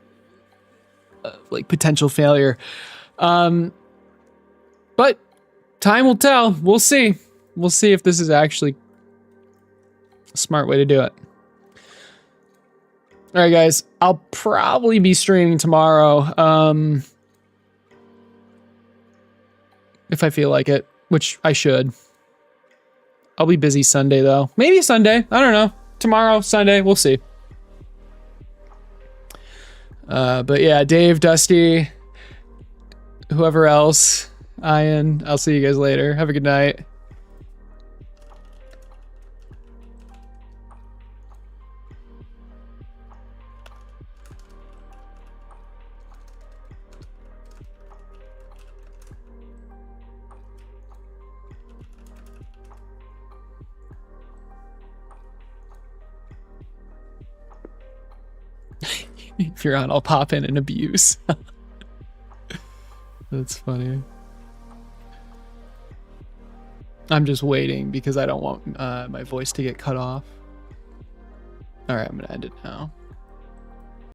like potential failure. But time will tell. We'll see. We'll see if this is actually a smart way to do it. All right, guys. I'll probably be streaming tomorrow. If I feel like it, which I should. I'll be busy Sunday, though. Maybe Sunday. I don't know. Tomorrow, Sunday. We'll see. But yeah, Dave, Dusty, whoever else, Ian, I'll see you guys later. Have a good night. If you're on, I'll pop in and abuse. That's funny. I'm just waiting because I don't want my voice to get cut off. All right, I'm gonna end it now.